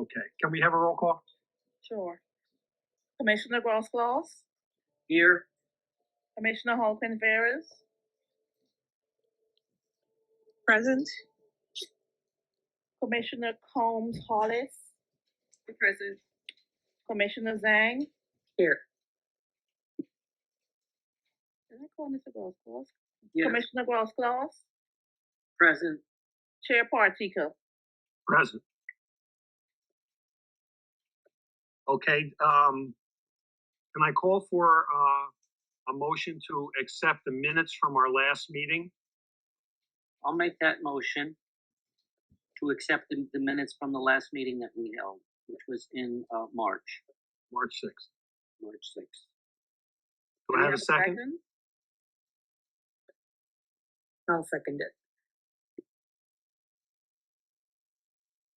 Okay, can we have a roll call? Sure. Commissioner Gross-Claus, Here. Commissioner Holken Veras, Present. Commissioner Combs Hollis, Present. Commissioner Zhang. Here. Did I call Mr. Gross-Claus? Yes. Commissioner Gross-Claus, Present. Chair Partika. Present. Okay, can I call for a motion to accept the minutes from our last meeting? I'll make that motion to accept the minutes from the last meeting that we held, which was in March March 6th. 6th. Do I have a second? I'll second it.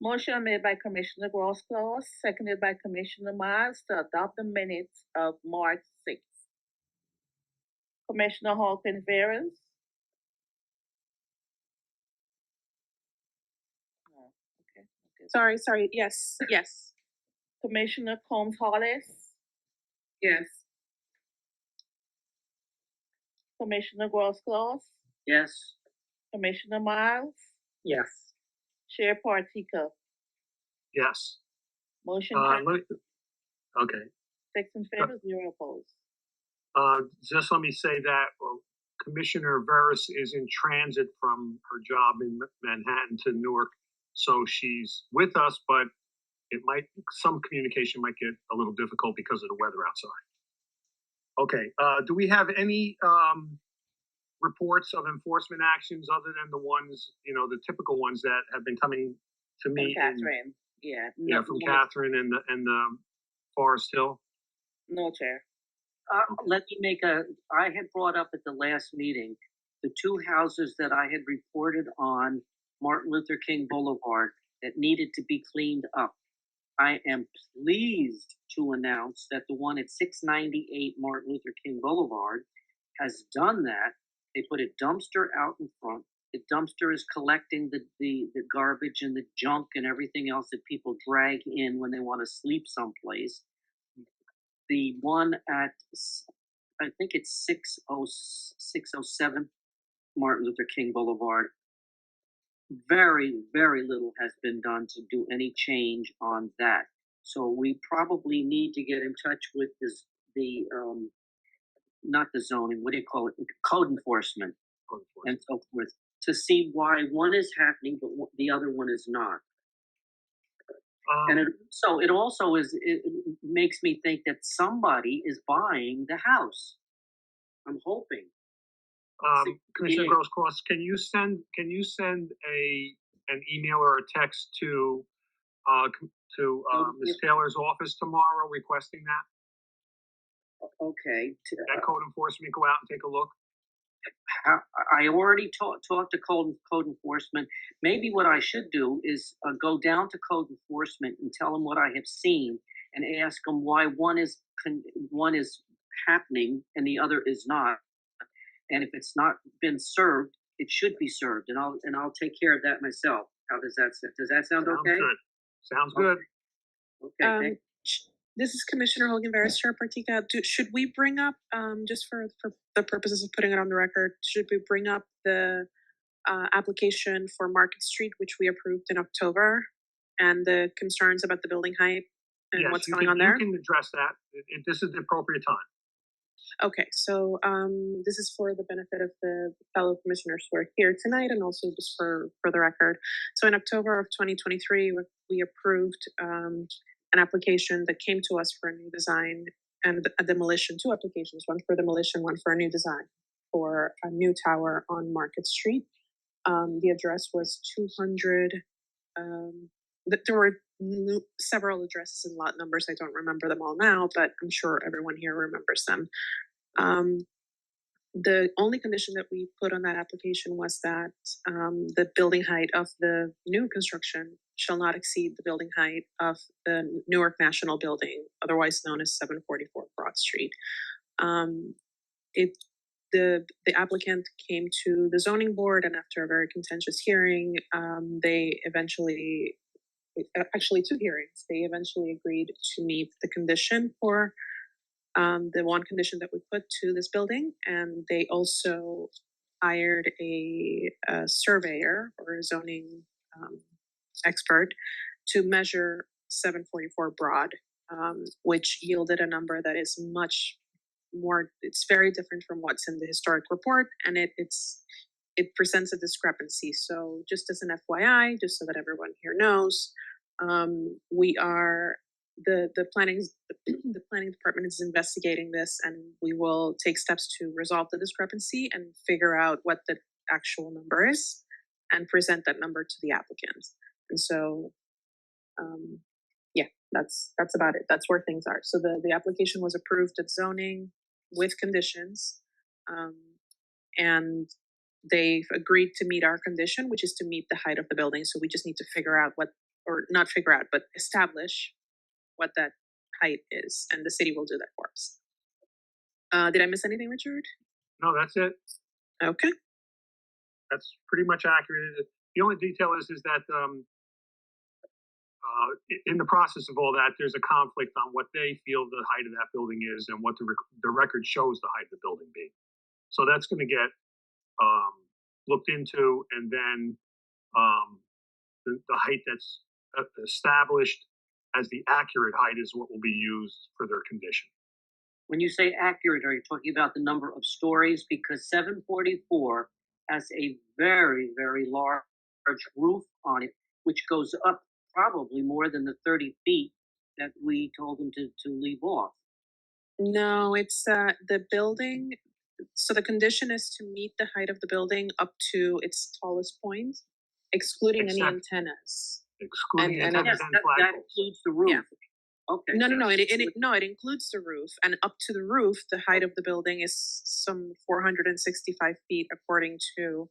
Motion made by Commissioner Gross-Claus, seconded by Commissioner Miles to adopt the minutes of March 6th. Commissioner Holken Veras. Sorry. Yes. Commissioner Combs Hollis, Yes. Commissioner Gross-Claus, Yes. Commissioner Miles, Yes. Chair Partika. Yes. Motion Okay. passes 6 in favor, 0 opposed. Just let me say that Commissioner Veras is in transit from her job in Manhattan to Newark, so she's with us, but some communication might get a little difficult because of the weather outside. Okay, do we have any reports of enforcement actions other than the ones, the typical ones that have been coming to me? Catherine, From Catherine and the Forest Hill? No, Chair. Let me I had brought up at the last meeting the 2 houses that I had reported on Martin Luther King Boulevard that needed to be cleaned up. I am pleased to announce that the one at 698 Martin Luther King Boulevard has done that. They put a dumpster out in front. The dumpster is collecting the garbage and the junk and everything else that people drag in when they want to sleep someplace. The one at, I think it's 607 Martin Luther King Boulevard, very, very little has been done to do any change on that. So we probably need to get in touch with not the zoning, what do you call it? Code enforcement and so forth, to see why one is happening but the other one is not. And it makes me think that somebody is buying the house. I'm hoping. Commissioner Gross-Claus, can you send an email or a text to Ms. Taylor's office tomorrow requesting that? Okay. That code enforcement go out and take a look? I already talked to code enforcement. Maybe what I should do is go down to code enforcement and tell them what I have seen and ask them why one is happening and the other is not. And if it's not been served, it should be served, and I'll take care of that myself. How does that sound? Does that sound okay? Good. Sounds good. Okay. This is Commissioner Holken Veras, Chair Partika. Should we bring up, just for the purposes of putting it on the record, should we bring up the application for Market Street, which we approved in October, and the concerns about the building height and what's going on there? You can address that. This is the appropriate time. Okay, so this is for the benefit of the fellow commissioners who are here tonight, and also just for the record. So in October of 2023, we approved an application that came to us for a new design and a demolition, 2 applications, one for demolition, one for a new design for a new tower on Market Street. The address was 200, there were several addresses and lot numbers. I don't remember them all now, but I'm sure everyone here remembers them. The only condition that we put on that application was that the building height of the new construction shall not exceed the building height of the Newark National Building, otherwise known as 744 Broad Street. The applicant came to the zoning board, and after a very contentious hearing, they eventually actually 2 hearings. They eventually agreed to meet the condition for the one condition that we put to this building, and they also hired a surveyor or a zoning expert to measure 744 Broad, which yielded a number that is much more. It's very different from what's in the historic report, and it presents a discrepancy. So, just as an FYI, just so that everyone here knows, we are the planning department is investigating this, and we will take steps to resolve the discrepancy and figure out what the actual number is, and present that number to the applicant. And so, yeah, that's about it. That's where things are. So the application was approved at zoning with conditions, and they've agreed to meet our condition, which is to meet the height of the building. So we just need to figure out but establish what that height is, and the city will do that for us. Did I miss anything, Richard? No, that's it. Okay. That's pretty much accurate. The only detail is that in the process of all that, there's a conflict on what they feel the height of that building is and what the record shows the height of the building being. So that's going to get looked into, and then the height that's established as the accurate height is what will be used for their condition. When you say accurate, are you talking about the number of stories? Because 744 has a very, very large roof on it, which goes up probably more than the 30 feet that we told them to leave off. No, it's the building. So the condition is to meet the height of the building up to its tallest point, excluding any antennas. Excluding And antennas Yes, and that flagpoles. includes the roof. Yeah. Okay. No, it includes the roof, and up to the roof, the height of the building is some 465 feet, according to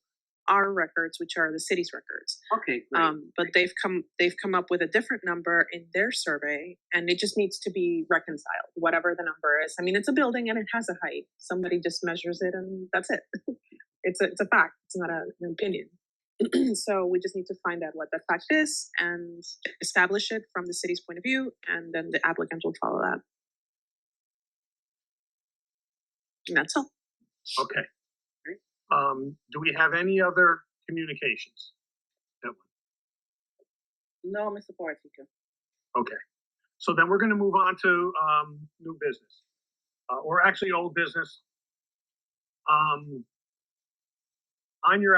our records, which are the city's records. Okay, great. But they've come up with a different number in their survey, and it just needs to be reconciled, whatever the number is. I mean, it's a building and it has a height. Somebody just measures it, and that's it. It's a fact. It's not an opinion. So we just need to find out what that fact is and establish it from the city's point of view, and then the applicant will follow that. And that's all. Okay. Do we have any other communications? No, Mr. Portico. Okay. So then we're going to move on to new business, or actually old business. On your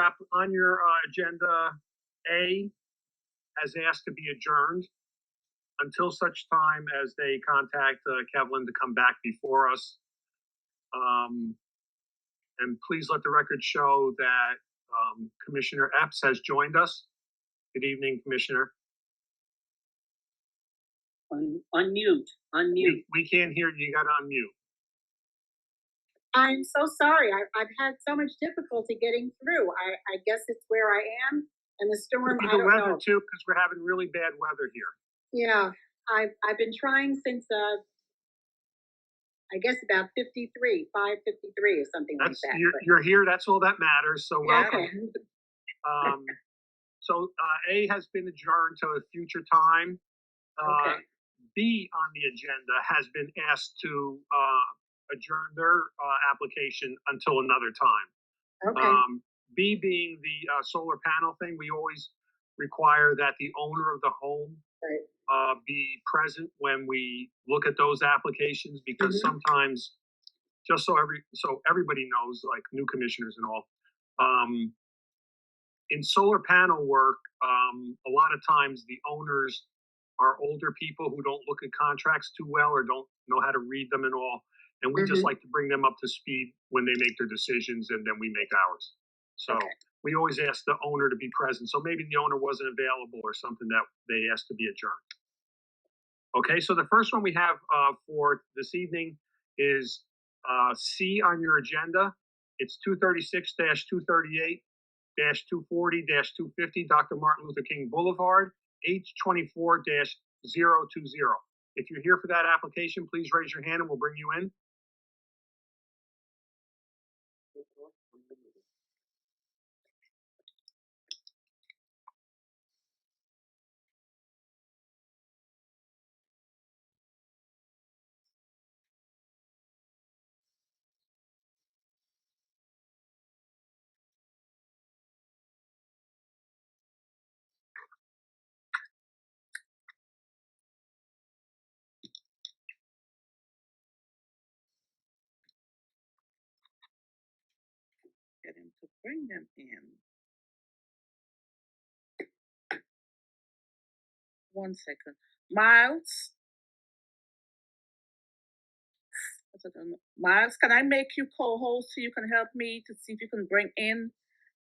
agenda, A has asked to be adjourned until such time as they contact Kevlin to come back before us. And please let the record show that Commissioner Epps has joined us. Good evening, Commissioner. Unmute. We can't hear you. You got to unmute. I'm so sorry. I've had so much difficulty getting through. I guess it's where I am, and the storm. Could be I the don't weather know. too, because we're having really bad weather here. Yeah, I've been trying since I guess about 5:53 or something That's like that. you're here. That's all that matters. So welcome. Okay. So A has been adjourned to a future time. Okay. B on the agenda has been asked to adjourn their application until another time. Okay. B being the solar panel thing, we always require that the owner of the home be present when we look at those applications, because sometimes, just so everybody knows, like new commissioners and all, in solar panel work, a lot of times the owners are older people who don't look at contracts too well or don't know how to read them and all. And we just like to bring them up to speed when they make their decisions, and then we make ours. So we always ask the owner to be present. So maybe the owner wasn't available or something that they asked to be adjourned. Okay, so the first one we have for this evening is C on your agenda. It's 236-238-240-250 Dr. Martin Luther King Boulevard, H24-020. If you're here for that application, please raise your hand and we'll bring you in. bring them in. 1 second. Miles? Miles, can I make you co-host so you can help me to see if you can bring in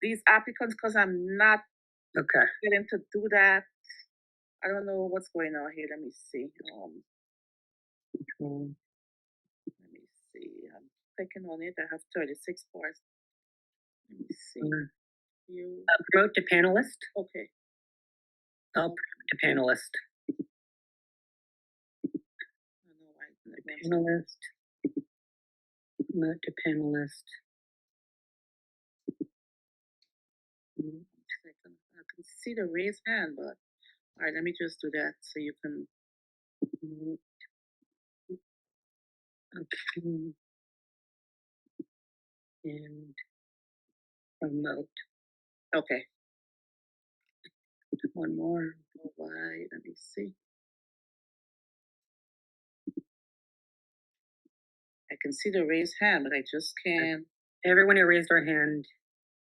these applicants? Because I'm not Okay. getting to do that. I don't know what's going on here. Let me see. Let me see. I'm clicking on it. I have 36 parts. Let me see. You. Promote to panelist. Okay. I'll promote to panelist. I don't know why it's not going. Panelist. Promote to panelist. I can see the raised hand, but all right, let me just do that so you can. Okay. And promote. Okay. One more. Provide. Let me see. I can see the raised hand, but I just can't. Everyone who raised their hand,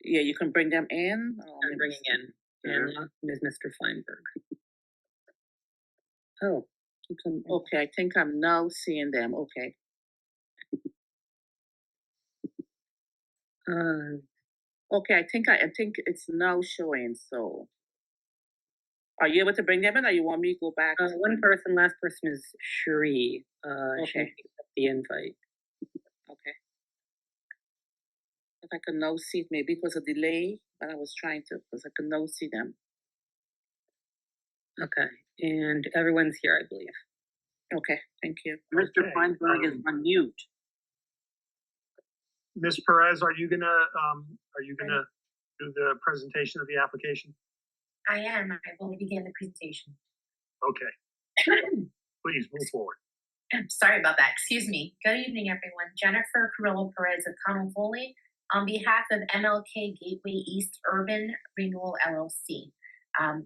Yeah, you can bring them in. I'm bringing in. And is Mr. Feinberg. Oh, Okay, I think I'm now seeing them. Okay. Okay, I think it's now showing. So, are you able to bring them in, or you want me to go back? one person, last person is Cherie. She Okay. picked up the invite. Okay. If I can now see, maybe it was a delay, but I was trying to, because I can now see them. Okay, and everyone's here, I believe. Okay, thank you. Mr. Okay, Feinberg is on mute. Ms. Perez, are you gonna do the presentation of the application? I am. I will begin the presentation. Okay, please move forward. Sorry about that. Excuse me. Good evening, everyone. Jennifer Carrillo Perez of Conofoli on behalf of MLK Gateway East Urban Renewal LLC.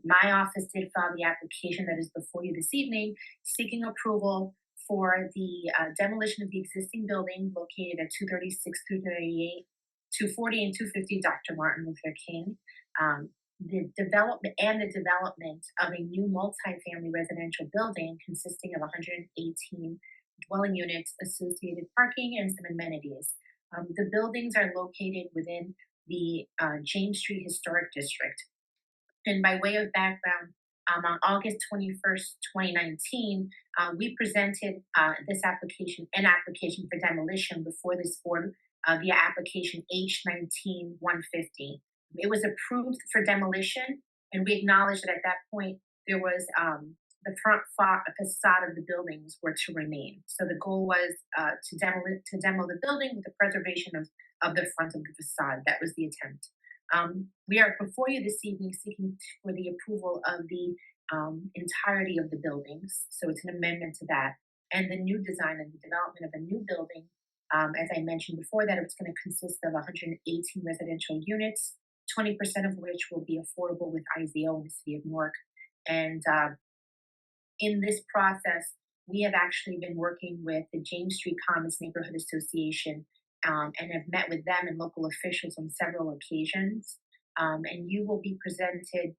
My office did file the application that is before you this evening, seeking approval for the demolition of the existing building located at 236, 238, 240, and 250 Dr. Martin Luther King. The development of a new multifamily residential building consisting of 118 dwelling units, associated parking, and some amenities. The buildings are located within the James Street Historic District. And by way of background, on August 21st, 2019, we presented an application for demolition before this board via application H19-150. It was approved for demolition, and we acknowledged that at that point there was the front facade of the buildings were to remain. So the goal was to demo the building with the preservation of the front of the facade. That was the attempt. We are before you this evening seeking for the approval of the entirety of the buildings. So it's an amendment to that. And the new design and the development of a new building, as I mentioned before, that it's going to consist of 118 residential units, 20% of which will be affordable with IZO in the city of Newark. And in this process, we have actually been working with the James Street Commons Neighborhood Association and have met with them and local officials on several occasions. And you will be presented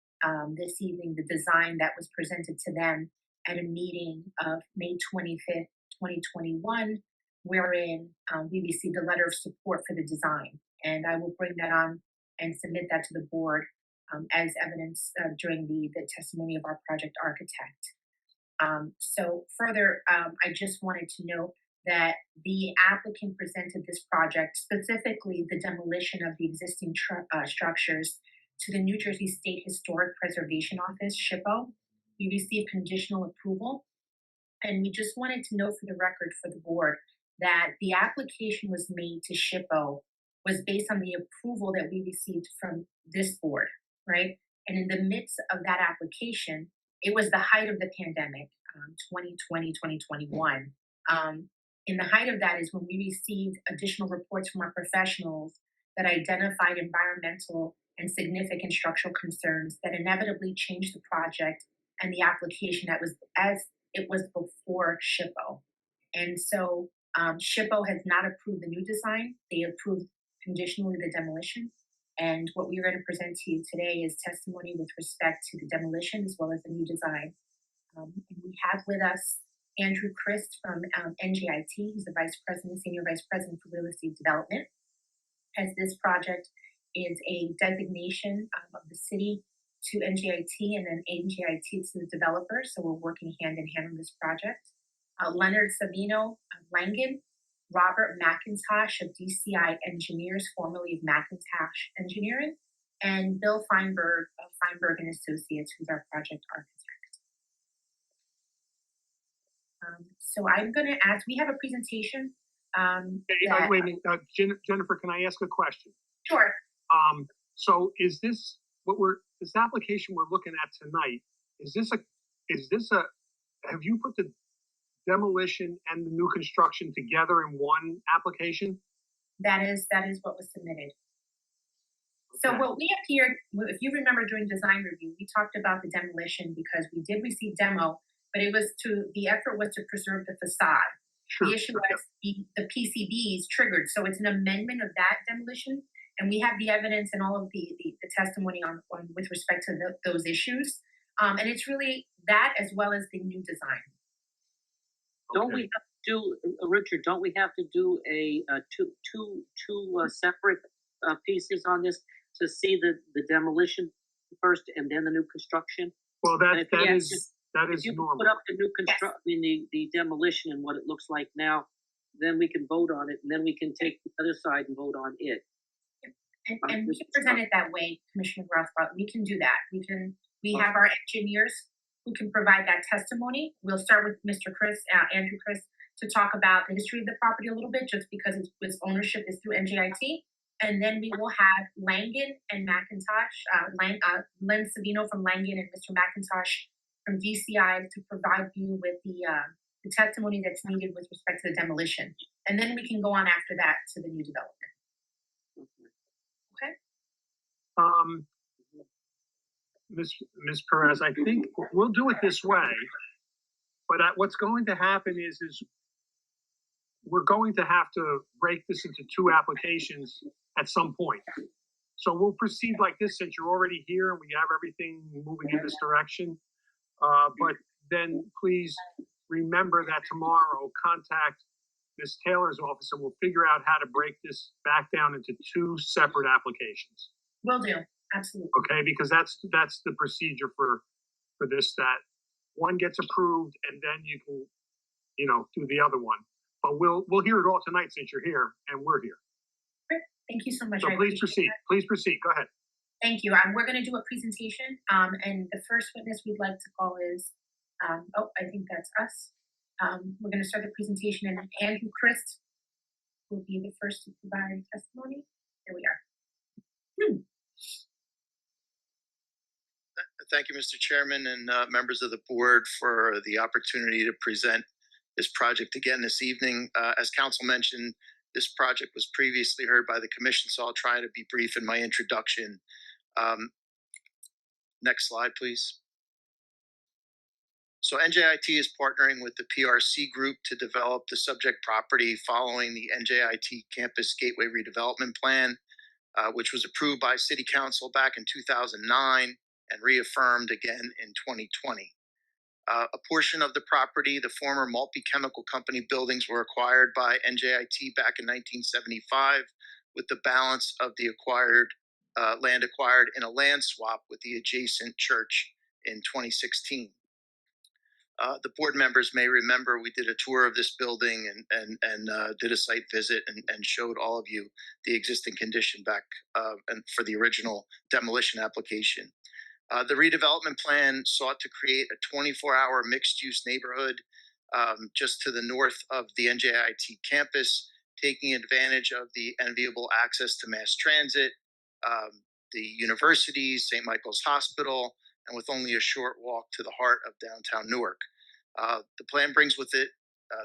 this evening the design that was presented to them at a meeting of May 25th, 2021, wherein we received a letter of support for the design. And I will bring that on and submit that to the board as evidence during the testimony of our project architect. So further, I just wanted to note that the applicant presented this project, specifically the demolition of the existing structures, to the New Jersey State Historic Preservation Office, SHPO. We received conditional approval, and we just wanted to note for the record for the board that the application was made to SHPO was based on the approval that we received from this board, right? And in the midst of that application, it was the height of the pandemic, 2020, 2021. In the height of that is when we received additional reports from our professionals that identified environmental and significant structural concerns that inevitably changed the project and the application that was as it was before SHPO. And so SHPO has not approved the new design. They approved conditionally the demolition. And what we are going to present to you today is testimony with respect to the demolition as well as the new design. And we have with us Andrew Christ from NJIT, who's the Vice President, Senior Vice President for Real Estate Development, as this project is a designation of the city to NJIT and then NJIT to the developer. So we're working hand in hand on this project. Leonard Savino of Langen, Robert McIntosh of DCI Engineers, formerly of McIntosh Engineering, and Bill Feinberg of Feinberg and Associates, who's our project architect. So I'm going to ask, we have a presentation. Wait a minute, Jennifer, can I ask a question? Sure. So is this this application we're looking at tonight? Is this a? Have you put the demolition and the new construction together in one application? That is what was submitted. So Okay. what we have here, if you remember during design review, we talked about the demolition because we did receive demo, but the effort was to preserve the facade. Sure. The issue was the PCBs triggered. So it's an amendment of that demolition. And we have the evidence and all of the testimony on with respect to those issues. And it's really that as well as the new design. Don't we have to do, Richard, don't we have to do a two separate pieces on this to see the demolition first and then the new construction? Well, that is If you normal. put up the new construction, the demolition and what it looks like now, then we can vote on it, and then we can take the other side and vote on it. And we can present it that way, Commissioner Rothbard. We can do that. We have our engineers who can provide that testimony. We'll start with Mr. Andrew Chris, to talk about the history of the property a little bit, just because its ownership is through NJIT. And then we will have Langen and McIntosh, Len Savino from Langen and Mr. McIntosh from DCI to provide you with the testimony that's needed with respect to the demolition. And then we can go on after that to the new development. Ms. Perez, I think we'll do it this way, but what's going to happen is we're going to have to break this into two applications at some point. So we'll proceed like this since you're already here and we have everything moving in this direction. But then please remember that tomorrow, contact Ms. Taylor's office and we'll figure out how to break this back down into two separate applications. Will do. Absolutely. Okay, because that's the procedure for this, that one gets approved and then you can, do the other one. But we'll hear it all tonight since you're here and we're here. Great. Thank you so much. So please proceed. Please proceed. Go ahead. Thank you. We're going to do a presentation. And the first witness we'd like to call is, I think that's us. We're going to start the presentation, and Andrew Christ will be the first to provide testimony. Here we are. Thank you, Mr. Chairman and members of the board for the opportunity to present this project again this evening. As council mentioned, this project was previously heard by the commission, so I'll try to be brief in my introduction. Next slide, please. So NJIT is partnering with the PRC Group to develop the subject property following the NJIT Campus Gateway Redevelopment Plan, which was approved by City Council back in 2009 and reaffirmed again in 2020. A portion of the property, the former multi-chemical company buildings, were acquired by NJIT back in 1975, with the balance of the land acquired in a land swap with the adjacent church in 2016. The board members may remember we did a tour of this building and did a site visit and showed all of you the existing condition back and for the original demolition application. The redevelopment plan sought to create a 24-hour mixed-use neighborhood just to the north of the NJIT campus, taking advantage of the enviable access to mass transit, the universities, St. Michael's Hospital, and with only a short walk to the heart of downtown Newark. The plan brings with it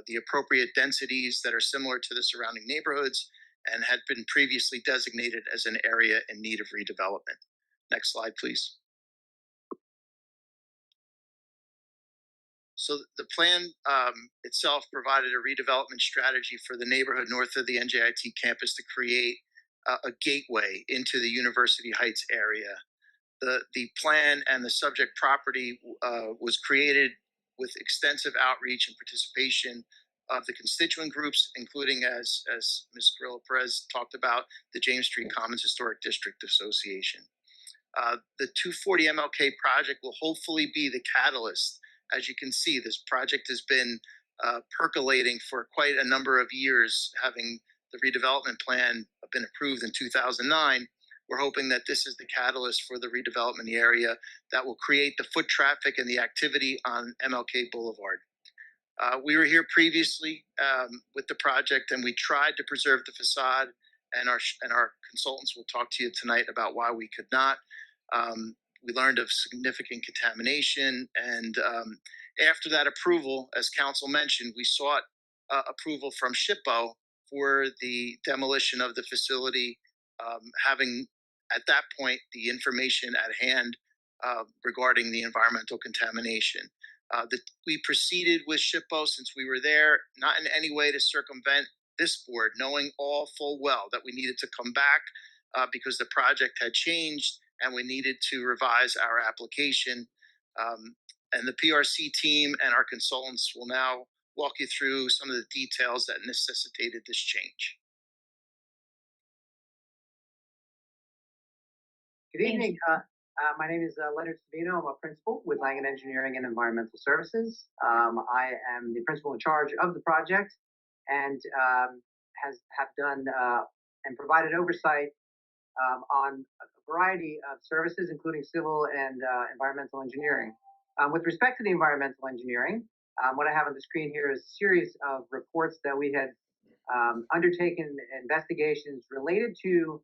the appropriate densities that are similar to the surrounding neighborhoods and had been previously designated as an area in need of redevelopment. Next slide, please. So the plan itself provided a redevelopment strategy for the neighborhood north of the NJIT campus to create a gateway into the University Heights area. The plan and the subject property was created with extensive outreach and participation of the constituent groups, including, as Ms. Grillo Perez talked about, the James Street Commons Historic District Association. The 240 MLK project will hopefully be the catalyst. As you can see, this project has been percolating for quite a number of years, having the redevelopment plan been approved in 2009. We're hoping that this is the catalyst for the redevelopment in the area that will create the foot traffic and the activity on MLK Boulevard. We were here previously with the project, and we tried to preserve the facade, and our consultants will talk to you tonight about why we could not. We learned of significant contamination, and after that approval, as council mentioned, we sought approval from SHPO for the demolition of the facility, having at that point the information at hand regarding the environmental contamination. We proceeded with SHPO since we were there, not in any way to circumvent this board, knowing all full well that we needed to come back because the project had changed and we needed to revise our application. And the PRC team and our consultants will now walk you through some of the details that necessitated this change. Good evening. My name is Leonard Savino. I'm a principal with Langen Engineering and Environmental Services. I am the principal in charge of the project and have done and provided oversight on a variety of services, including civil and environmental engineering. With respect to the environmental engineering, what I have on the screen here is a series of reports that we had undertaken, investigations related to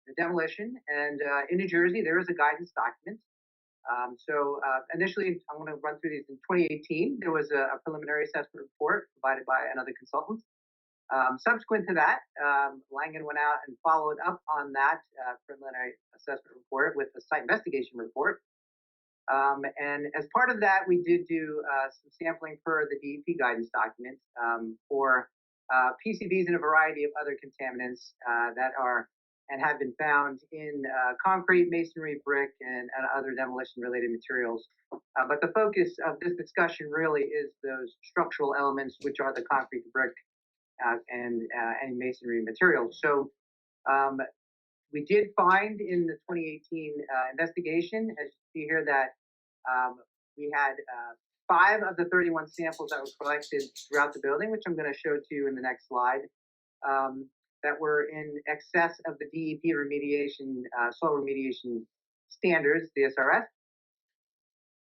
the demolition. And in New Jersey, there is a guidance document. Initially, I'm going to run through these. In 2018, there was a preliminary assessment report provided by another consultant. Subsequent to that, Langen went out and followed up on that preliminary assessment report with a site investigation report. And as part of that, we did do some sampling per the DEP guidance document for PCBs and a variety of other contaminants that are and have been found in concrete, masonry, brick, and other demolition-related materials. But the focus of this discussion really is those structural elements, which are the concrete, brick, and any masonry materials. So we did find in the 2018 investigation, as you see here, that we had 5 of the 31 samples that were collected throughout the building, which I'm going to show to you in the next slide, that were in excess of the DEP remediation, soil remediation standards, the SRS.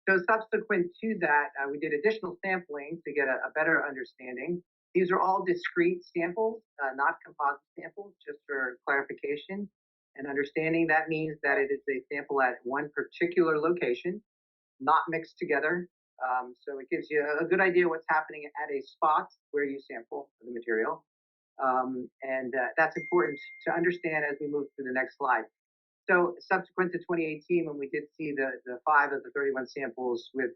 So subsequent to that, we did additional sampling to get a better understanding. These are all discrete samples, not composite samples, just for clarification and understanding. That means that it is a sample at one particular location, not mixed together. So it gives you a good idea what's happening at a spot where you sample the material. And that's important to understand as we move through the next slide. So subsequent to 2018, when we did see the 5 of the 31 samples with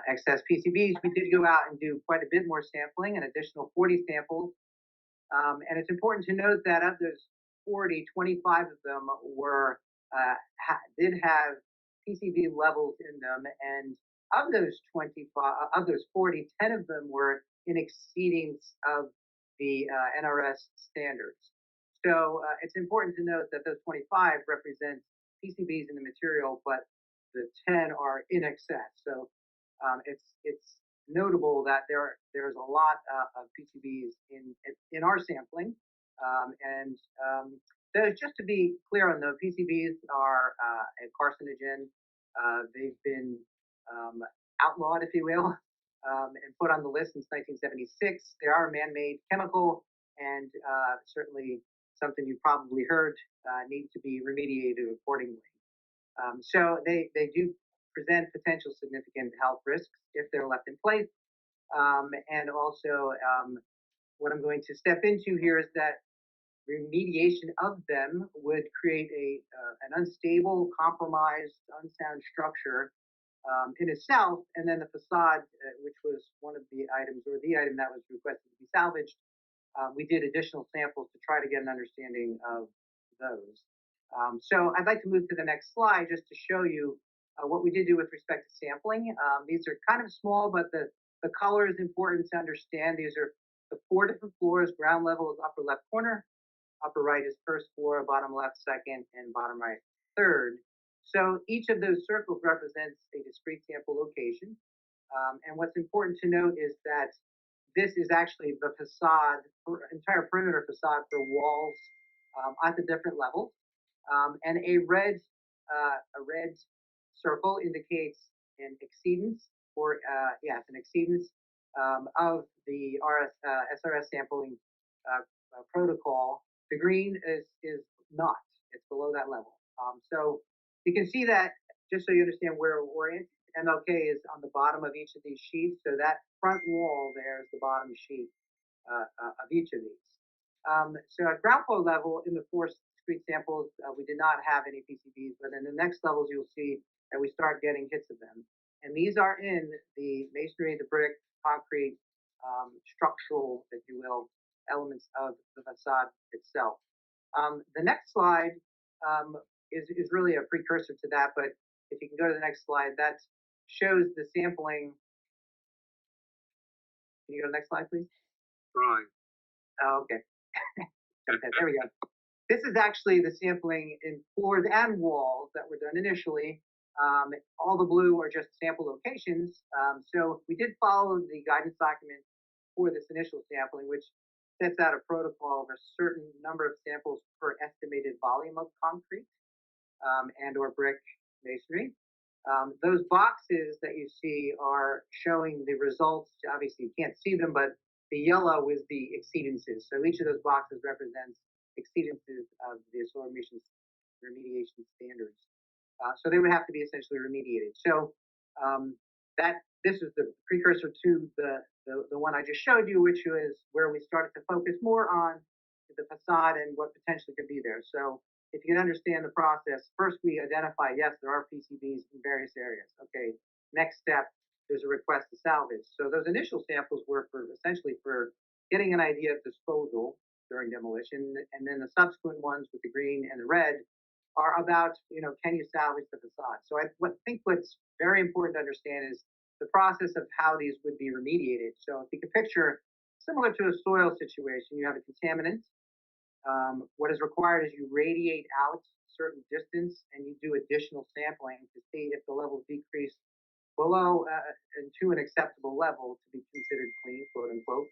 excess PCBs, we did go out and do quite a bit more sampling, an additional 40 samples. And it's important to note that of those 40, 25 of them were did have PCB levels in them, and of those 40, 10 of them were in exceedance of the NRS standards. So it's important to note that those 25 represent PCBs in the material, but the 10 are in excess. So it's notable that there's a lot of PCBs in our sampling. Those, just to be clear on the PCBs, are a carcinogen. They've been outlawed, if you will, and put on the list since 1976. They are a man-made chemical, and certainly something you probably heard need to be remediated accordingly. So they do present potential significant health risks if they're left in place. And also, what I'm going to step into here is that remediation of them would create an unstable, compromised, unsound structure in itself, and then the facade, which was one of the items, or the item that was requested to be salvaged, we did additional samples to try to get an understanding of those. So I'd like to move to the next slide just to show you what we did do with respect to sampling. These are kind of small, but the color is important to understand. These are the 4 different floors. Ground level is upper left corner, upper right is first floor, bottom left second, and bottom right third. So each of those circles represents a discrete sample location. And what's important to note is that this is actually the facade, entire perimeter facade for walls at the different levels. And a red circle indicates an exceedance, or yes, an exceedance of the SRS sampling protocol. The green is not; it's below that level. So you can see that, just so you understand where we're oriented. MLK is on the bottom of each of these sheets, so that front wall there is the bottom sheet of each of these. So at ground floor level, in the 4 discrete samples, we did not have any PCBs, but in the next levels, you'll see that we start getting hits of them. And these are in the masonry, the brick, concrete, structural, if you will, elements of the facade itself. The next slide is really a precursor to that, but if you can go to the next slide, that shows the sampling. Can you go to the next slide, please? Right. Oh, okay. Okay, there we go. This is actually the sampling in floors and walls that were done initially. All the blue are just sample locations. So we did follow the guidance document for this initial sampling, which sets out a protocol of a certain number of samples per estimated volume of concrete and or brick masonry. Those boxes that you see are showing the results. Obviously, you can't see them, but the yellow is the exceedances. So each of those boxes represents exceedances of the soil remediation standards. So they would have to be essentially remediated. So this is the precursor to the one I just showed you, which is where we started to focus more on the facade and what potentially could be there. So if you can understand the process, first we identify, yes, there are PCBs in various areas. Okay, next step, there's a request to salvage. So those initial samples were essentially for getting an idea of disposal during demolition, and then the subsequent ones with the green and the red are about, can you salvage the facade? So I think what's very important to understand is the process of how these would be remediated. So if you can picture, similar to a soil situation, you have a contaminant. What is required is you radiate out a certain distance and you do additional sampling to see if the levels decrease below and to an acceptable level to be considered clean, quote unquote.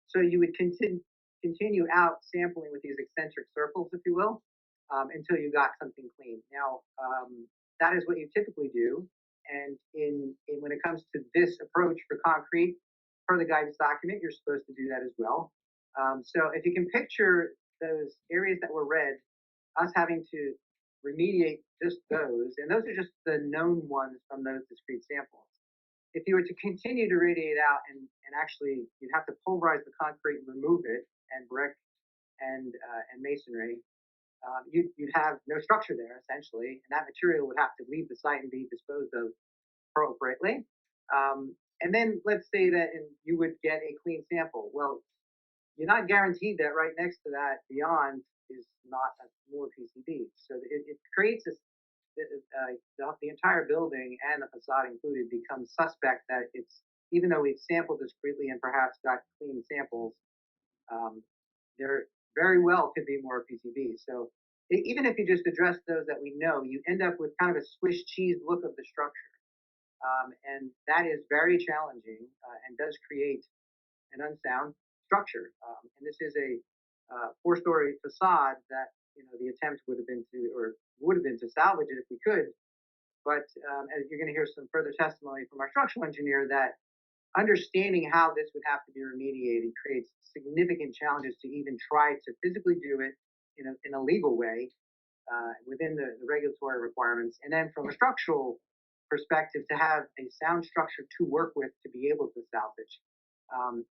So you would continue out sampling with these eccentric circles, if you will, until you got something clean. Now, that is what you typically do. And when it comes to this approach for concrete, per the guidance document, you're supposed to do that as well. So if you can picture those areas that were red, us having to remediate just those, and those are just the known ones from those discrete samples. If you were to continue to radiate out and actually you'd have to pulverize the concrete and remove it, and brick and masonry, you'd have no structure there essentially, and that material would have to leave the site and be disposed of appropriately. And then let's say that you would get a clean sample. Well, you're not guaranteed that right next to that beyond is not more PCBs. So it creates this, the entire building and the facade included becomes suspect that it's, even though we've sampled discreetly and perhaps got clean samples, there very well could be more PCBs. So even if you just address those that we know, you end up with kind of a Swiss cheese look of the structure. And that is very challenging and does create an unsound structure. And this is a 4-story facade that the attempt would have been to salvage it if we could. But as you're going to hear some further testimony from our structural engineer, that understanding how this would have to be remediated creates significant challenges to even try to physically do it in a legal way within the regulatory requirements. And then from a structural perspective, to have a sound structure to work with to be able to salvage.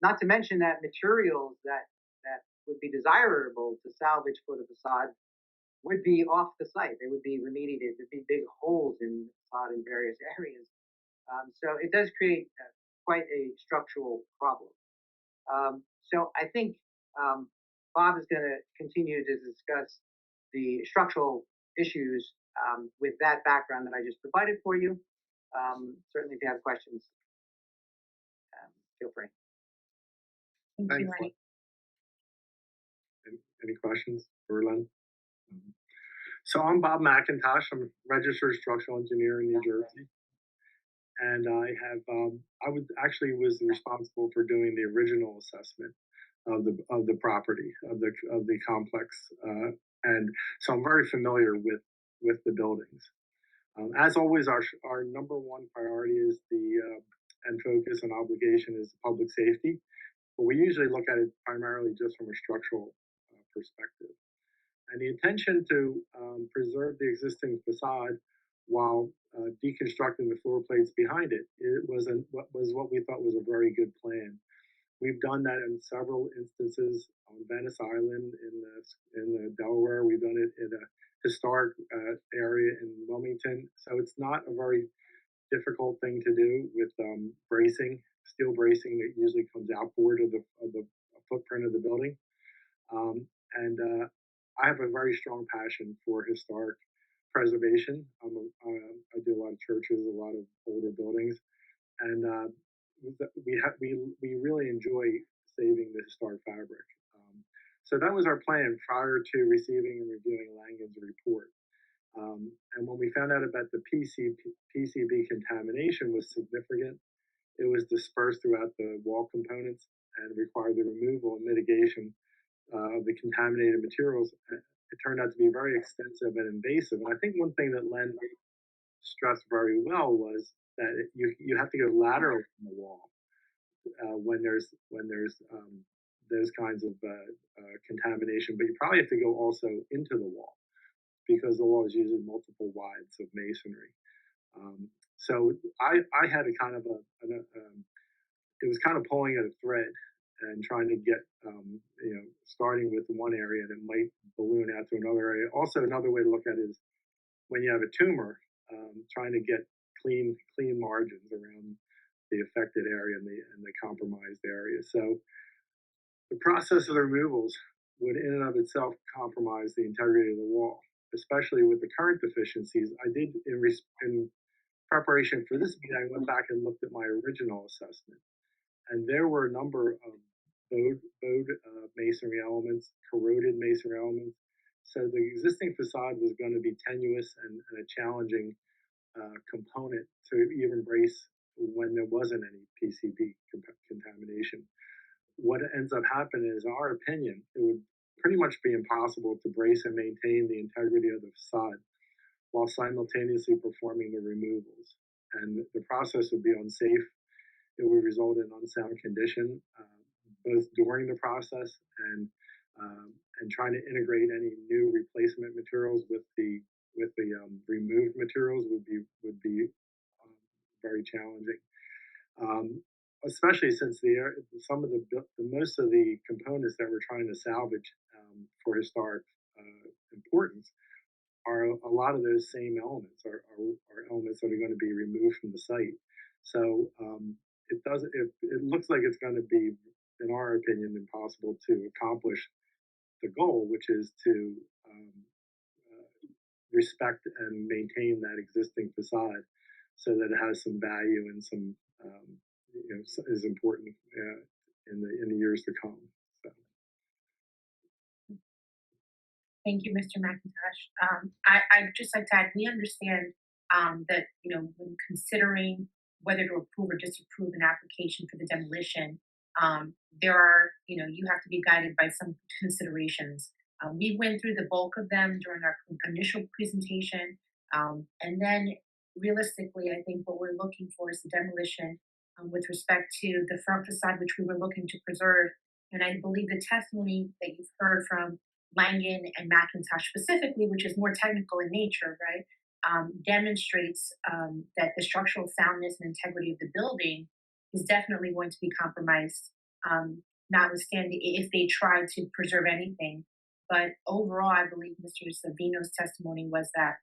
Not to mention that materials that would be desirable to salvage for the facade would be off the site. They would be remediated. There'd be big holes in the facade in various areas. So it does create quite a structural problem. So I think Bob is going to continue to discuss the structural issues with that background that I just provided for you. Certainly, if you have questions, feel free. Thank you, Thanks, Lenny. Any questions for Len? So I'm Bob McIntosh. I'm a registered structural engineer in New Jersey. And I was responsible for doing the original assessment of the property, of the complex. And so I'm very familiar with the buildings. As always, our number one priority is and focus and obligation is public safety. But we usually look at it primarily just from a structural perspective. And the intention to preserve the existing facade while deconstructing the floor plates behind it, was what we thought was a very good plan. We've done that in several instances on Venice Island in the Delaware. We've done it in a historic area in Wilmington. So it's not a very difficult thing to do with bracing, steel bracing that usually comes outboard of the footprint of the building. I have a very strong passion for historic preservation. I do a lot of churches, a lot of older buildings, and we really enjoy saving the historic fabric. So that was our plan prior to receiving and reviewing Langen's report. And when we found out about the PCB contamination was significant, it was dispersed throughout the wall components and required the removal and mitigation of the contaminated materials. It turned out to be very extensive and invasive. And I think one thing that Len stressed very well was that you have to go lateral from the wall when there's those kinds of contamination, but you probably have to go also into the wall because the wall is usually multiple wides of masonry. So I had a kind of it was kind of pulling at a thread and trying to get, starting with one area that might balloon out to another area. Also, another way to look at it is when you have a tumor, trying to get clean margins around the affected area and the compromised area. So the process of the removals would in and of itself compromise the integrity of the wall, especially with the current deficiencies. I did, in preparation for this meeting, I went back and looked at my original assessment. And there were a number of bowed masonry elements, corroded masonry elements. So the existing facade was going to be tenuous and a challenging component to even brace when there wasn't any PCB contamination. What ends up happening is, in our opinion, it would pretty much be impossible to brace and maintain the integrity of the facade while simultaneously performing the removals. And the process would be unsafe. It would result in unsound condition, both during the process and trying to integrate any new replacement materials with the removed materials would be very challenging. Especially since most of the components that we're trying to salvage for historic importance are a lot of those same elements are elements that are going to be removed from the site. So it looks like it's going to be, in our opinion, impossible to accomplish the goal, which is to respect and maintain that existing facade so that it has some value and some is important in the years to come. So. Thank you, Mr. McIntosh. I'd just like to add, we understand that when considering whether to approve or disapprove an application for the demolition, there are you have to be guided by some considerations. We went through the bulk of them during our initial presentation, and then realistically, I think what we're looking for is the demolition with respect to the front facade, which we were looking to preserve. And I believe the testimony that you've heard from Langen and McIntosh specifically, which is more technical in nature, right, demonstrates that the structural soundness and integrity of the building is definitely going to be compromised, notwithstanding if they try to preserve anything. But overall, I believe Mr. Savino's testimony was that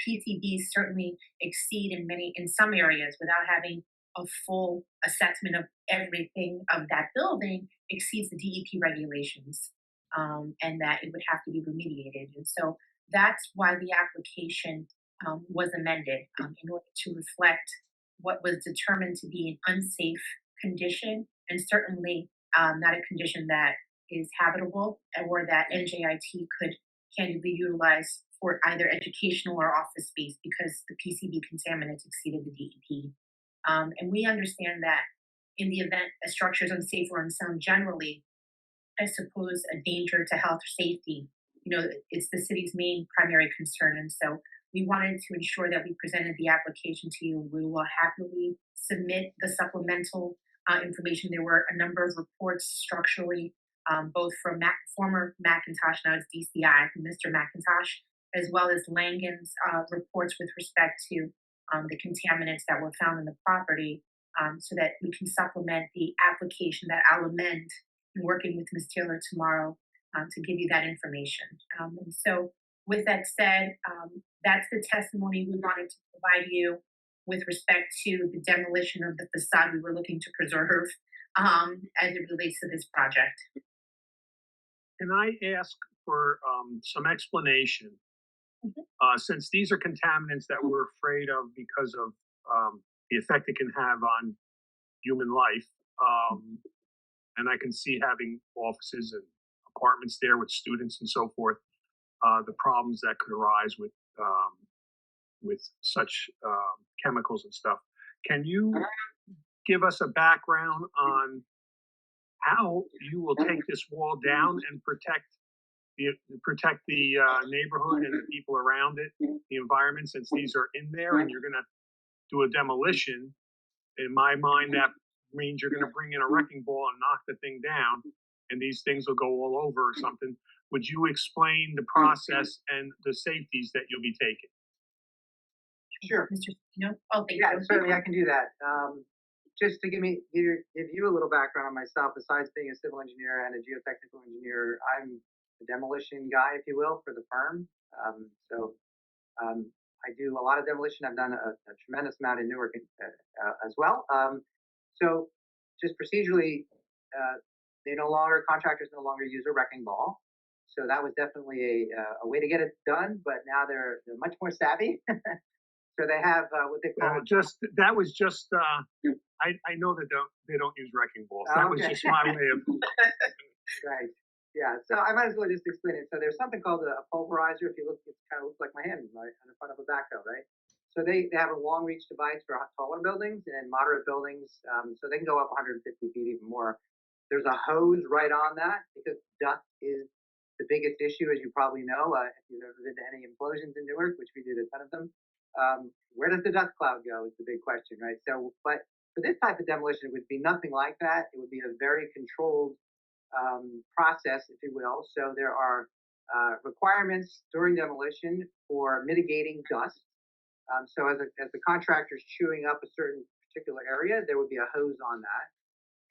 PCBs certainly exceed in some areas without having a full assessment of everything of that building exceeds the DEP regulations, and that it would have to be remediated. And so that's why the application was amended in order to reflect what was determined to be an unsafe condition, and certainly not a condition that is habitable or that NJIT could candidly utilize for either educational or office space because the PCB contaminants exceeded the DEP. And we understand that in the event a structure is unsafe or unsound generally, I suppose a danger to health or safety, it's the city's main primary concern. And so we wanted to ensure that we presented the application to you. We will happily submit the supplemental information. There were a number of reports structurally, both from former McIntosh, now it's DCI, from Mr. McIntosh, as well as Langen's reports with respect to the contaminants that were found in the property, so that we can supplement the application that I'll amend in working with Ms. Taylor tomorrow to give you that information. And so with that said, that's the testimony we wanted to provide you with respect to the demolition of the facade we were looking to preserve as it relates to this project. Can I ask for some explanation? Since these are contaminants that we're afraid of because of the effect it can have on human life, and I can see having offices and apartments there with students and so forth, the problems that could arise with such chemicals and stuff. Can you give us a background on how you will take this wall down and protect the neighborhood and the people around it, the environment, since these are in there and you're going to do a demolition? In my mind, that means you're going to bring in a wrecking ball and knock the thing down, and these things will go all over or something. Would you explain the process and the safeties that you'll be taking? Sure. Mr. Spino? Oh, thank Yeah, you. certainly I can do that. Just to give you a little background on myself, besides being a civil engineer and a geotechnical engineer, I'm a demolition guy, if you will, for the firm. I do a lot of demolition. I've done a tremendous amount in Newark as well. So just procedurally, contractors no longer use a wrecking ball. So that was definitely a way to get it done, but now they're much more savvy. So they have what they call I know that they don't use wrecking balls. That was just my way of right. Yeah. So I might as well just explain it. So there's something called a pulverizer. If you look, it kind of looks like my hand right on the front of a backhoe, right? So they have a long reach device for taller buildings and moderate buildings. So they can go up 150 feet, even more. There's a hose right on that because dust is the biggest issue, as you probably know. If you've ever been to any implosions in Newark, which we did a ton of them, where does the dust cloud go is the big question, right? So, but for this type of demolition, it would be nothing like that. It would be a very controlled process, if you will. So there are requirements during demolition for mitigating dust. So as the contractor's chewing up a certain particular area, there would be a hose on that,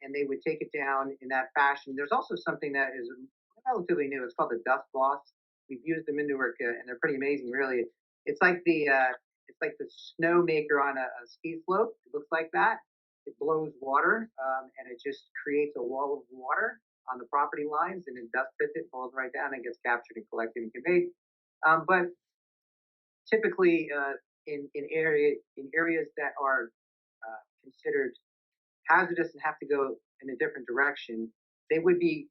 and they would take it down in that fashion. There's also something that is relatively new. It's called the dust bloss. We've used them in Newark, and they're pretty amazing, really. It's like the snow maker on a ski slope. It looks like that. It blows water, and it just creates a wall of water on the property lines, and then dust hits it, falls right down, and gets captured and collected and conveyed. But typically, in areas that are considered hazardous and have to go in a different direction, they would be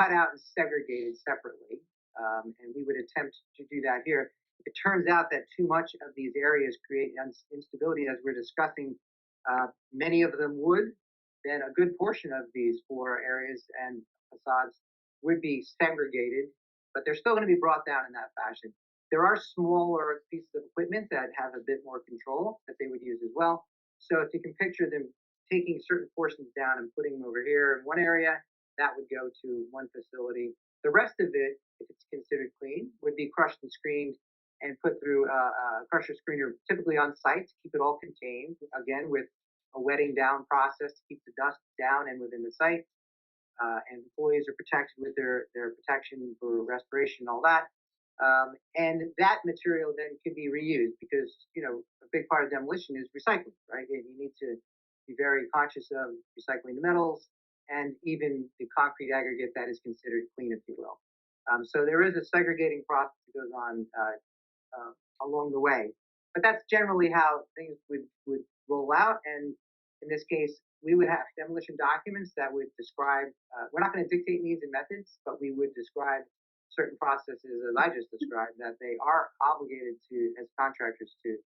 cut out and segregated separately. And we would attempt to do that here. If it turns out that too much of these areas create instability, as we're discussing, many of them would, then a good portion of these 4 areas and facades would be segregated, but they're still going to be brought down in that fashion. There are smaller pieces of equipment that have a bit more control that they would use as well. So if you can picture them taking certain portions down and putting them over here in one area, that would go to one facility. The rest of it, if it's considered clean, would be crushed and screened and put through a crusher screener, typically on site, to keep it all contained, again, with a wetting down process to keep the dust down and within the site. And employees are protected with their protection for respiration and all that. And that material then can be reused because, a big part of demolition is recycling, right? And you need to be very conscious of recycling the metals and even the concrete aggregate that is considered clean, if you will. So there is a segregating process that goes on along the way, but that's generally how things would roll out. And in this case, we would have demolition documents that would describe. We're not going to dictate means and methods, but we would describe certain processes, as I just described, that they are obligated to, as contractors, to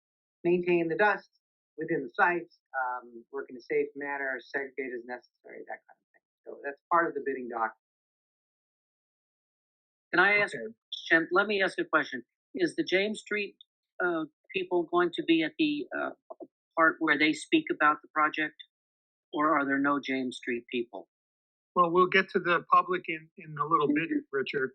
maintain the dust within the site, work in a safe manner, segregate as necessary, that kind of thing. So that's part of the bidding doc. Can I ask, let me ask a question. Is the James Street people going to be at the part where they speak about the project? Or are there no James Street people? Well, we'll get to the public in a little bit, Richard.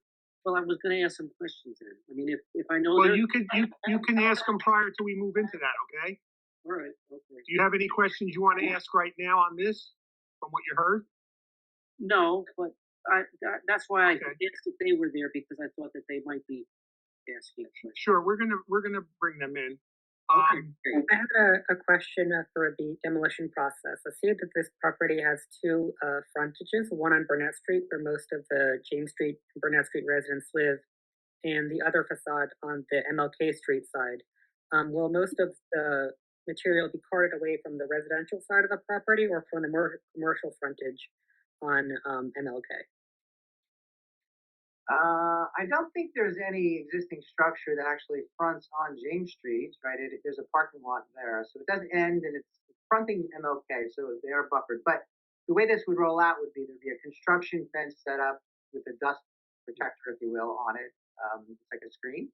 Well, I was going to ask some questions then. I mean, if I know. Well, you can ask them prior to we move into that, okay? All right. Okay. Do you have any questions you want to ask right now on this, from what you heard? No, but that's why I asked if they were there, because I thought that they might be asking. Sure, we're gonna bring them in. I had a question for the demolition process. I see that this property has two frontages, one on Burnett Street, where most of the James Street and Burnett Street residents live, and the other facade on the MLK Street side. Will most of the material be carted away from the residential side of the property or from the more commercial frontage on MLK? I don't think there's any existing structure that actually fronts on James Street, right? There's a parking lot there, so it doesn't end, and it's fronting MLK, so they are buffered. But the way this would roll out would be there'd be a construction fence set up with a dust protector, if you will, on it. It's like a screen.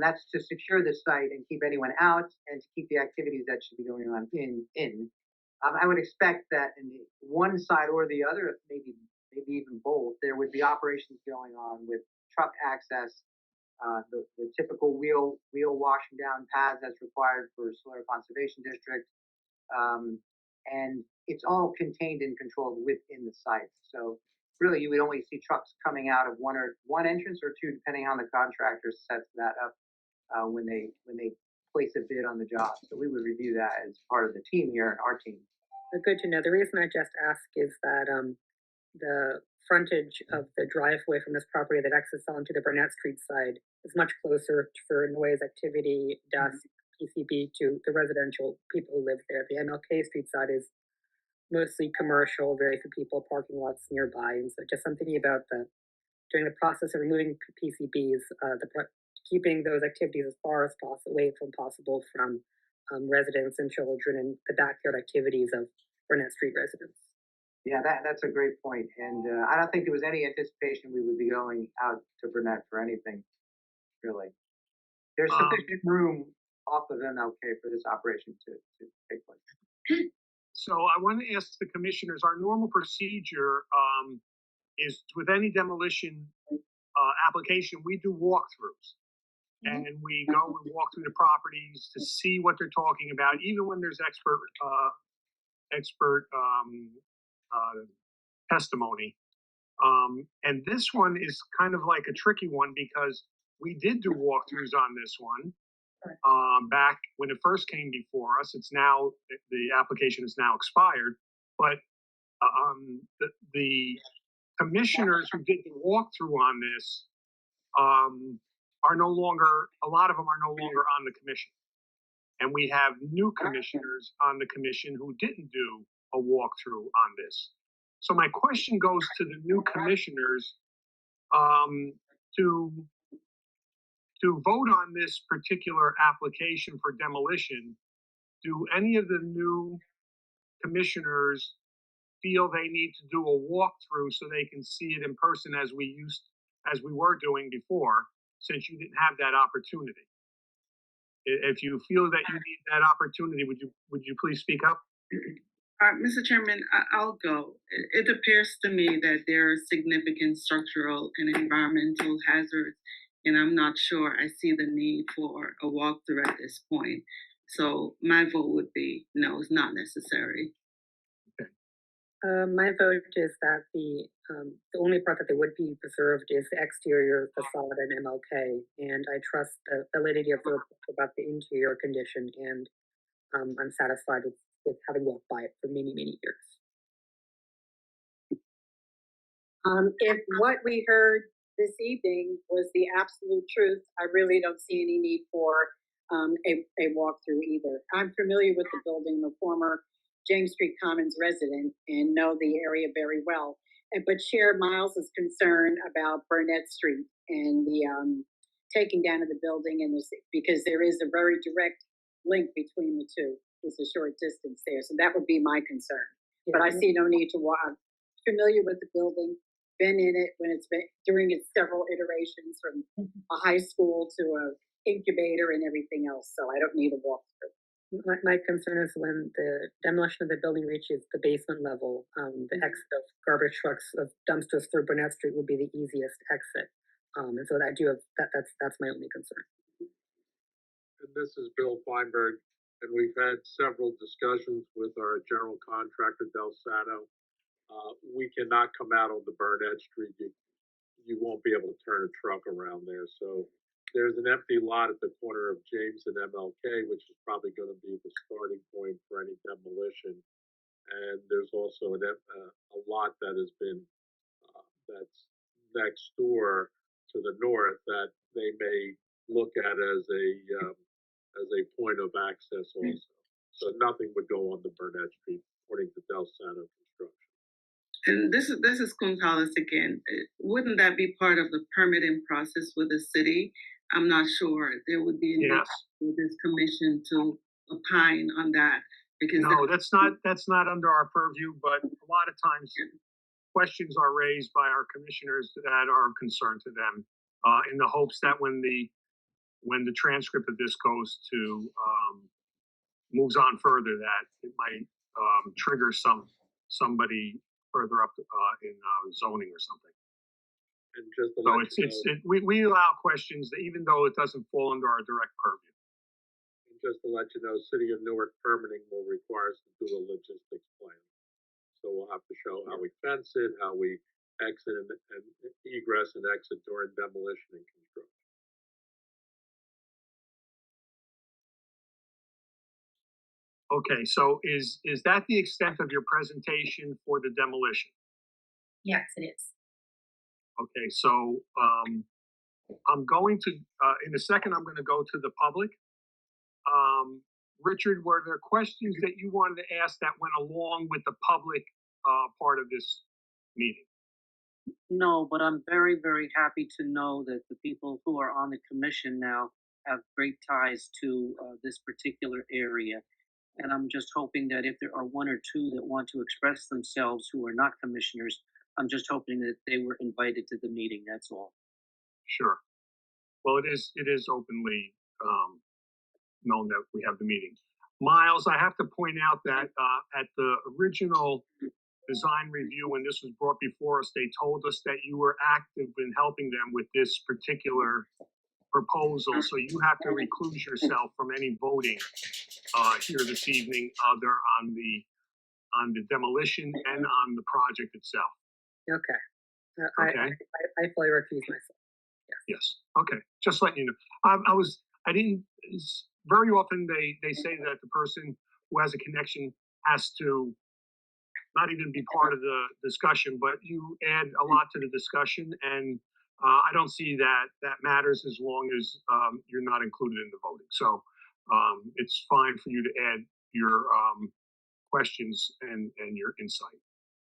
That's to secure the site and keep anyone out, and to keep the activities that should be going on in. I would expect that in the one side or the other, maybe even both, there would be operations going on with truck access, the typical wheel washing down paths that's required for Solar Conservation District, and it's all contained and controlled within the site. So really, you would only see trucks coming out of one entrance or two, depending on the contractor sets that up when they place a bid on the job. So we would review that as part of the team here, our team. Good to know. The reason I just ask is that the frontage of the driveway from this property that exits onto the Burnett Street side is much closer for noise, activity, dust, PCB to the residential people who live there. The MLK Street side is mostly commercial, very few people, parking lots nearby, and so just something about during the process of removing PCBs, keeping those activities as far as possible away from residents and children and the backyard activities of Burnett Street residents. Yeah, that's a great point. And I don't think there was any anticipation we would be going out to Burnett for anything, really. There's sufficient room off of MLK for this operation to take place. So I want to ask the commissioners, our normal procedure is with any demolition application, we do walkthroughs. And we go and walk through the properties to see what they're talking about, even when there's expert testimony. And this one is kind of like a tricky one because we did do walkthroughs on this one back when it first came before us. It's now, the application is now expired, but the commissioners who did the walkthrough on this are no longer, a lot of them are no longer on the commission. And we have new commissioners on the commission who didn't do a walkthrough on this. So my question goes to the new commissioners to vote on this particular application for demolition. Do any of the new commissioners feel they need to do a walkthrough so they can see it in person as we were doing before, since you didn't have that opportunity? If you feel that you need that opportunity, would you please speak up? Mr. Chairman, I'll go. It appears to me that there are significant structural and environmental hazards, and I'm not sure I see the need for a walkthrough at this point. So my vote would be no, it's not necessary. My vote is that the only part that they would be preserved is the exterior facade and MLK, and I trust the validity of the report about the interior condition, and I'm satisfied with with having walked by it for many, many years. If what we heard this evening was the absolute truth, I really don't see any need for a walkthrough either. I'm familiar with the building, the former James Street Commons resident, and know the area very well. But share Miles's concern about Burnett Street and the taking down of the building, and because there is a very direct link between the two. There's a short distance there, so that would be my concern. Yeah. But I see no need to walk. I'm familiar with the building, been in it when it's been during its several iterations from a high school to a incubator and everything else. So I don't need a walkthrough. My concern is when the demolition of the building reaches the basement level, the exit of garbage trucks, of dumpsters through Burnett Street would be the easiest exit. And so I do have that's my only concern. And this is Bill Feinberg, and we've had several discussions with our general contractor, Del Sato. We cannot come out on the Burnett Street. You won't be able to turn a truck around there. So there's an empty lot at the corner of James and MLK, which is probably going to be the starting point for any demolition. And there's also a lot that has been that's next door to the north that they may look at as a point of access also. So nothing would go on the Burnett Street, according to Del Sato Construction. And this is Gonzalez again. Wouldn't that be part of the permitting process with the city? I'm not sure. There would be a need for this commission to opine on that, because no, that's not under our purview. But a lot of times, questions are raised by our commissioners that are of concern to them, in the hopes that when the transcript of this goes to moves on further, that it might trigger somebody further up in zoning or something. And just to so we allow questions that even though it doesn't fall under our direct purview. And just to let you know, City of Newark permitting will require us to do a logistics plan. So we'll have to show how we fence it, how we exit and egress and exit during demolition and construction. Okay, so is that the extent of your presentation for the demolition? Yes, it is. Okay, so I'm going to, in a second, I'm going to go to the public. Richard, were there questions that you wanted to ask that went along with the public part of this meeting? No, but I'm very, very happy to know that the people who are on the commission now have great ties to this particular area. And I'm just hoping that if there are one or two that want to express themselves who are not commissioners, I'm just hoping that they were invited to the meeting, that's all. Sure. Well, it is openly known that we have the meeting. Miles, I have to point out that at the original design review, when this was brought before us, they told us that you were active in helping them with this particular proposal. So you have to recluse yourself from any voting here this evening, either on the demolition and on the project itself. Okay. Okay. I fully recuse myself. Yes. Okay. Just letting you know. I didn't. Very often they say that the person who has a connection has to not even be part of the discussion, but you add a lot to the discussion, and I don't see that matters as long as you're not included in the voting. So it's fine for you to add your questions and your insight.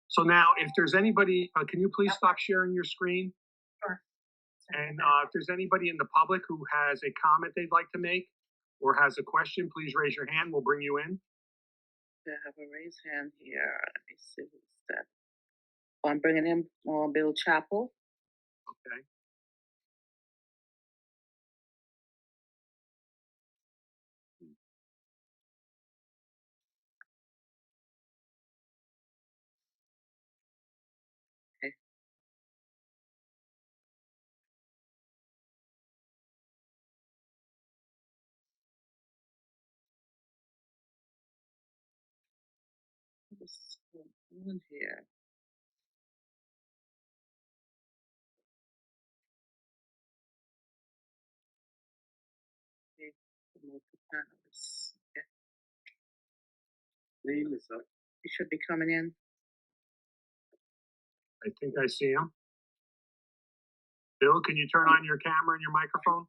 So now, if there's anybody, can you please stop sharing your screen? Sure. And if there's anybody in the public who has a comment they'd like to make or has a question, please raise your hand. We'll bring you in. I have a raised hand here. Let me see who's that. I'm bringing in Bill Chappell. Okay. What's going on here? Okay, promote the panelists. Okay. Name is up. He should be coming in. I think I see him. Bill, can you turn on your camera and your microphone?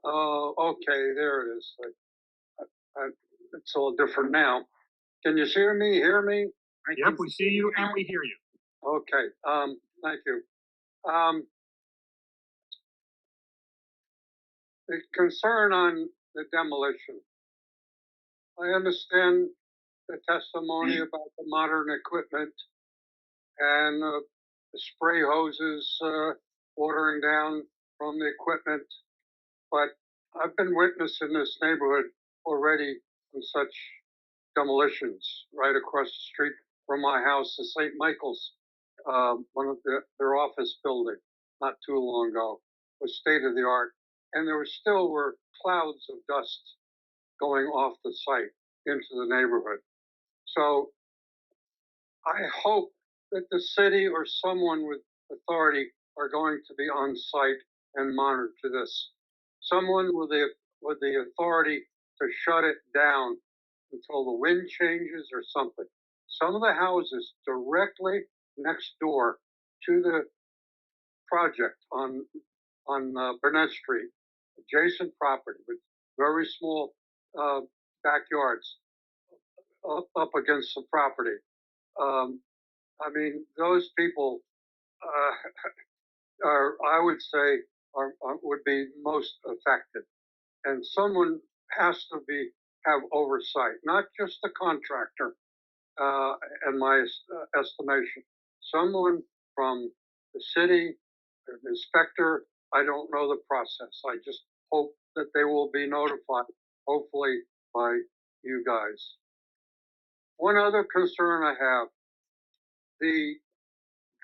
Oh, okay, there it is. It's all different now. Can you hear me? Yep, we see you and we hear you. Okay, thank you. The concern on the demolition. I understand the testimony about the modern equipment and the spray hoses watering down from the equipment, but I've been witnessing this neighborhood already in such demolitions right across the street from my house to St. Michael's. One of their office building not too long ago was state of the art, and there were clouds of dust going off the site into the neighborhood. So I hope that the city or someone with authority are going to be on site and monitor this. Someone with the authority to shut it down until the wind changes or something. Some of the houses directly next door to the project on Burnett Street, adjacent property with very small backyards up against the property. I mean, those people I would say, would be most affected, and someone has to have oversight, not just the contractor. In my estimation, someone from the city, an inspector. I don't know the process. I just hope that they will be notified, hopefully by you guys. One other concern I have, the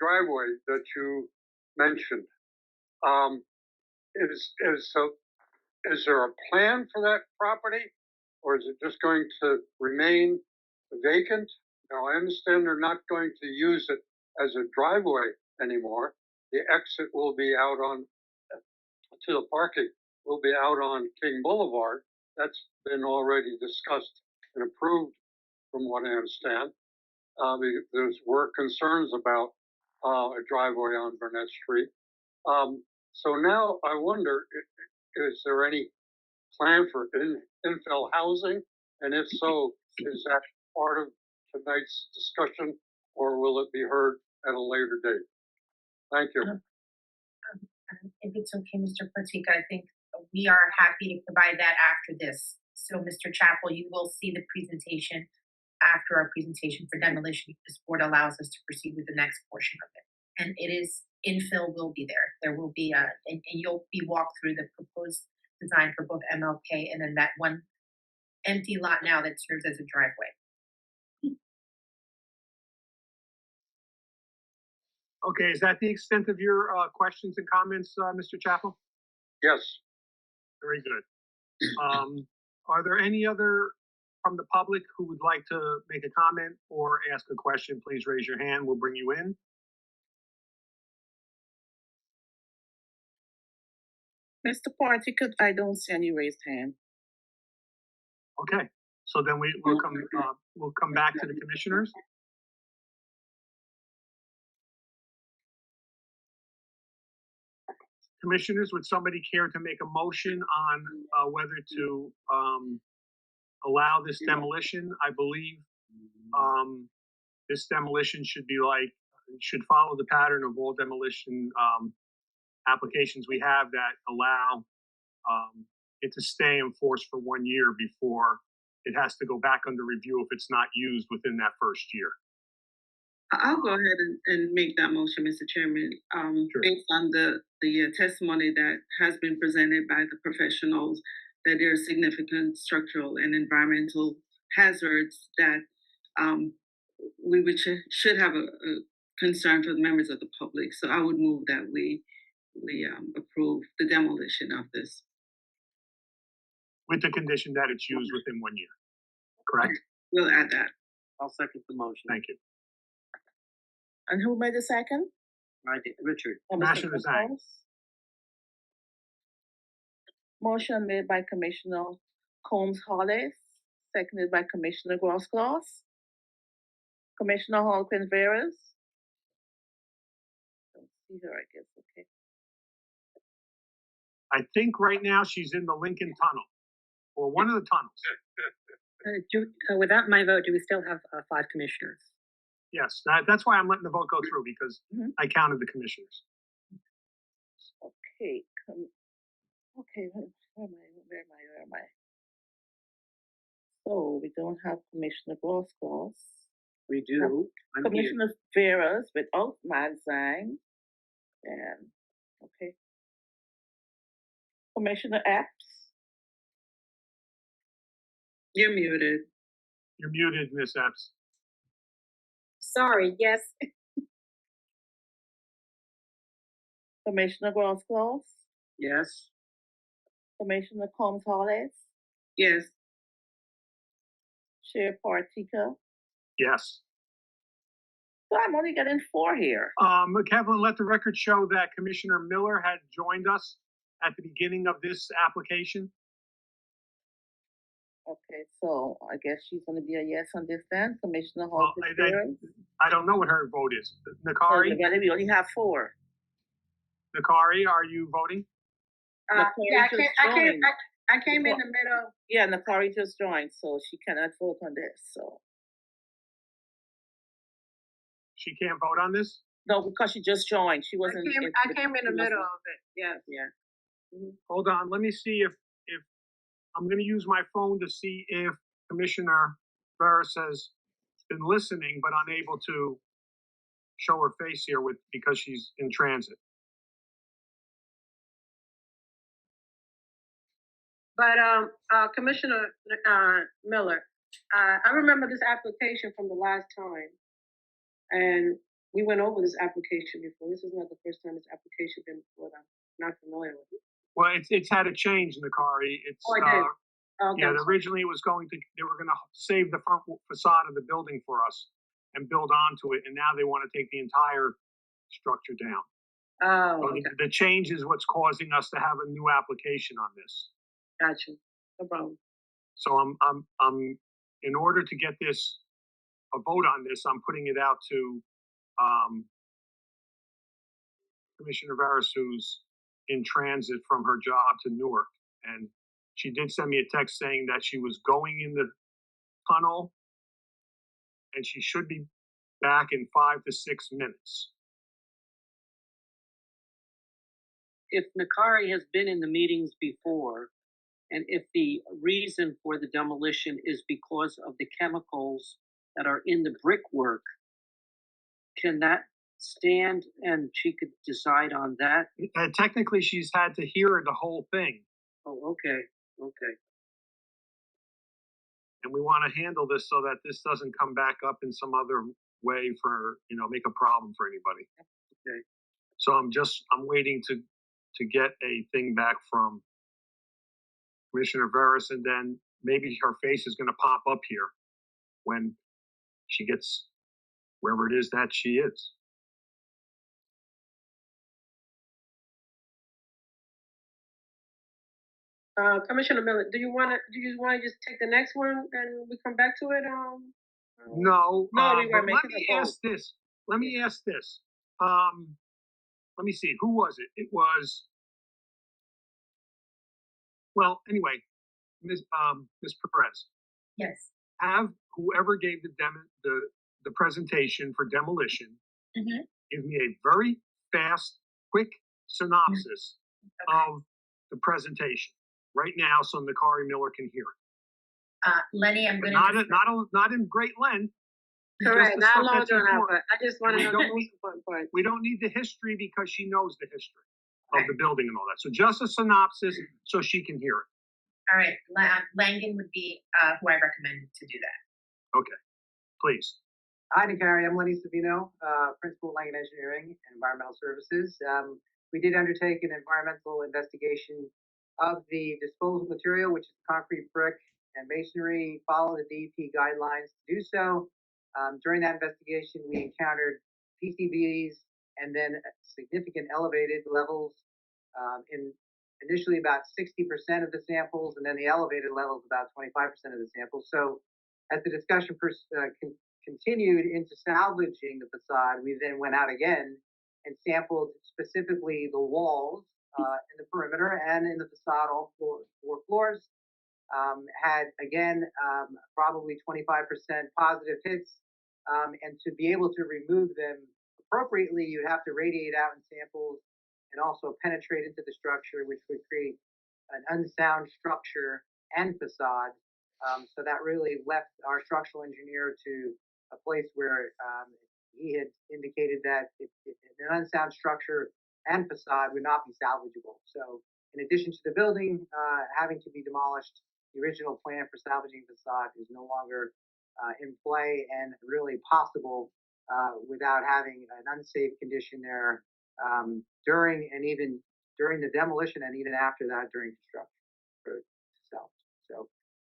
driveway that you mentioned. Is there a plan for that property, or is it just going to remain vacant? Now, I understand they're not going to use it as a driveway anymore. The exit will be out to the parking will be out on King Boulevard. That's been already discussed and approved, from what I understand. Were concerns about a driveway on Burnett Street. So now I wonder, is there any plan for infill housing? And if so, is that part of tonight's discussion, or will it be heard at a later date? Thank you. If it's okay, Mr. Partika, I think we are happy to provide that after this. So, Mr. Chappell, you will see the presentation after our presentation for demolition. This board allows us to proceed with the next portion of it. And it is, infill will be there. There will be and you'll be walked through the proposed design for both MLK and then that one empty lot now that serves as a driveway. Okay, is that the extent of your questions and comments, Mr. Chappell? Yes. Very good. Are there any other from the public who would like to make a comment or ask a question? Please raise your hand. We'll bring you in. Mr. Partika, I don't see any raised hand. Okay, so then we'll come back to the commissioners. Commissioners, would somebody care to make a motion on whether to allow this demolition? I believe this demolition should follow the pattern of all demolition applications we have that allow it to stay in force for 1 year before it has to go back under review if it's not used within that first year. I'll go ahead and make that motion, Mr. Chairman. Sure. Based on the testimony that has been presented by the professionals, that there are significant structural and environmental hazards that we should have a concern for the members of the public. So I would move that we approve the demolition of this. With the condition that it's used within 1 year, correct? We'll add that. I'll second the motion. Thank you. And who made the second? I did. Richard. Commissioner Zhang. Motion made by Commissioner Combs Hollis, seconded by Commissioner Grosskloss. Commissioner Halpin Veras. Don't see her, I guess, okay. I think right now she's in the Lincoln Tunnel, or one of the tunnels. Without my vote, do we still have 5 commissioners? Yes, that's why I'm letting the vote go through, because I counted the commissioners. Okay, okay, where am I? So we don't have Commissioner Grosskloss. We do. I'm here. Commissioner Veras without Magazine. And, okay. Commissioner Epps. You're muted. You're muted, Miss Epps. Sorry, yes. Commissioner Grosskloss. Yes. Commissioner Combs Hollis. Yes. Chair Partika. Yes. So I'm only getting 4 here. Kevin, let the record show that Commissioner Miller had joined us at the beginning of this application. Okay, so I guess she's gonna be a yes on this then, Commissioner Well, Halpin. I don't know what her vote is. Nakari, We only have 4. Nakari, are you voting? Yeah, Nakari I came in the middle. Yeah, Nakari just joined, so she cannot vote on this, so. She can't vote on this? No, because she just joined, she wasn't. I came in the middle of it, yes. Yeah. Hold on, let me see if I'm gonna use my phone to see if Commissioner Veras has been listening but unable to show her face here because she's in transit. But Commissioner Miller, I remember this application from the last time, and we went over this application before. This is not the first time this application been before. I'm not familiar with it. Well, it's had a change, Nakari. It's Oh, it did. Okay. yeah. Originally, they were going to save the front facade of the building for us and build onto it, and now they want to take the entire structure down. Oh, So okay. the change is what's causing us to have a new application on this. Gotcha. No problem. So I'm in order to get a vote on this, I'm putting it out to Commissioner Veras, who's in transit from her job to Newark, and she did send me a text saying that she was going in the tunnel and she should be back in 5 to 6 minutes. If Nakari has been in the meetings before, and if the reason for the demolition is because of the chemicals that are in the brickwork, can that stand and she could decide on that? Technically, she's had to hear the whole thing. Oh, okay. And we want to handle this so that this doesn't come back up in some other way for, make a problem for anybody. Okay. So I'm waiting to get a thing back from Commissioner Veras, and then maybe her face is going to pop up here when she gets wherever it is that she is. Commissioner Miller, do you want to just take the next one and we come back to it? No, we were but let making me a vote. ask this. Let me ask this. Let me see. Who was it? It was. Well, anyway, Ms. Perez. Yes. Have whoever gave the presentation for demolition give me a very fast, quick synopsis of the presentation right now, so Nakari Miller can hear it. Lenny, I'm going Not to. not in great length. Correct. Just the Not stuff long that's enough, important. but I just want to We know don't the most need- important part. We don't need the history because she knows the history of the building and all that. So just a synopsis so she can hear it. All right. Langen would be who I recommend to do that. Okay, please. Hi, Nakari. I'm Lenny Savino, Principal Langen Engineering and Environmental Services. We did undertake an environmental investigation of the disposal material, which is concrete, brick, and masonry. Follow the DEP guidelines to do so. During that investigation, we encountered PCBs and then significant elevated levels in initially about 60% of the samples, and then the elevated levels about 25% of the samples. So as the discussion continued into salvaging the facade, we then went out again and sampled specifically the walls in the perimeter and in the facade, all four floors. Had again probably 25% positive hits, and to be able to remove them appropriately, you'd have to radiate out in samples and also penetrate into the structure, which would create an unsound structure and facade. So that really left our structural engineer to a place where he had indicated that an unsound structure and facade would not be salvageable. So in addition to the building having to be demolished, the original plan for salvaging facade is no longer in play and really possible without having an unsafe condition there during the demolition and even after that during construction for itself. So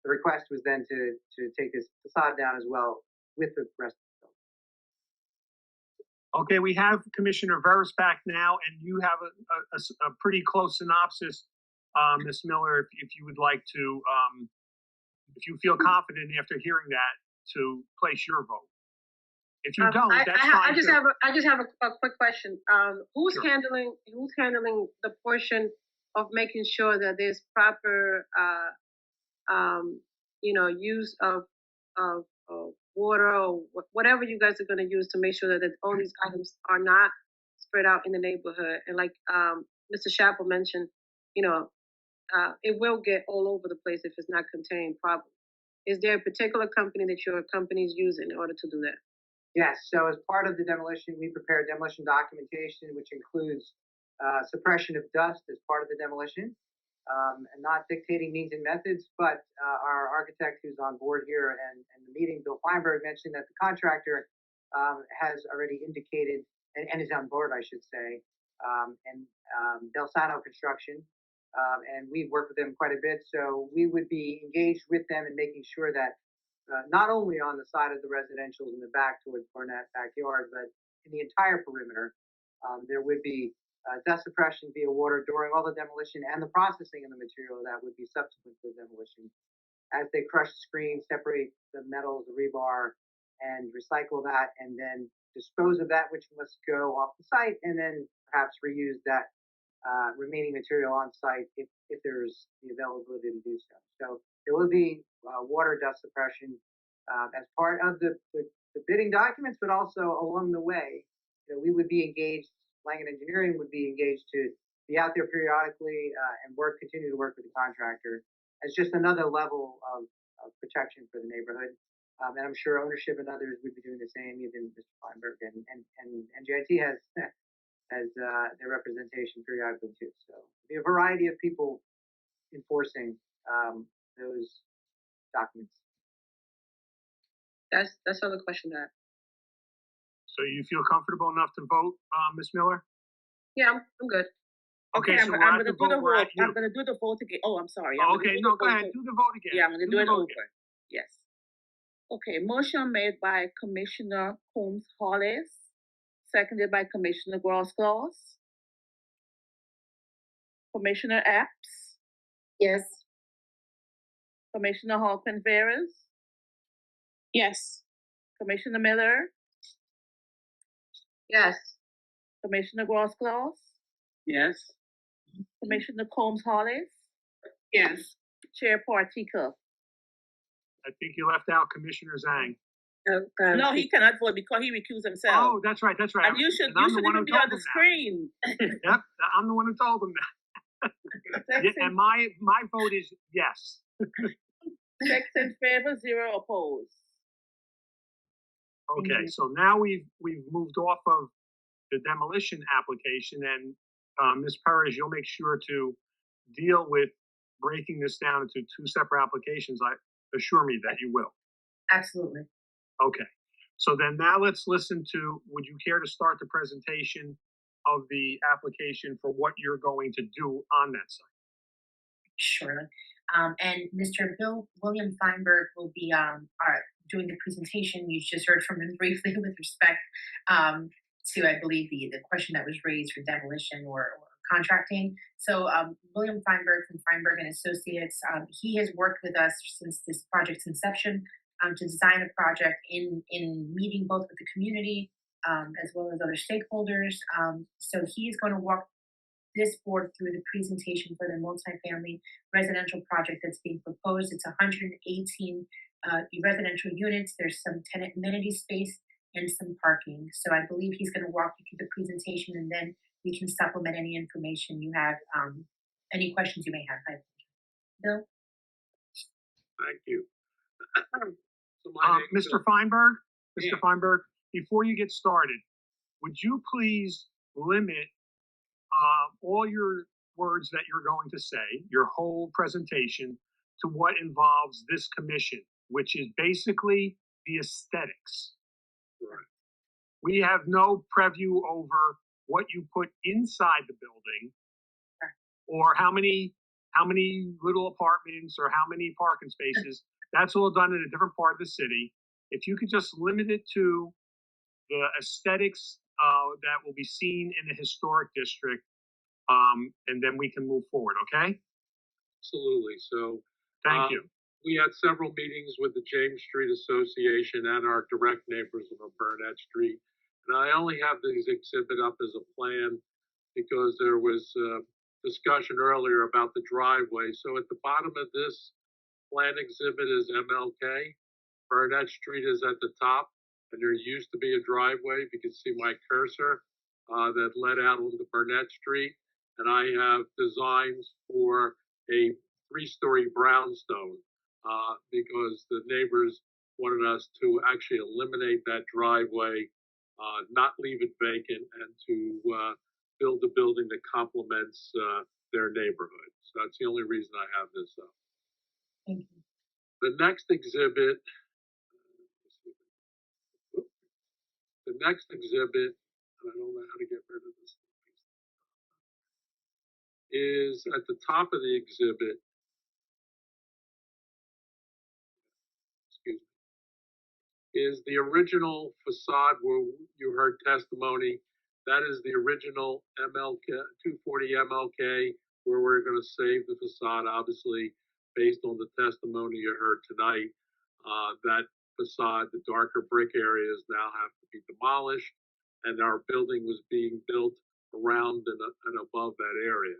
the request was then to take this facade down as well with the rest of the building. Okay, we have Commissioner Veras back now, and you have a pretty close synopsis, Ms. Miller, if you would like to, if you feel confident after hearing that, to place your vote. If you don't, that's fine. I just have a quick question. Who's Sure. handling the portion of making sure that there's proper use of water or whatever you guys are going to use to make sure that all these items are not spread out in the neighborhood? And like Mr. Chappell mentioned, it will get all over the place if it's not contained properly. Is there a particular company that your companies use in order to do that? Yes, so as part of the demolition, we prepared demolition documentation, which includes suppression of dust as part of the demolition, and not dictating means and methods, but our architect who's on board here and the meeting, Bill Feinberg, mentioned that the contractor has already indicated, and is on board, I should say, and Delsano Construction, and we've worked with them quite a bit, so we would be engaged with them in making sure that not only on the side of the residential in the back towards Barnett backyard, but in the entire perimeter, there would be dust suppression via water during all the demolition and the processing of the material that would be subsequent to the demolition. As they crush the screen, separate the metals, the rebar, and recycle that, and then dispose of that which must go off the site, and then perhaps reuse that remaining material on site if there's the availability to do so. So there will be water dust suppression as part of the bidding documents, but also along the way, we would be engaged, Langen Engineering would be engaged to be out there periodically and continue to work with the contractor as just another level of protection for the neighborhood. And I'm sure ownership and others would be doing the same, even Mr. Feinberg and NJIT has their representation periodically too. So there'll be a variety of people enforcing those documents. That's all the question I have. So you feel comfortable enough to vote, Ms. Miller? Yeah, I'm good. Okay, so I'm we're at gonna the do the vote. We're vote. at you. I'm gonna do the vote again. Oh, I'm sorry. Oh, okay, no, go ahead. Do the vote again. Yeah, I'm gonna do the it vote over. again. Yes. Okay, motion made by Commissioner Combs Hollis, seconded by Commissioner Gross-Claus. Commissioner Epps, Yes. Commissioner Halpin Veras, Yes. Commissioner Miller, Yes. Commissioner Gross-Claus, Yes. Commissioner Combs Hollis, Yes. Chair Partika. I think you left out Commissioner Zhang. No, he cannot vote because he recused himself. Oh, that's right, that's right. And you should And I'm the one even who be told on the him that. screen. Yep, I'm the one who told him that. Yeah, and my vote is yes. 6 in favor, 0 opposed. Okay, so now we've moved off of the demolition application, and Ms. Perez, you'll make sure to deal with breaking this down into 2 separate applications. Assure me that you will. Absolutely. Okay, so then now let's listen to, would you care to start the presentation of the application for what you're going to do on that site? Sure. And Mr. William Feinberg will be doing the presentation. You just heard from him briefly with respect to, I believe, the question that was raised for demolition or contracting. So William Feinberg from Feinberg and Associates, he has worked with us since this project's inception to design a project in meeting both with the community as well as other stakeholders. So he's going to walk this board through the presentation for the multifamily residential project that's being proposed. It's 118 residential units. There's some tenant amenity space and some parking. So I believe he's going to walk you through the presentation, and then we can supplement any information you have, any questions you may have. Bill? Thank you. So Mr. Feinberg, Mr. Yeah. Feinberg, before you get started, would you please limit all your words that you're going to say, your whole presentation, to what involves this commission, which is basically the aesthetics. Right. We have no preview over what you put inside the building, or how many little apartments or how many parking spaces. That's all done in a different part of the city. If you could just limit it to the aesthetics that will be seen in the historic district, and then we can move forward, okay? Absolutely. So Thank you. we had several meetings with the James Street Association and our direct neighbors on Burnett Street. And I only have this exhibit up as a plan because there was discussion earlier about the driveway. So at the bottom of this plan exhibit is MLK. Burnett Street is at the top, and there used to be a driveway. If you can see my cursor that led out onto Burnett Street. And I have designs for a 3-story brownstone because the neighbors wanted us to actually eliminate that driveway, not leave it vacant, and to build a building that complements their neighborhood. So that's the only reason I have this up. Thank you. The next exhibit, I don't know how to get rid of this, is at the top of the exhibit, is the original facade where you heard testimony. That is the original MLK, 240 MLK, where we're going to save the facade, obviously, based on the testimony you heard tonight. That facade, the darker brick areas now have to be demolished, and our building was being built around and above that area.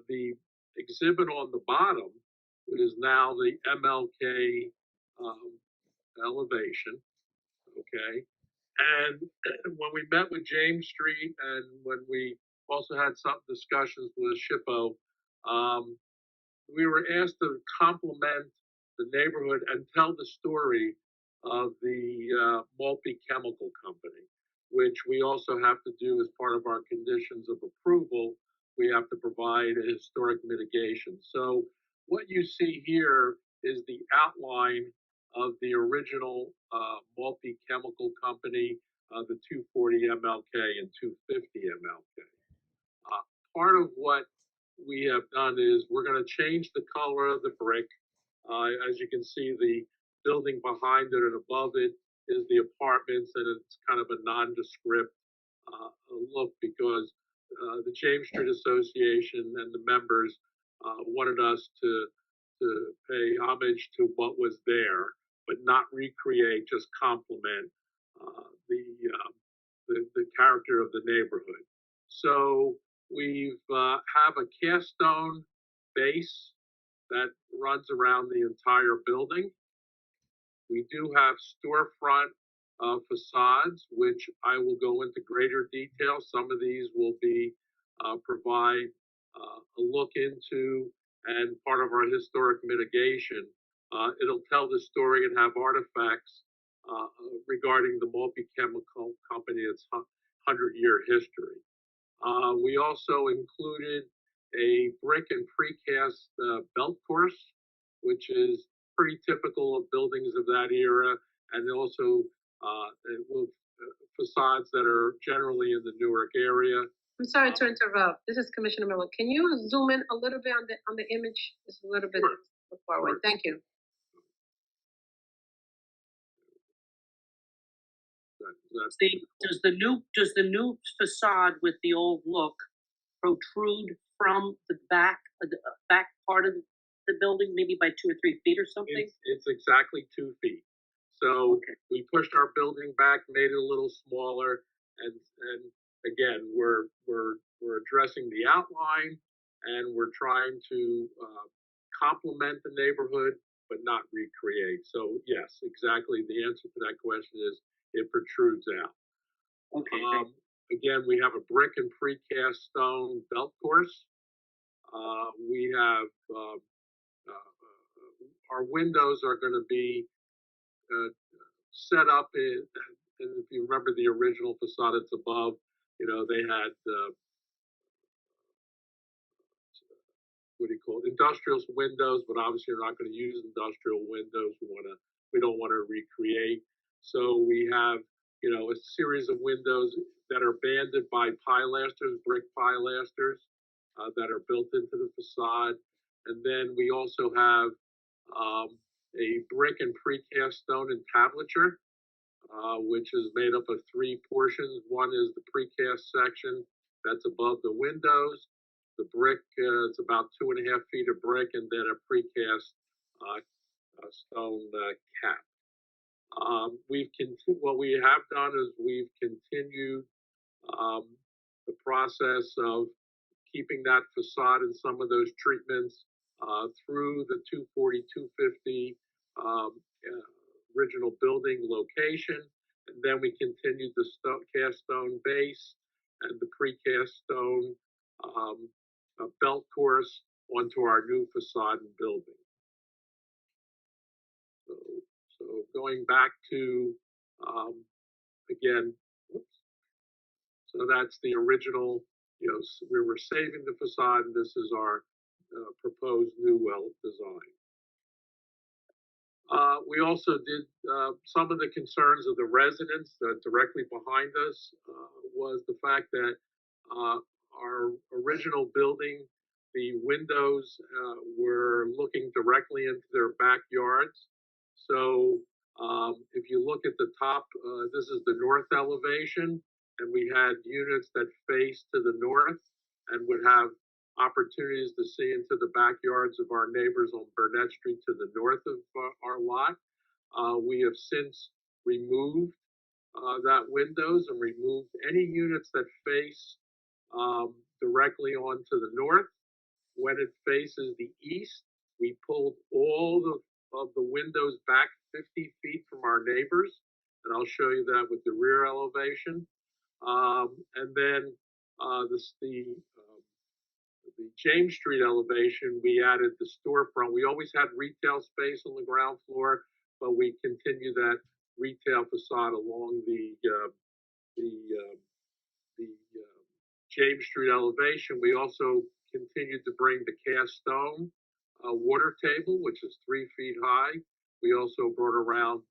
The exhibit on the bottom is now the MLK elevation, okay? And when we met with James Street and when we also had some discussions with SHPO, we were asked to complement the neighborhood and tell the story of the multi-chemical company, which we also have to do as part of our conditions of approval. We have to provide a historic mitigation. So what you see here is the outline of the original multi-chemical company, the 240 MLK and 250 MLK. Part of what we have done is we're going to change the color of the brick. As you can see, the building behind it and above it is the apartments, and it's kind of a nondescript look because the James Street Association and the members wanted us to pay homage to what was there, but not recreate, just complement the character of the neighborhood. So we have a cast stone base that runs around the entire building. We do have storefront facades, which I will go into greater detail. Some of these will be provide a look into and part of our historic mitigation. It'll tell the story and have artifacts regarding the multi-chemical company, its 100-year history. We also included a brick and precast belt course, which is pretty typical of buildings of that era, and also facades that are generally in the Newark area. I'm sorry to interrupt. This is Commissioner Miller. Can you zoom in a little bit on the image? Just a little bit far away. Thank you. Does the new facade with the old look protrude from the back part of the building, maybe by 2 or 3 feet or something? It's exactly 2 feet. So Okay. we pushed our building back, made it a little smaller, and again, we're addressing the outline, and we're trying to complement the neighborhood, but not recreate. So yes, exactly. The answer to that question is it protrudes out. Okay. Again, we have a brick and precast stone belt course. We have our windows are going to be set up in, and if you remember the original facade, it's above. You know, they had what do you call it? Industrial windows, but obviously you're not going to use industrial windows. We don't want to recreate. So we have, you know, a series of windows that are banded by pilasters, brick pilasters, that are built into the facade. And then we also have a brick and precast stone entablature, which is made up of 3 portions. One is the precast section that's above the windows. The brick, it's about 2.5 feet of brick, and then a precast stone cap. What we have done is we've continued the process of keeping that facade and some of those treatments through the 240, 250 original building location. And then we continued the cast stone base and the precast stone belt course onto our new facade and building. So going back to, again, so that's the original, you know, we were saving the facade, and this is our proposed new well design. We also did some of the concerns of the residents directly behind us was the fact that our original building, the windows were looking directly into their backyards. So if you look at the top, this is the north elevation, and we had units that face to the north and would have opportunities to see into the backyards of our neighbors on Burnett Street to the north of our lot. We have since removed that windows and removed any units that face directly onto the north. When it faces the east, we pulled all of the windows back 50 feet from our neighbors, and I'll show you that with the rear elevation. And then the James Street elevation, we added the storefront. We always had retail space on the ground floor, but we continue that retail facade along the James Street elevation. We also continued to bring the cast stone water table, which is 3 feet high. We also brought around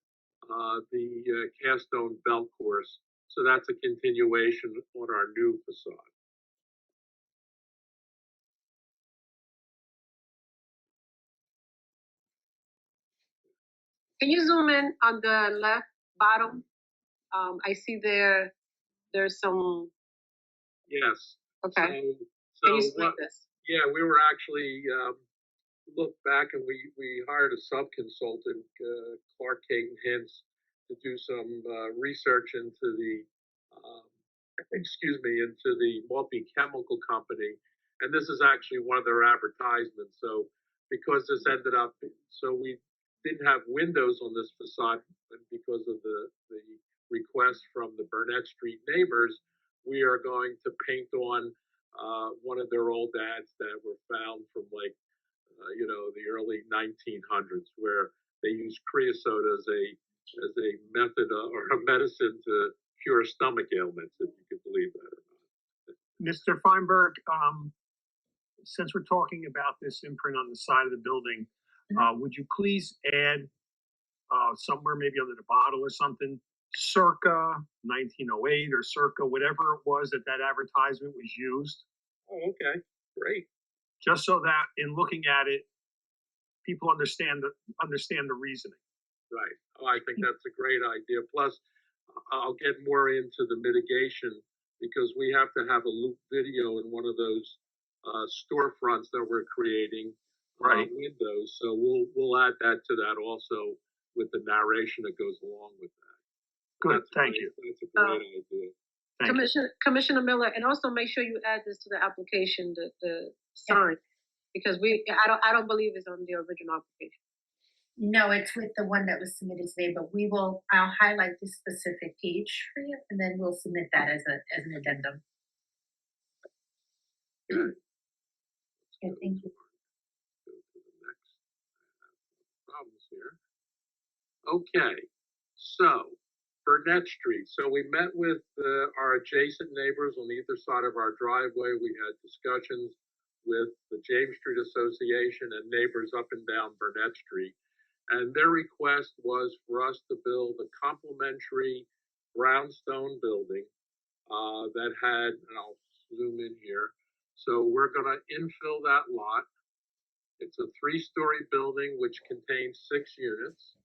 the cast stone belt course. So that's a continuation on our new facade. Can you zoom in on the left bottom? I see there's some. Yes. Okay. So Can you explain this? Yeah, we were actually looked back and we hired a sub-consultant, Clark Caton Hintz, to do some research into the into the multi-chemical company, and this is actually one of their advertisements. So because this ended up, so we didn't have windows on this facade, and because of the request from the Burnett Street neighbors, we are going to paint on one of their old ads that were found from like the early 1900s, where they used creosote as a method or a medicine to cure stomach ailments, if you could believe that or not. Mr. Feinberg, since we're talking about this imprint on the side of the building, would you please add somewhere maybe under the bottle or something, circa 1908 or circa whatever it was that advertisement was used? Oh, okay, great. Just so that in looking at it, people understand the reasoning. Right. Oh, I think that's a great idea. Plus, I'll get more into the mitigation, because we have to have a loop video in one of those storefronts that we're creating, Right. windows. So we'll add that to that also with the narration that goes along with that. Good, thank you. That's a great idea. Thank you. Commissioner Miller, and also make sure you add this to the application, the sign, because I don't believe it's on the original application. No, it's with the one that was submitted today, but I'll highlight this specific page for you, and then we'll submit that as an addendum. Good. Okay, thank you. Go to the next problems here. Okay, so Burnett Street. So we met with our adjacent neighbors on either side of our driveway. We had discussions with the James Street Association and neighbors up and down Burnett Street. And their request was for us to build a complementary brownstone building that had, and I'll zoom in here. So we're gonna infill that lot. It's a 3-story building which contains 6 units.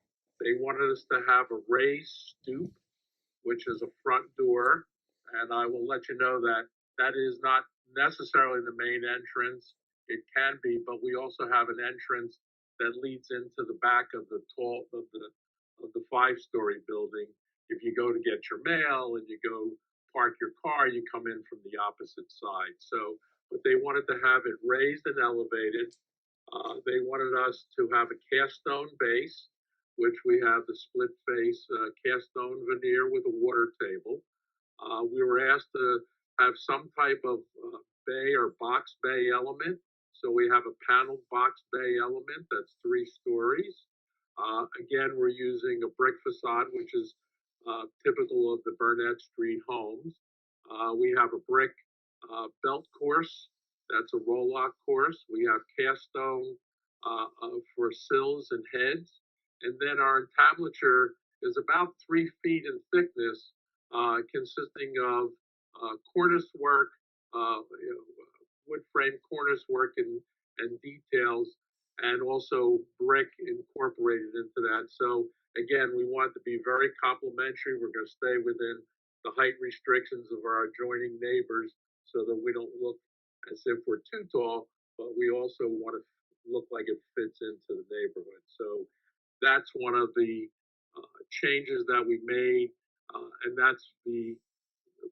They wanted us to have a raised stoop, which is a front door. And I will let you know that that is not necessarily the main entrance. It can be, but we also have an entrance that leads into the back of the 5-story building. If you go to get your mail and you go park your car, you come in from the opposite side. So, but they wanted to have it raised and elevated. They wanted us to have a cast stone base, which we have the split face cast stone veneer with a water table. We were asked to have some type of bay or box bay element. So we have a paneled box bay element that's 3 stories. Again, we're using a brick facade, which is typical of the Burnett Street homes. We have a brick belt course. That's a roll-lock course. We have cast stone for sills and heads. And then our entablature is about 3 feet in thickness, consisting of cornice work, wood frame cornice work and details, and also brick incorporated into that. So again, we want to be very complementary. We're going to stay within the height restrictions of our adjoining neighbors so that we don't look as if we're too tall, but we also want to look like it fits into the neighborhood. So that's one of the changes that we made, and that's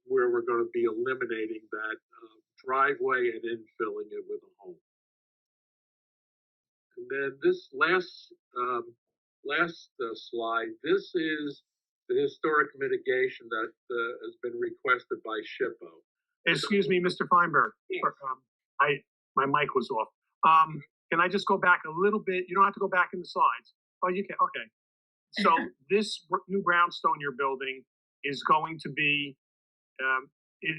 where we're going to be eliminating that driveway and infilling it with a home. And then this last slide, this is the historic mitigation that has been requested by SHPO. Excuse me, Mr. Feinberg. Yes. My mic was off. Can I just go back a little bit? You don't have to go back in the slides. Oh, you can. Okay. So this new brownstone you're building is going to be,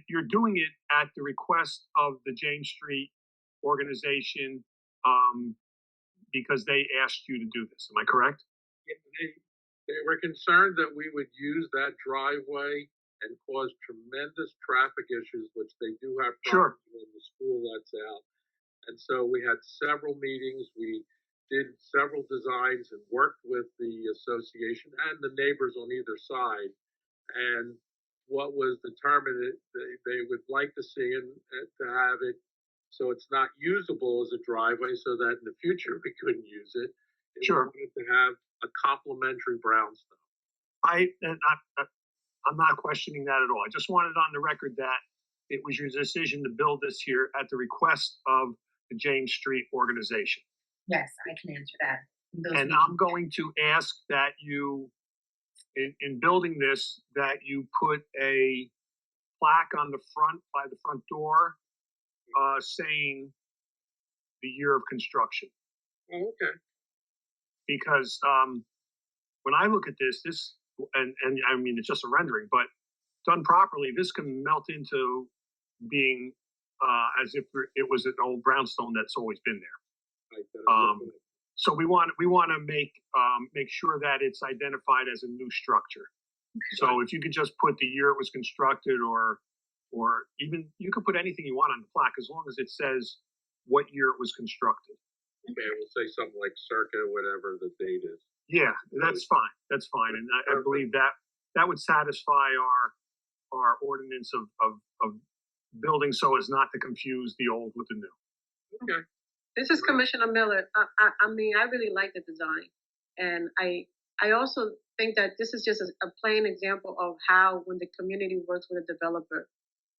you're doing it at the request of the James Street organization because they asked you to do this. Am I correct? They were concerned that we would use that driveway and cause tremendous traffic issues, which they do have problems when the school lets out. And so we had several meetings. We did several designs and worked with the association and the neighbors on either side. And what was determined, they would like to see to have it so it's not usable as a driveway, so that in the future we couldn't use it. They wanted to have a complementary brownstone. I'm not questioning that at all. I just wanted on the record that it was your decision to build this here at the request of the James Street organization. Yes, I can answer that. And I'm going to ask that you, in building this, that you put a plaque on the front, by the front door, saying the year of construction. Oh, okay. Because when I look at this, and I mean, it's just a rendering, but done properly, this can melt into being as if it was an old brownstone that's always been there. So we want to make sure that it's identified as a new structure. So if you could just put the year it was constructed, or even you could put anything you want on the plaque as long as it says what year it was constructed. Okay, we'll say something like circa whatever the date is. Yeah, that's fine. That's fine, and I believe that would satisfy our ordinance of building so as not to confuse the old with the new. Okay. This is Commissioner Miller. I mean, I really like the design. And I also think that this is just a plain example of how when the community works with a developer,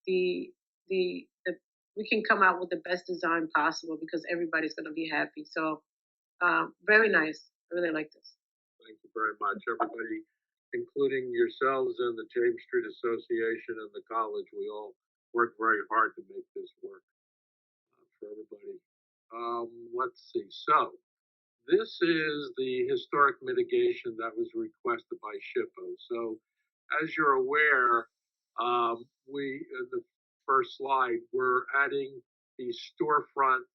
we can come out with the best design possible because everybody's gonna be happy. So very nice. I really like this. Thank you very much, everybody, including yourselves and the James Street Association and the college. We all worked very hard to make this work for everybody. Let's see. So this is the historic mitigation that was requested by SHPO. So as you're aware, we, in the first slide, we're adding the storefront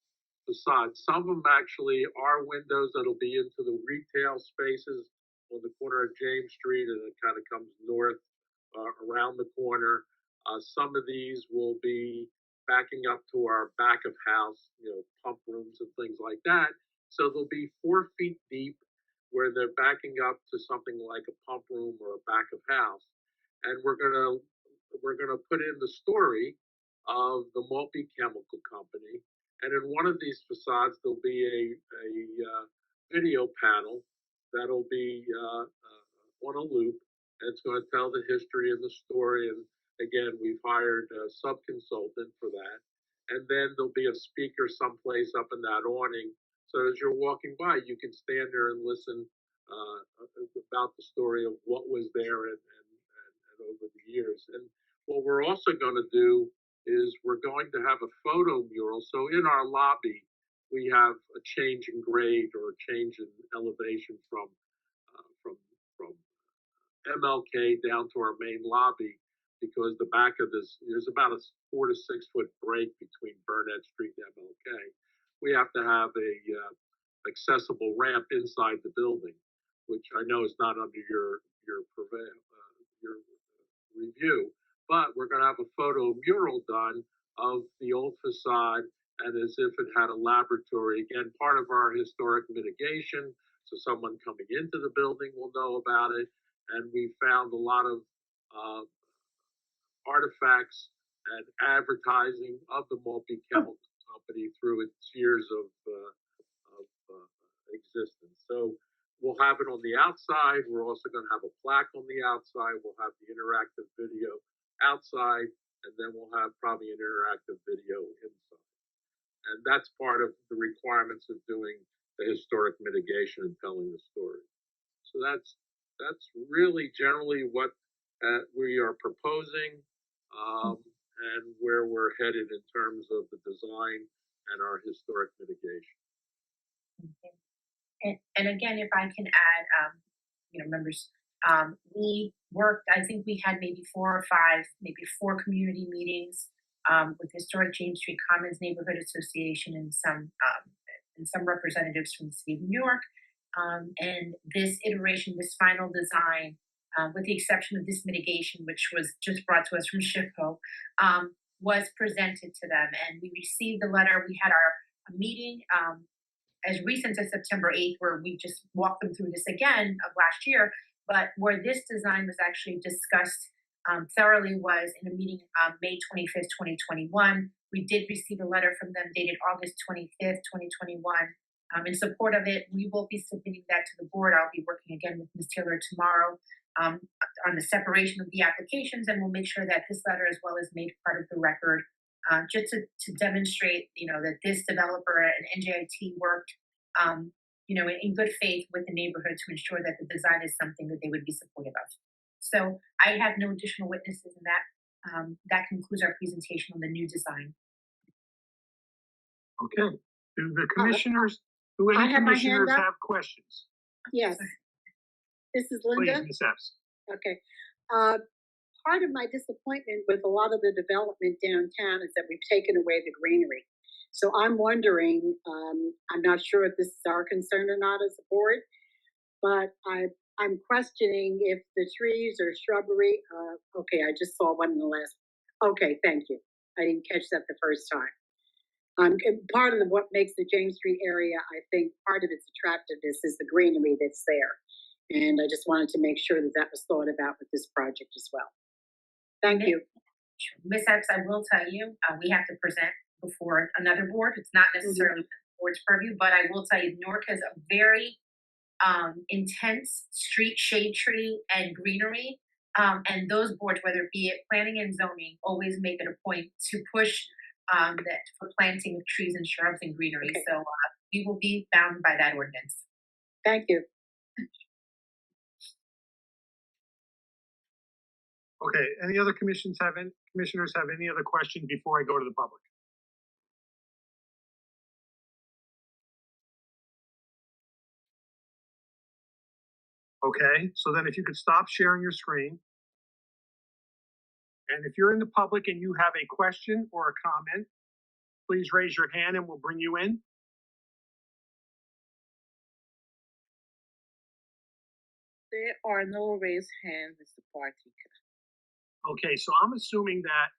facades. Some of them actually are windows that'll be into the retail spaces on the corner of James Street, and it kind of comes north around the corner. Some of these will be backing up to our back of house, pump rooms and things like that. So they'll be 4 feet deep where they're backing up to something like a pump room or a back of house. And we're gonna put in the story of the multi-chemical company. And in one of these facades, there'll be a video panel that'll be on a loop, and it's going to tell the history and the story. And again, we've hired a sub-consultant for that. And then there'll be a speaker someplace up in that awning. So as you're walking by, you can stand there and listen about the story of what was there and over the years. And what we're also going to do is we're going to have a photo mural. So in our lobby, we have a change in grade or a change in elevation from MLK down to our main lobby, because the back of this, there's about a 4 to 6 foot break between Burnett Street and MLK. We have to have a accessible ramp inside the building, which I know is not under your review, but we're going to have a photo mural done of the old facade and as if it had a laboratory. Again, part of our historic mitigation, so someone coming into the building will know about it. And we found a lot of artifacts and advertising of the multi-chemical company through its years of existence. So we'll have it on the outside. We're also going to have a plaque on the outside. We'll have the interactive video outside, and then we'll have probably an interactive video inside. And that's part of the requirements of doing the historic mitigation and telling the story. So that's really generally what we are proposing and where we're headed in terms of the design and our historic mitigation. And again, if I can add, members, we worked, I think we had maybe 4 or 5, maybe 4 community meetings with Historic James Street Commons Neighborhood Association and some representatives from the city of Newark. And this iteration, this final design, with the exception of this mitigation, which was just brought to us from SHPO, was presented to them. And we received the letter. We had our meeting as recent as September 8th, where we just walked them through this again of last year. But where this design was actually discussed thoroughly was in a meeting May 25th, 2021. We did receive a letter from them dated August 25th, 2021. In support of it, we will be submitting that to the board. I'll be working again with Ms. Taylor tomorrow on the separation of the applications, and we'll make sure that this letter as well is made part of the record, just to demonstrate, that this developer and NJIT worked, in good faith with the neighborhood to ensure that the design is something that they would be supportive of. So I have no additional witnesses in that. That concludes our presentation on the new design. Okay. Do the commissioners, do any commissioners have questions? Yes. This is Linda. Please, Ms. Epps. Okay. Part of my disappointment with a lot of the development downtown is that we've taken away the greenery. So I'm wondering, I'm not sure if this is our concern or not as a board, but I'm questioning if the trees or shrubbery, okay, I just saw one in the last, okay, thank you. I didn't catch that the first time. Part of what makes the James Street area, I think part of its attractiveness is the greenery that's there. And I just wanted to make sure that that was thought about with this project as well. Thank you. Ms. Epps, I will tell you, we have to present before another board. It's not necessarily the board's purview, but I will tell you, Newark has a very intense street shade tree and greenery. And those boards, whether it be it planning and zoning, always make it a point to push that for planting of trees and shrubs and greenery. Okay. So we will be bound by that ordinance. Thank you. Okay, any other commissioners have any other questions before I go to the public? Okay, so then if you could stop sharing your screen. And if you're in the public and you have a question or a comment, please raise your hand and we'll bring you in. There are no raised hands, Mr. Partika. Okay, so I'm assuming that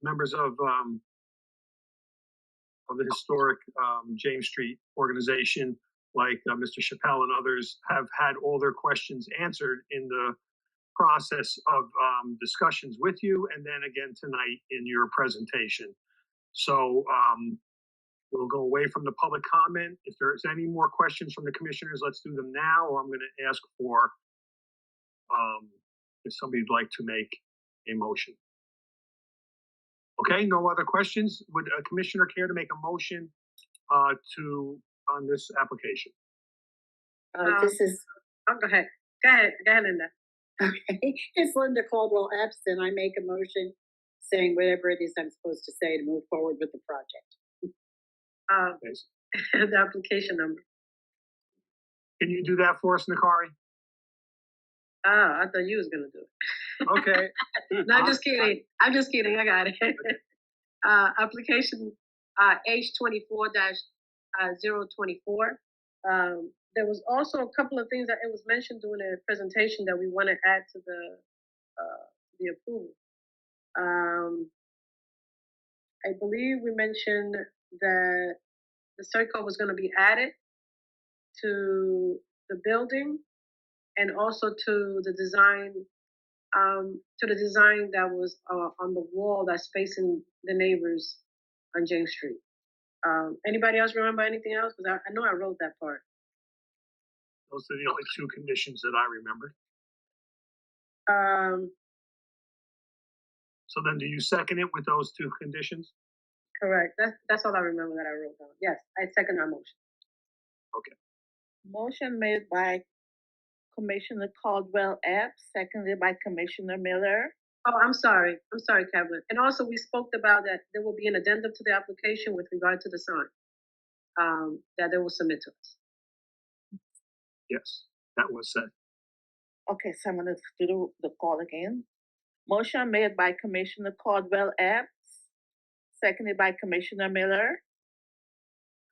members of the historic James Street organization, like Mr. Chappelle and others, have had all their questions answered in the process of discussions with you, and then again tonight in your presentation. So we'll go away from the public comment. If there's any more questions from the commissioners, let's do them now, or I'm going to ask for if somebody would like to make a motion. Okay, no other questions? Would a commissioner care to make a motion on this application? This is, Oh, go ahead. Go ahead, Linda. okay, it's Linda Caldwell Epps, and I make a motion saying whatever it is I'm supposed to say to move forward with the project. The application number. Can you do that for us, Nakari? Oh, I thought you was gonna do it. Okay. No, I'm just kidding. I'm just kidding. I got it. Application H24-024. There was also a couple of things that it was mentioned during the presentation that we want to add to the approval. I believe we mentioned that the circle was going to be added to the building and also to the design that was on the wall that's facing the neighbors on James Street. Anybody else remember anything else? Because I know I wrote that part. Those are the only two conditions that I remembered. So then do you second it with those two conditions? Correct. That's all I remember that I wrote down. Yes, I second that motion. Okay. Motion made by Commissioner Caldwell Epps, seconded by Commissioner Miller. Oh, I'm sorry, Kevin. And also, we spoke about that there will be an addendum to the application with regard to the sign that they will submit to us. Yes, that was said. Okay, so I'm gonna do the call again. Motion made by Commissioner Caldwell Epps, seconded by Commissioner Miller.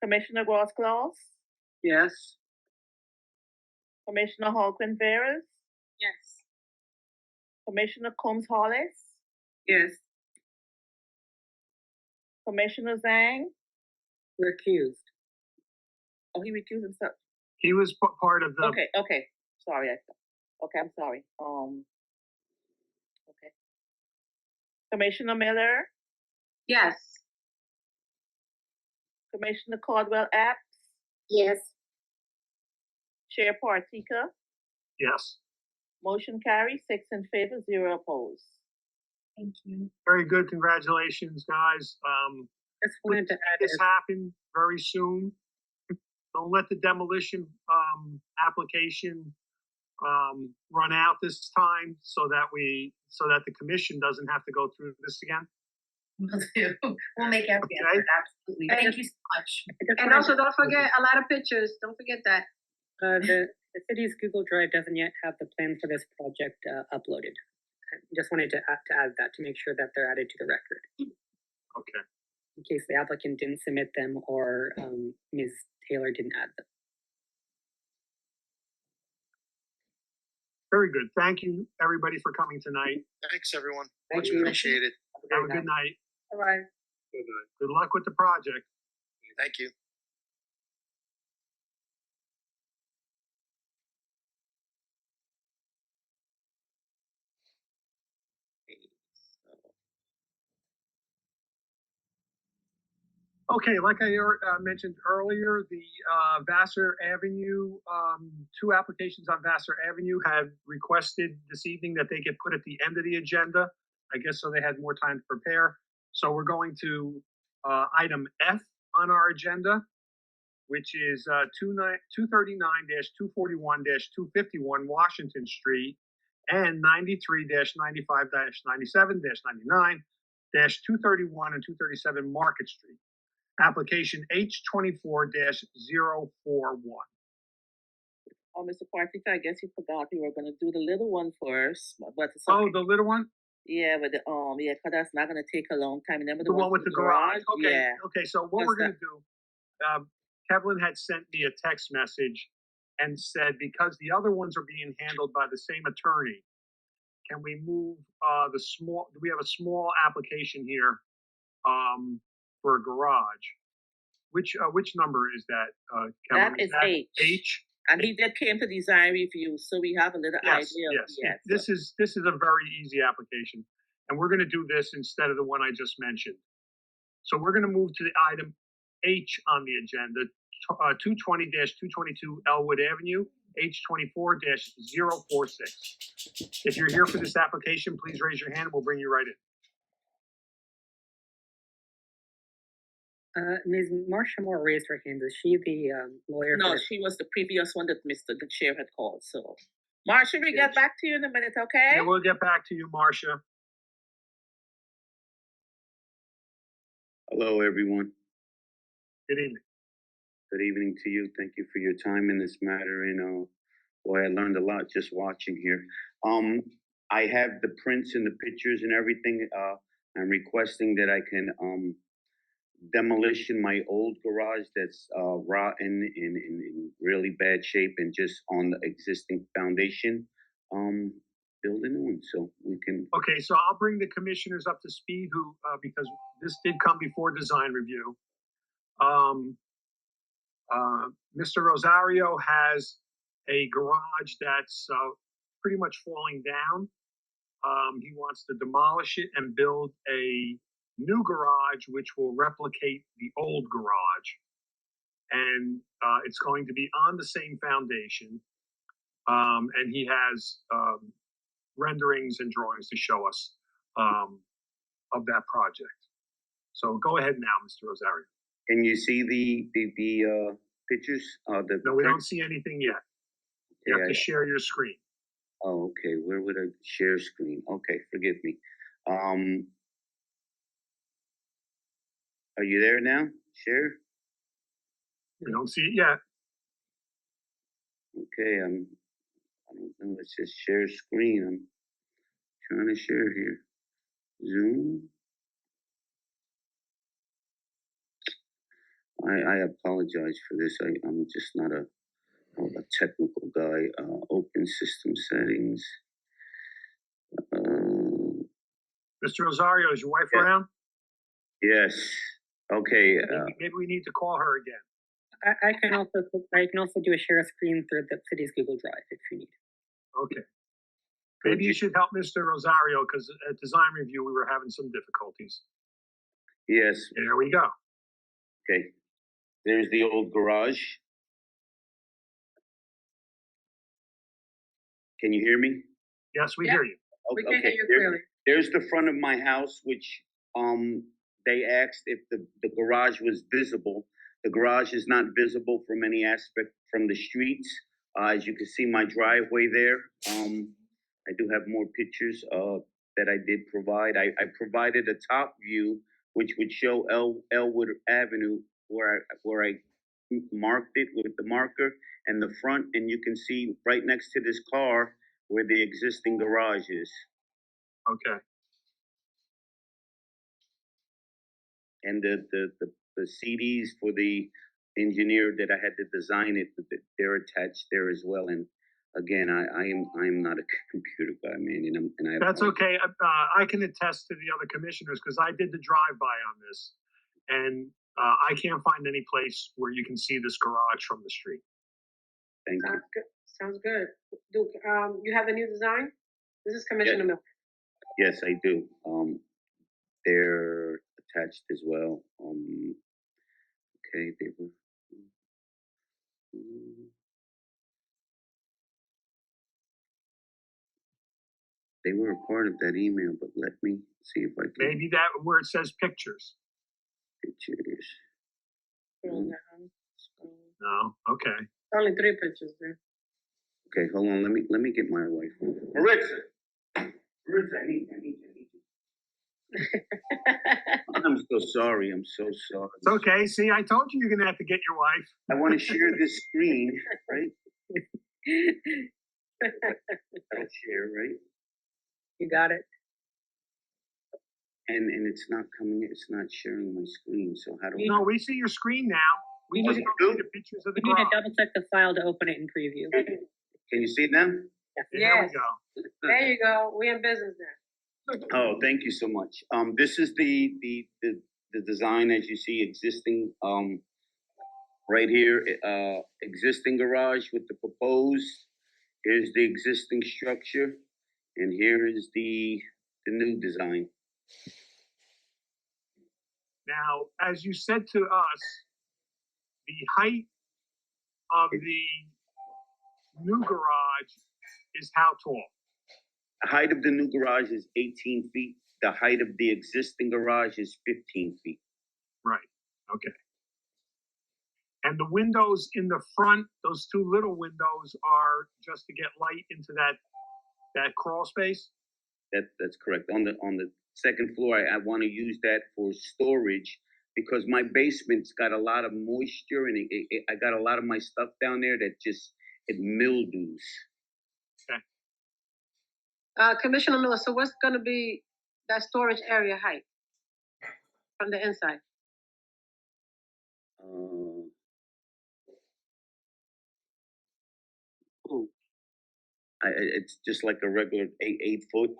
Commissioner Gross-Claus, Yes. Commissioner Holquin Veras, Yes. Commissioner Combs Hollis, Yes. Commissioner Zhang. Recused. Oh, he recused himself. He was part of the. Okay. Sorry. Okay, I'm sorry. Okay. Commissioner Miller, Yes. Commissioner Caldwell Epps, Yes. Chair Partika. Yes. Motion carries 6 in favor, 0 opposed. Thank you. Very good. Congratulations, guys. Just wanted to add This happen very soon. Don't let the demolition application run out this time, so that the commission doesn't have to go through this again. We'll do. We'll make every Okay. effort. Absolutely. Thank you so much. And also, don't forget a lot of pictures. Don't forget that. the city's Google Drive doesn't yet have the plan for this project uploaded. I just wanted to add that to make sure that they're added to the record Okay. in case the applicant didn't submit them or Ms. Taylor didn't add them. Very good. Thank you, everybody, for coming tonight. Thanks, everyone. Thank Much you. appreciated. Have a good night. All right. Good night. Good luck with the project. Thank you. Okay, like I mentioned earlier, the Vassar Avenue, two applications on Vassar Avenue had requested this evening that they get put at the end of the agenda, I guess so they had more time to prepare. So we're going to item F on our agenda, which is 239-241-251 Washington Street and 93-95-97-99-231 and 237 Market Street. Application H24-041. Oh, Mr. Parker, I guess you forgot we were gonna do the little one first, but it's Oh, okay. the little one? Yeah, but yeah, cause that's not gonna take a long time. Remember The one with the garage? Okay, Yeah. okay, so what we're gonna do, Kevlin had sent me a text message and said, because the other ones are being handled by the same attorney, can we move, we have a small application here, for a garage. Which number is that, Kevin? That is H. H? And he did came to design review, so we have a little Yes, idea. yes. This is a very easy application, and we're gonna do this instead of the one I just mentioned. So we're gonna move to the item H on the agenda, 220-222 Elwood Avenue, H24-046. If you're here for this application, please raise your hand, we'll bring you right in. Ms. Marcia Moore raised her hand. Is she the lawyer? No, she was the previous one that the chair had called, so. Marcia, we get back to you in a minute, okay? Yeah, we'll get back to you, Marcia. Hello, everyone. Good evening. Good evening to you. Thank you for your time in this matter. And boy, I learned a lot just watching here. I have the prints and the pictures and everything. I'm requesting that I can demolition my old garage that's rotten in really bad shape and just on the existing foundation. Build a new one so we can. Okay, so I'll bring the commissioners up to speed who, because this did come before design review. Mr. Rosario has a garage that's pretty much falling down. He wants to demolish it and build a new garage which will replicate the old garage. And it's going to be on the same foundation. And he has renderings and drawings to show us of that project. So go ahead now, Mr. Rosario. Can you see the pictures? No, we don't see anything yet. You have to share your screen. Oh, okay. Where would I share screen? Okay, forgive me. Are you there now? Share? We don't see it yet. Okay, I don't know. It says share screen. I'm trying to share here. Zoom. I apologize for this. I'm just not a technical guy. Open system settings. Mr. Rosario, is your wife around? Yes. Okay. Maybe we need to call her again. I can also do a share screen through the city's Google Drive if you need. Okay. Maybe you should help Mr. Rosario because at design review we were having some difficulties. Yes. There we go. Okay. There's the old garage. Can you hear me? Yes, we hear you. We can hear you clearly. There's the front of my house, which they asked if the garage was visible. The garage is not visible from any aspect from the streets. As you can see my driveway there. I do have more pictures that I did provide. I provided a top view, which would show Elwood Avenue where I marked it with the marker and the front, and you can see right next to this car where the existing garage is. Okay. And the CDs for the engineer that I had to design it, they're attached there as well. And again, I'm not a computer guy, man, and I. That's okay. I can attest to the other commissioners because I did the drive-by on this, and I can't find any place where you can see this garage from the street. Thank you. Sounds good. Duke, you have a new design? This is Commissioner Miller. Yes, I do. They're attached as well. Okay, they were a part of that email, but let me see if I can. Maybe that where it says pictures. Pictures. Scroll down. No, okay. Only 3 pictures there. Okay, hold on. Let me get my wife. Maritza, I need you. I'm so sorry. I'm so sorry. It's okay. See, I told you you're gonna have to get your wife. I want to share this screen, right? I'll share, right? You got it. And it's not coming. It's not sharing my screen. So how do I? No, we see your screen now. We You just need don't see the pictures of the You need to garage. double check the file to open it in preview. Can you see it now? There we Yes. go. There you go. We in business now. Oh, thank you so much. This is the design as you see existing right here. Existing garage with the proposed. Here's the existing structure, and here is the new design. Now, as you said to us, the height of the new garage is how tall? The height of the new garage is 18 feet. The height of the existing garage is 15 feet. Right. Okay. And the windows in the front, those 2 little windows are just to get light into that crawl space? That's correct. On the second floor, I want to use that for storage because my basement's got a lot of moisture and I got a lot of my stuff down there that it mildews. Okay. Commissioner Miller, so what's gonna be that storage area height from the inside? It's just like a regular 8 foot.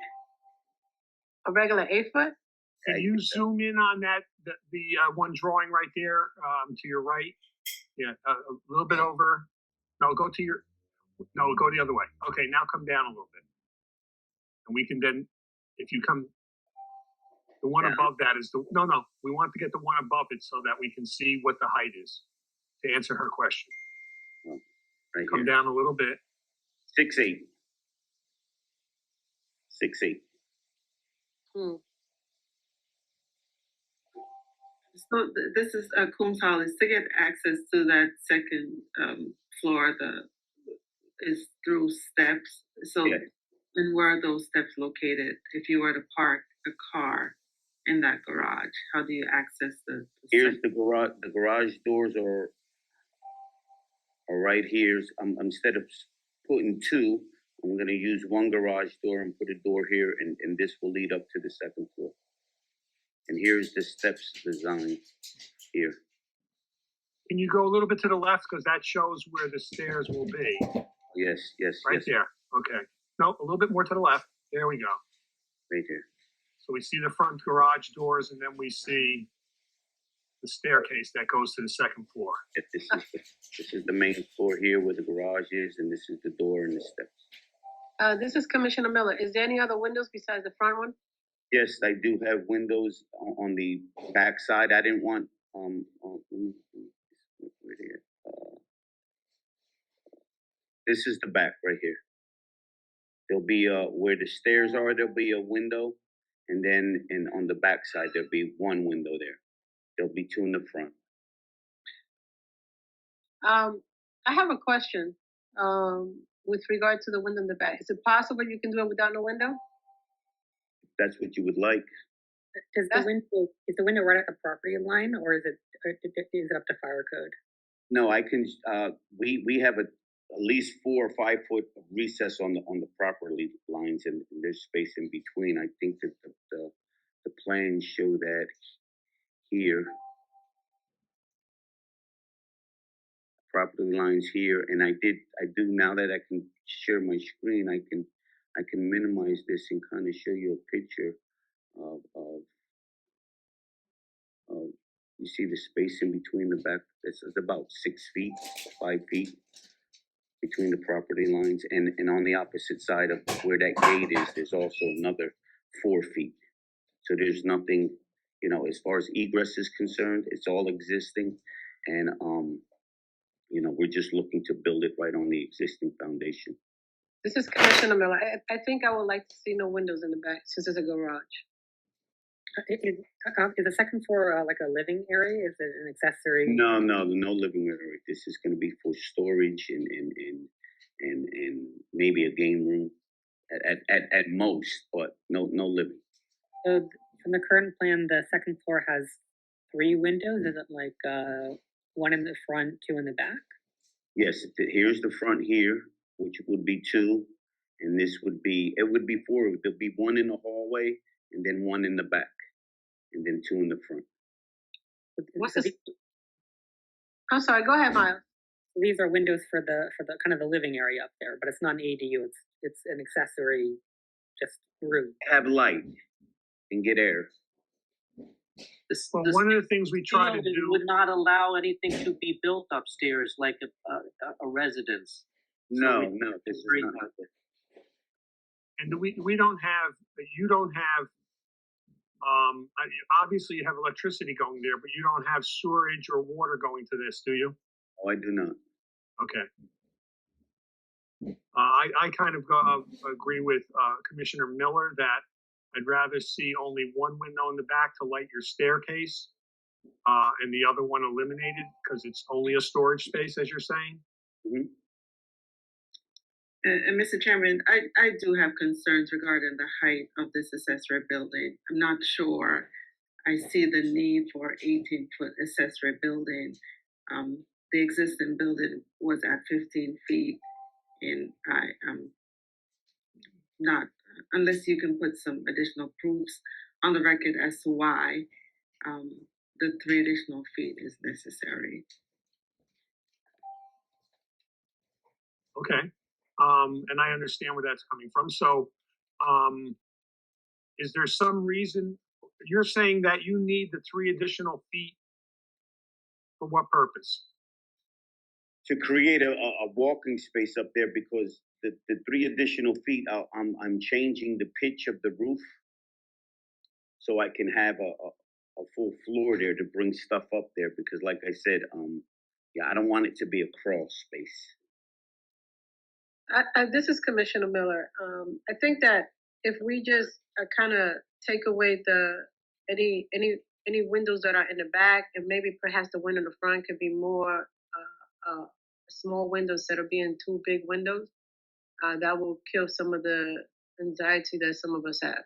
A regular 8 foot? Can you zoom in on that, the one drawing right there, to your right? Yeah, a little bit over. No, go the other way. Okay, now come down a little bit. And we can then, if you come, the one above that is no, we want to get the one above it so that we can see what the height is to answer her question. Right Come here. down a little bit. 6'8". 6'8". So this is Coombs Hall. Is to get access to that second floor. Is through steps. So, Yeah. and where are those steps located? If you were to park a car in that garage, how do you access the Here's the garage. The garage doors are right here. Instead of putting 2, I'm going to use one garage door and put a door here, and this will lead up to the second floor. And here's the steps design here. Can you go a little bit to the left because that shows where the stairs will be? Yes. Right there. Okay. No, a little bit more to the left. There we go. Right here. So we see the front garage doors, and then we see the staircase that goes to the second floor. This is the main floor here where the garage is, and this is the door and the steps. This is Commissioner Miller. Is there any other windows besides the front one? Yes, I do have windows on the back side. I didn't want this is the back right here. There'll be where the stairs are, there'll be a window, and then on the back side there'll be one window there. There'll be 2 in the front. I have a question with regard to the window in the back. Is it possible you can do it without no window? If that's what you would like. Is the window right at the property line, or is it up to fire code? No, I can. We have at least 4 or 5 foot recess on the property lines, and there's space in between. I think that the plans show that here. Property lines here, and I do now that I can share my screen. I can minimize this and kind of show you a picture of you see the space in between the back. It's about 6 feet, 5 feet between the property lines, and on the opposite side of where that gate is, there's also another 4 feet. So there's nothing, as far as egress is concerned, it's all existing. And, you know, we're just looking to build it right on the existing foundation. This is Commissioner Miller. I think I would like to see no windows in the back since it's a garage. Is the second floor like a living area? Is it an accessory? No living area. This is going to be for storage and maybe a game room at most, but no living. So from the current plan, the second floor has 3 windows. Is it like one in the front, 2 in the back? Yes, here's the front here, which would be 2, and it would be 4. There'll be 1 in the hallway, and then 1 in the back, and then 2 in the front. What's this? I'm sorry. Go ahead, Miles. These are windows for the kind of the living area up there, but it's not an ADU. It's an accessory, just room. Have light and get air. Well, one of the things we try to do would not allow anything to be built upstairs like a residence. No, this is not. And we don't have, you don't have, obviously you have electricity going there, but you don't have sewerage or water going to this, do you? Oh, I do not. Okay. I kind of agree with Commissioner Miller that I'd rather see only one window in the back to light your staircase and the other one eliminated because it's only a storage space, as you're saying. Mm-hmm. And Mr. Chairman, I do have concerns regarding the height of this accessory building. I'm not sure I see the need for 18-foot accessory building. The existing building was at 15 feet, and I am not, unless you can put some additional proofs on the record as to why the 3 additional feet is necessary. Okay. And I understand where that's coming from. So, is there some reason you're saying that you need the 3 additional feet for what purpose? To create a walking space up there, because the 3 additional feet, I'm changing the pitch of the roof so I can have a full floor there to bring stuff up there. Because, like I said, yeah, I don't want it to be a crawl space. This is Commissioner Miller. I think that if we just kind of take away any windows that are in the back, and maybe perhaps the window in the front could be more small windows instead of being 2 big windows, that will kill some of the anxiety that some of us have.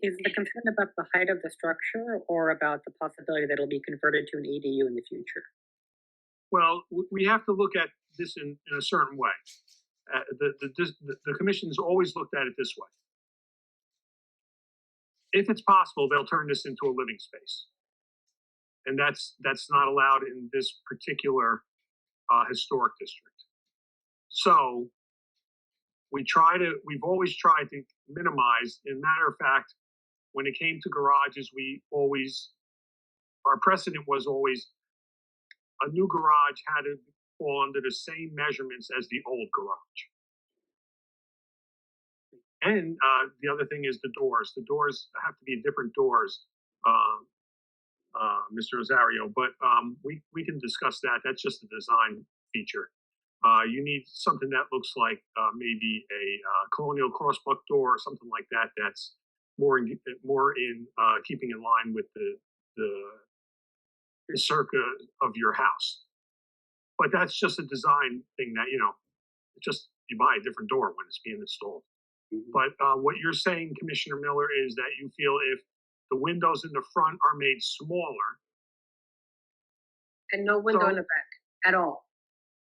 Is the concern about the height of the structure or about the possibility that it'll be converted to an ADU in the future? Well, we have to look at this in a certain way. The commission's always looked at it this way. If it's possible, they'll turn this into a living space. And that's not allowed in this particular historic district. So we've always tried to minimize. As a matter of fact, when it came to garages, our precedent was always a new garage had to fall under the same measurements as the old garage. And the other thing is the doors. The doors have to be different doors, Mr. Rosario, but we can discuss that. That's just a design feature. You need something that looks like maybe a colonial crossbuck door or something like that. That's more in keeping in line with the circa of your house. But that's just a design thing that, just you buy a different door when it's being installed. Mm-hmm. But what you're saying, Commissioner Miller, is that you feel if the windows in the front are made smaller. And no window in the back at all.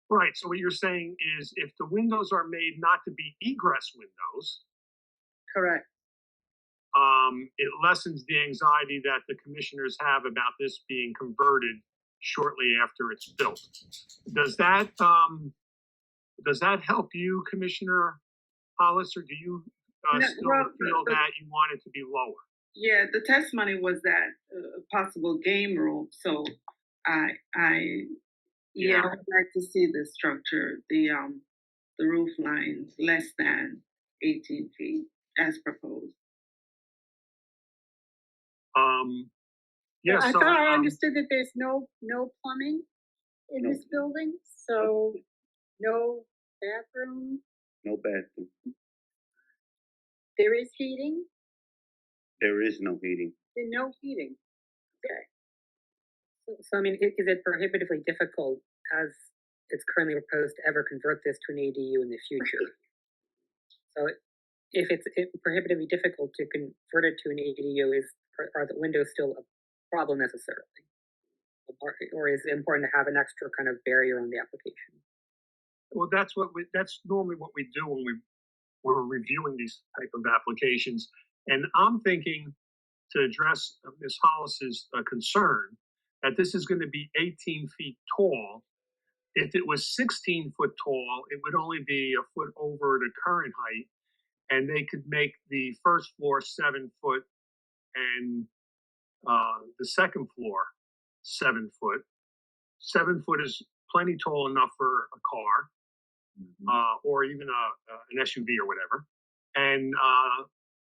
Right. So what you're saying is if the windows are made not to be egress windows. Correct. It lessens the anxiety that the commissioners have about this being converted shortly after it's built. Does that help you, Commissioner Hollis, or do you still feel that you want it to be lower? Yeah, the testimony was that a possible game room. So I would like to see the structure, the roof lines less than 18 feet as proposed. I thought I understood that there's no plumbing in No. this building, so no bathroom. No bathroom. There is heating, There is no heating. and no heating. Okay. So I mean, is it prohibitively difficult as it's currently proposed to ever convert this to an ADU in the future? So if it's prohibitively difficult to convert it to an ADU, are the windows still a problem necessarily? Or is it important to have an extra kind of barrier on the application? Well, that's normally what we do when we're reviewing these type of applications. And I'm thinking to address Ms. Hollis's concern that this is going to be 18 feet tall. If it was 16 foot tall, it would only be a foot over the current height, and they could make the first floor 7 foot and the second floor 7 foot. 7 foot is plenty tall enough for a car, or even an SUV or whatever. And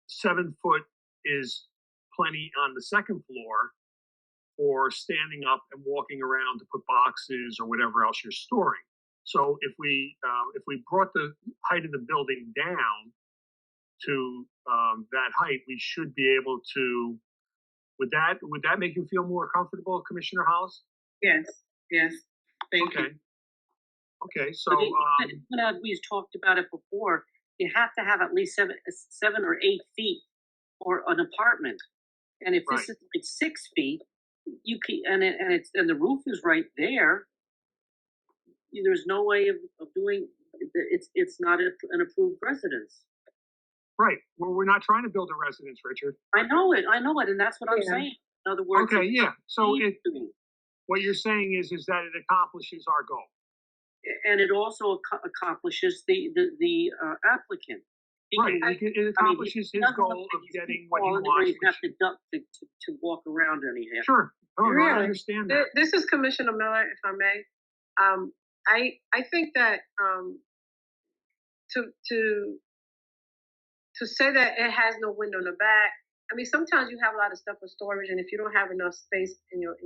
7 foot is plenty on the second floor for standing up and walking around to put boxes or whatever else you're storing. So if we brought the height of the building down to that height, we should be able to. Would that make you feel more comfortable, Commissioner Hollis? Yes, yes, thank you. Okay, so we've talked about it before. You have to have at least 7 or 8 feet for an apartment, and if this is like 6 feet, you can, and the roof is right there. There's no way of doing it's not an approved residence. Right. Well, we're not trying to build a residence, Richard. I know it, and that's what I'm saying. In other words, okay, yeah. So what you're saying is that it accomplishes our goal, and it also accomplishes the applicant. Right. It accomplishes his goal of getting what he wants. You have to walk around anyhow. Sure. Oh, Really? I understand that. This is Commissioner Miller, if I may. I think that to say that it has no window in the back. I mean, sometimes you have a lot of stuff for storage, and if you don't have enough space in your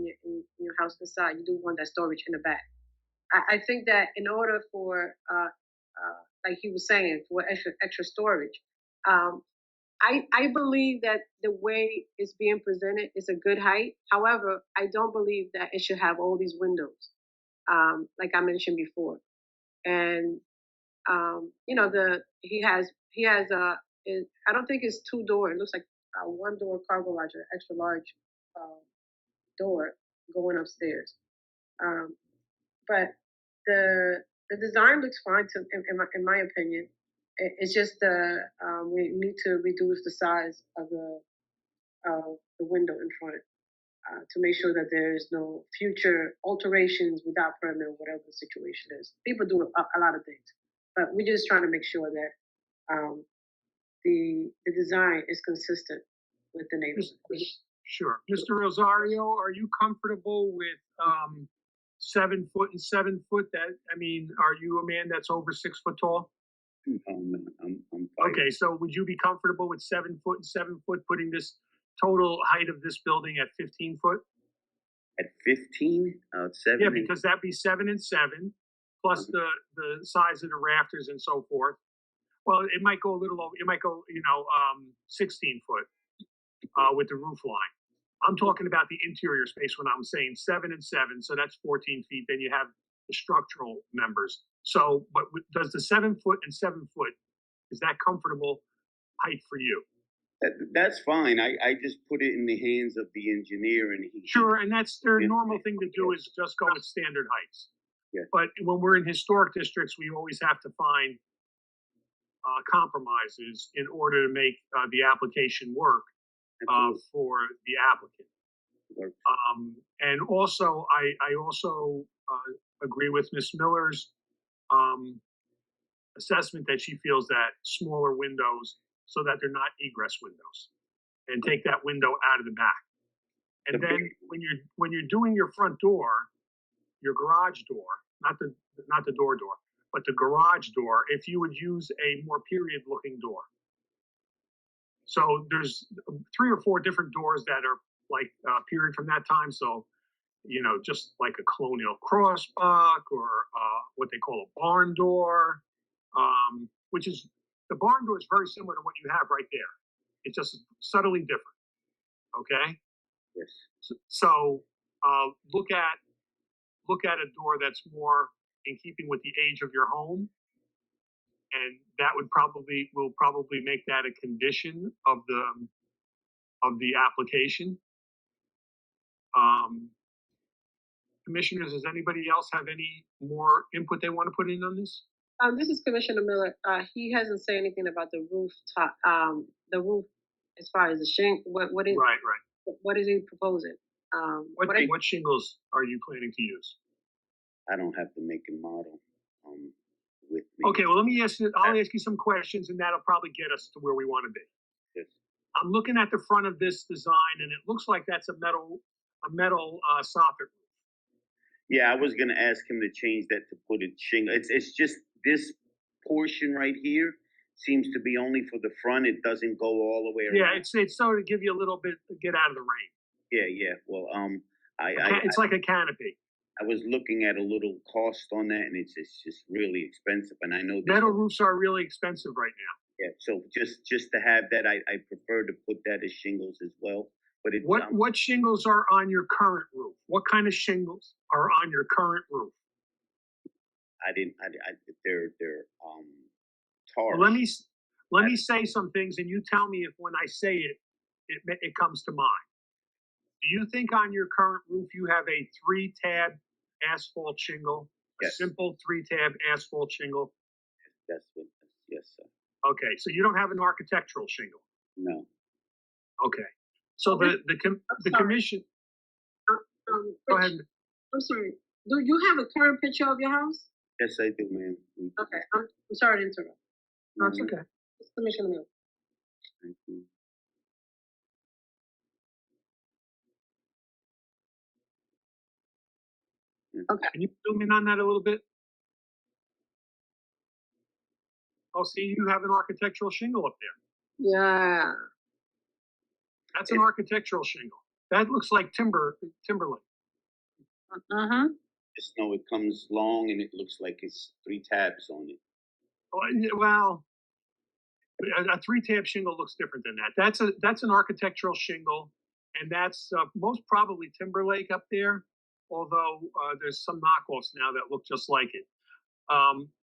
house inside, you do want that storage in the back. I think that in order for like he was saying, for extra storage, I believe that the way it's being presented is a good height. However, I don't believe that it should have all these windows, like I mentioned before. And he has I don't think it's 2 doors. It looks like a 1 door car garage, an extra large door going upstairs. But the design looks fine in my opinion. It's just we need to reduce the size of the window in front to make sure that there is no future alterations without permit, whatever the situation is. People do a lot of things, but we're just trying to make sure that the design is consistent with the neighborhood. Sure. Mr. Rosario, are you comfortable with 7 foot and 7 foot? Are you a man that's over 6 foot tall? I'm fine. Okay, so would you be comfortable with 7 foot and 7 foot, putting this total height of this building at 15 foot? At 15? 7? Yeah, because that'd be 7 and 7, plus the size of the rafters and so forth. Well, it might go a little over. It might go, 16 foot with the roof line. I'm talking about the interior space when I'm saying 7 and 7, so that's 14 feet. Then you have the structural members. So, but does the 7 foot and 7 foot, is that comfortable height for you? That's fine. I just put it in the hands of the engineer, and he. Sure, and that's their normal thing to do is just go with standard heights. Yeah. But when we're in historic districts, we always have to find compromises in order to make the application work for the applicant. And also, I also agree with Ms. Miller's assessment that she feels that smaller windows so that they're not egress windows, and take that window out of the back. And then when you're doing your front door, your garage door, not the door, but the garage door, if you would use a more period looking door. So there's 3 or 4 different doors that are like period from that time. So just like a colonial crossbuck or what they call a barn door, which is, the barn door is very similar to what you have right there. It's just subtly different. Okay. Yes. So look at a door that's more in keeping with the age of your home, and that will probably make that a condition of the application. Commissioners, does anybody else have any more input they want to put in on this? This is Commissioner Miller. He hasn't said anything about the rooftop, the roof, as far as the shingle. What is Right. What is he proposing? What shingles are you planning to use? I don't have the make and model with me. Okay, well, I'll ask you some questions, and that'll probably get us to where we want to be. Yes. I'm looking at the front of this design, and it looks like that's a metal soffit roof. Yeah, I was gonna ask him to change that to put a shingle. It's just this portion right here seems to be only for the front. It doesn't go all the way around. Yeah, it's so to give you a little bit to get out of the rain. Yeah. Well, It's like a canopy. I was looking at a little cost on that, and it's just really expensive. And I know Metal roofs are really expensive right now. Yeah, so just to have that, I prefer to put that as shingles as well. But it What shingles are on your current roof? What kind of shingles are on your current roof? They're tar. Well, let me say some things, and you tell me if when I say it comes to mind. Do you think on your current roof you have a 3-tab asphalt shingle? Yes. A simple 3-tab asphalt shingle? Yes, sir. Okay, so you don't have an architectural shingle? No. Okay, so the commission. Go ahead. I'm sorry. Do you have a current picture of your house? Yes, I do, ma'am. Okay, I'm sorry to interrupt. That's okay. Commissioner Miller. Thank you. Okay. Can you zoom in on that a little bit? Oh, see, you have an architectural shingle up there. Yeah. That's an architectural shingle. That looks like timberlake. Just know it comes long and it looks like it's 3 tabs on it. Well, a 3-tab shingle looks different than that. That's an architectural shingle, and that's most probably timberlake up there. Although there's some knockoffs now that look just like it.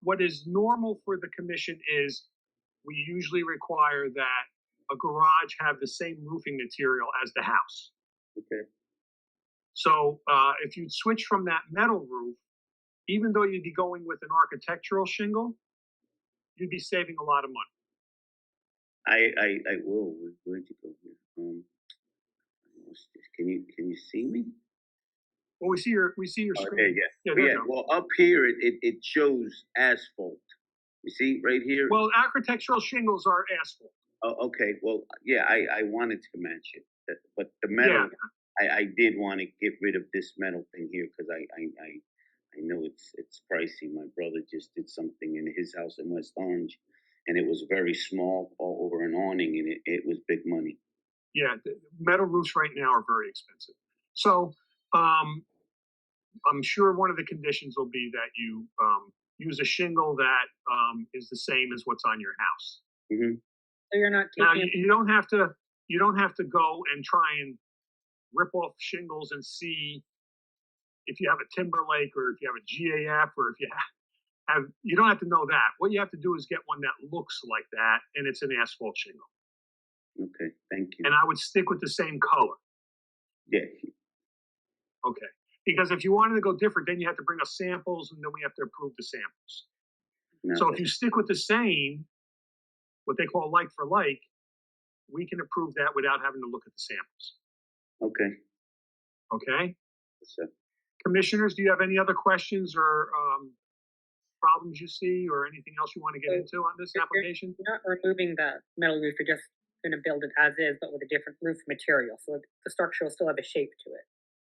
What is normal for the commission is we usually require that a garage have the same roofing material as the house. Okay. So if you switch from that metal roof, even though you'd be going with an architectural shingle, you'd be saving a lot of money. I will. Where'd you go here? Can you see me? Well, we see your screen. Yeah. Well, up here it shows asphalt. You see right here. Well, architectural shingles are asphalt. Oh, okay. Well, yeah, I wanted to match it, but the metal, I did want to get rid of this metal thing here because I know it's pricey. My brother just did something in his house in West Orange, and it was very small, all over an awning, and it was big money. Yeah, the metal roofs right now are very expensive. So I'm sure one of the conditions will be that you use a shingle that is the same as what's on your house. Mm-hmm. So you're not Now taking. you don't have to go and try and rip off shingles and see if you have a Timberlake or if you have a GAF or if you don't have to know that. What you have to do is get one that looks like that, and it's an asphalt shingle. Okay, thank you. And I would stick with the same color. Yeah. Okay. Because if you wanted to go different, then you have to bring us samples, and then we have to approve the samples. No, So if you stick with the same, what they call like for like, we can approve that without having to look at the samples. Okay. Okay? Yes, sir. Commissioners, do you have any other questions or problems you see or anything else you want to get into on this application? You're not removing the metal roof, you're just going to build it as is, but with a different roof material. So the structure will still have a shape to it.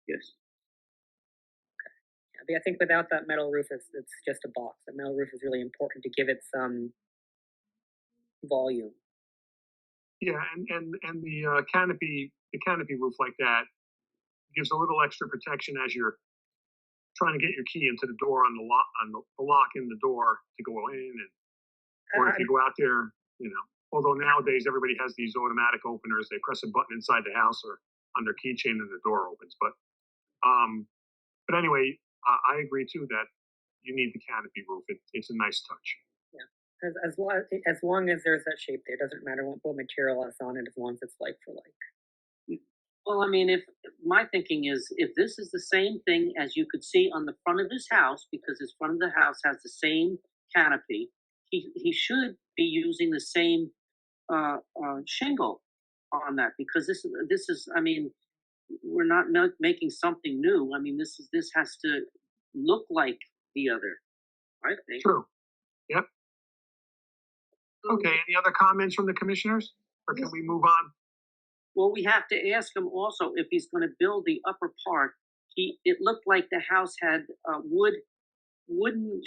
Yes. I think without that metal roof, it's just a box. The metal roof is really important to give it some volume. Yeah, and the canopy roof like that, gives a little extra protection as you're trying to get your key into the door on the lock in the door to go in, and or if you go out there, you know. Although nowadays everybody has these automatic openers, they press a button inside the house or on their keychain and the door opens. But anyway, I agree too that you need the canopy roof. It's a nice touch. Yeah, as long as there's that shape there, it doesn't matter what material is on it, as long as it's like for like. Well, I mean, if my thinking is, if this is the same thing as you could see on the front of his house, because his front of the house has the same canopy, he should be using the same shingle on that, because this is I mean, we're not making something new. I mean, this has to look like the other, I think. True. Yep. Okay. Any other comments from the commissioners, or can we move on? Well, we have to ask him also if he's going to build the upper part. It looked like the house had wooden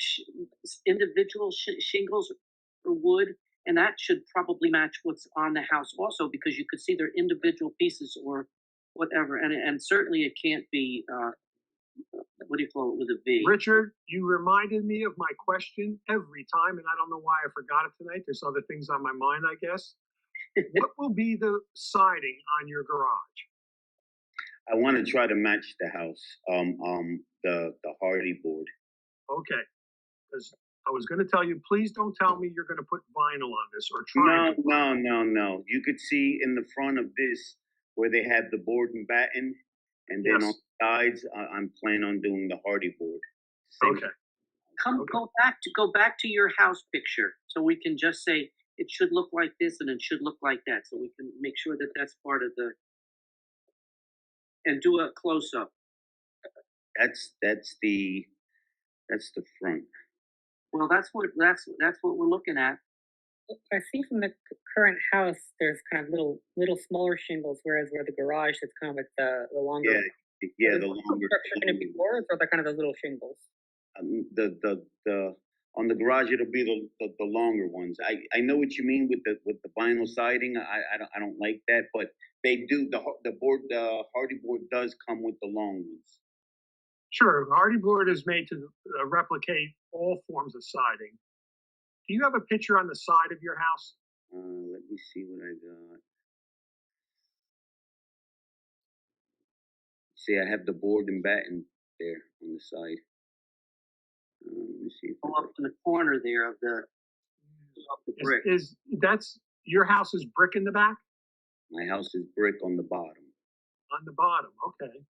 individual shingles or wood, and that should probably match what's on the house also, because you could see their individual pieces or whatever, and certainly it can't be what do you call it with a V? Richard, you reminded me of my question every time, and I don't know why I forgot it tonight. There's other things on my mind, I guess. What will be the siding on your garage? I want to try to match the house, the hardy board. Okay, because I was going to tell you, please don't tell me you're going to put vinyl on this or try. No. You could see in the front of this where they have the board and batten, and then on the sides, I'm planning on doing the hardy board. Okay. Go back to your house picture, so we can just say it should look like this and it should look like that, so we can make sure that that's part of the. And do a close up. That's the front. Well, that's what we're looking at. I see from the current house, there's kind of little smaller shingles, whereas where the garage is kind of like the longer. Yeah, the longer. Going to be boards, or they're kind of the little shingles. The on the garage, it'll be the longer ones. I know what you mean with the vinyl siding. I don't like that, but they do the hardy board does come with the long ones. Sure, hardy board is made to replicate all forms of siding. Do you have a picture on the side of your house? Let me see what I got. See, I have the board and batten there on the side. Let me see. Up in the corner there of the brick. Is that's your house is brick in the back? My house is brick on the bottom. On the bottom, okay.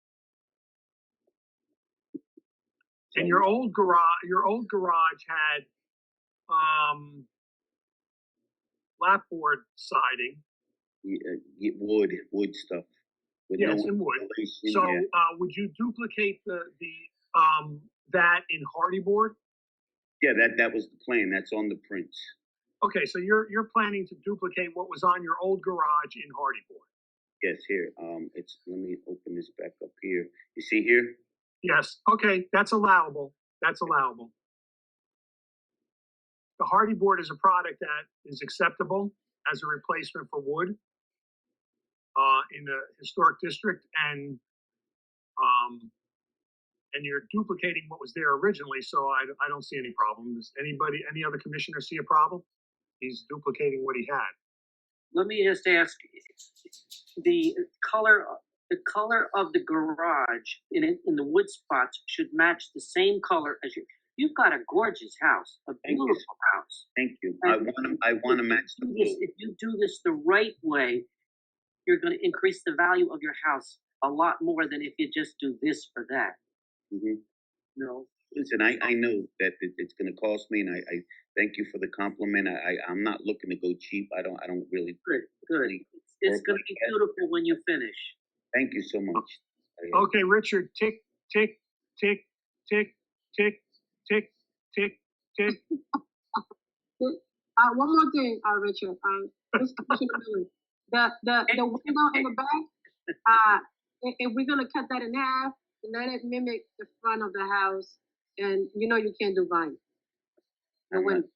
And your old garage had lapboard siding. Yeah, wood stuff. Yes, in wood. So would you duplicate the that in hardy board? Yeah, that was the plan. That's on the prints. Okay, so you're planning to duplicate what was on your old garage in hardy board. Yes, here. Let me open this back up here. You see here? Yes. Okay, that's allowable. That's allowable. The hardy board is a product that is acceptable as a replacement for wood in the historic district, and you're duplicating what was there originally, so I don't see any problem. Does any other commissioner see a problem? He's duplicating what he had. Let me just ask, the color of the garage in the wood spots should match the same color as you've got a gorgeous house, a beautiful house. Thank you. I want to match the blue. If you do this the right way, you're going to increase the value of your house a lot more than if you just do this or that. Mm-hmm. No. Listen, I know that it's going to cost me, and I thank you for the compliment. I'm not looking to go cheap. I don't really. Good. It's going to be beautiful when you finish. Thank you so much. Okay, Richard, tick, tick, tick, tick, tick, tick, tick, tick. One more thing, Richard. The window in the back. If we're gonna cut that in half, let it mimic the front of the house, and you can't do vinyl. The window.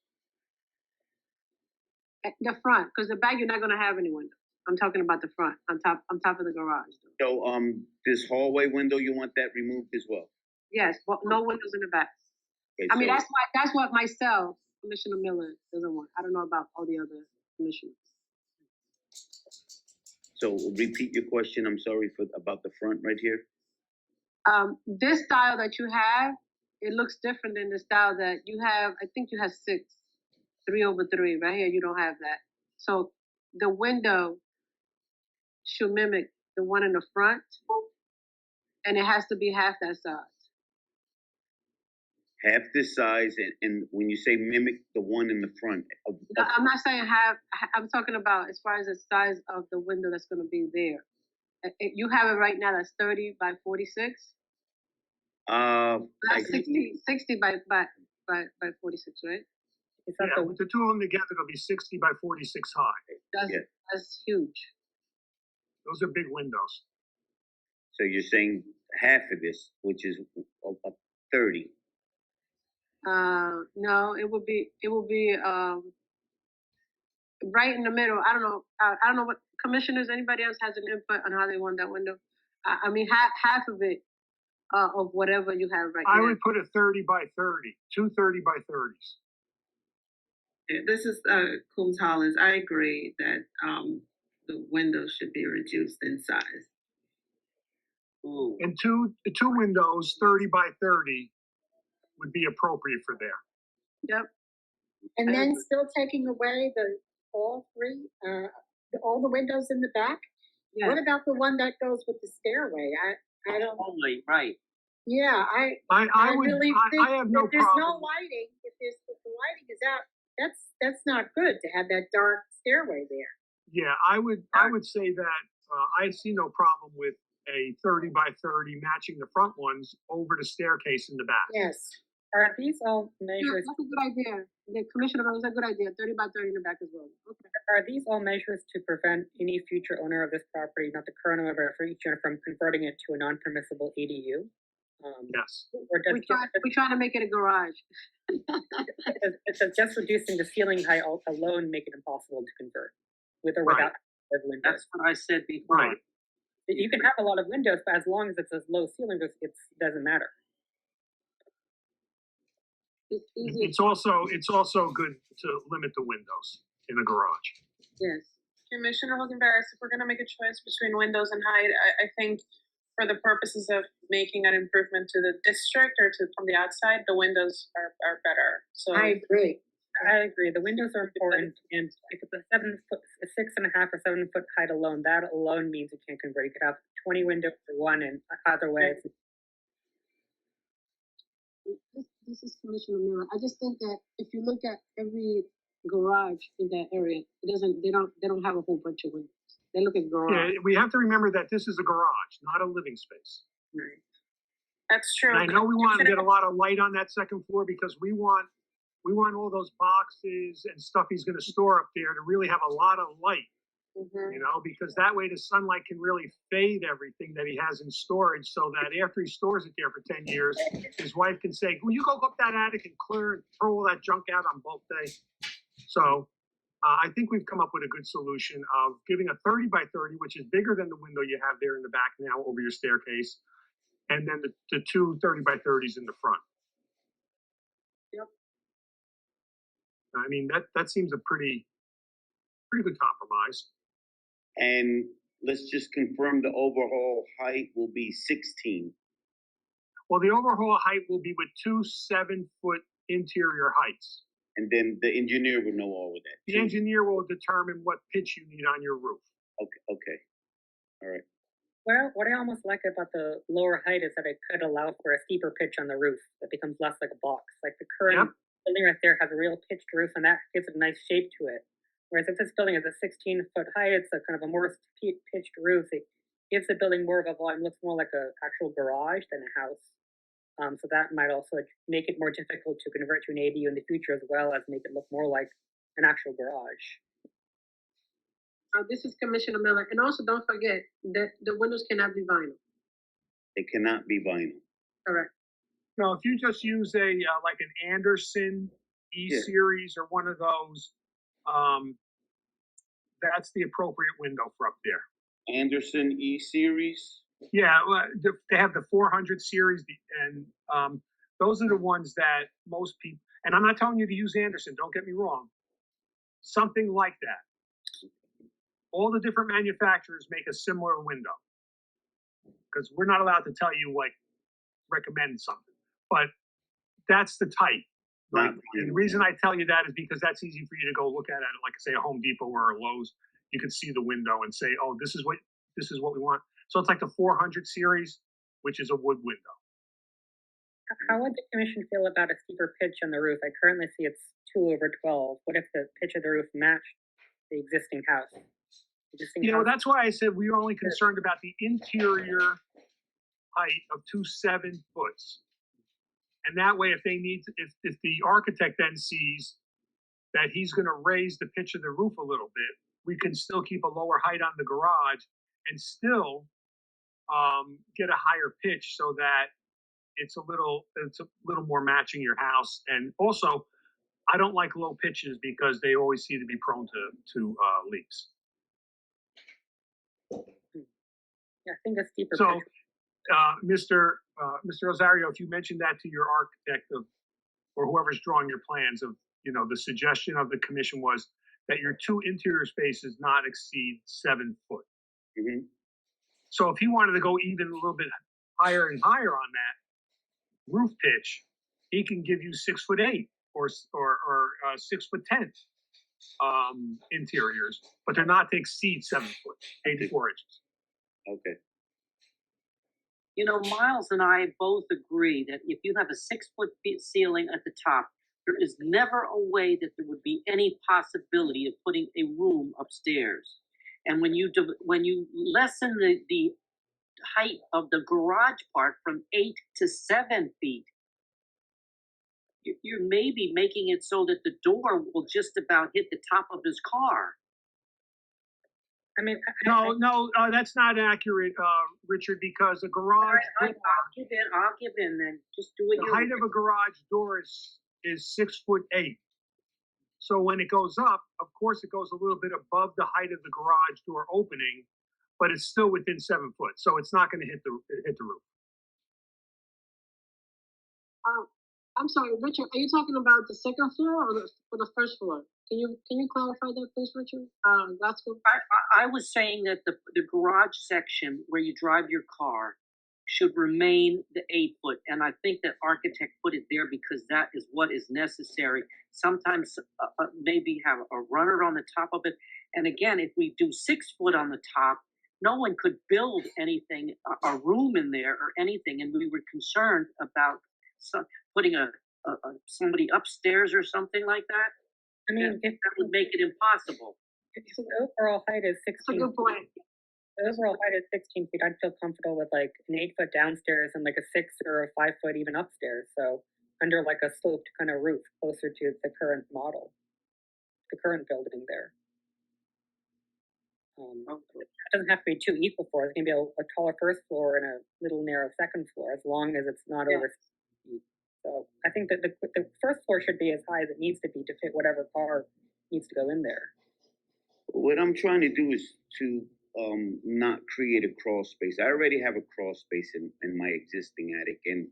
The front, because the back you're not gonna have any windows. I'm talking about the front, on top of the garage. So, this hallway window, you want that removed as well? Yes, but no windows in the back. Okay, I mean, so- that's what myself, Commissioner Miller, doesn't want. I don't know about all the other commissioners. So repeat your question, I'm sorry, about the front right here. This style that you have, it looks different than the style that you have. I think you have 3/3. Right here, you don't have that. So the window should mimic the one in the front, and it has to be half that size. Half this size, and when you say mimic the one in the front. No, I'm not saying half. I'm talking about as far as the size of the window that's going to be there. You have it right now. That's 30 by 46. That's 60 by 46, right? Yeah, with the two of them together, it'll be 60 by 46 high. That's huge. Those are big windows. So you're saying half of this, which is 30. No, it would be right in the middle. I don't know. I don't know what commissioners. Anybody else has an input on how they want that window? I mean, half of it of whatever you have right now. I would put a 30 by 30, two 30 by 30s. Yeah, this is Coombs Hollins. I agree that the windows should be reduced in size. Ooh. And two windows, 30 by 30, would be appropriate for there. Yep. And then still taking away all the windows in the back? Yes. What about the one that goes with the stairway? I don't. Only, right. Yeah, I would. really think I have no if there's problem. no lighting, if the lighting is out, that's not good to have that dark stairway there. Yeah, I would say that I see no problem with a 30 by 30 matching the front ones over the staircase in the back. Yes. Are these all Yeah, measures? that's a good idea. The commissioner, that was a good idea. 30 by 30 in the back as well. Okay. Are these all measures to prevent any future owner of this property, not the current owner, but for each owner, from converting it to a non-permissible ADU? Yes. Or does We're trying to make it a garage. does just reducing the ceiling height alone make it impossible to convert, with or Right. without windows? That's what I said before. Right. You can have a lot of windows, but as long as it's a low ceiling, it doesn't matter. It's easy. It's also good to limit the windows in a garage. Yes. Commissioner Hogan Barris, if we're gonna make a choice between windows and height, I think for the purposes of making an improvement to the district or from the outside, the windows are better. So I agree. I agree. The windows are important, and if it's a 6.5 or 7 foot height alone, that alone means you can't convert. You could have 20 windows for one, and either way, it's This is Commissioner Miller. I just think that if you look at every garage in that area, they don't have a whole bunch of windows. They look at garage. Yeah, we have to remember that this is a garage, not a living space. Right. that's true. And I know we want to get a lot of light on that second floor because we want all those boxes and stuff he's going to store up there to really have a lot of light. Mm-hmm. You know, because that way the sunlight can really fade everything that he has in storage, so that after he stores it there for 10 years, his wife can say, "Will you go up that attic and clear and throw all that junk out on bulk day?" So I think we've come up with a good solution of giving a 30 by 30, which is bigger than the window you have there in the back now over your staircase, and then the two 30 by 30s in the front. Yep. I mean, that seems a pretty good compromise. And let's just confirm the overall height will be 16. Well, the overall height will be with two 7-foot interior heights. And then the engineer will know all of that. The engineer will determine what pitch you need on your roof. Okay. All right. Well, what I almost like about the lower height is that it could allow for a steeper pitch on the roof that becomes less like a box. Like the current building right there has a real pitched roof, and that gives it a nice shape to it. Whereas if this building is a 16-foot height, it's a kind of a more pitched roof. It gives the building more of a volume, looks more like an actual garage than a house. So that might also make it more difficult to convert to an ADU in the future, as well as make it look more like an actual garage. This is Commissioner Miller, and also don't forget that the windows cannot be vinyl. They cannot be vinyl. Correct. No, if you just use a like an Anderson E-Series or one of those, that's the appropriate window for up there. Anderson E series. Yeah, well, they have the 400 series, and those are the ones that most people, and I'm not telling you to use Anderson, don't get me wrong. Something like that. All the different manufacturers make a similar window. Because we're not allowed to tell you, like, recommend something. But that's the type. Right? And the reason I tell you that is because that's easy for you to go look at it, like say a Home Depot or a Lowe's. You can see the window and say, oh, this is what we want. So it's like the 400 series, which is a wood window. How would the commission feel about a steeper pitch on the roof? I currently see it's 2/12. What if the pitch of the roof matched the existing house? That's why I said we were only concerned about the interior height of 2 7-foot. And that way, if the architect then sees that he's going to raise the pitch of the roof a little bit, we can still keep a lower height on the garage and still get a higher pitch so that it's a little more matching your house. And also, I don't like low pitches because they always seem to be prone to leaks. Yeah, I think a steeper so, pitch. Mr. Rosario, if you mentioned that to your architect or whoever's drawing your plans the suggestion of the commission was that your 2 interior spaces not exceed 7 foot. Mm-hmm. So if he wanted to go even a little bit higher and higher on that roof pitch, he can give you 6'8" or 6'10" interiors, but they're not to exceed 7 foot, 84 inches. Okay. Miles and I both agree that if you have a 6-foot ceiling at the top, there is never a way that there would be any possibility of putting a room upstairs. And when you lessen the height of the garage part from 8 to 7 feet, you're maybe making it so that the door will just about hit the top of his car. I mean, no, that's not accurate, Richard, because a garage I'll give in then. Just do it. The height of a garage door is 6'8". So when it goes up, of course, it goes a little bit above the height of the garage door opening, but it's still within 7 foot. So it's not going to hit the roof. I'm sorry, Richard. Are you talking about the second floor or the first floor? Can you clarify that, please, Richard? That's what I was saying that the garage section where you drive your car should remain the 8 foot, and I think that architect put it there because that is what is necessary. Sometimes maybe have a runner on the top of it, and again, if we do 6 foot on the top, no one could build anything, a room in there or anything, and we were concerned about putting somebody upstairs or something like that. I mean, that would make it impossible. If the overall height is 16 That's a good point. feet, the overall height is 16 feet, I'd feel comfortable with like an 8 foot downstairs and like a 6 or a 5 foot even upstairs. So under like a sloped kind of roof closer to the current model, the current building there. It doesn't have to be 2 equal floors. It can be a taller first floor and a little narrow second floor, as long as it's not over 6 feet. So I think that the first floor should be as high as it needs to be to fit whatever car needs to go in there. What I'm trying to do is to not create a crawl space. I already have a crawl space in my existing attic, and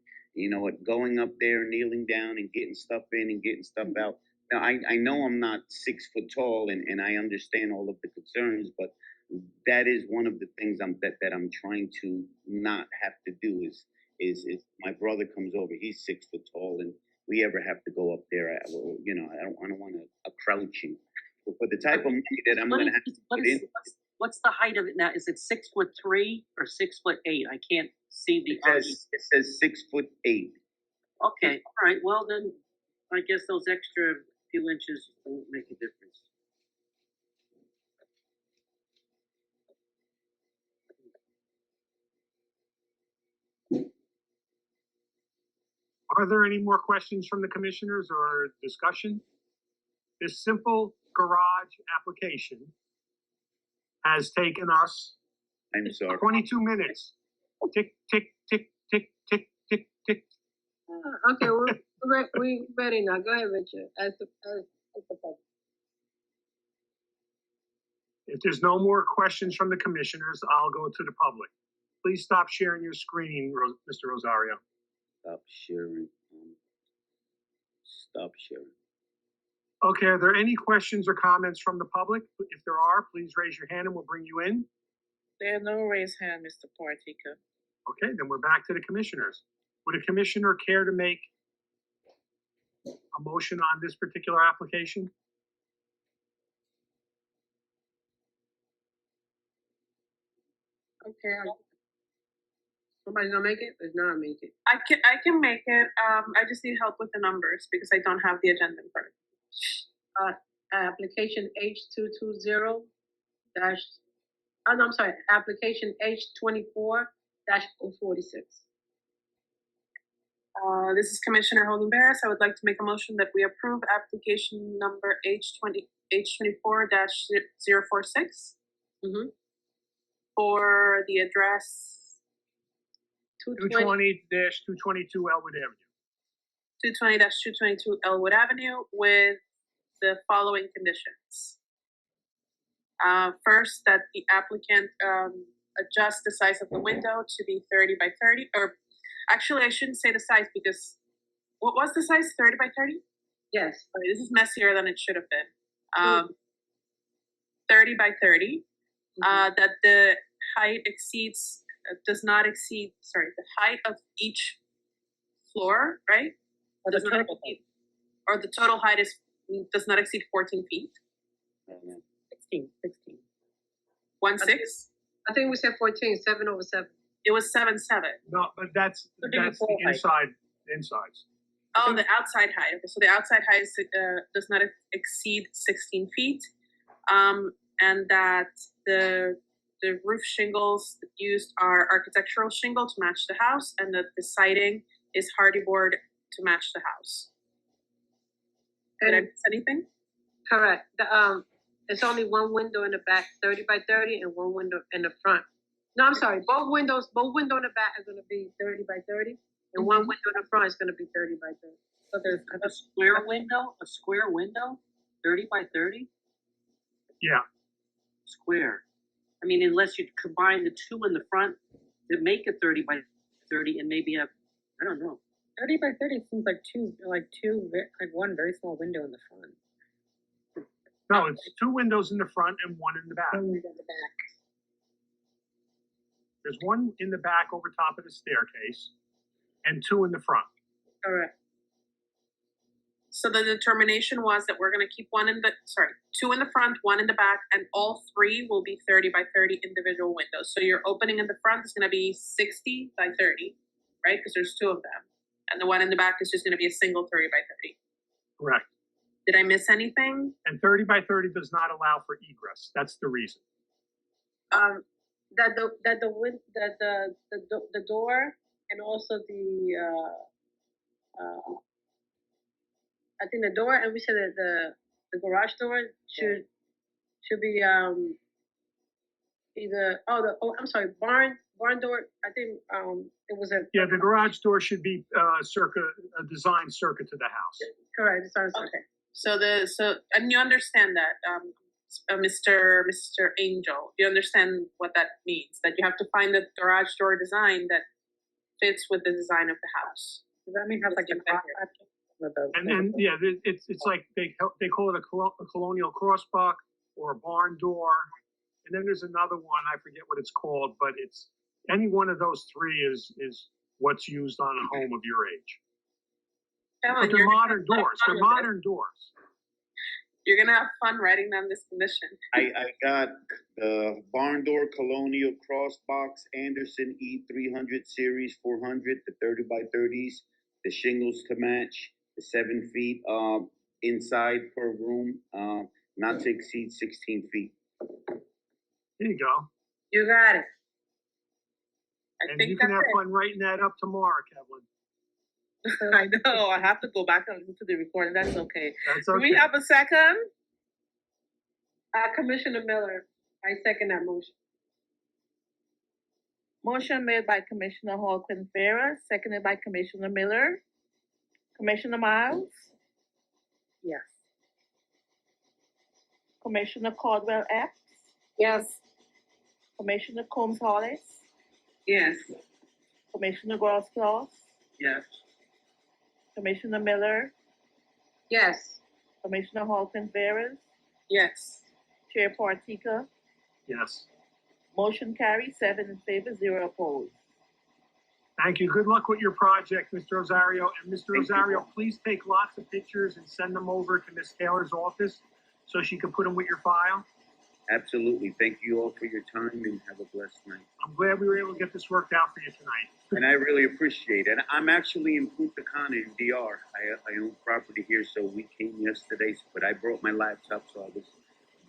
going up there, kneeling down, and getting stuff in and getting stuff out. Now I know I'm not 6 foot tall, and I understand all of the concerns, but that is one of the things that I'm trying to not have to do is my brother comes over, he's 6 foot tall, and we ever have to go up there, I don't want a crouching. But for the type of money that I'm going to have to put in. What's the height of it now? Is it 6'3" or 6'8"? I can't see the. It says 6'8". Okay, all right. Well, then I guess those extra few inches won't make a difference. Are there any more questions from the commissioners or discussion? This simple garage application has taken us 22 minutes. Tick, tick, tick, tick, tick, tick, tick. Okay, we're ready now. Go ahead, Richard. As the public. If there's no more questions from the commissioners, I'll go to the public. Please stop sharing your screen, Mr. Rosario. Stop sharing. Stop sharing. Okay, are there any questions or comments from the public? If there are, please raise your hand and we'll bring you in. There are no raised hand, Mr. Partika. Okay, then we're back to the commissioners. Would a commissioner care to make a motion on this particular application? Okay, somebody's gonna make it? If not, make it. I can make it. I just need help with the numbers because I don't have the agenda in front of me. Application H220 dash, oh no, I'm sorry, application H24 dash 046. This is Commissioner Holden Barris. I would like to make a motion that we approve application number H24-046 for the address 220-222 Elwood Avenue. 220-222 Elwood Avenue with the following conditions. First, that the applicant adjust the size of the window to be 30 by 30, or actually I shouldn't say the size because, what was the size, 30 by 30? Yes. Sorry, this is messier than it should have been. 30 by 30, that the height exceeds, does not exceed, sorry, the height of each floor, right? Or the total height. Or the total height does not exceed 14 feet. 16. 1-6? I think we said 14, 7 over 7. It was 7-7. No, but that's the insides. Oh, the outside height. Okay, so the outside height is, does not exceed 16 feet, and that the roof shingles used are architectural shingle to match the house, and that the siding is hardy board to match the house. Did I miss anything? Correct. There's only one window in the back, 30 by 30, and one window in the front. No, I'm sorry. Both windows in the back are going to be 30 by 30, and one window in the front is going to be 30 by 30. So there's a square window, 30 by 30? Yeah. Square. I mean, unless you combine the two in the front to make a 30 by 30 and maybe have, I don't know. 30 by 30 seems like one very small window in the front. No, it's two windows in the front and one in the back. There's one in the back over top of the staircase and two in the front. Correct. So the determination was that we're going to keep two in the front, one in the back, and all three will be 30 by 30 individual windows. So your opening in the front is going to be 60 by 30, right? Because there's two of them. And the one in the back is just going to be a single 30 by 30. Correct. Did I miss anything? And 30 by 30 does not allow for egress. That's the reason. That the door and also I think the door, and we said that the garage door should be barn door. I think it was the garage door should be designed circa to the house. Correct. Okay. So and you understand that, Mr. Angel, you understand what that means? That you have to find a garage door design that fits with the design of the house. Does that mean have like a cross section? And it's like they call it a colonial crossbuck or a barn door, and then there's another one, I forget what it's called, but it's any one of those three is what's used on a home of your age. But they're modern doors. They're modern doors. You're gonna have fun writing down this condition. I got the barn door colonial crossbox Anderson E300 series 400, the 30 by 30s, the shingles to match, the 7 feet inside per room, not to exceed 16 feet. There you go. You got it. And you can have fun writing that up tomorrow, Kevin. I know. I have to go back and listen to the recording. That's okay. That's okay. Do we have a second? Commissioner Miller, I second that motion. Motion made by Commissioner Hall Quinfera, seconded by Commissioner Miller. Commissioner Miles? Yes. Commissioner Caldwell Epps? Yes. Commissioner Combs Hollis, Yes. Commissioner Grosskloss, Yes. Commissioner Miller, Yes. Commissioner Halkins Veras, Yes. Chair Partika. Yes. Motion carries 7 in favor, 0 opposed. Thank you. Good luck with your project, Mr. Rosario. And Mr. Thank you. Rosario, please take lots of pictures and send them over to Ms. Taylor's office so she can put them with your file. Absolutely. Thank you all for your time and have a blessed night. I'm glad we were able to get this worked out for you tonight. And I really appreciate it. I'm actually in Punta Cana in DR. I own property here, so we came yesterday, but I brought my laptop, so I was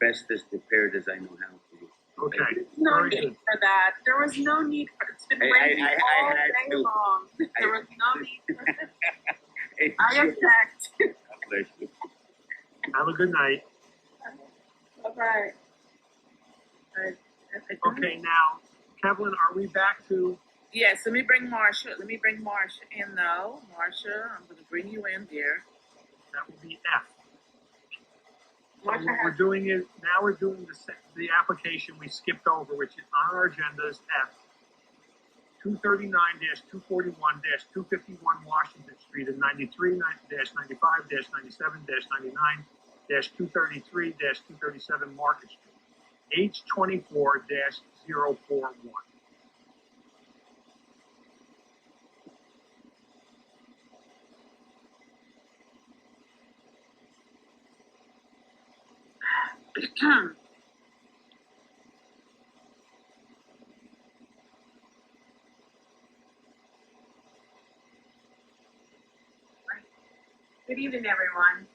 best as prepared as I know how to be. Okay. No Very need good. for that. There was no need for it's been raining all had day to. long. There was no need for it. I God object. bless you. Have a good night. Bye-bye. Okay, now, Kevlin, are we back to, Yes, let me bring Marcia. Let me bring Marcia in now. Marcia, I'm gonna bring you in there. that will be F. So Marcia what we're has, doing is, now we're doing the application we skipped over, which is on our agenda is F. 239-241-251 Washington Street and 93-95-97-99-233-237 Market Street. H24-041. Good evening, everyone.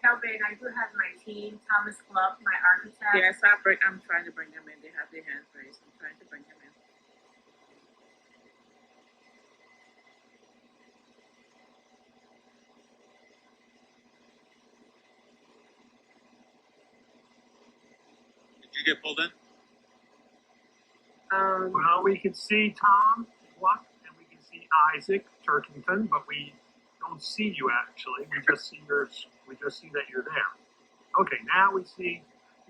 Kelvin, I do have my team, Thomas Glove, my architect. yes, I'm trying to bring them in. They have their hands raised. I'm trying to bring them in. Did you get pulled in? Well, we can see Tom Gluck and we can see Isaac Turkington, but we don't see you actually. We just see that you're there. Okay, now we see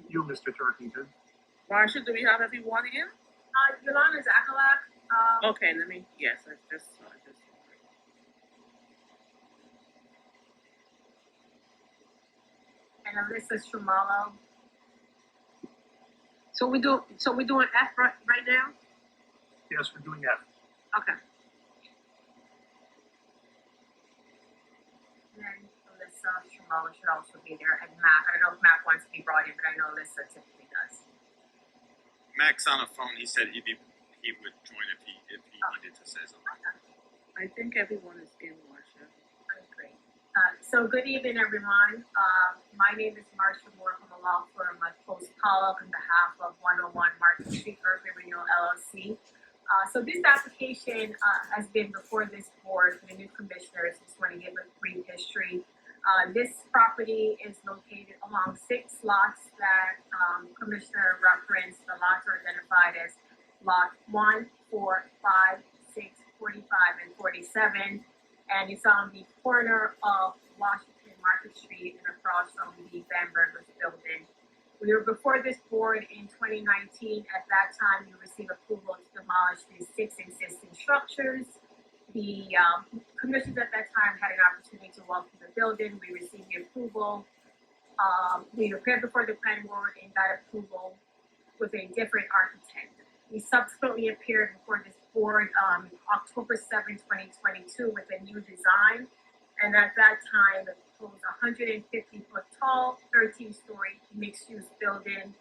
you, Mr. Turkington. Marcia, do we have everyone in? Yolanda Zakalak. Okay, let me, yes, I just saw this. And Alyssa Strumalo. So we're doing F right now? Yes, we're doing F. Okay. And then Alyssa Strumalo should also be there. And Mac. I don't know if Mac wants to be brought in, but I know Alyssa typically does. Mac's on a phone. He said he would join if he needed to say something. I think everyone is in, Marcia. Great. So good evening, everyone. My name is Marcia Moore from the law firm of Post Pollock on behalf of 101 Market Street Urban Renewal LLC. So this application has been before this board for the new commissioners. Just want to give a brief history. This property is located along 6 lots that Commissioner referenced. The lots are identified as Lot 1, 4, 5, 6, 45, and 47. And it's on the corner of Washington Market Street and across from the Van Burgers building. We were before this board in 2019. At that time, we received approval to demolish the 6 existing structures. The commissioners at that time had an opportunity to walk through the building. We received the approval. We appeared before the planning board and got approval with a different architect. We subsequently appeared before this board October 7, 2022 with a new design. And at that time, it was a 150-foot tall, 13-story mixed-use building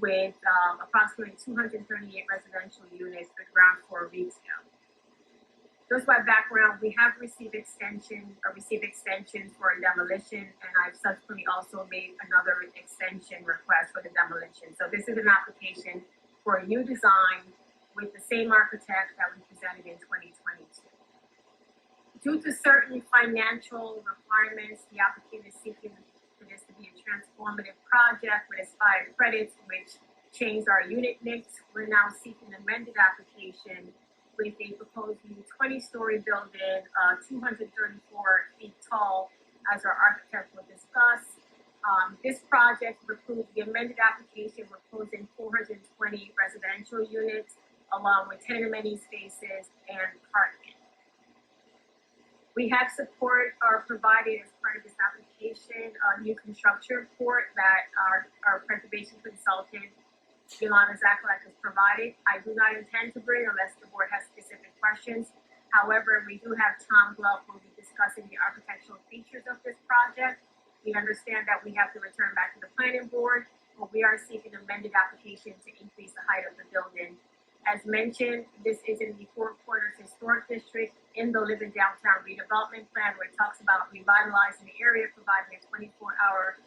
with approximately 238 residential units with ground floor retail. Just by background, we have received extensions for a demolition, and I've subsequently also made another extension request for the demolition. So this is an application for a new design with the same architect that we presented in 2022. Due to certain financial requirements, the applicant is seeking for this to be a transformative project with expired credits, which changed our unit mix. We're now seeking an amended application with a proposed new 20-story building, 234 feet tall, as our architect will discuss. This project would approve the amended application, we're proposing 420 residential units, along with tenant amenity spaces and parking. We have support provided as part of this application, a new construction report that our preservation consultant, Yolanda Zakalak, has provided. I do not intend to bring unless the board has specific questions. However, we do have Tom Glove who will be discussing the architectural features of this project. We understand that we have to return back to the planning board, but we are seeking an amended application to increase the height of the building. As mentioned, this is in the Four Corners Historic District in the Living Downtown Redevelopment Plan, where it talks about revitalizing the area, providing a 24-hour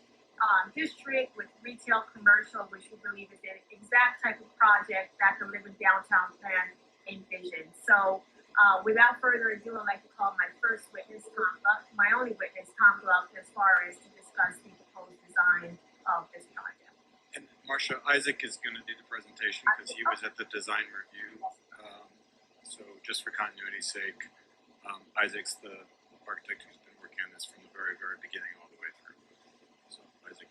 district with retail, commercial, which we believe is the exact type of project that the Living Downtown Plan envisions. So without further ado, I'd like to call my first witness, Tom Glove, my only witness, Tom Glove, as far as to discuss the proposed design of this project. And Marcia, Isaac is going to do the presentation because he was at the design review. So just for continuity's sake, Isaac's the architect who's been working on this from the very, very beginning all the way through. So Isaac.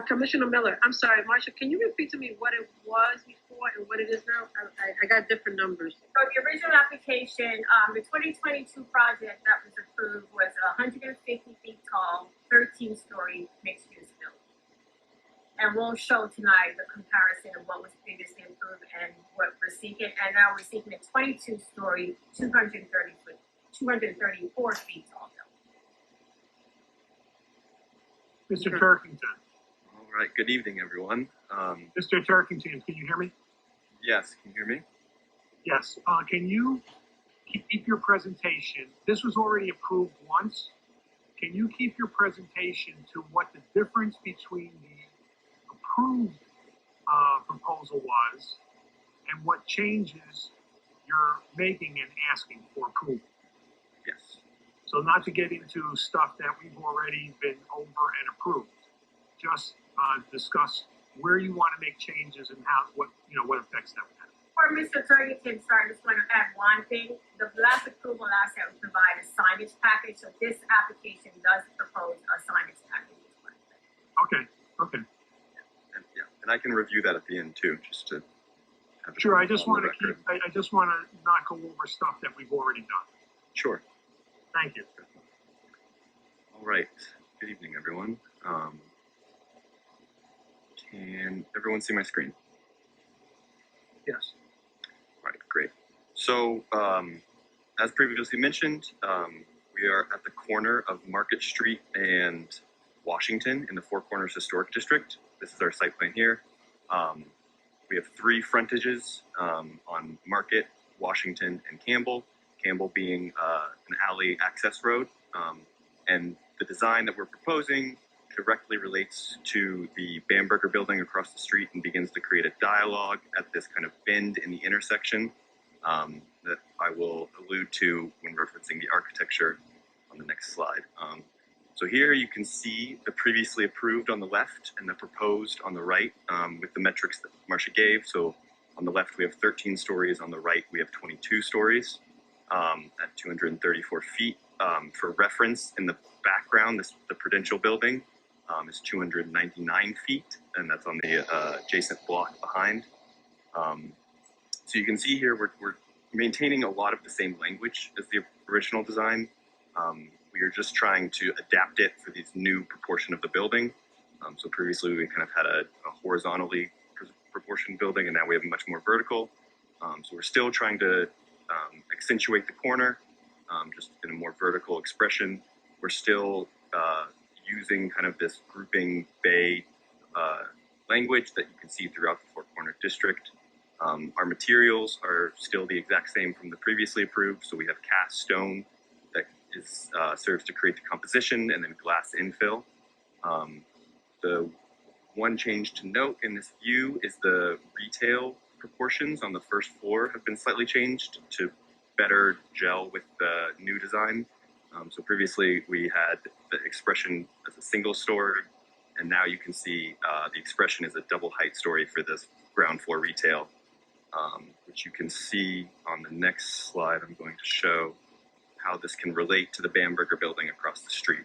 Commissioner Miller, I'm sorry, Marcia, can you repeat to me what it was before and what it is now? I got different numbers. So the original application, the 2022 project that was approved was 150 feet tall, 13-story mixed-use building. And we'll show tonight the comparison of what was previously approved and what we're seeking. And now we're seeking a 22-story, 234 feet tall building. Mr. Turkington. All right, good evening, everyone. Mr. Turkington, can you hear me? Yes, can you hear me? Yes. Can you keep your presentation? This was already approved once. Can you keep your presentation to what the difference between the approved proposal was and what changes you're making and asking for approval? Yes. So not to get into stuff that we've already been over and approved. Just discuss where you want to make changes and what effects that would have. For Mr. Turkington, sorry, I just want to add one thing. The last approval last year would provide a signage package, so this application does propose a signage package as well. Okay. And I can review that at the end too, just to have it. Sure, I just want to not go over stuff that we've already done. Sure. Thank you. All right. Good evening, everyone. Can everyone see my screen? Yes. All right, great. So, as previously mentioned, we are at the corner of Market Street and Washington in the Four Corners Historic District. This is our site plan here. We have three frontages on Market, Washington, and Campbell. Campbell being an alley access road. And the design that we're proposing directly relates to the Bamberger building across the street and begins to create a dialogue at this kind of bend in the intersection that I will allude to when referencing the architecture on the next slide. So here you can see the previously approved on the left and the proposed on the right with the metrics that Marcia gave. So on the left we have 13 stories, on the right we have 22 stories at 234 feet. For reference, in the background, the Prudential building is 299 feet, and that's on the adjacent block behind. So you can see here we're maintaining a lot of the same language as the original design. We are just trying to adapt it for this new proportion of the building. So previously we kind of had a horizontally proportioned building, and now we have a much more vertical. So we're still trying to accentuate the corner, just in a more vertical expression. We're still using kind of this grouping bay language that you can see throughout the Four Corner District. Our materials are still the exact same from the previously approved. So we have cast stone that serves to create the composition, and then glass infill. The one change to note in this view is the retail proportions on the first floor have been slightly changed to better gel with the new design. So previously we had the expression as a single story, and now you can see the expression is a double height story for this ground floor retail, which you can see on the next slide. I'm going to show how this can relate to the Bamberger building across the street.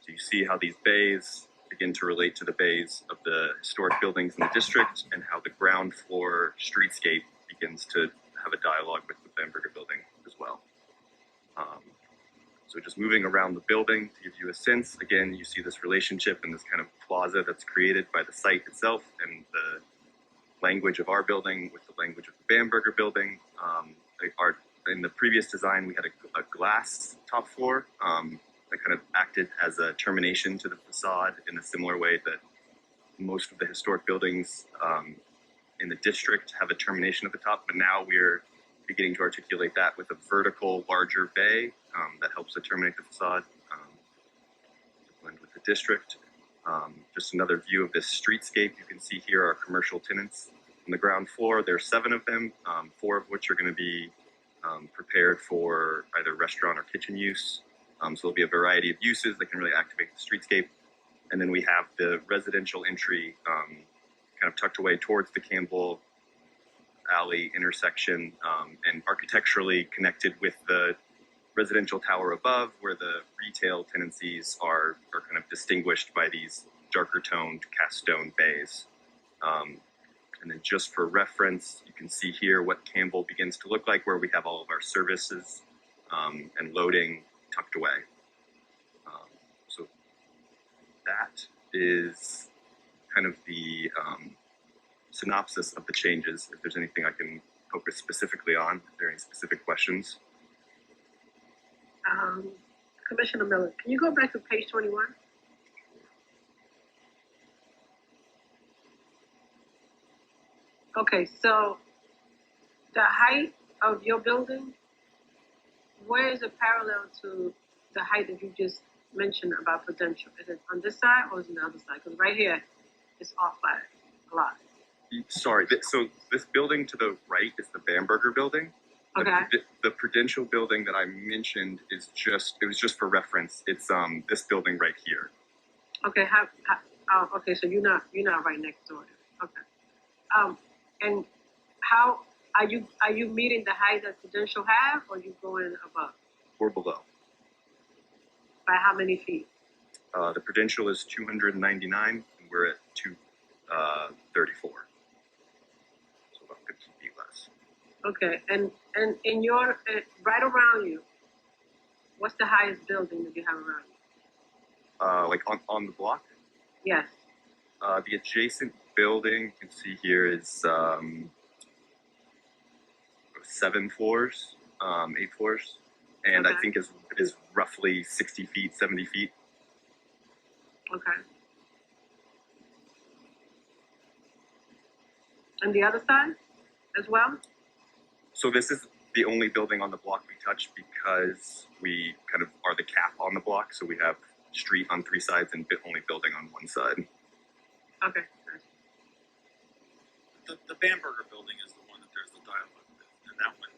So you see how these bays begin to relate to the bays of the historic buildings in the district and how the ground floor streetscape begins to have a dialogue with the Bamberger building as well. So just moving around the building to give you a sense, again, you see this relationship and this kind of plaza that's created by the site itself and the language of our building with the language of the Bamberger building. In the previous design, we had a glass top floor that kind of acted as a termination to the facade in a similar way that most of the historic buildings in the district have a termination at the top, but now we're beginning to articulate that with a vertical, larger bay that helps to terminate the facade to blend with the district. Just another view of this streetscape. You can see here our commercial tenants on the ground floor. There are 7 of them, 4 of which are going to be prepared for either restaurant or kitchen use. So there'll be a variety of uses that can really activate the streetscape. And then we have the residential entry kind of tucked away towards the Campbell Alley intersection and architecturally connected with the residential tower above, where the retail tenancies are kind of distinguished by these darker toned cast stone bays. And then just for reference, you can see here what Campbell begins to look like, where we have all of our services and loading tucked away. So that is kind of the synopsis of the changes. If there's anything I can focus specifically on, if there are any specific questions. Commissioner Miller, can you go back to page 21? Okay, so the height of your building, where is it parallel to the height that you just mentioned about Prudential? Is it on this side or is it on the other side? Because right here, it's off by a lot. Sorry, so this building to the right is the Bamberger building. Okay. The Prudential building that I mentioned is it was just for reference. It's this building right here. Okay, okay, so you're not right next door. Okay. And how are you meeting the height that Prudential have, or are you going above? Or below. By how many feet? The Prudential is 299, and we're at 234. So about 15 feet less. Okay, and in your right around you, what's the highest building that you have around you? Like on the block? Yes. The adjacent building you can see here is 7 floors, 8 floors, and Okay. I think is roughly 60 feet, 70 feet. Okay. And the other side as well? So this is the only building on the block we touch because we kind of are the cap on the block. So we have street on 3 sides and only building on 1 side. Okay. The Bamberger building is the one that there's the dialogue with, and that one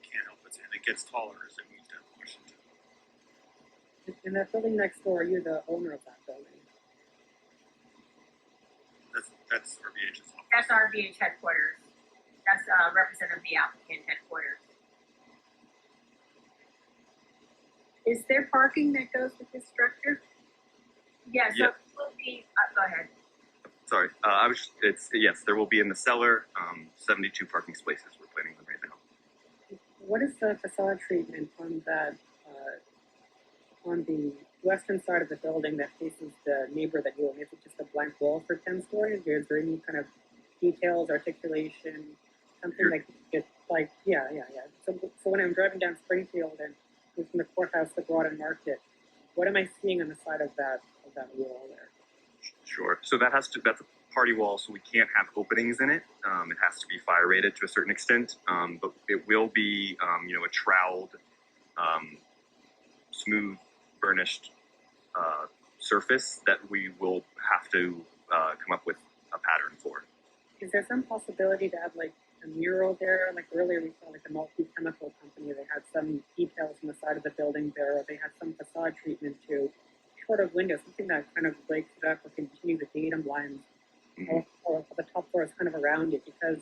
can't help it, and it gets taller as it moves down Washington. In that building next door, you're the owner of that building. That's RBH's office. That's RBH headquarters. That's representative of the applicant headquarters. Is there parking that goes with this structure? Yeah, so Yeah. it will be, go ahead. Sorry, yes, there will be in the cellar 72 parking spaces we're planning on right now. What is the facade treatment on that, on the western side of the building that faces the neighbor that you own? Is it just a blank wall for 10 stories? Is there any kind of details, articulation, something yeah. So when I'm driving down Springfield and from the courthouse to Broad and Market, what am I seeing on the side of that wall there? Sure. So that's a party wall, so we can't have openings in it. It has to be fire rated to a certain extent, but it will be, a troweled, smooth, burnished surface that we will have to come up with a pattern for. Is there some possibility to have like a mural there? Like earlier we saw like a multi-chemical company, they had some details on the side of the building there, or they had some facade treatment too. Short of windows, something that kind of breaks it up or continue the datum lines, or the top floor is kind of around it, because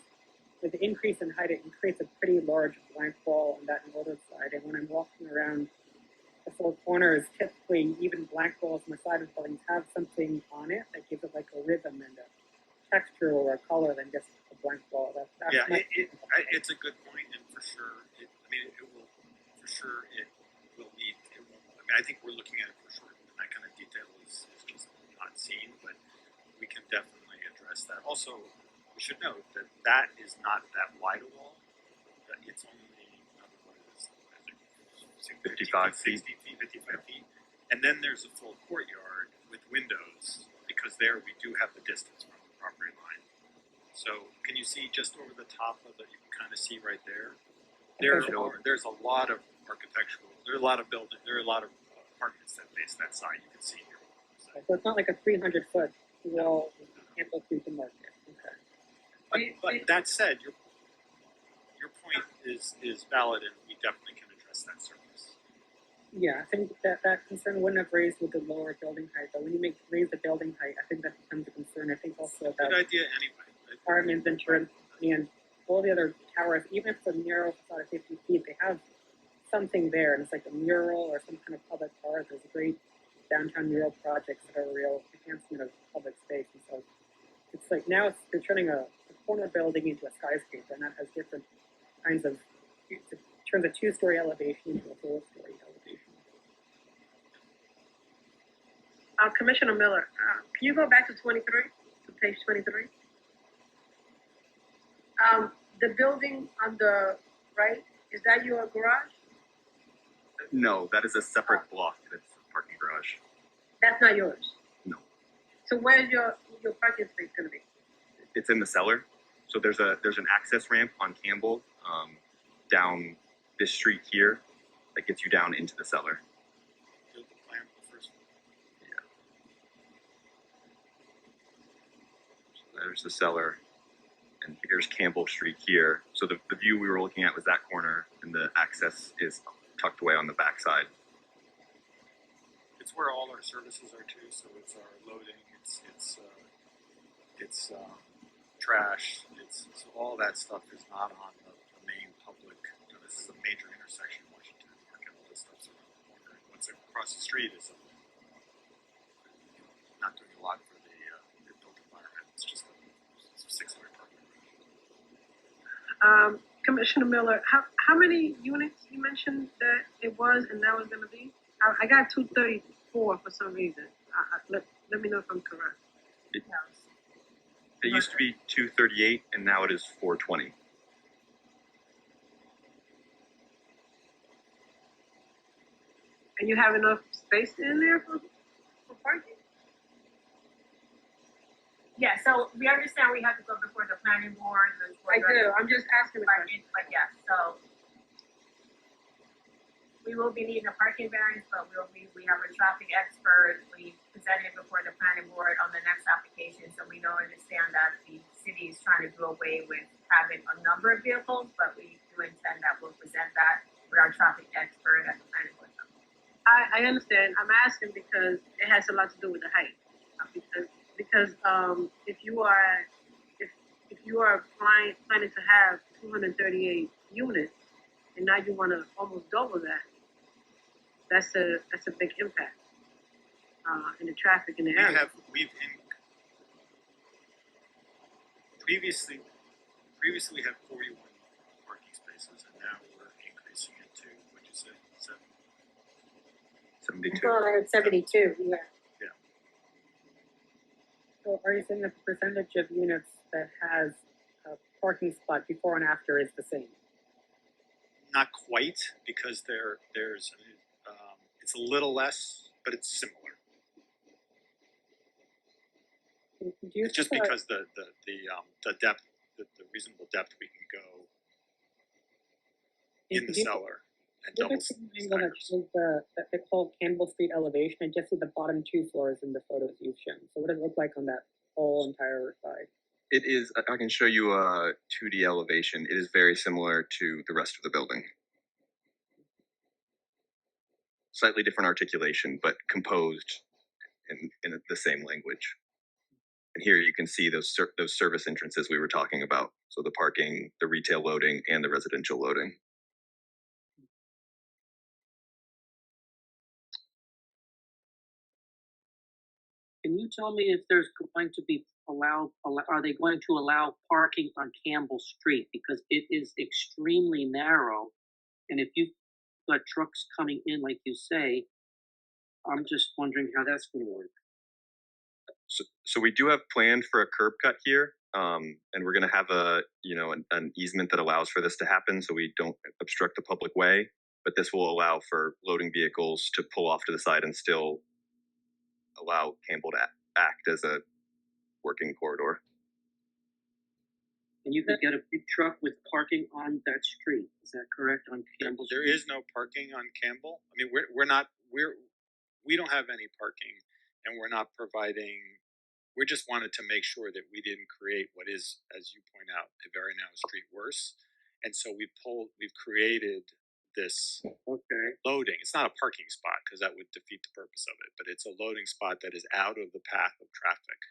with the increase in height, it creates a pretty large blank wall on that northern side. And when I'm walking around the four corners, typically even blank walls on the side of buildings have something on it that gives it like a rhythm and a texture or a color than just a blank wall. That's Yeah, my- it's a good point, and for sure, it will, for sure, it will need, it will, I mean, I think we're looking at it for sure, and that kind of detail is just not seen, but we can definitely address that. Also, we should note that that is not that wide a wall, that it's only, what is it, 55 feet. 60 feet, 55 feet, and then there's a full courtyard with windows, because there we do have the distance from the property line. So can you see just over the top of it, you can kind of see right there? There's a lot of architectural, there are a lot of buildings, there are a lot of apartments that face that side, you can see here. So it's not like a 300-foot wall you can't go through the market. Okay. But that said, your point is valid, and we definitely can address that surface. Yeah, I think that concern wouldn't have raised with the lower building height, but when you raise the building height, I think that becomes a concern. I think also about Good idea anyway. apartments, insurance, and all the other towers, even if it's a narrow facade of 50 feet, they have something there, and it's like a mural or some kind of public art. There's great downtown mural projects that are a real enhancement of public space, and so it's like now they're turning a corner building into a skyscraper, and that has different kinds of, it turns a two-story elevation into a four-story elevation. Commissioner Miller, can you go back to 23, to page 23? The building on the right, is that your garage? No, that is a separate block. That's a parking garage. That's not yours? No. So where's your parking space gonna be? It's in the cellar. So there's an access ramp on Campbell down this street here that gets you down into the cellar. Build the plan for the first one. Yeah. So there's the cellar, and here's Campbell Street here. So the view we were looking at was that corner, and the access is tucked away on the backside. It's where all our services are too. So it's our loading. It's trash. So all that stuff is not on the main public. You know, this is a major intersection, Washington and Newark, and all this stuff's around the corner. And what's across the street is not doing a lot for the built environment. It's just a 600 parking garage. Commissioner Miller, how many units you mentioned that it was and that was gonna be? I got 234 for some reason. Let me know if I'm correct. It used to be 238, and now it is 420. And you have enough space in there for parking? Yeah, so we understand we have to go before the planning board. I do, I'm just asking the question. But yes, so we will be needing a parking variance, but we have a traffic expert. We presented before the planning board on the next application, so we know and understand that the city is trying to do away with having a number of vehicles, but we do intend that we'll present that with our traffic expert at the planning board. I understand. I'm asking because it has a lot to do with the height. Because if you are planning to have 238 units, and now you want to almost double that, that's a big impact in the traffic in the area. Previously we had 41 parking spaces, and now we're increasing it to, what'd you say, 72. Well, I heard 72, yeah. So are you saying the percentage of units that has a parking spot before and after is the same? Not quite, because there's it's a little less, but it's similar. It's just because the depth, the reasonable depth we can go in the cellar and double stackers. That they call Campbell Street elevation. I just see the bottom two floors in the photos you've shown. So what does it look like on that whole entire side? It is, I can show you a 2D elevation. It is very similar to the rest of the building. Slightly different articulation, but composed in the same language. And here you can see those service entrances we were talking about. So the parking, the retail loading, and the residential loading. Can you tell me if there's going to be are they going to allow parking on Campbell Street? Because it is extremely narrow. And if you've got trucks coming in, like you say, I'm just wondering how that's going to work. So we do have planned for a curb cut here, and we're going to have an easement that allows for this to happen, so we don't obstruct the public way. But this will allow for loading vehicles to pull off to the side and still allow Campbell to act as a working corridor. And you could get a big truck with parking on that street. Is that correct, on Campbell Street? There is no parking on Campbell. I mean, we don't have any parking, and we're not providing. We just wanted to make sure that we didn't create what is, as you point out, a very narrow street worse. And so we've created this loading. It's not a parking spot because that would defeat the purpose of it, but it's a loading spot that is out of the path of traffic,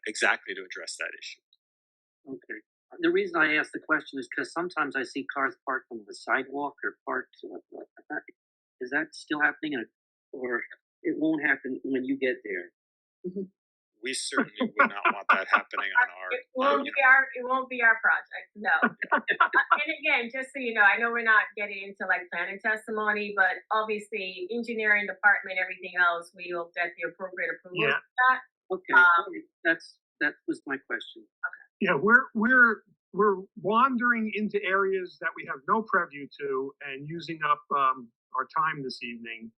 exactly to address that issue. Okay. The reason I ask the question is because sometimes I see cars parked on the sidewalk or parked. Is that still happening, or it won't happen when you get there? Mm-hmm. We certainly would not want that happening on our. It won't be our project. No. And again, just so you know, I know we're not getting into like planning testimony, but obviously, engineering department, everything else, we will get the appropriate approvals for that. Okay. That was my question. Okay. Yeah, we're wandering into areas that we have no purview to and using up our time this evening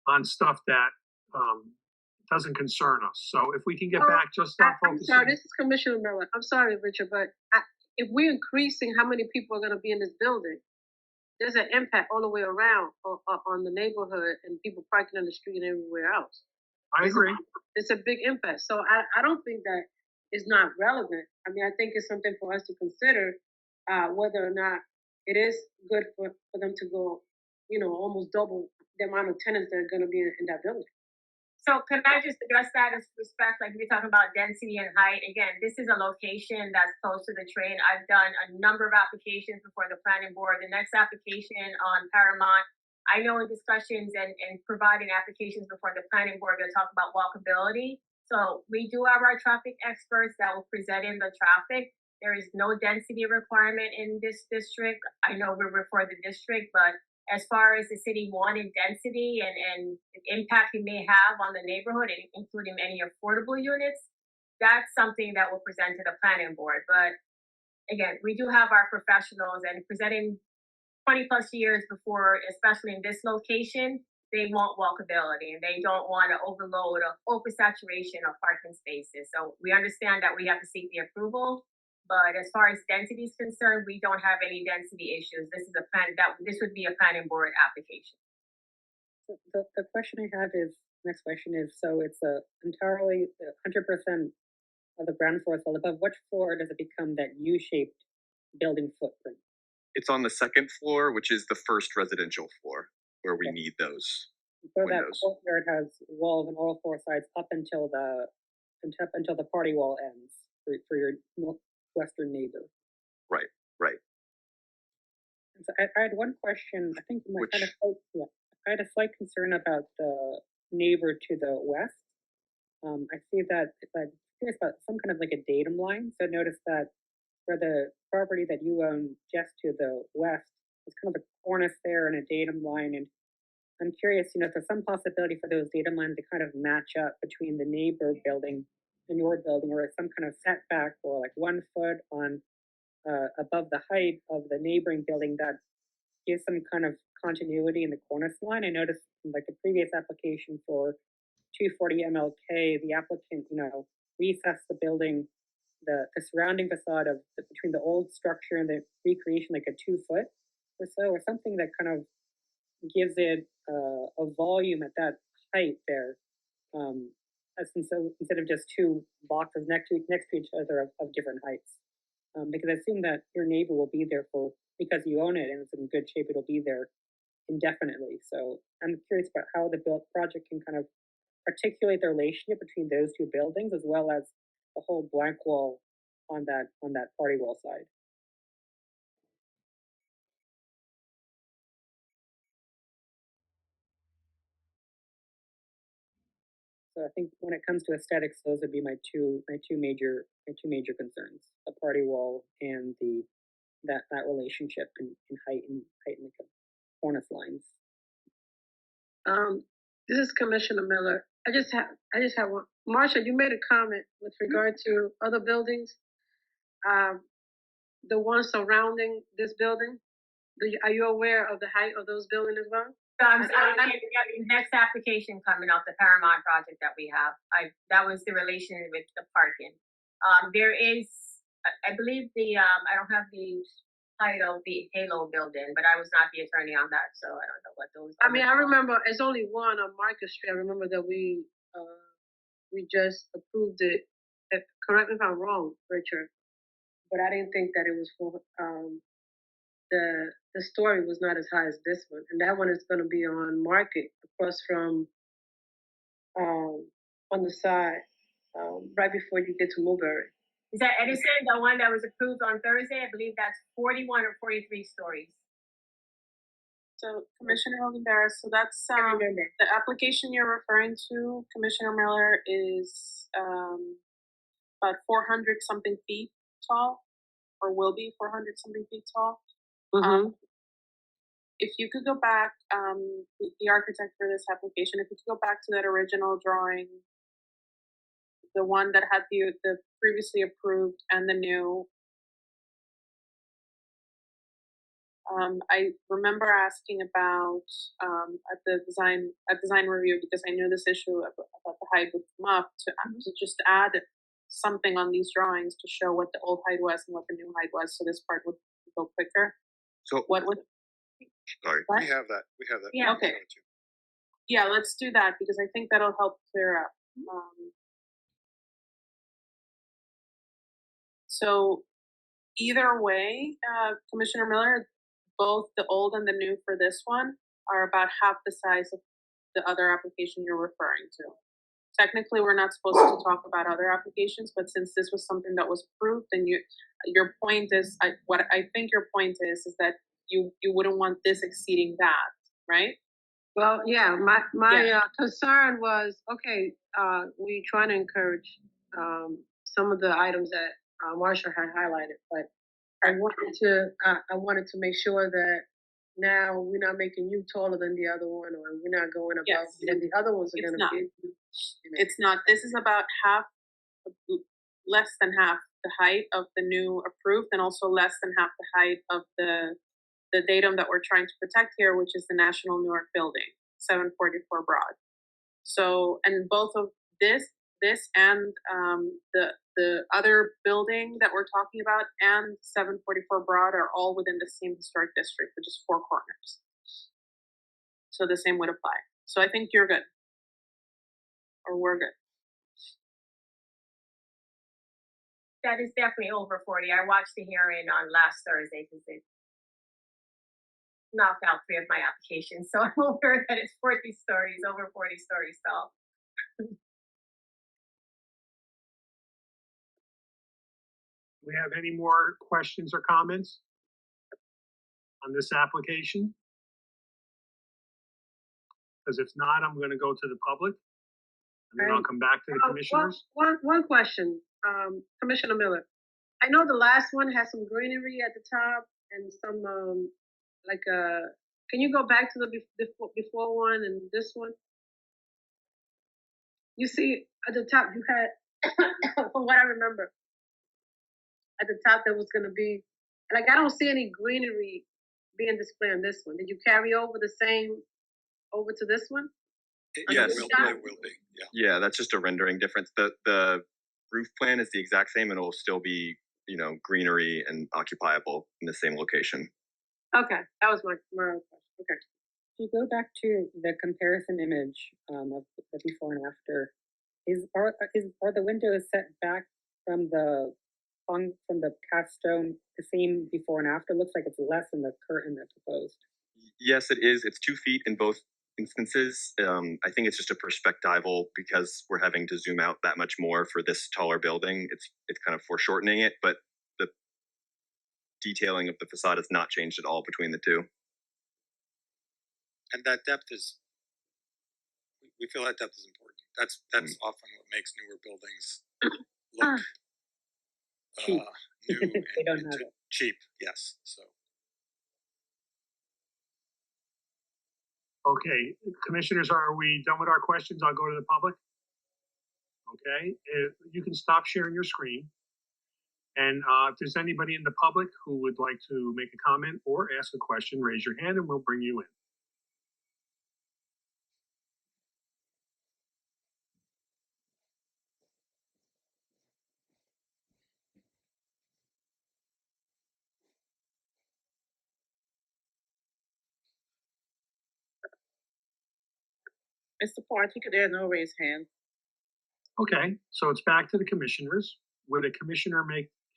on stuff that doesn't concern us. So if we can get back, just stop focusing. I'm sorry, this is Commissioner Miller. I'm sorry, Richard, but if we're increasing how many people are going to be in this building, there's an impact all the way around on the neighborhood and people parking on the street and everywhere else. I agree. It's a big impact. So I don't think that is not relevant. I mean, I think it's something for us to consider whether or not it is good for them to go, almost double the amount of tenants that are going to be in that building. So can I just address that as respect, like we're talking about density and height? Again, this is a location that's close to the train. I've done a number of applications before the planning board. The next application on Paramount, I know in discussions and providing applications before the planning board, they'll talk about walkability. So we do have our traffic experts that will present in the traffic. There is no density requirement in this district. I know we're for the district, but as far as the city wanting density and the impact it may have on the neighborhood, including any affordable units, that's something that we'll present to the planning board. But again, we do have our professionals, and presenting 20 plus years before, especially in this location, they want walkability and they don't want to overload or oversaturation of parking spaces. So we understand that we have to seek the approval. But as far as density is concerned, we don't have any density issues. This would be a planning board application. So the question I have is, next question is, so it's entirely 100% of the ground floor is filled above. Which floor does it become that U-shaped building footprint? It's on the second floor, which is the first residential floor, where we need those so windows. That courtyard has walls on all four sides up until the party wall ends for your western neighbor. Right. And so I had one question. I think I had a slight concern about the neighbor to the west. I see that I'm curious about some kind of like a datum line. So I noticed that for the property that you own just to the west, there's kind of a cornice there and a datum line. And I'm curious, if there's some possibility for those datum lines to kind of match up between the neighbor building and your building, or some kind of setback, or like 1 foot on above the height of the neighboring building that gives some kind of continuity in the cornice line. I noticed in like the previous application for 240 MLK, the applicant, recessed the building, the surrounding facade between the old structure and the recreation, like a 2 foot or so, or something that kind of gives it a volume at that height there. So instead of just two boxes next to each other of different heights, because I assume that your neighbor will be there because you own it and it's in good shape, it'll be there indefinitely. So I'm curious about how the project can kind of articulate the relationship between those two buildings, as well as the whole blank wall on that party wall side. So I think when it comes to aesthetics, those would be my two major concerns: the party wall and that relationship in height and the cornice lines. This is Commissioner Miller. I just have one. Marsha, you made a comment with regard to other buildings. The ones surrounding this building. Are you aware of the height of those buildings as well? I'm next application coming up, the Paramount project that we have. That was the relation with the parking. There is, I believe I don't have the height of the Halo building, but I was not the attorney on that, so I don't know what those. I mean, I remember it's only one on Market Street. I remember that we just approved it. Correct me if I'm wrong, Richard, but I didn't think that it was for the story was not as high as this one, and that one is going to be on Market across from on the side right before you get to Mulberry. Is that Edison, the one that was approved on Thursday? I believe that's 41 or 43 stories. So Commissioner Olivera, so that's the application you're referring to, Commissioner Miller, is about 400 something feet tall, or will be 400 something feet tall. If you could go back, the architect for this application, if you could go back to that original drawing, the one that had the previously approved and the new. I remember asking about at design review, because I knew this issue about the height would come up, to just add something on these drawings to show what the old height was and what the new height was, so this part would go quicker. So what would? Sorry. What? We have that. Yeah. Okay. Yeah, let's do that because I think that'll help clear up. So either way, Commissioner Miller, both the old and the new for this one are about half the size of the other application you're referring to. Technically, we're not supposed to talk about other applications, but since this was something that was approved, then your point is, what I think your point is that you wouldn't want this exceeding that, right? Well, yeah, my concern was, okay, we trying to encourage some of the items that Marsha had highlighted, but I wanted to make sure that now we're not making you taller than the other one, or we're not going above, and the other ones are going to be. It's not. This is about less than half the height of the new approved, and also less than half the height of the datum that we're trying to protect here, which is the National Newark building, 744 Broad. So, and both of this and the other building that we're talking about and 744 Broad are all within the same historic district, which is Four Corners. So the same would apply. So I think you're good. Or we're good. That is definitely over 40. I watched the hearing on last Thursday because it knocked out 3 of my applications. So I'm aware that it's 40 stories, over 40 stories tall. Do we have any more questions or comments on this application? Because if not, I'm going to go to the public, and then I'll come back to the commissioners. One question, Commissioner Miller. I know the last one has some greenery at the top and some can you go back to the before one and this one? You see at the top you had, from what I remember, at the top there was going to be, like, I don't see any greenery being displayed on this one. Did you carry over the same over to this one? Yes, it will be. Yeah, that's just a rendering difference. The roof plan is the exact same, and it will still be, greenery and occupiable in the same location. Okay, that was my question. Okay. If you go back to the comparison image of the before and after, are the windows set back from the cast stone the same before and after? It looks like it's less than the curtain that's proposed. Yes, it is. It's 2 feet in both instances. I think it's just a perspectival because we're having to zoom out that much more for this taller building. It's kind of foreshortening it, but the detailing of the facade has not changed at all between the two. And that depth is, we feel that depth is important. That's often what makes newer buildings look Cheap. new They don't and have it. cheap. Yes. So Okay, commissioners, are we done with our questions? I'll go to the public. Okay, you can stop sharing your screen. And if there's anybody in the public who would like to make a comment or ask a question, raise your hand and we'll bring you in. Mr. Parker, there are no raised hands. Okay, so it's back to the commissioners. Would a commissioner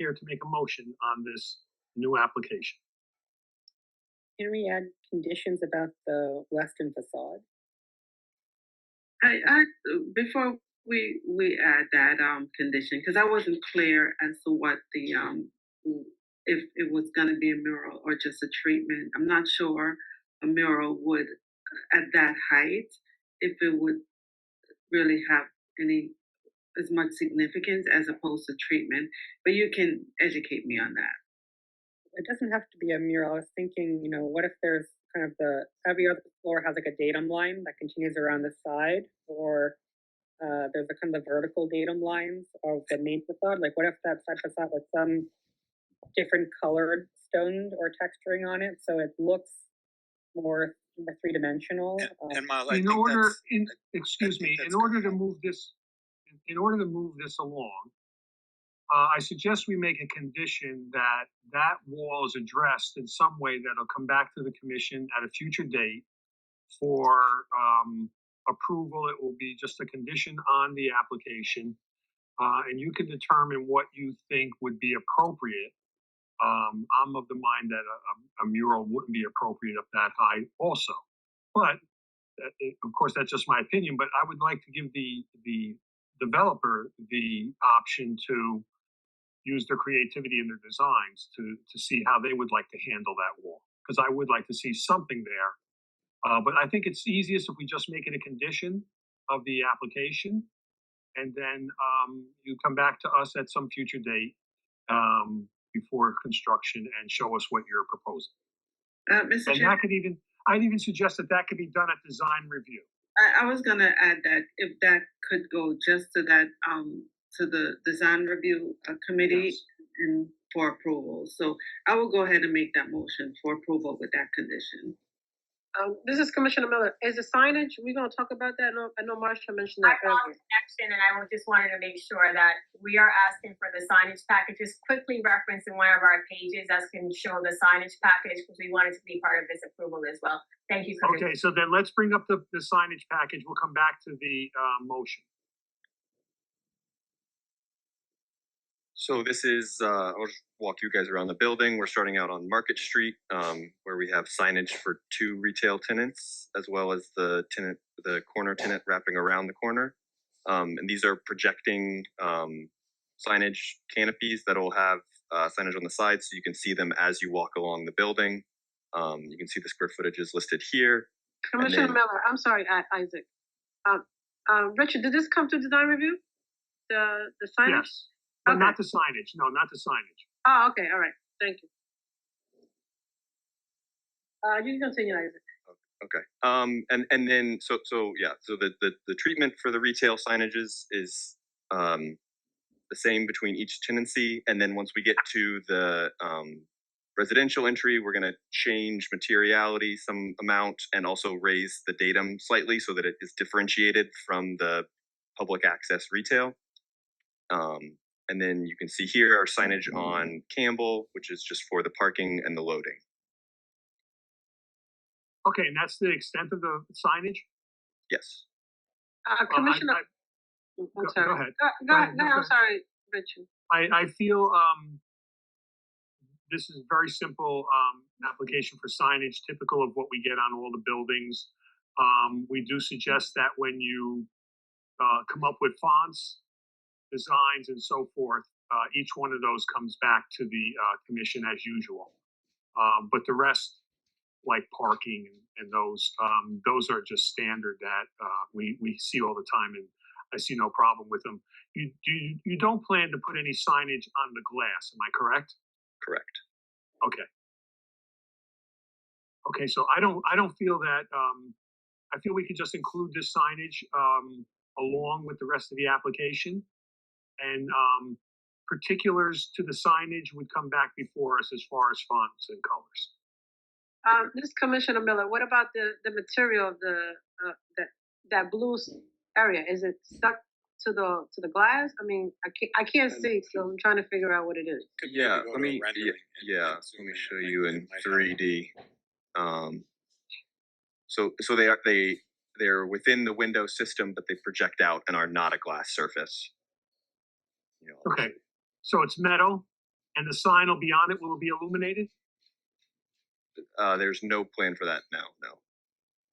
care to make a motion on this new application? Can we add conditions about the western facade? I before we add that condition, because I wasn't clear as to what the if it was going to be a mural or just a treatment. I'm not sure a mural would at that height if it would really have any as much significance as opposed to treatment. But you can educate me on that. It doesn't have to be a mural. I was thinking, what if there's kind of every other floor has like a datum line that continues around the side, or there's a kind of vertical datum lines of the main facade. Like, what if that side facade has some different colored stoned or texturing on it, so it looks more three-dimensional? In order to move this along, I suggest we make a condition that wall is addressed in some way that'll come back to the commission at a future date for approval. It will be just a condition on the application, and you can determine what you think would be appropriate. I'm of the mind that a mural wouldn't be appropriate up that high also, but of course that's just my opinion. But I would like to give the developer the option to use their creativity in their designs to see how they would like to handle that wall, because I would like to see something there. But I think it's easiest if we just make it a condition of the application, and then you come back to us at some future date before construction and show us what you're proposing. Mr. Chair, I'd even suggest that could be done at design review. I was going to add that if that could go just to that to the design review committee, yes, and for approval. So I will go ahead and make that motion for approval with that condition. This is Commissioner Miller. Is the signage, we're going to talk about that? I know Marcia mentioned that I earlier. connection, and I just wanted to make sure that we are asking for the signage packages quickly referenced in one of our pages that can show the signage package, because we want it to be part of this approval as well. Thank you, Commissioner. Okay, so then let's bring up the signage package. We'll come back to the motion. So this is, I'll just walk you guys around the building. We're starting out on Market Street, where we have signage for 2 retail tenants, as well as the corner tenant wrapping around the corner. And these are projecting signage canopies that'll have signage on the side, so you can see them as you walk along the building. You can see the square footage is listed here. Commissioner Miller, I'm sorry, Isaac. Richard, did this come to design review? The signage? Yes. But okay, not the signage. No, not the signage. Oh, okay. All right. Thank you. You can continue, Isaac. Okay. And then so the treatment for the retail signages is the same between each tenancy, and then once we get to the residential entry, we're going to change materiality some amount and also raise the datum slightly so that it is differentiated from the public access retail. And then you can see here our signage on Campbell, which is just for the parking and the loading. Okay, and that's the extent of the signage? Yes. Commissioner, I'm sorry. Go ahead. Go ahead. No, I'm sorry, Richard. I feel this is very simple application for signage, typical of what we get on all the buildings. We do suggest that when you come up with fonts, designs, and so forth, each one of those comes back to the commission as usual. But the rest, like parking and those are just standard that we see all the time. And I see no problem with them. You don't plan to put any signage on the glass, am I correct? Correct. Okay. Okay, so I don't feel that, I feel we could just include this signage, along with the rest of the application. And, particulars to the signage would come back before us as far as fonts and colors. This Commissioner Miller, what about the material of the, that blue area? Is it stuck to the glass? I mean, I can't see, so I'm trying to figure out what it is. Yeah, let me show you in 3D. So they're within the window system, but they project out and are not a glass surface. You know, Okay, so it's metal, and the sign will be on it. Will it be illuminated? There's no plan for that now. No.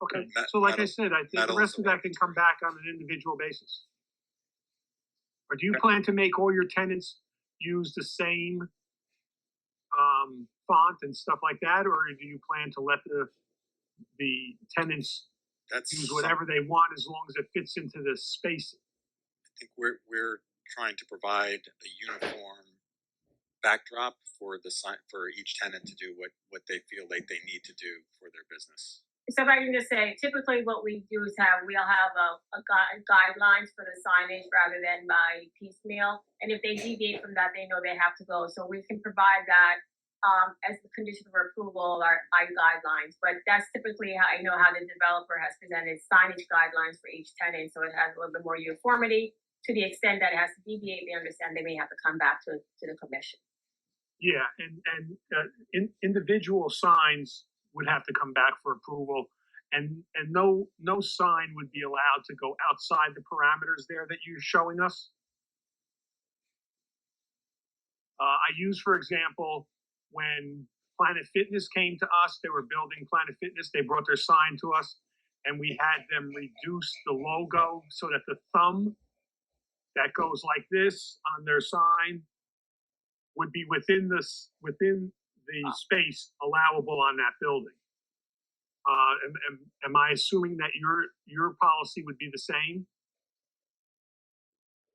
Okay, so like I said, I think the rest of that can come back on an individual basis. Or do you plan to make all your tenants use the same font and stuff like that, or do you plan to let the tenants use whatever they want as long as it fits into the space? I think we're trying to provide a uniform backdrop for for each tenant to do what they feel like they need to do for their business. So if I can just say, typically what we do is we'll have a guidelines for the signage rather than by piecemeal. And if they deviate from that, they know they have to go. So we can provide that as the condition for approval our guidelines. But that's typically how I know how the developer has presented signage guidelines for each tenant. So it has a little bit more uniformity. To the extent that it has to deviate, they understand they may have to come back to the commission. Yeah, and individual signs would have to come back for approval, and no sign would be allowed to go outside the parameters there that you're showing us. I use, for example, when Planet Fitness came to us, they were building Planet Fitness, they brought their sign to us, and we had them reduce the logo so that the thumb that goes like this on their sign would be within the space allowable on that building. Am I assuming that your policy would be the same?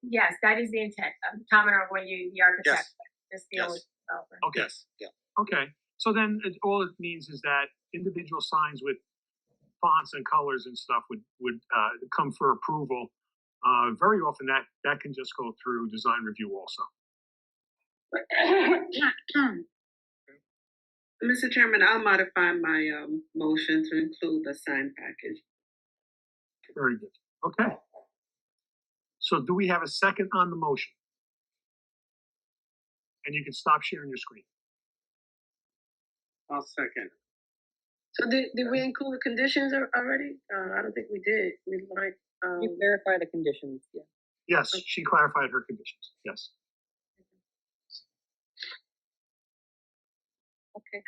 Yes, that is the intent. Comment on when the architect, just the only developer. Okay. Yes. Yeah. Okay. So then all it means is that individual signs with fonts and colors and stuff would come for approval. Very often that can just go through design review also. Mr. Chairman, I'll modify my motion to include the sign package. Very good. Okay. So do we have a second on the motion? And you can stop sharing your screen. I'll second. So did we include the conditions already? I don't think we did. We might. You verify the conditions, yeah. Yes, she clarified her conditions. Yes. Okay.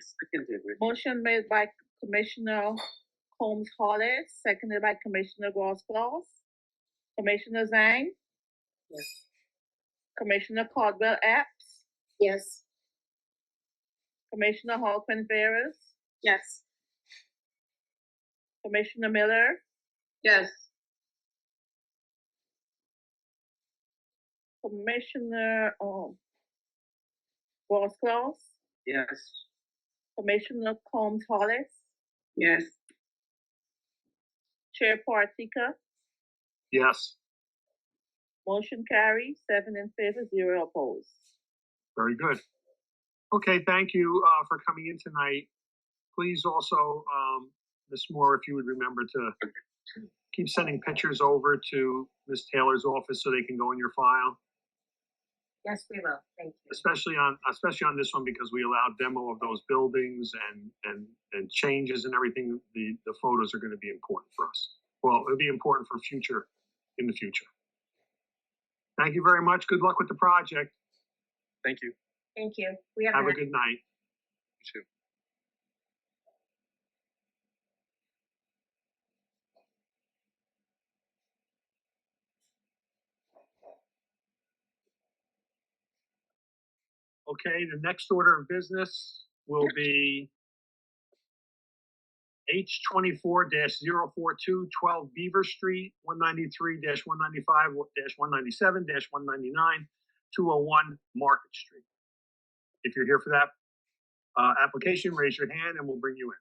Motion made by Commissioner Holmes Hollis, seconded by Commissioner Gross-Claus. Commissioner Zhang? Yes. Commissioner Caldwell Epps? Yes. Commissioner Halpin Veras? Yes. Commissioner Miller? Yes. Commissioner Gross-Claus? Yes. Commissioner Combs Hollis? Yes. Chair Partika? Yes. Motion carries, 7 in favor, 0 opposed. Very good. Okay, thank you for coming in tonight. Please also, Ms. Moore, if you would remember to keep sending pictures over to Ms. Taylor's office so they can go in your file. Yes, we will. Thank you. Especially on this one because we allowed demo of those buildings and changes and everything. The photos are going to be important for us. Well, it'll be important for in the future. Thank you very much. Good luck with the project. Thank you. Thank you. We have a good night. You too. Okay, the next order of business will be H24-042, 12 Beaver Street, 193-195-197-199, 201 Market Street. If you're here for that application, raise your hand and we'll bring you in.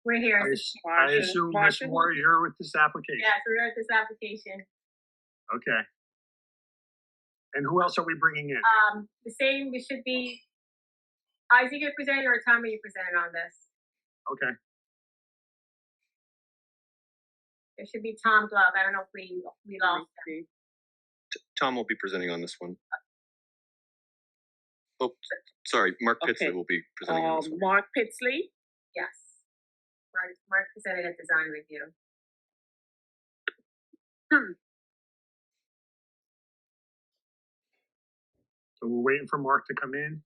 We're here. I assume Ms. Moore, you're with this application. Yes, we're at this application. Okay. And who else are we bringing in? The same, it should be Isaac you presenting or Tommy you presenting on this. Okay. There should be Tom Glove. I don't know if we lost him. Tom will be presenting on this one. Oh, sorry, Mark Pitsley will be presenting on this one. Mark Pitsley? Yes. Mark presented at design review. So we're waiting for Mark to come in.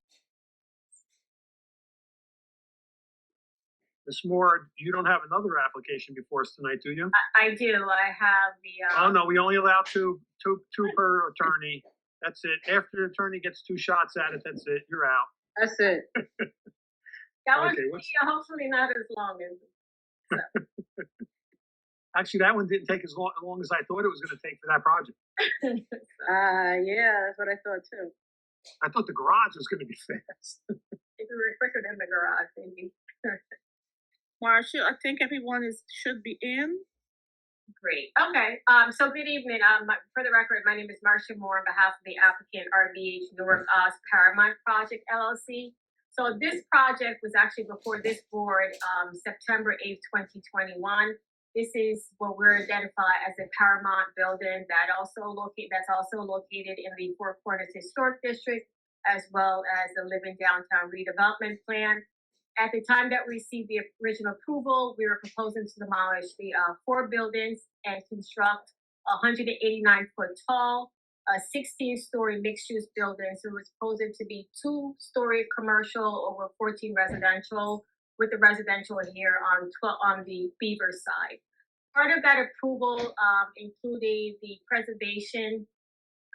Ms. Moore, you don't have another application before us tonight, do you? I do. I have the. Oh no, we only allow two per attorney. That's it. After the attorney gets 2 shots at it, that's it. You're out. That's it. That one, Okay, hopefully not as long as. Actually, that one didn't take as long as I thought it was going to take for that project. Yeah, that's what I thought too. I thought the garage was going to be fast. If we were quicker than the garage, maybe. Marcia, I think everyone should be in. Great. Okay. So good evening. For the record, my name is Marcia Moore on behalf of the applicant RBH Newark Paramount Project LLC. So this project was actually before this board September 8th, 2021. This is what we're identified as a Paramount building that's also located in the Four Corners Historic District, as well as the Living Downtown Redevelopment Plan. At the time that we received the original approval, we were proposing to demolish the 4 buildings and construct a 189-foot tall, 16-story mixed-use building. So it was proposing to be 2-story commercial over 14 residential, with the residential here on the Beaver side. Part of that approval included the preservation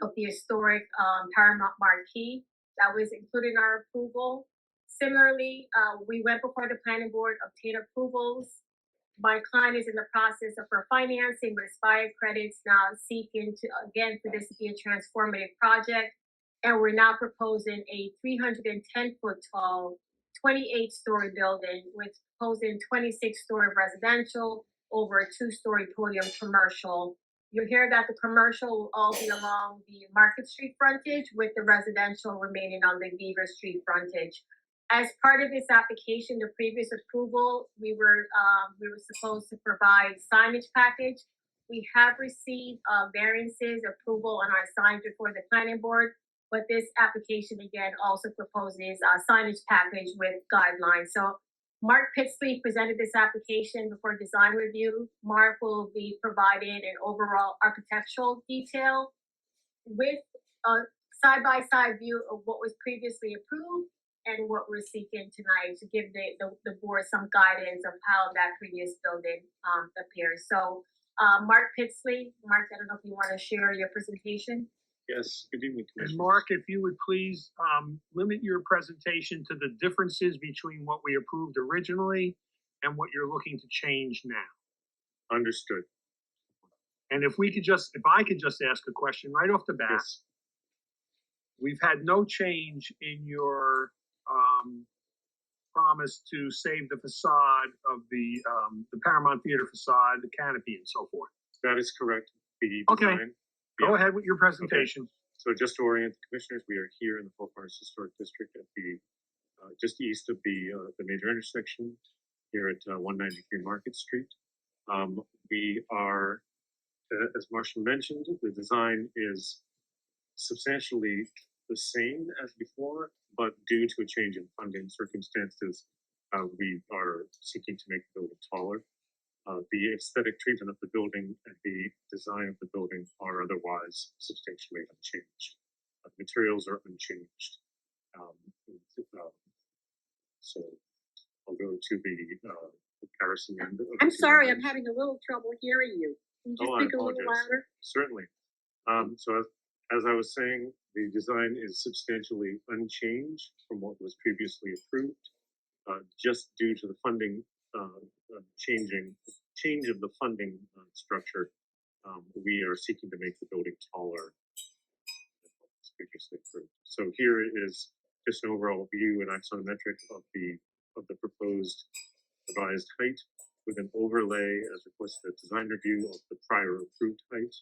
of the historic Paramount marquee that was included in our approval. Similarly, we went before the planning board, obtained approvals. My client is in the process of her financing with expired credits, now seeking to, again, for this to be a transformative project. And we're now proposing a 310-foot tall, 28-story building with proposing 26-story residential over a 2-story podium commercial. You'll hear that the commercial will all be along the Market Street frontage, with the residential remaining on the Beaver Street frontage. As part of this application, the previous approval, we were supposed to provide signage package. We have received variances approval on our sign before the planning board, but this application again also proposes a signage package with guidelines. So Mark Pitsley presented this application before design review. Mark will be providing an overall architectural detail with a side-by-side view of what was previously approved and what we're seeking tonight, to give the board some guidance of how that previous building appears. So Mark Pitsley, Mark, I don't know if you want to share your presentation. Yes, good evening, And Mark, if you would please limit your presentation to the differences between what we approved originally and what you're looking to change now. Understood. And if I could just ask a question right off the bat. Yes. We've had no change in your promise to save the facade of the Paramount Theater facade, the canopy, and so forth. That is correct. Okay. Go ahead with your presentation. Okay. So just to orient the commissioners, we are here in the Four Corners Historic District at the just east of the major intersection here at 193 Market Street. We are, as Marshall mentioned, the design is substantially the same as before, but due to a change in funding circumstances, we are seeking to make the building taller. The aesthetic treatment of the building and the design of the building are otherwise substantially unchanged. Materials are unchanged. So I'll go to the comparison. I'm sorry, I'm having a little trouble hearing you. Can you just speak a little louder? Certainly. So as I was saying, the design is substantially unchanged from what was previously approved, just due to the funding change of the funding structure, we are seeking to make the building taller than what was previously approved. So here is just an overall view and axonometric of the proposed revised height with an overlay as requested at design review of the prior approved height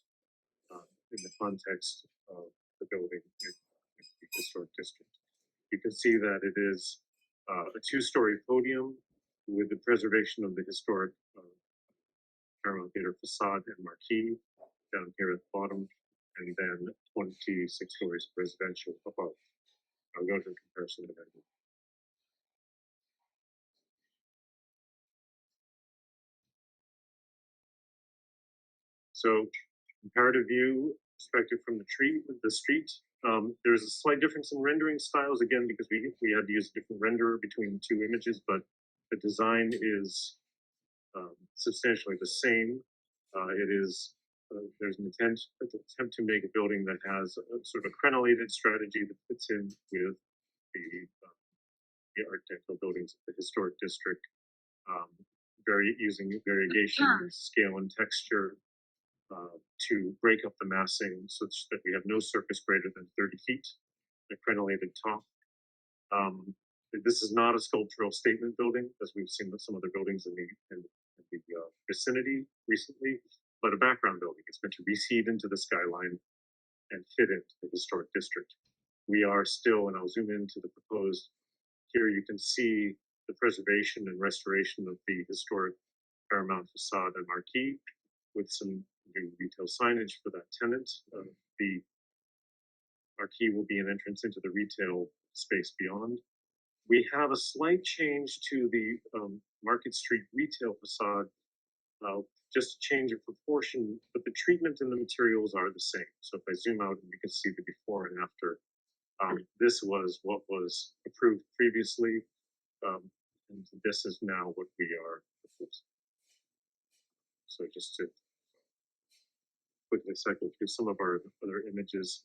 in the context of the building in the historic district. You can see that it is a two-story podium with the preservation of the historic Paramount Theater facade and marquee down here at the bottom, and then 26 stories of residential above. I'll go to a comparison in a minute. So, comparative view perspective from the street. There's a slight difference in rendering styles, again, because we had to use a different renderer between the two images, but the design is substantially the same. There's an attempt to make a building that has a sort of crenellated strategy that fits in with the Art Deco buildings of the historic district, using variegation, scale, and texture to break up the massing such that we have no surface greater than 30 feet, a crenellated top. This is not a sculptural statement building, as we've seen with some other buildings in the vicinity recently, but a background building. It's meant to recede into the skyline and fit into the historic district. We are still, and I'll zoom into the proposed, here you can see the preservation and restoration of the historic Paramount facade and marquee with some new retail signage for that tenant. The marquee will be an entrance into the retail space beyond. We have a slight change to the Market Street retail facade, just a change of proportion, but the treatment and the materials are the same. So if I zoom out, you can see the before and after. This was what was approved previously, and this is now what we are proposing. So just to quickly cycle through some of our other images,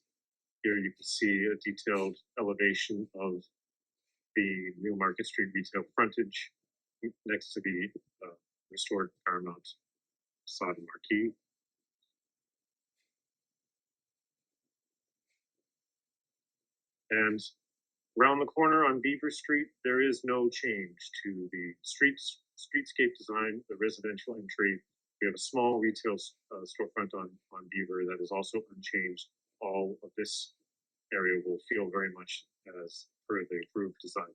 here you can see a detailed elevation of the new Market Street retail frontage next to the restored Paramount facade and marquee. And around the corner on Beaver Street, there is no change to the streetscape design, the residential entry. We have a small retail storefront on Beaver that is also unchanged. All of this area will feel very much as per the approved design.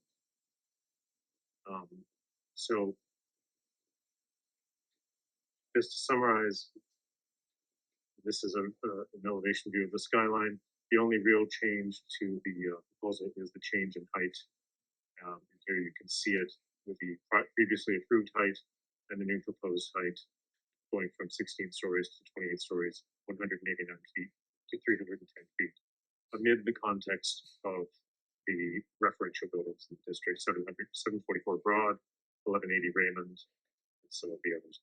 So just to summarize, this is an elevation view of the skyline. The only real change to the proposal is the change in height. And here you can see it with the previously approved height and the new proposed height, going from 16 stories to 28 stories, 189 feet to 310 feet, amid the context of the referential buildings in the district, 744 Broad, 1180 Raymond, and some of the others.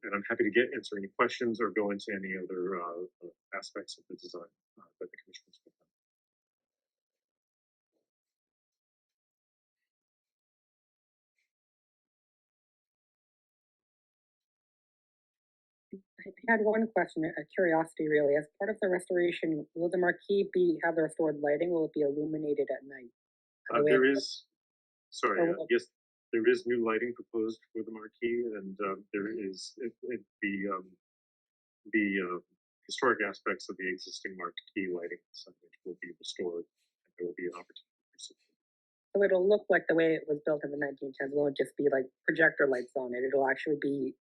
And I'm happy to answer any questions or go into any other aspects of the design that the commission has put down. I had one question, a curiosity really. As part of the restoration, will the marquee have the restored lighting? Will it be illuminated at night? Yes, there is new lighting proposed for the marquee, and there is the historic aspects of the existing marquee lighting signage will be restored, and there will be an opportunity for support. So it'll look like the way it was built in the 1910s. It won't just be like projector lights on it. It'll actually be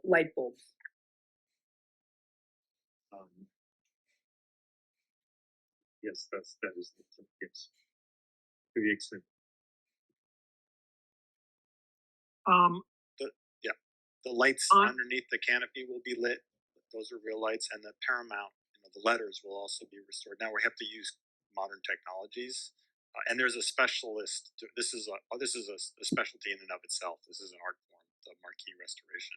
light bulbs. Yes, that is yes, to the extent. The lights underneath the canopy will be lit. Those are real lights, and the Paramount, the letters will also be restored. Now we have to use modern technologies, and there's a specialist. This is a specialty in and of itself. This is an art form, the marquee restoration.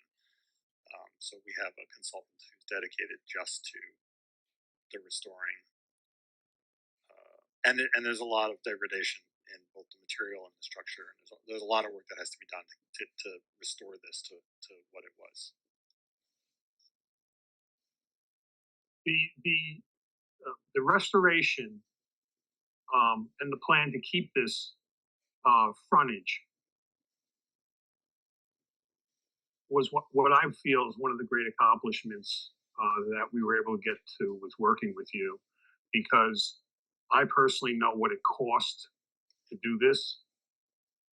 So we have a consultant who's dedicated just to the restoring, and there's a lot of degradation in both the material and the structure. And there's a lot of work that has to be done to restore this to what it was. The restoration and the plan to keep this frontage was what I feel is one of the great accomplishments that we were able to get to with working with you, because I personally know what it cost to do this,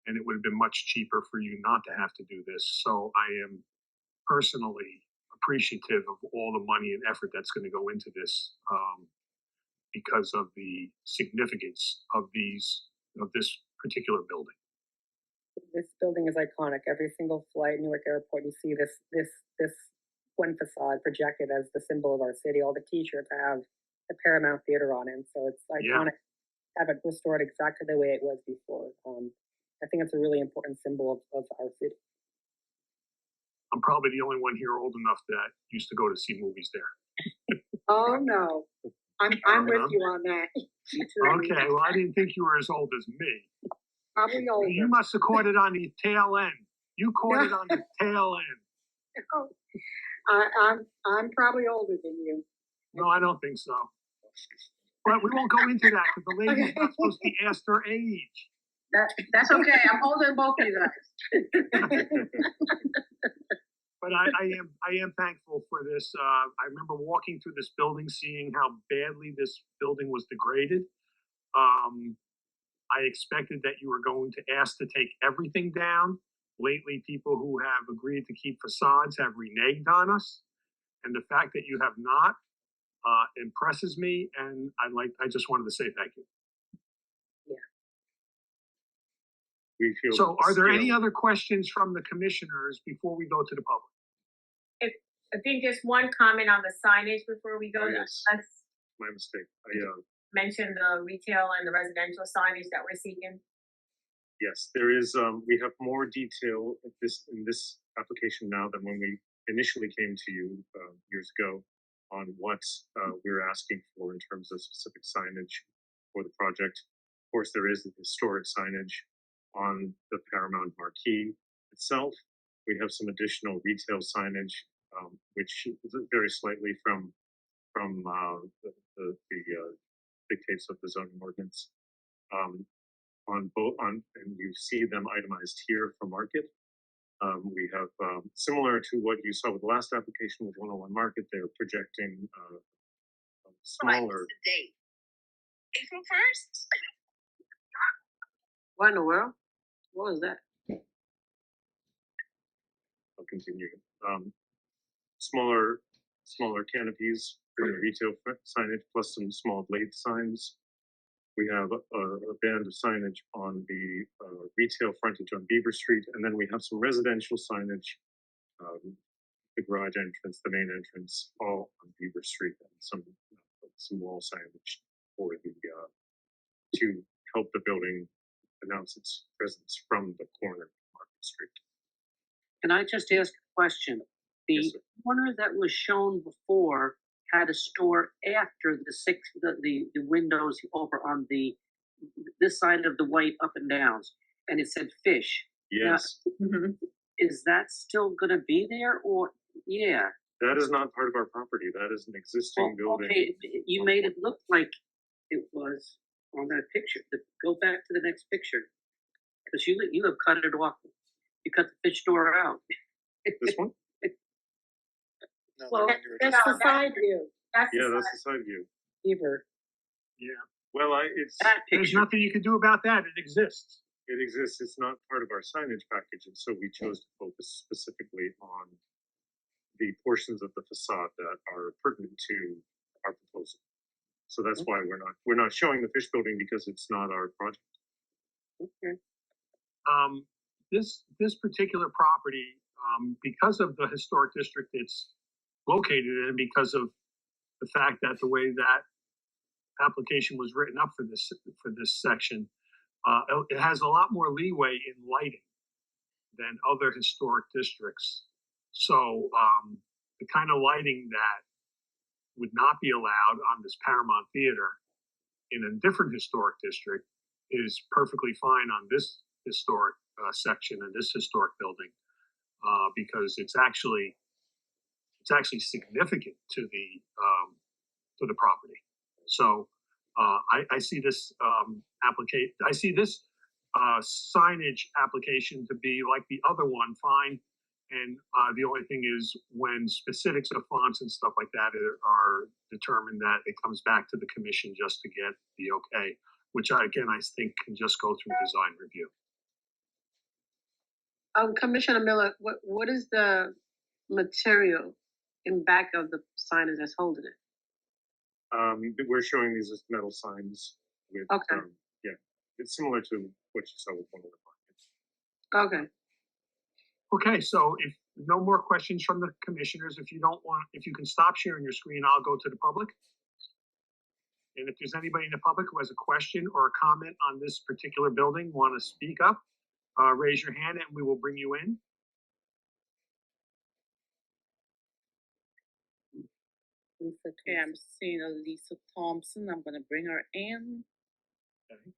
and it would have been much cheaper for you not to have to do this. So I am personally appreciative of all the money and effort that's going to go into this because of the significance of this particular building. This building is iconic. Every single flight, Newark Airport, you see this one facade projected as the symbol of our city. All the T-shirts have the Paramount Theater on it, so it's iconic. Yeah. Have it restored exactly the way it was before. I think it's a really important symbol of our city. I'm probably the only one here old enough that used to go to see movies there. Oh, no. I'm with you on that. Okay, well, I didn't think you were as old as me. Probably older. You must have caught it on the tail end. You caught it on the tail end. I'm probably older than you. No, I don't think so. But we won't go into that because the lady's not supposed to be asked her age. That's okay. I'm older than both of you guys. But I am thankful for this. I remember walking through this building, seeing how badly this building was degraded. I expected that you were going to ask to take everything down. Lately, people who have agreed to keep facades have reneged on us, and the fact that you have not impresses me. And I just wanted to say thank you. We feel so, are there any other questions from the commissioners before we go to the public? I think just one comment on the signage before we go. Yes. Let's my mistake. mention the retail and the residential signage that we're seeking. Yes, there is. We have more detail in this application now than when we initially came to you years ago on what we're asking for in terms of specific signage for the project. Of course, there is the historic signage on the Paramount marquee itself. We have some additional retail signage, which is very slightly from the dictates of the zoning ordinance. And you see them itemized here for Market. We have similar to what you saw with the last application with 101 Market. They're projecting smaller. Date. April 1st. What in the world? What was that? I'll continue. Smaller canopies for the retail signage, plus some small blade signs. We have a band of signage on the retail frontage on Beaver Street, and then we have some residential signage, the garage entrance, the main entrance, all on Beaver Street, and some wall signage for the to help the building announce its presence from the corner of Market Street. Can I just ask a question? The corner that was shown before had a store after the windows over on this side of the white up and downs, and it said fish. Yes. Now, is that still going to be there, or yeah? That is not part of our property. That is an existing building. Okay, you made it look like it was on that picture. Go back to the next picture, because you have cut it off. You cut the fish store out. This one? No, well, that's the side view. That's the side view. Beaver. Yeah. Well, there's nothing you can do about that. It exists. It exists. It's not part of our signage package, and so we chose to focus specifically on the portions of the facade that are pertinent to our proposal. So that's why we're not showing the fish building, because it's not our project. Okay. This particular property, because of the historic district it's located in, because of the fact that the way that application was written up for this section, it has a lot more leeway in lighting than other historic districts. So the kind of lighting that would not be allowed on this Paramount Theater in a different historic district is perfectly fine on this historic section and this historic building because it's actually significant to the property. So I see this signage application to be like the other one, fine. And the only thing is when specifics of fonts and stuff like that are determined, that it comes back to the commission just to get the okay, which I think can just go through design review. Commissioner Miller, what is the material in back of the signage that's holding it? We're showing these as metal signs with, Okay. yeah, it's similar to what you saw with one of the markets. Okay. Okay, so if no more questions from the commissioners, if you can stop sharing your screen, I'll go to the public. And if there's anybody in the public who has a question or a comment on this particular building, want to speak up, raise your hand and we will bring you in. Okay, I'm seeing Lisa Thompson. I'm going to bring her in. Okay.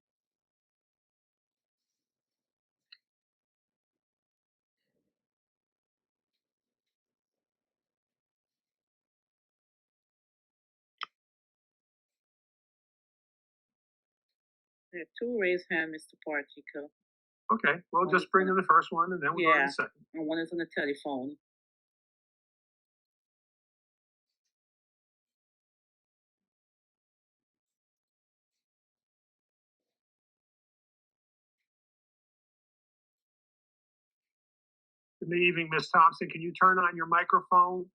There are two raised hands, Mr. Partico. Okay, well, just bring in the first one and then we'll go to the second. And one is on the telephone. Good evening, Ms. Thompson. Can you turn on your microphone?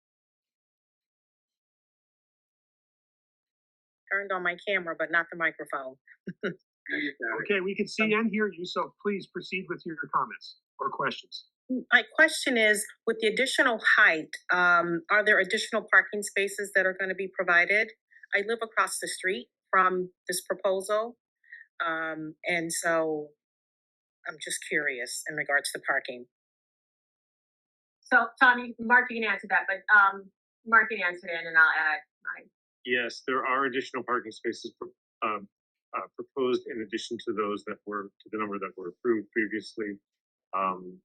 Turned on my camera, but not the microphone. Okay, we can see and hear you, so please proceed with your comments or questions. My question is, with the additional height, are there additional parking spaces that are going to be provided? I live across the street from this proposal, and so I'm just curious in regards to parking. So, Tommy, Mark, you can answer that, but Mark can answer it, and I'll add mine. Yes, there are additional parking spaces proposed in addition to those that were, to the number that were approved previously. And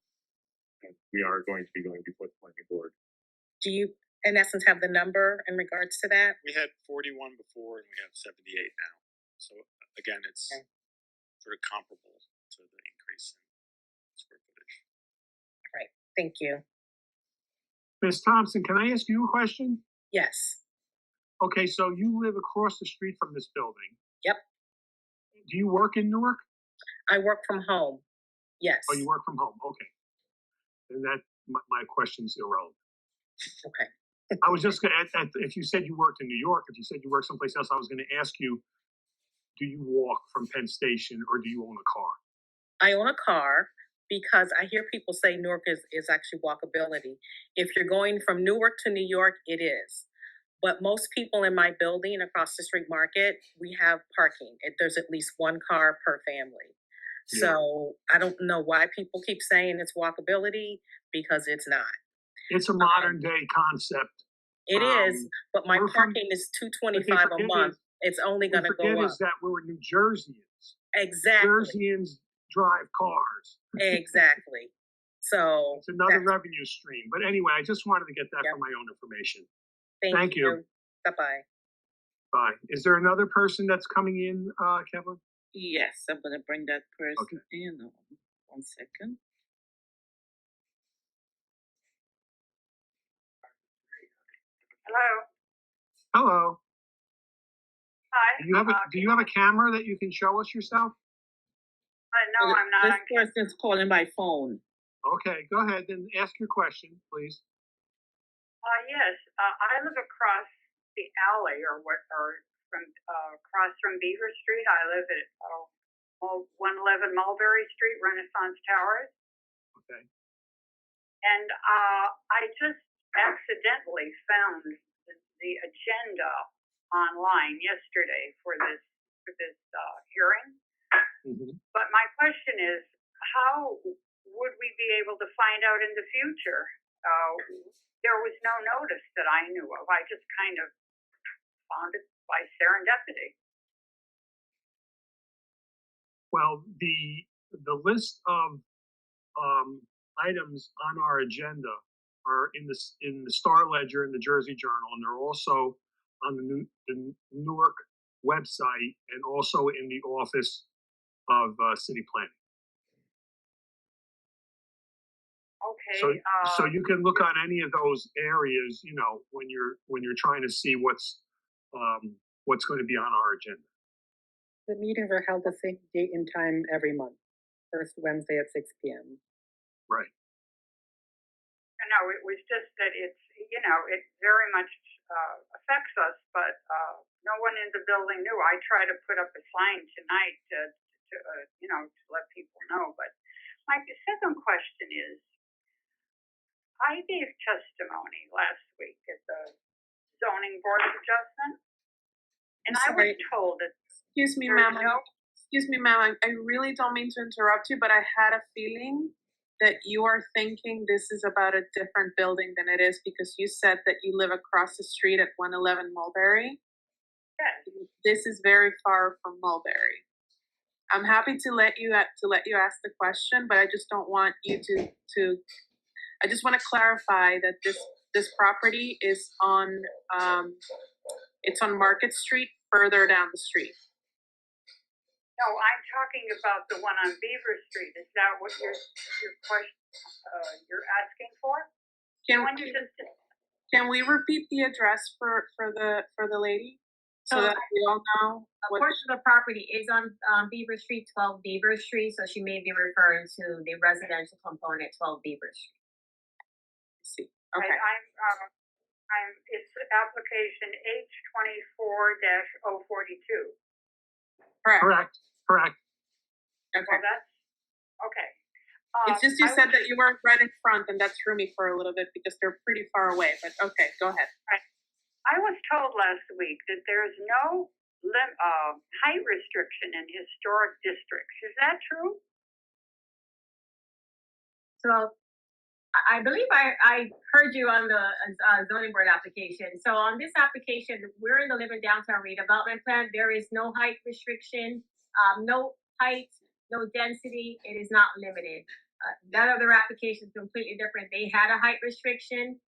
we are going to be going before the planning board. Do you, in essence, have the number in regards to that? We had 41 before, and we have 78 now. So again, it's sort of comparable to the increase in square footage. All right, thank you. Ms. Thompson, can I ask you a question? Yes. Okay, so you live across the street from this building. Yep. Do you work in Newark? I work from home. Yes. Oh, you work from home. Okay. And that my question's irrelevant. Okay. I was just going to, if you said you worked in New York, if you said you worked someplace else, I was going to ask you, do you walk from Penn Station or do you own a car? I own a car because I hear people say Newark is actually walkability. If you're going from Newark to New York, it is. But most people in my building across the street market, we have parking. There's at least one car per family. Yeah. So I don't know why people keep saying it's walkability, because it's not. It's a modern day concept. It is, but my parking is $225 a month. It's only going to go up. Forget is that we're New Jerseyans. Exactly. Jerseyans drive cars. Exactly. So it's another revenue stream. But anyway, I just wanted to get that for my own information. Thank you. Bye-bye. Bye. Is there another person that's coming in, Kevin? Yes, I'm going to bring that person in. 1 second. Hello. Hello. Hi. Do you have a camera that you can show us yourself? No, I'm not. This person's calling by phone. Okay, go ahead and ask your question, please. Yes, I live across the alley, across from Beaver Street. I live at 111 Mulberry Street, Renaissance Towers. Okay. And I just accidentally found the agenda online yesterday for this hearing. Mm-hmm. But my question is, how would we be able to find out in the future? There was no notice that I knew of. I just kind of found it by serendipity. Well, the list of items on our agenda are in the Star Ledger and the Jersey Journal, and they're also on the Newark website and also in the Office of City Planning. Okay. So you can look on any of those areas, you know, when you're trying to see what's going to be on our agenda. The meetings are held the same date and time every month, first Wednesday at 6 p.m. Right. No, it was just that it's, you know, it very much affects us, but no one in the building knew. I tried to put up a sign tonight to you know, to let people know. But my second question is, I gave testimony last week at the zoning board of adjustment, and I was told that. Excuse me, ma'am. Excuse me, ma'am. I really don't mean to interrupt you, but I had a feeling that you are thinking this is about a different building than it is, because you said that you live across the street at 111 Mulberry. Yes. This is very far from Mulberry. I'm happy to let you ask the question, but I just don't want you to. I just want to clarify that this property is on it's on Market Street, further down the street. No, I'm talking about the one on Beaver Street. Is that what your question you're asking for? Can we repeat the address for the lady so that we all know? A portion of the property is on Beaver Street, 12 Beaver Street, so she may be referring to the residential component, 12 Beaver Street. See, okay. It's application H24-042. Correct. Okay. Well, that's okay. It's just you said that you weren't right in front, and that threw me for a little bit because they're pretty far away. But okay, go ahead. I was told last week that there's no height restriction in historic districts. Is that true? So I believe I heard you on the zoning board application. So on this application, we're in the Living Downtown redevelopment plan. There is no height restriction, no height, no density. It is not limited. That other application is completely different. They had a height restriction,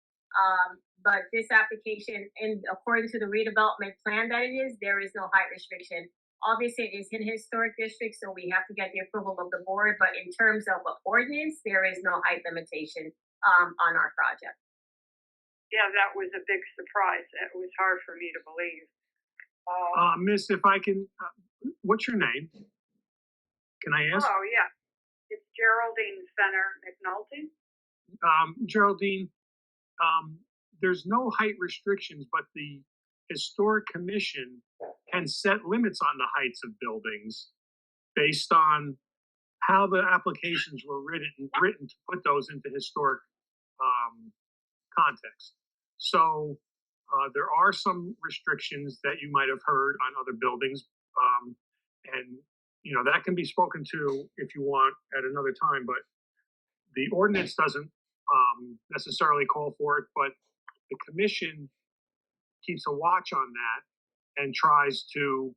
but this application, according to the redevelopment plan that it is, there is no height restriction. Obviously, it is in historic district, so we have to get the approval of the board. But in terms of an ordinance, there is no height limitation on our project. Yeah, that was a big surprise. It was hard for me to believe. Miss, if I can, what's your name? Can I ask? Oh, yeah. It's Geraldine Fenner McNulty. Geraldine, there's no height restrictions, but the Historic Commission can set limits on the heights of buildings based on how the applications were written to put those into historic context. So there are some restrictions that you might have heard on other buildings, and you know that can be spoken to if you want at another time. But the ordinance doesn't necessarily call for it, but the commission keeps a watch on that and tries to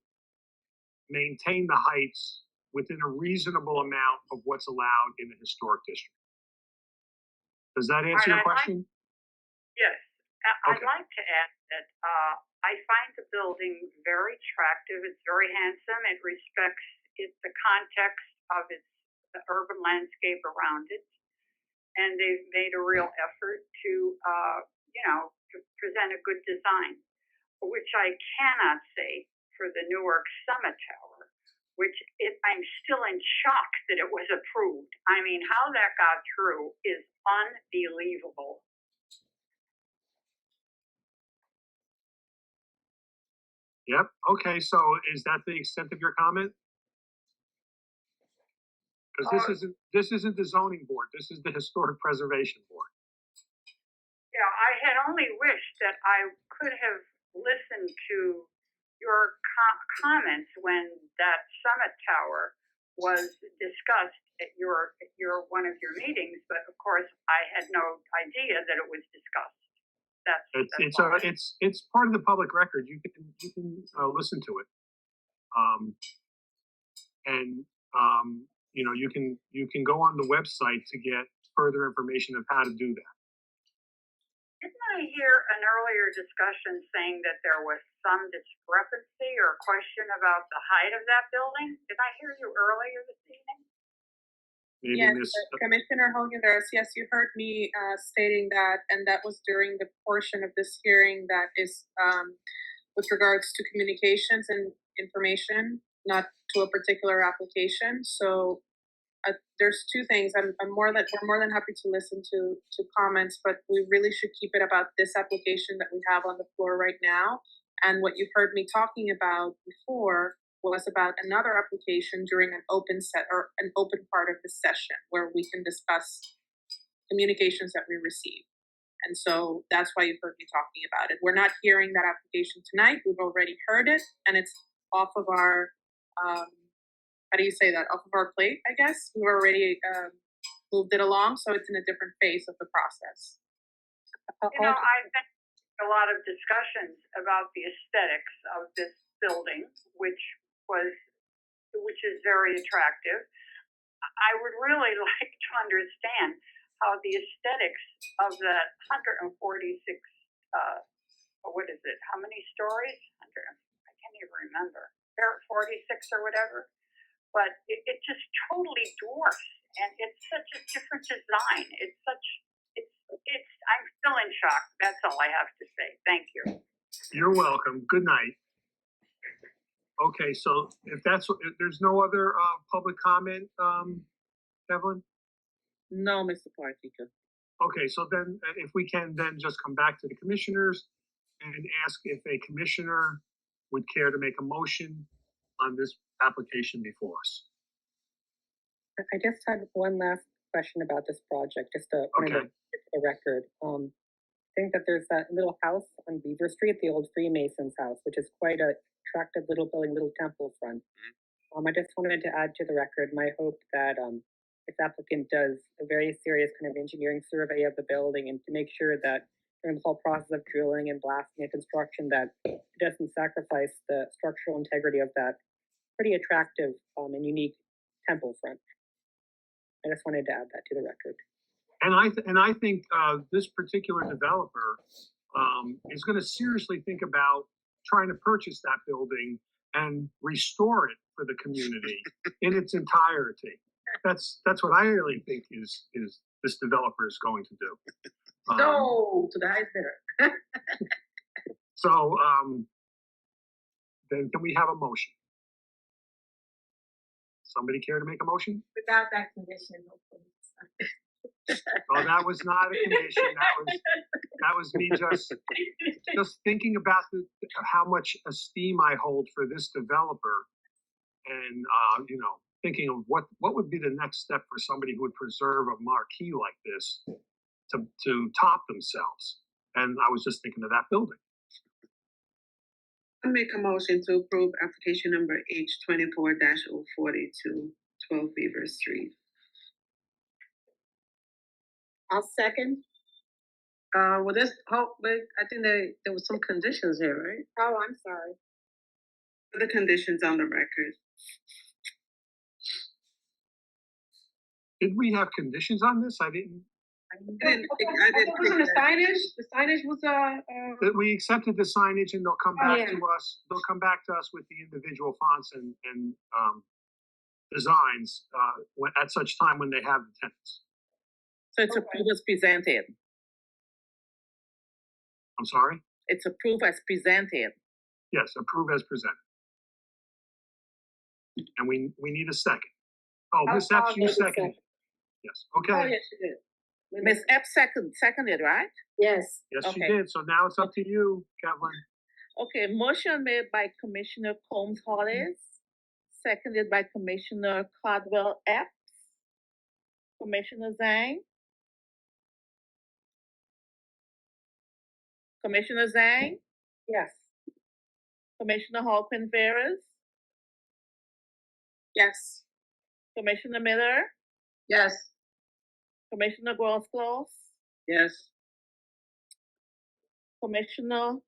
maintain the heights within a reasonable amount of what's allowed in the historic district. Does that answer your question? Yes. I'd like to add that I find the building very attractive. It's very handsome. It respects the context of the urban landscape around it. And they've made a real effort to, to present a good design, which I cannot say for the Newark Summit Tower, which I'm still in shock that it was approved. I mean, how that got through is unbelievable. Yep. Okay. So is that the extent of your comment? Because this isn't the zoning board. This is the historic preservation board. Yeah, I had only wished that I could have listened to your comments when that Summit Tower was discussed at your one of your meetings. But of course, I had no idea that it was discussed. It's part of the public record. You can listen to it, and you know, you can go on the website to get further information of how to do that. Didn't I hear an earlier discussion saying that there was some discrepancy or question about the height of that building? Did I hear you earlier this evening? Maybe Yes, Miss- Commissioner Hogan-Veras, yes, you heard me stating that, and that was during the portion of this hearing that is with regards to communications and information, not to a particular application. So there's two things. we're more than happy to listen to comments, but we really should keep it about this application that we have on the floor right now. And what you heard me talking about before was about another application during an open part of the session where we can discuss communications that we receive. And so that's why you heard me talking about it. We're not hearing that application tonight. We've already heard it, and it's off of our how do you say that? Off of our plate, I guess. We've already moved it along, so it's in a different phase of the process. You know, I've been a lot of discussions about the aesthetics of this building, which is very attractive. I would really like to understand how the aesthetics of that 146, what is it? How many stories? I can't even remember. There are 46 or whatever. But it just totally dwarfs, and it's such a different design. I'm still in shock. That's all I have to say. Thank you. You're welcome. Good night. Okay, so if there's no other public comment, Evelyn? No, Mr. Partika. Okay, so then if we can then just come back to the commissioners and ask if a commissioner would care to make a motion on this application before us. I just had one last question about this project, just to put it for the record. I think that there's that little house on Beaver Street, the old Freemasons house, which is quite a attractive little building, little temple front. I just wanted to add to the record my hope that this applicant does a very serious kind of engineering survey of the building and to make sure that during the whole process of drilling and blasting and construction that it doesn't sacrifice the structural integrity of that pretty attractive and unique temple front. I just wanted to add that to the record. And I think this particular developer is going to seriously think about trying to purchase that building and restore it for the community in its entirety. That's what I really think is this developer is going to do. No, to the highest bidder. So then can we have a motion? Somebody care to make a motion? Without that condition, hopefully. Oh, that was not a condition. That was me just thinking about how much esteem I hold for this developer, and thinking of what would be the next step for somebody who would preserve a marquee like this to top themselves. And I was just thinking of that building. I make a motion to approve application number H24-042, 12 Beaver Street. I'll second. I think there was some conditions here, right? Oh, I'm sorry. For the conditions on the record. Did we have conditions on this? I didn't. Wasn't the signage? The signage was That we accepted the signage, and they'll come back to us. They'll come back to us with the individual fonts and designs at such time when they have the tenants. So it's approved as presented. I'm sorry? It's approved as presented. Yes, approve as presented. And we need a second. Oh, Ms. Epps, you seconded. Yes, okay. Oh, yes, you did. Ms. Epps seconded, right? Yes. Yes, she did. So now it's up to you, Kathleen. Okay, motion made by Commissioner Combs Hollis, seconded by Commissioner Caldwell Epps. Commissioner Zhang? Commissioner Zhang? Yes. Commissioner Hogan-Veras? Yes. Commissioner Miller? yes. Commissioner Grosclose? Yes. Commissioner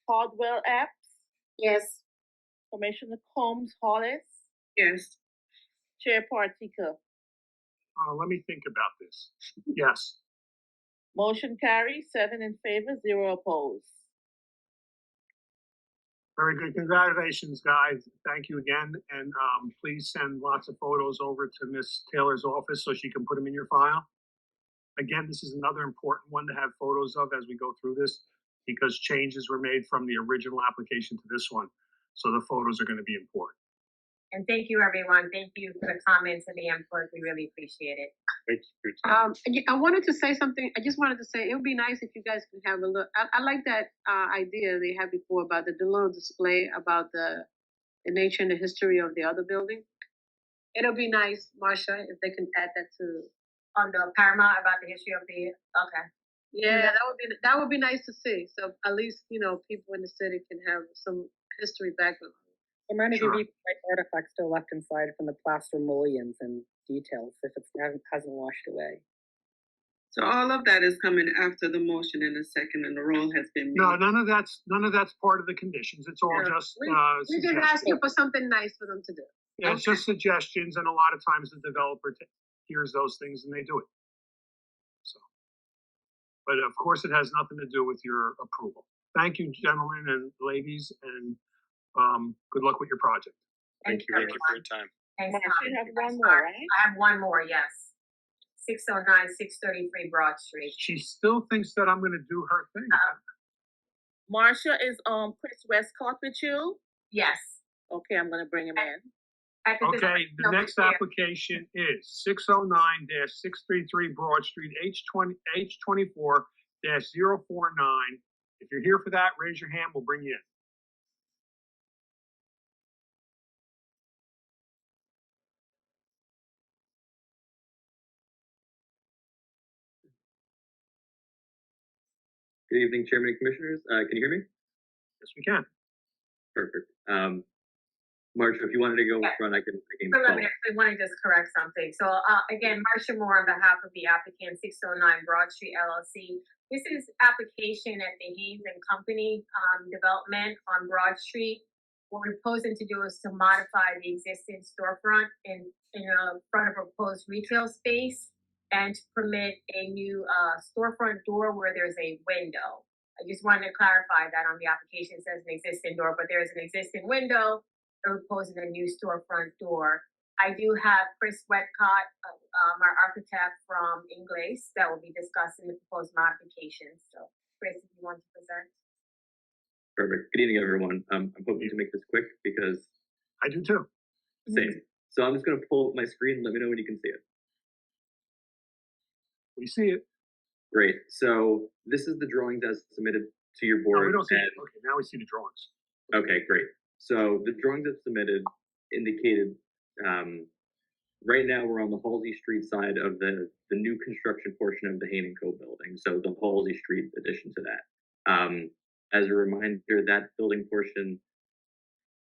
Caldwell Epps? Yes. Commissioner Combs Hollis? Yes. Chair Partika. Let me think about this. Yes. Motion carries, 7 in favor, 0 opposed. Very good. Congratulations, guys. Thank you again. And please send lots of photos over to Miss Taylor's office so she can put them in your file. Again, this is another important one to have photos of as we go through this because changes were made from the original application to this one. So the photos are going to be important. And thank you, everyone. Thank you for the comments and the input. We really appreciate it. Thank you. I wanted to say something. I just wanted to say it would be nice if you guys could have a look. I like that idea they had before about the little display about the nature and the history of the other building. It'll be nice, Marsha, if they can add that to on the Paramount about the history of the. Okay. Yeah, that would be nice to see. So at least people in the city can have some history background. There might be artifacts still left inside from the plaster mullions and details if it hasn't washed away. So all of that is coming after the motion in a second and the roll has been made. No, none of that's part of the conditions. It's all just we're just asking for something nice for them to do. Yeah, it's just suggestions, and a lot of times the developer hears those things and they do it. So, but of course, it has nothing to do with your approval. Thank you, gentlemen and ladies, and good luck with your project. Thank you for your time. Thanks, You have one more, right? I have one more, yes. 609, 633 Broad Street. She still thinks that I'm going to do her thing. Marsha, is Chris Westcott with you? Yes. Okay, I'm going to bring him in. Okay, the next application is 609-633 Broad Street, H24-049. If you're here for that, raise your hand. We'll bring you in. Good evening, Chairman and Commissioners. Can you hear me? Yes, we can. Perfect. Marsha, if you wanted to go in front, I can I want to just correct something. So again, Marsha Moore on behalf of the applicant, 609 Broad Street LLC. This is application at the Haynes and Company development on Broad Street. What we're proposing to do is to modify the existing storefront in front of a proposed retail space and to permit a new storefront door where there's a window. I just wanted to clarify that on the application. It says an existing door, but there is an existing window. We're proposing a new storefront door. I do have Chris Westcott, our architect from Ingles, that will be discussing the proposed modifications. So, Chris, if you want to present. Perfect. Good evening, everyone. I'm hoping to make this quick because I do too. Same. So I'm just going to pull up my screen and let me know when you can see it. We see it. Great. So this is the drawings as submitted to your board. No, we don't see it. Okay, now we see the drawings. Okay, great. So the drawings that submitted indicated right now we're on the Halsey Street side of the new construction portion of the Hayne & Co building. So the Halsey Street addition to that. As a reminder, that building portion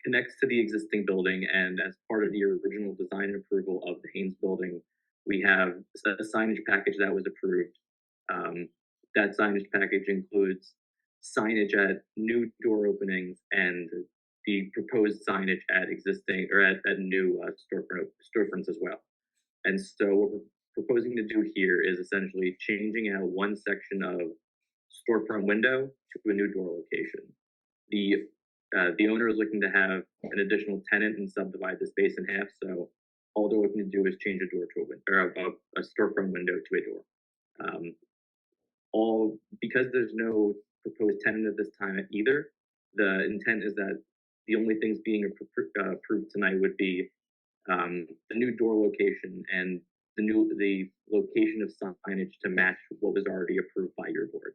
connects to the existing building, and as part of the original design approval of the Haynes building, we have a signage package that was approved. That signage package includes signage at new door openings and the proposed signage at existing or at new storefronts as well. And so what we're proposing to do here is essentially changing out one section of storefront window to a new door location. The owner is looking to have an additional tenant and subdivide the space in half. So all they're looking to do is change a door to a storefront window to a door. Because there's no proposed tenant at this time either, the intent is that the only things being approved tonight would be the new door location and the location of signage to match what was already approved by your board.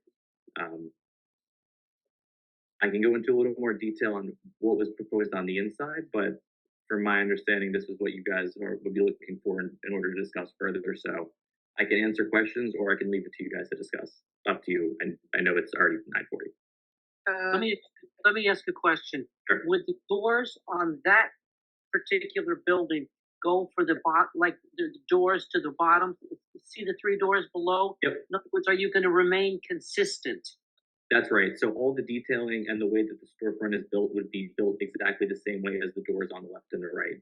I can go into a little more detail on what was proposed on the inside, but from my understanding, this is what you guys would be looking for in order to discuss further. So I can answer questions or I can leave it to you guys to discuss. Up to you. And I know it's already 9:40. Let me ask a question. Sure. Would the doors on that particular building go for the like the doors to the bottom? See the three doors below? Yep. In other words, are you going to remain consistent? That's right. So all the detailing and the way that the storefront is built would be built exactly the same way as the doors on the left and the right.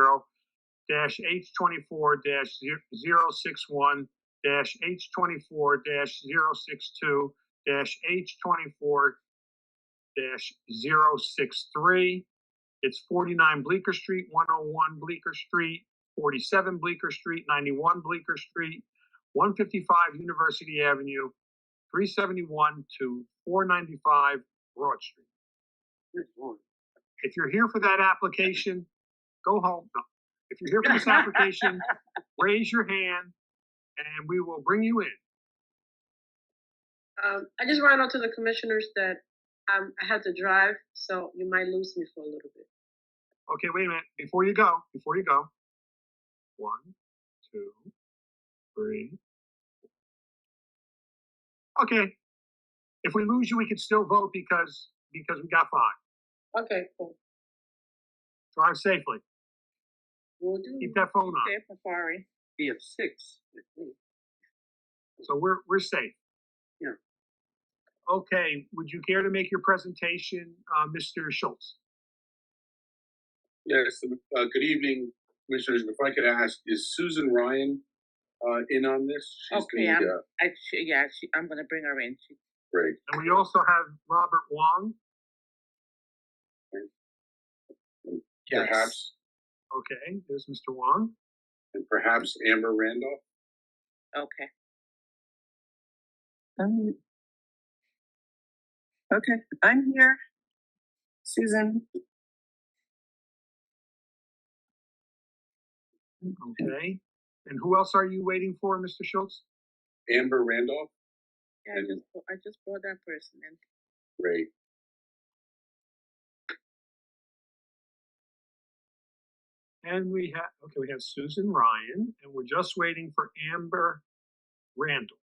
H24-061 H24-062 H24-063 It's 49 Bleecker Street, 101 Bleecker Street, 47 Bleecker Street, 91 Bleecker Street, 155 University Avenue, 371 to 495 Broad Street. If you're here for that application, go home. No. If you're here for this application, raise your hand and we will bring you in. I just want to know to the commissioners that I had to drive, so you might lose me for a little bit. Okay, wait a minute. Before you go. 1, 2, 3. Okay. If we lose you, we can still vote because we got 5. Okay, cool. Drive safely. We'll do. Keep that phone on. Okay, sorry. We have 6. So we're safe. Yeah. Okay, would you care to make your presentation, Mr. Schultz? Yes, good evening, Commissioners. If I could ask, is Susan Ryan in on this? She's Okay, I'm gonna bring her in. great. And we also have Robert Wong. Yes. Perhaps. Okay, there's Mr. Wong. And perhaps Amber Randolph. Okay. Okay, I'm here. Susan. Okay. And who else are you waiting for, Mr. Schultz? Amber Randolph. Yeah, I just brought that person in. Great. And we have Susan Ryan, and we're just waiting for Amber Randall.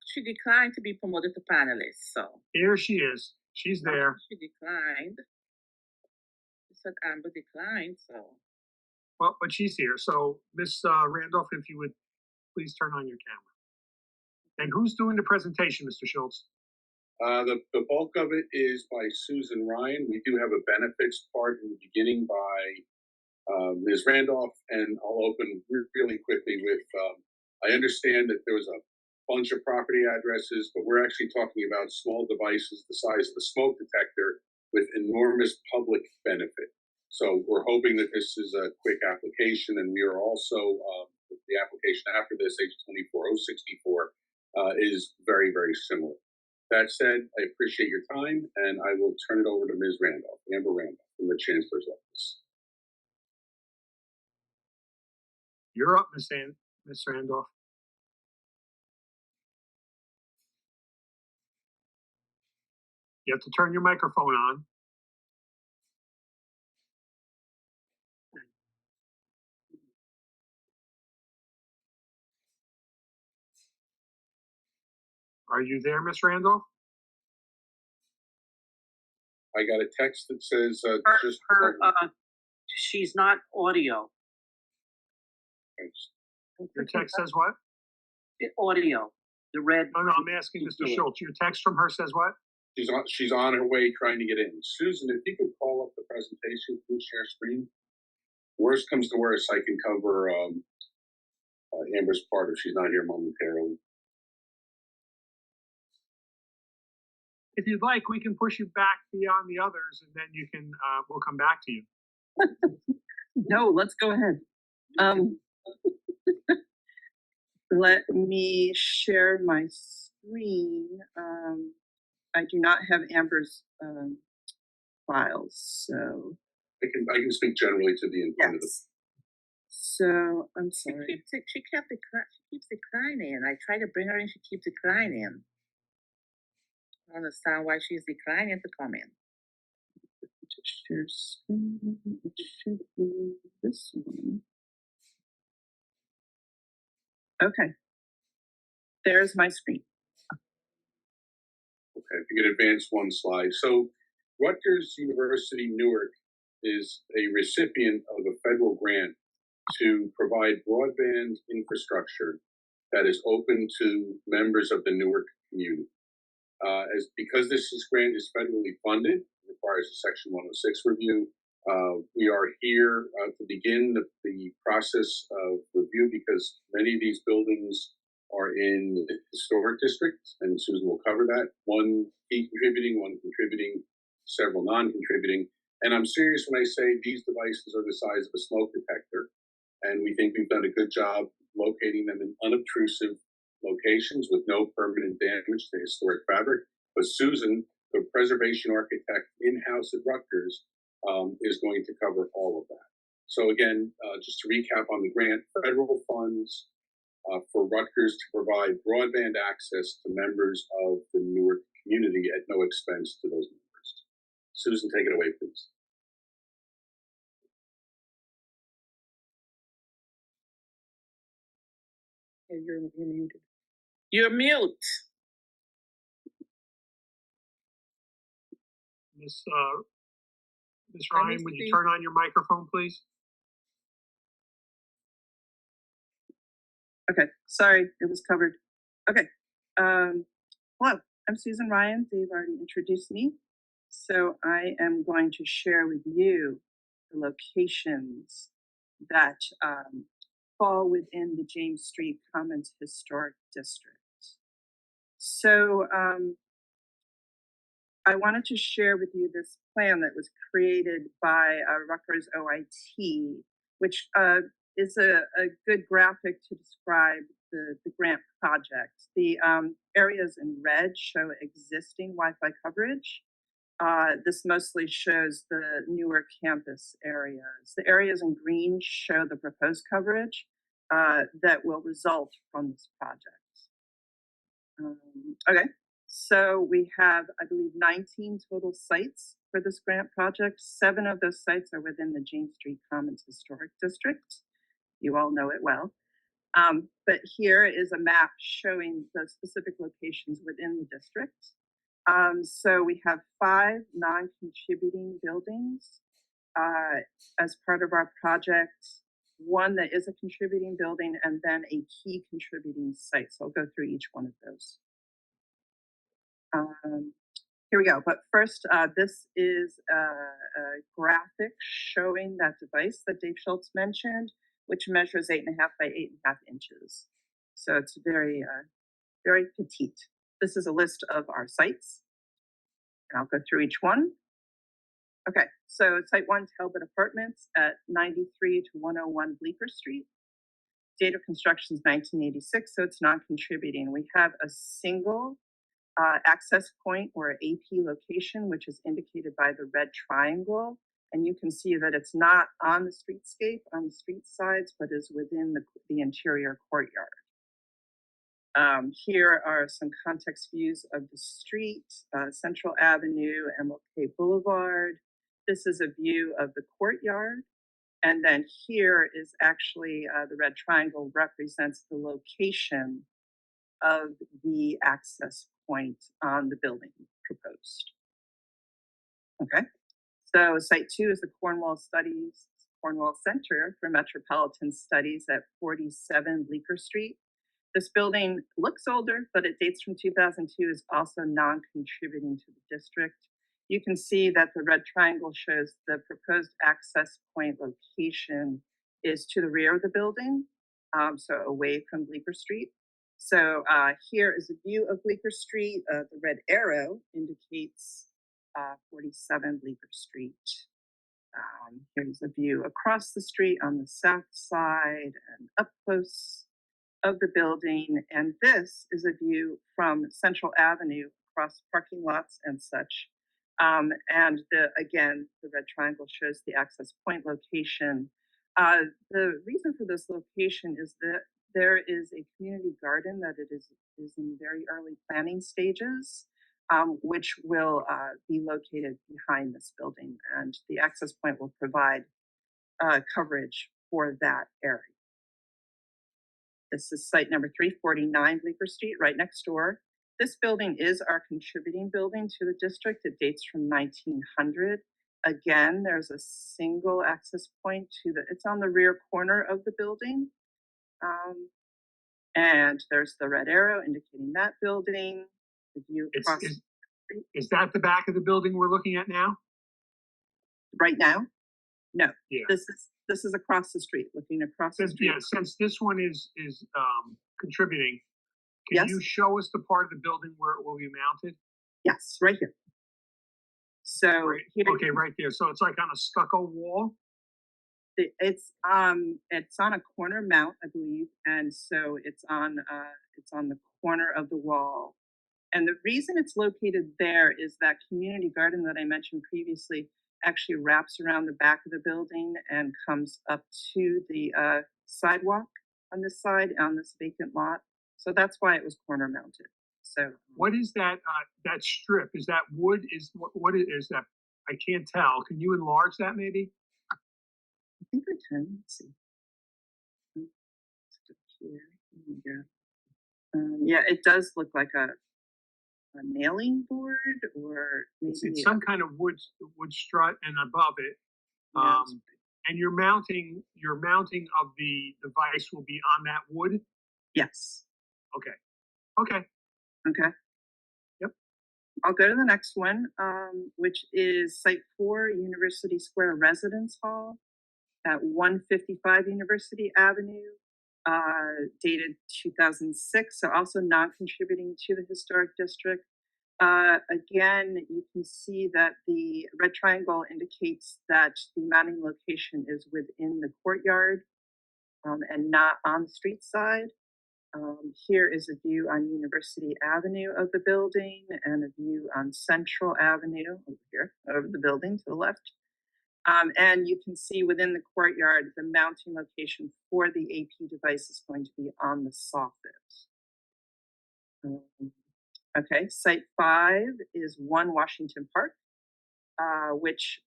She declined to be promoted to panelist, so. Here she is. She's there. She declined. She said Amber declined, so. Well, but she's here. So, Miss Randolph, if you would please turn on your camera. And who's doing the presentation, Mr. Schultz? The bulk of it is by Susan Ryan. We do have a benefits part in the beginning by Ms. Randolph, and I'll open really quickly with, I understand that there was a bunch of property addresses, but we're actually talking about small devices the size of a smoke detector with enormous public benefit. So we're hoping that this is a quick application, and we are also, the application after this, H24064, is very, very similar. That said, I appreciate your time, and I will turn it over to Ms. Randolph, Amber Randolph, from the Chancellor's Office. You're up, Miss Randolph. You have to turn your microphone on. Are you there, Miss Randolph? I got a text that says she's not audio. Your text says what? Audio. The red. No, I'm asking Mr. Schultz. Your text from her says what? She's on her way trying to get in. Susan, if you could call up the presentation, please share screen. Worst comes to worst, I can cover Amber's part if she's not here momentarily. If you'd like, we can push you back beyond the others, and then you can. We'll come back to you. No, let's go ahead. Let me share my screen. I do not have Amber's files, so. I can speak generally to the intent of the. So I'm sorry. She keeps declining. I try to bring her in. She keeps declining. I don't understand why she's declining to come in. Just share screen. It should be this one. Okay. There's my screen. Okay, if you could advance one slide. So Rutgers University Newark is a recipient of a federal grant to provide broadband infrastructure that is open to members of the Newark community. Because this grant is federally funded, requires a Section 106 review, we are here to begin the process of review because many of these buildings are in the historic district, and Susan will cover that. One key contributing, one contributing, several non-contributing. And I'm serious when I say these devices are the size of a smoke detector, and we think we've done a good job locating them in unobtrusive locations with no permanent damage to historic fabric. But Susan, the preservation architect in-house at Rutgers, is going to cover all of that. So again, just to recap on the grant, federal funds for Rutgers to provide broadband access to members of the Newark community at no expense to those members. Susan, take it away, please. You're muted. You're mute. Miss Ryan, would you turn on your microphone, please? Okay, sorry, it was covered. Okay, hello, I'm Susan Ryan. Dave already introduced me. So I am going to share with you the locations that fall within the James Street Commons Historic District. So I wanted to share with you this plan that was created by Rutgers OIT, which is a good graphic to describe the grant project. The areas in red show existing Wi-Fi coverage. This mostly shows the Newark campus areas. The areas in green show the proposed coverage that will result from this project. Okay, so we have, I believe, 19 total sites for this grant project. 7 of those sites are within the James Street Commons Historic District. You all know it well. But here is a map showing the specific locations within the district. So we have 5 non-contributing buildings as part of our project, 1 that is a contributing building, and then a key contributing site. So I'll go through each one of those. Here we go. But first, this is a graphic showing that device that Dave Schultz mentioned, which measures 8.5 by 8.5 inches. So it's very, very petite. This is a list of our sites. And I'll go through each one. Okay, so Site 1, Talbot Apartments at 93 to 101 Bleecker Street. Date of construction is 1986, so it's non-contributing. We have a single access point or AP location, which is indicated by the red triangle. And you can see that it's not on the streetscape, on the street sides, but is within the interior courtyard. Here are some context views of the street, Central Avenue, MLK Boulevard. This is a view of the courtyard. And then here is actually the red triangle represents the location of the access point on the building proposed. Okay, so Site 2 is the Cornwall Center for Metropolitan Studies at 47 Bleecker Street. This building looks older, but it dates from 2002, is also non-contributing to the district. You can see that the red triangle shows the proposed access point location is to the rear of the building, so away from Bleecker Street. So here is a view of Bleecker Street. The red arrow indicates 47 Bleecker Street. Here's a view across the street on the south side and up close of the building. And this is a view from Central Avenue across parking lots and such. And again, the red triangle shows the access point location. The reason for this location is that there is a community garden that it is in very early planning stages, which will be located behind this building. And the access point will provide coverage for that area. This is site number 349 Bleecker Street, right next door. This building is our contributing building to the district. It dates from 1900. Again, there's a single access point it's on the rear corner of the building. And there's the red arrow indicating that building. The view across. Is that the back of the building we're looking at now? Right now? No. Yeah. This is across the street, looking across the street. Yeah, since this one is contributing, Can Yes. you show us the part of the building where it will be mounted? Yes, right here. So Right, here, okay, right there. So it's like on a stucco wall? it's on a corner mount, I believe, and so it's on the corner of the wall. And the reason it's located there is that community garden that I mentioned previously actually wraps around the back of the building and comes up to the sidewalk on this side, on this vacant lot. So that's why it was corner mounted. So What is that, that strip? Is that wood? What is that? I can't tell. Can you enlarge that maybe? I think I can. Let's see. Here. Yeah, it does look like a nailing board, or maybe It's some kind of wood strut and above it. Yeah. And your mounting of the device will be on that wood? Yes. Okay. Okay. Okay. Yep. I'll go to the next one, which is Site 4, University Square Residence Hall at 155 University Avenue, dated 2006, so also non-contributing to the historic district. Again, you can see that the red triangle indicates that the mounting location is within the courtyard and not on the street side. Here is a view on University Avenue of the building and a view on Central Avenue over here, over the building to the left. And you can see within the courtyard, the mounting location for the AP device is going to be on the soffit. Okay, Site 5 is 1 Washington Park, which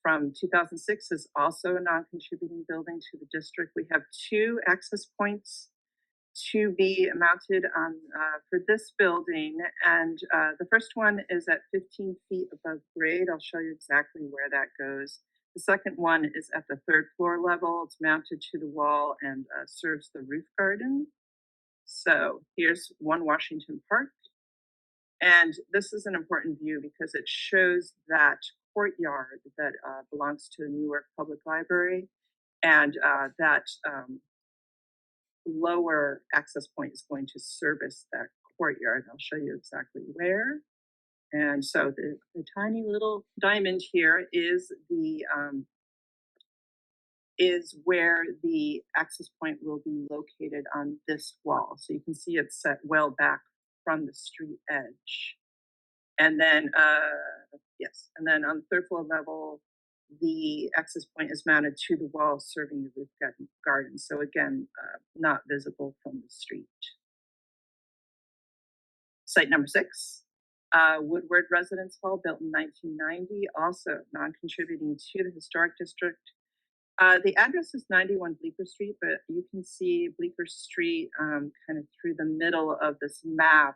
from 2006 is also a non-contributing building to the district. We have 2 access points to be mounted on for this building, and the first one is at 15 feet above grade. I'll show you exactly where that goes. The second one is at the 3rd floor level. It's mounted to the wall and serves the roof garden. So here's 1 Washington Park, and this is an important view because it shows that courtyard that belongs to the Newark Public Library, and that lower access point is going to service that courtyard. I'll show you exactly where. And so the tiny little diamond here is where the access point will be located on this wall. So you can see it's set well back from the street edge. And then, yes, and then on the 3rd floor level, the access point is mounted to the wall serving the roof garden. So again, not visible from the street. Site number 6, Woodward Residence Hall, built in 1990, also non-contributing to the historic district. The address is 91 Bleecker Street, but you can see Bleecker Street kind of through the middle of this map.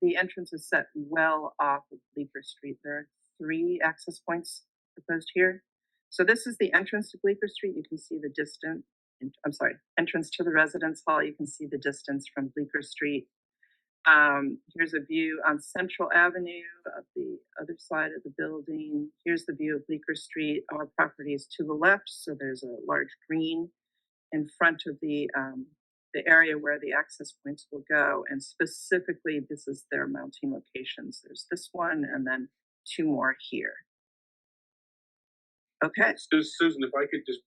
The entrance is set well off of Bleecker Street. There are 3 access points proposed here. So this is the entrance to Bleecker Street. You can see the distance, entrance to the residence hall. You can see the distance from Bleecker Street. Here's a view on Central Avenue of the other side of the building. Here's the view of Bleecker Street. Our property is to the left, so there's a large green in front of the area where the access points will go. And specifically, this is their mounting locations. There's this one and then 2 more here. Okay. Susan, if I could just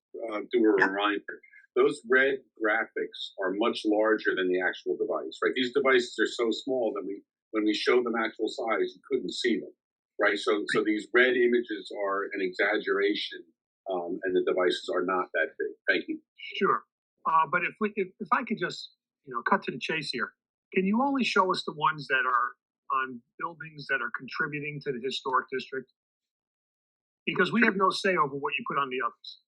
do a reminder, those red graphics are much larger than the actual device, right? These devices are so small that when we show them actual size, you couldn't see them, right? So these red images are an exaggeration, and the devices are not that big. Thank you. Sure. But if I could just, cut to the chase here, can you only show us the ones that are on buildings that are contributing to the historic district? Because we have no say over what you put on the others.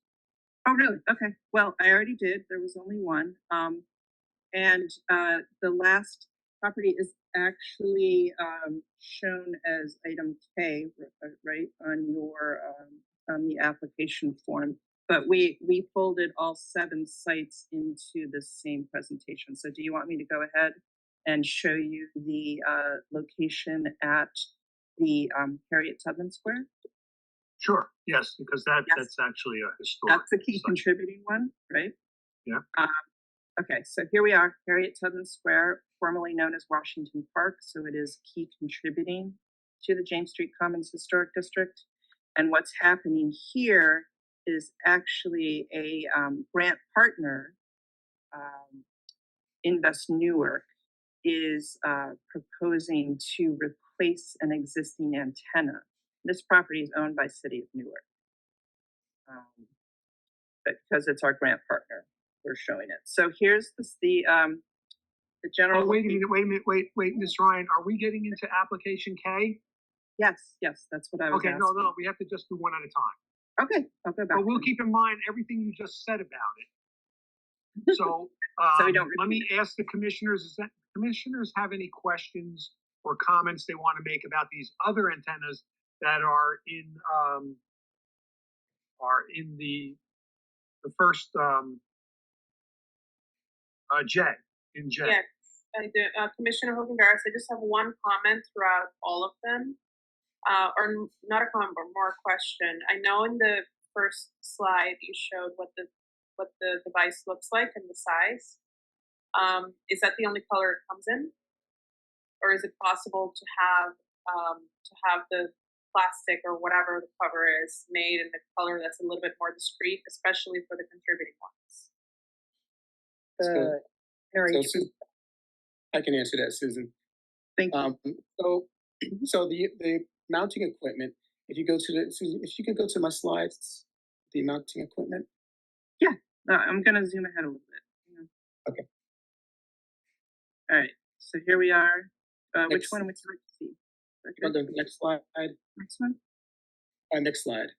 Oh, really? Okay. Well, I already did. There was only one. And the last property is actually shown as item K, right, on your on the application form. But we folded all 7 sites into the same presentation. So do you want me to go ahead and show you the location at the Harriet Tubman Square? Sure. Yes, because that's actually a historic. That's a key contributing one, right? Yeah. Okay, so here we are, Harriet Tubman Square, formerly known as Washington Park, so it is key contributing to the James Street Commons Historic District. And what's happening here is actually a grant partner, Invest Newark, is proposing to replace an existing antenna. This property is owned by City of Newark. But because it's our grant partner, we're showing it. So here's the general. Oh, wait a minute, wait, Ms. Ryan, are we getting into application K? Yes, that's what I was Okay, asking. no, we have to just do one at a time. Okay, I'll go back. But we'll keep in mind everything you just said about it. So, So we don't let me ask the commissioners, does commissioners have any questions or comments they want to make about these other antennas that are in the first J, in J? Yes, I do. Commissioner Hogan-Garris, I just have one comment throughout all of them. Or not a comment, but more a question. I know in the first slide you showed what the device looks like and the size. Is that the only color it comes in, or is it possible to have the plastic or whatever the cover is made in the color that's a little bit more discreet, especially for the contributing ones? I can answer that, Susan. Thank you. So the mounting equipment, if you go to Susan, if you could go to my slides, the mounting equipment. Yeah, no, I'm gonna zoom ahead a little bit. Okay. All right, so here we are. Which Next. one would you like to see? Go to the next slide. Next one. Next slide.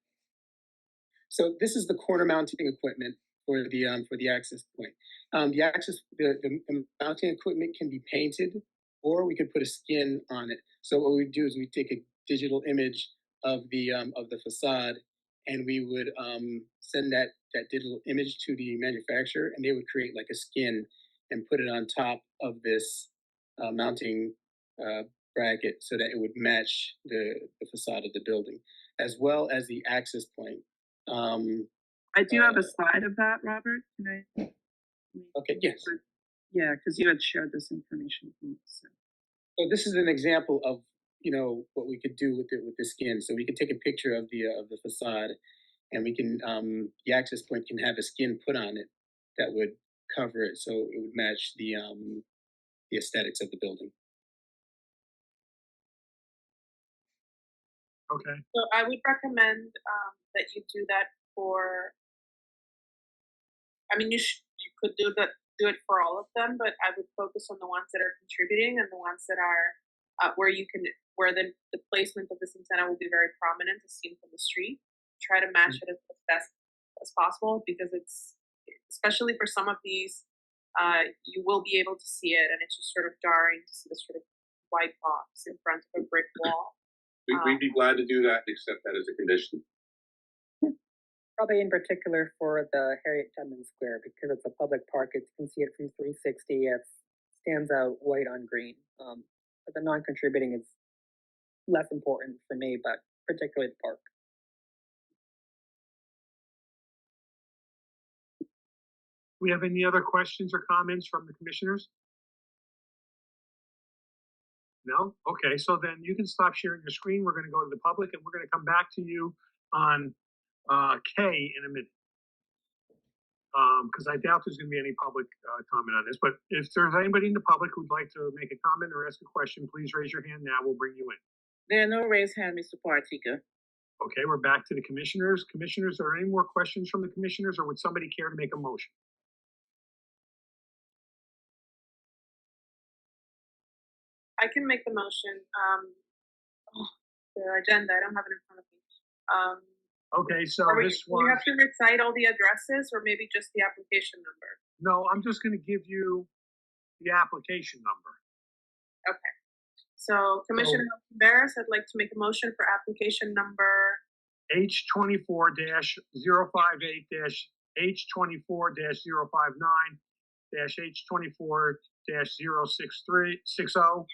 So this is the corner mounting equipment for the access point. The mounting equipment can be painted, or we could put a skin on it. So what we do is we take a digital image of the facade, and we would send that digital image to the manufacturer, and they would create like a skin and put it on top of this mounting bracket so that it would match the facade of the building, as well as the access point. I do have a slide of that, Robert. Can I? Okay, yes. Yeah, because you had shared this information with me. So this is an example of what we could do with the skin. So we could take a picture of the facade, and we can the access point can have a skin put on it that would cover it, so it would match the aesthetics of the building. Okay. So I would recommend that you do that for. I mean, you could do it for all of them, but I would focus on the ones that are contributing and the ones that are where the placement of this antenna will be very prominent, as seen from the street. Try to match it as best as possible, because it's, especially for some of these, you will be able to see it, and it's just sort of jarring to see this sort of white box in front of a brick wall. We'd be glad to do that and accept that as a condition. Probably in particular for the Harriet Tubman Square, because it's a public park, you can see it from 360. It stands out white on green. But the non-contributing is less important for me, but particularly the park. We have any other questions or comments from the commissioners? No? Okay, so then you can stop sharing your screen. We're going to go to the public, and we're going to come back to you on K in a minute. Because I doubt there's going to be any public comment on this. But if there's anybody in the public who'd like to make a comment or ask a question, please raise your hand now. We'll bring you in. There are no raised hand, Mr. Partika. Okay, we're back to the commissioners. Commissioners, are there any more questions from the commissioners, or would somebody care to make a motion? I can make the motion. The agenda, I don't have it in front of me. Okay, so this do one. we have to recite all the addresses, or maybe just the application number? No, I'm just going to give you the application number. Okay. So Commissioner Barris, I'd like to make a motion for application number H24-058-H24-059-H24-06360,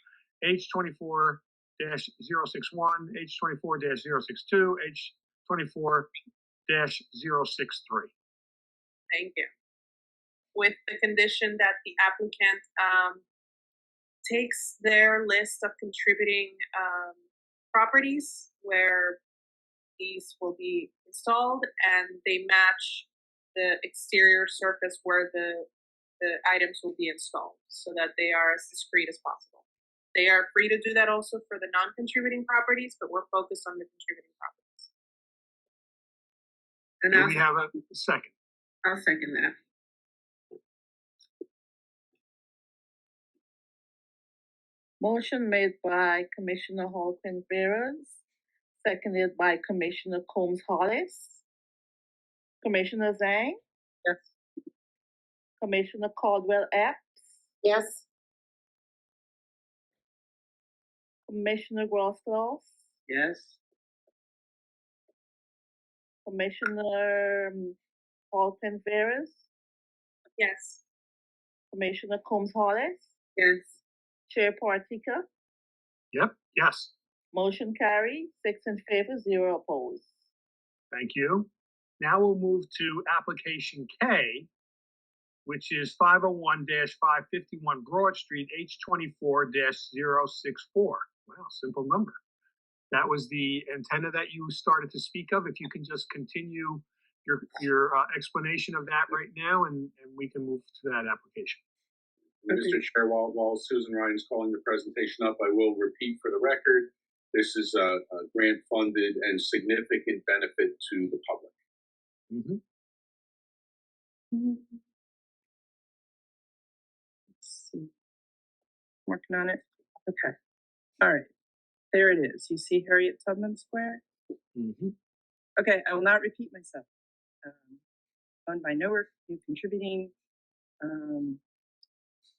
H24-061, H24-062, H24-063. Thank you. With the condition that the applicant takes their list of contributing properties where these will be installed, and they match the exterior surface where the items will be installed so that they are as discreet as possible. They are free to do that also for the non-contributing properties, but we're focused on the contributing properties. And Do we have a second? I'll second that. Motion made by Commissioner Halpin Behrens, seconded by Commissioner Combs Hollis. Commissioner Zhang? Yes. Commissioner Caldwell Epps? Yes. Commissioner Grosskloss? Yes. Commissioner Halpin Behrens? Yes. Commissioner Combs Hollis? Yes. Chair Partika? Yep, yes. Motion carried, 6 in favor, 0 opposed. Thank you. Now we'll move to application K, which is 501-551 Broad Street, H24-064. Wow, simple number. That was the antenna that you started to speak of. If you can just continue your explanation of that right now, and we can move to that application. Mr. Chair, while Susan Ryan's calling the presentation up, I will repeat for the record, this is a grant funded and significant benefit to the public. Let's see. Working on it. Okay. All right. There it is. You see Harriet Tubman Square? Okay, I will not repeat myself. Owned by Newark, new contributing.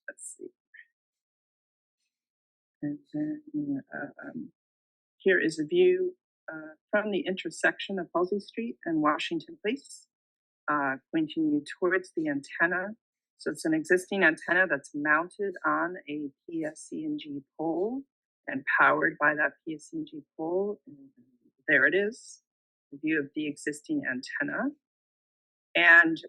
Let's see. And then here is a view from the intersection of Halsey Street and Washington Place, pointing you towards the antenna. So it's an existing antenna that's mounted on a PSC&G pole and powered by that PSC&G pole. And there it is, a view of the existing antenna. And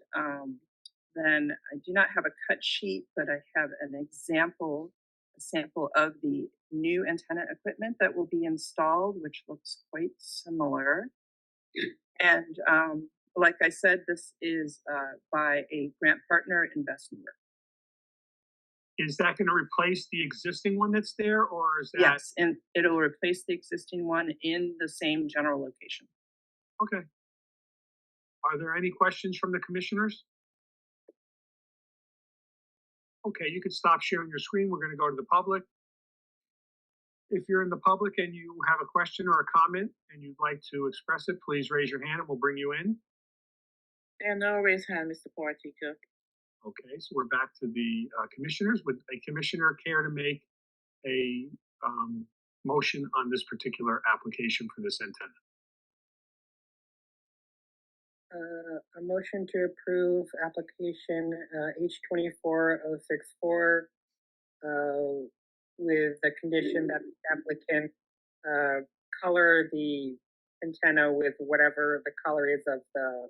then I do not have a cut sheet, but I have an example, a sample of the new antenna equipment that will be installed, which looks quite similar. And like I said, this is by a grant partner, Invest Newark. Is that going to replace the existing one that's there, or is that? Yes, and it'll replace the existing one in the same general location. Okay. Are there any questions from the commissioners? Okay, you can stop sharing your screen. We're going to go to the public. If you're in the public and you have a question or a comment and you'd like to express it, please raise your hand and we'll bring you in. There are no raised hand, Mr. Partika. Okay, so we're back to the commissioners. Would a commissioner care to make a motion on this particular application for this antenna? A motion to approve application H24064 with the condition that the applicant color the antenna with whatever the color is of the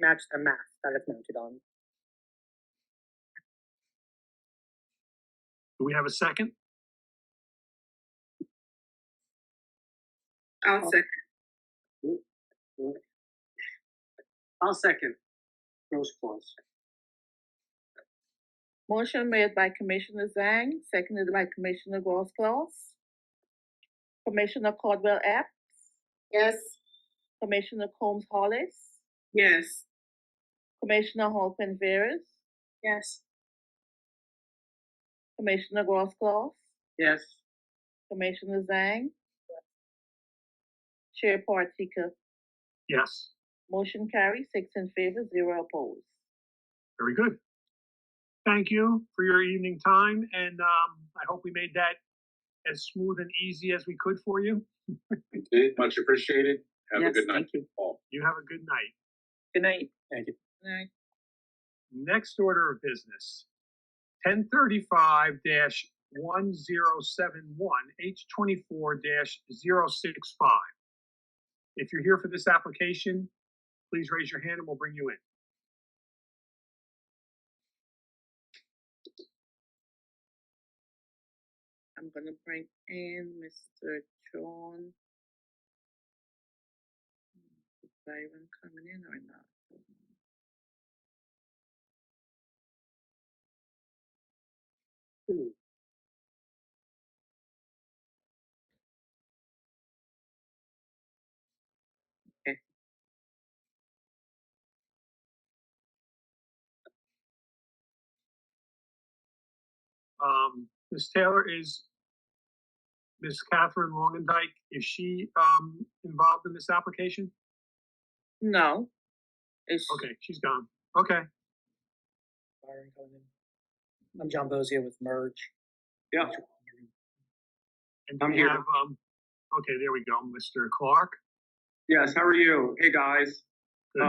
mast that it's mounted on. Do we have a second? I'll second. I'll second. Grosskloss. Motion made by Commissioner Zhang, seconded by Commissioner Grosskloss. Commissioner Caldwell Epps? Yes. Commissioner Combs Hollis? Yes. Commissioner Halpin Behrens? Yes. Commissioner Grosskloss? Yes. Commissioner Zhang? Chair Partika? Yes. Motion carries, 6 in favor, 0 opposed. Very good. Thank you for your evening time, and I hope we made that as smooth and easy as we could for you. Much appreciated. Have a good night. Thank you. All. You have a good night. Good night. Thank you. Good night. Next order of business, 1035-1071, H24-065. If you're here for this application, please raise your hand and we'll bring you in. I'm gonna bring in Mr. John. Is Byron coming in or not? Okay. Ms. Taylor, is Ms. Catherine Longendijk, is she involved in this application? No. It's Okay, she's gone. Okay. Byron coming in. I'm John Bozia with Merge. Yeah. And I'm we here. have, okay, there we go, Mr. Clark. Yes, how are you? Hey, guys. Good.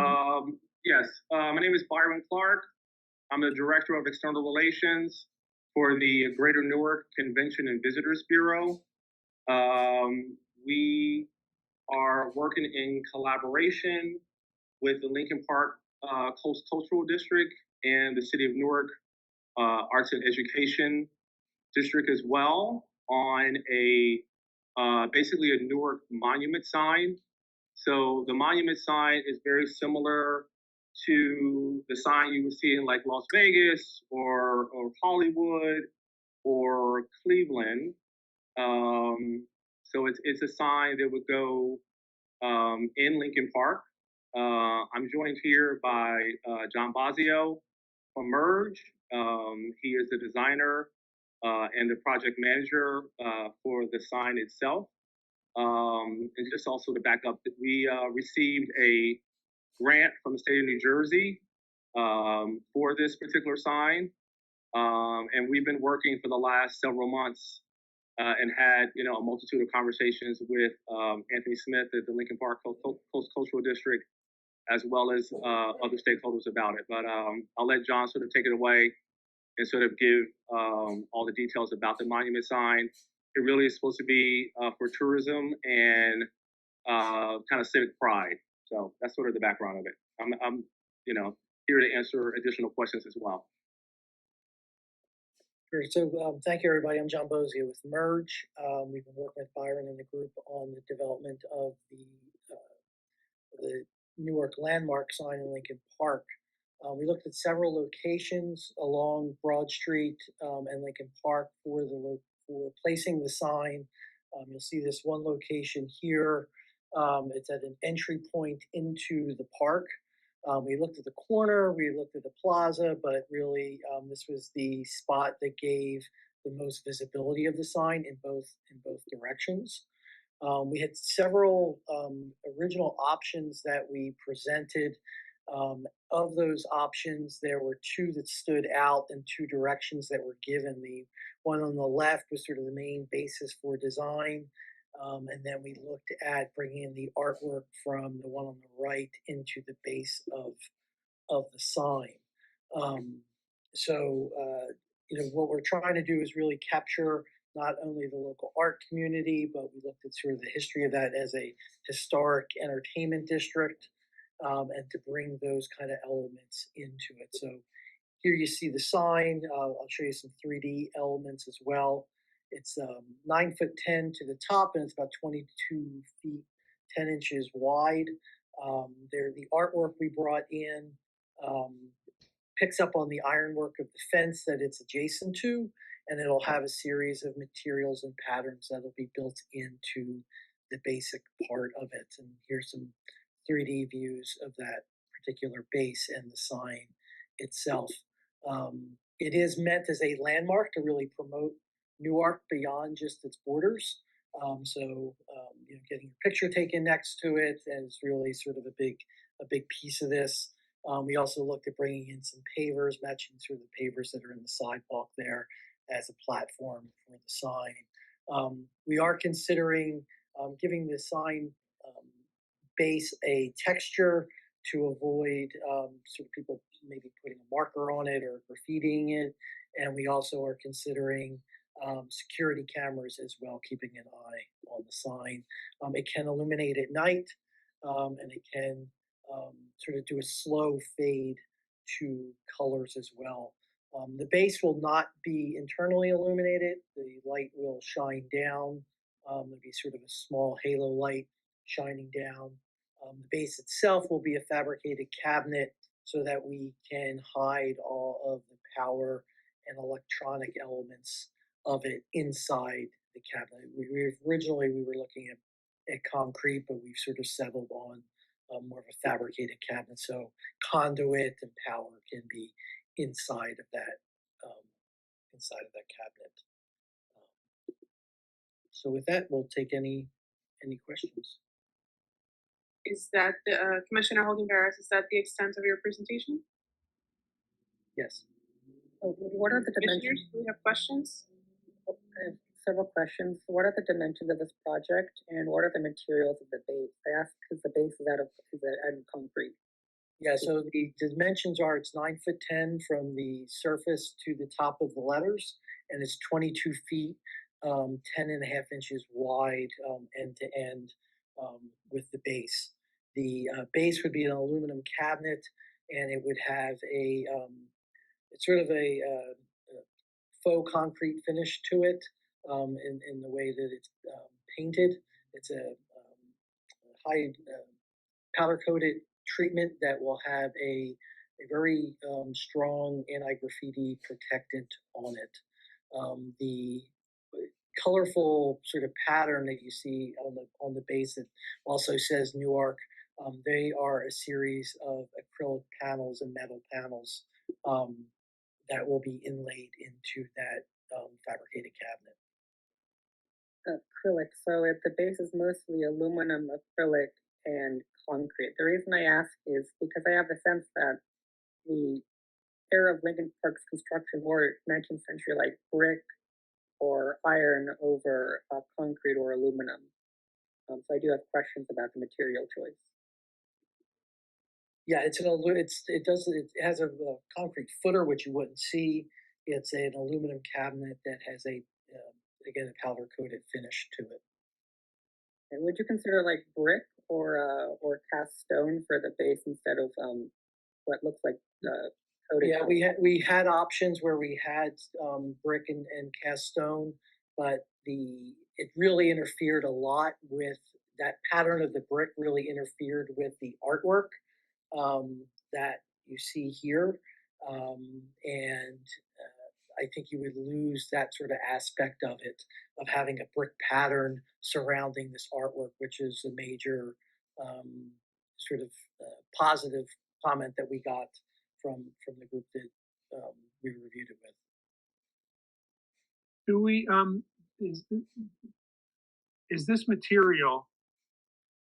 Yes, my name is Byron Clark. I'm the Director of External Relations for the Greater Newark Convention and Visitors Bureau. We are working in collaboration with the Lincoln Park Coast Cultural District and the City of Newark Arts and Education District as well on a basically a Newark monument sign. So the monument sign is very similar to the sign you would see in like Las Vegas or Hollywood or Cleveland. So it's a sign that would go in Lincoln Park. I'm joined here by John Bozio from Merge. He is the designer and the project manager for the sign itself. And just also to back up, that we received a grant from the state of New Jersey for this particular sign. And we've been working for the last several months and had, a multitude of conversations with Anthony Smith at the Lincoln Park Coast Cultural District, as well as other stakeholders about it. But I'll let John sort of take it away and sort of give all the details about the monument sign. It really is supposed to be for tourism and kind of civic pride. So that's sort of the background of it. I'm here to answer additional questions as well. Great. So thank you, everybody. I'm John Bozia with Merge. We've been working with Byron and the group on the development of the Newark landmark sign in Lincoln Park. We looked at several locations along Broad Street and Lincoln Park for placing the sign. You'll see this one location here. It's at an entry point into the park. We looked at the corner, we looked at the plaza, but really this was the spot that gave the most visibility of the sign in both directions. We had several original options that we presented. Of those options, there were two that stood out and two directions that were given. The one on the left was sort of the main basis for design. And then we looked at bringing in the artwork from the one on the right into the base of the sign. What we're trying to do is really capture not only the local art community, but we looked at sort of the history of that as a historic entertainment district, and to bring those kind of elements into it. So here you see the sign. I'll show you some 3D elements as well. It's 9'10" to the top, and it's about 22 feet 10 inches wide. The artwork we brought in picks up on the ironwork of the fence that it's adjacent to, and it'll have a series of materials and patterns that'll be built into the basic part of it. And here's some 3D views of that particular base and the sign itself. It is meant as a landmark to really promote Newark beyond just its borders. Getting a picture taken next to it is really sort of a big piece of this. We also looked at bringing in some pavers, matching sort of the pavers that are in the sidewalk there as a platform for the sign. We are considering giving the sign base a texture to avoid sort of people maybe putting a marker on it or graffitiing it. And we also are considering security cameras as well, keeping an eye on the sign. It can illuminate at night, and it can sort of do a slow fade to colors as well. The base will not be internally illuminated. The light will shine down. There'll be sort of a small halo light shining down. The base itself will be a fabricated cabinet so that we can hide all of the power and electronic elements of it inside the cabinet. Originally we were looking at concrete, but we've sort of settled on more of a fabricated cabinet, so conduit and power can be inside of that cabinet. So with that, we'll take any questions. Is that the Commissioner Holding Barris? Is that the extent of your presentation? Yes. What are the dimensions? Do we have questions? I have several questions. What are the dimensions of this project, and what are the materials of the base? I ask because the base is out of concrete. Yeah, so the dimensions are, it's 9'10" from the surface to the top of the letters, and it's 22 feet, 10.5 inches wide, end to end, with the base. The base would be an aluminum cabinet, and it would have a it's sort of a faux concrete finish to it, in the way that it's painted. It's a high powder coated treatment that will have a very strong anti-graffiti protectant on it. The colorful sort of pattern that you see on the base that also says Newark, they are a series of acrylic panels and metal panels that will be inlaid into that fabricated cabinet. Acrylic. So if the base is mostly aluminum, acrylic, and concrete. The reason I ask is because I have a sense that the era of Lincoln Park's construction were 19th century, like brick or iron over concrete or aluminum. So I do have questions about the material choice. Yeah, it has a concrete footer, which you wouldn't see. It's an aluminum cabinet that has again, a powder coated finish to it. And would you consider like brick or cast stone for the base instead of what looks like coated? Yeah, we had options where we had brick and cast stone, but it really interfered a lot with that pattern of the brick. Really interfered with the artwork that you see here, and I think you would lose that sort of aspect of it, of having a brick pattern surrounding this artwork, which is a major sort of positive comment that we got from the group that we reviewed it with. Do we is this material?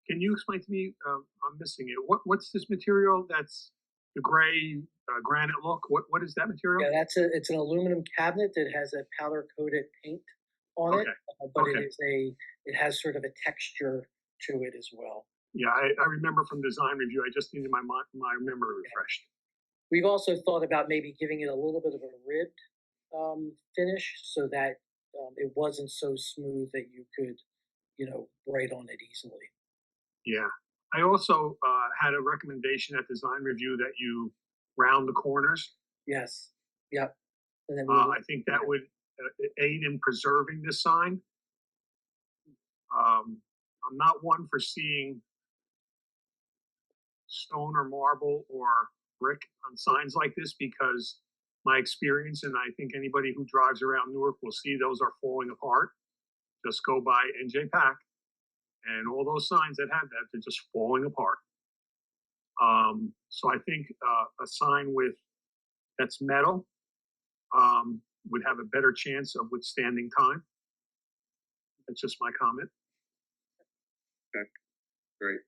Can you explain to me? I'm missing it. What's this material? That's the gray granite look. What is that material? Yeah, it's an aluminum cabinet that has a powder coated paint on it, but it has sort of a texture to it as well. Yeah, I remember from design review. I just needed my memory refreshed. We've also thought about maybe giving it a little bit of a ribbed finish so that it wasn't so smooth that you could, write on it easily. Yeah. I also had a recommendation at design review that you round the corners. Yes. Yep. And then I think that would aid in preserving this sign. I'm not one for seeing stone or marble or brick on signs like this because my experience, and I think anybody who drives around Newark will see those are falling apart. Just go by NJIT and all those signs that have that, they're just falling apart. So I think a sign that's metal would have a better chance of withstanding time. That's just my comment. Okay, great.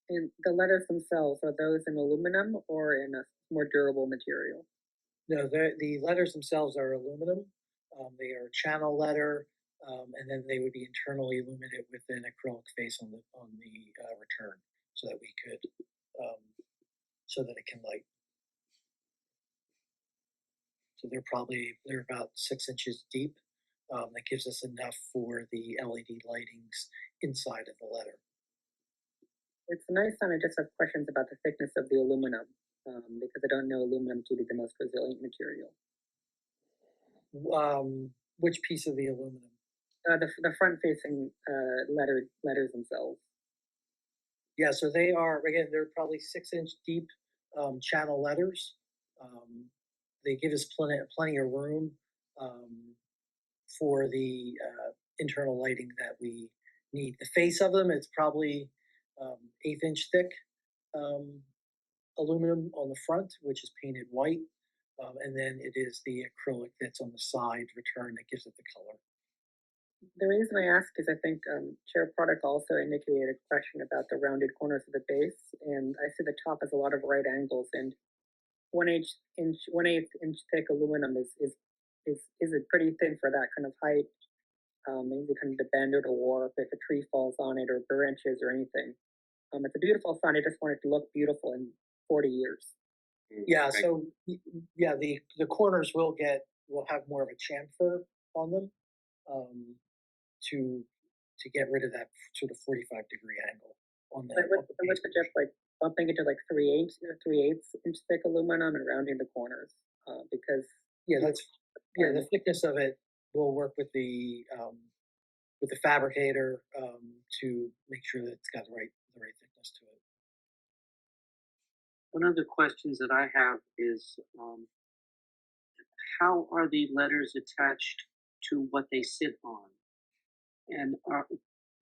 And the letters themselves, are those in aluminum or in a more durable material? No, the letters themselves are aluminum. They are channel letter, and then they would be internally illuminated with an acrylic face on the return, so that we could, so that it can light. So they're about 6 inches deep. That gives us enough for the LED lightings inside of the letter. It's nice, and I just have questions about the thickness of the aluminum. because I don't know aluminum to be the most resilient material. Which piece of the aluminum? The front-facing letters themselves. Yeah, so they are, again, they're probably 6-inch deep channel letters. They give us plenty of room for the internal lighting that we need. The face of them, it's probably 1/8-inch thick aluminum on the front, which is painted white. And then it is the acrylic that's on the side return that gives it the color. The reason I ask is I think Chair Product also indicated a question about the rounded corners of the base, and I see the top has a lot of right angles, and 1/8 inch thick aluminum is pretty thin for that kind of height. Maybe kind of to bend or to warp if a tree falls on it or branches or anything. It's a beautiful sign. I just want it to look beautiful in 40 years. Yeah, so yeah, the corners will have more of a chamfer on them to get rid of that sort of 45-degree angle on the. Let's suggest like bumping it to like 3/8 inch thick aluminum and rounding the corners because the thickness of it will work with the fabricator to make sure that it's got the right thickness to it. One of the questions that I have is, how are the letters attached to what they sit on? And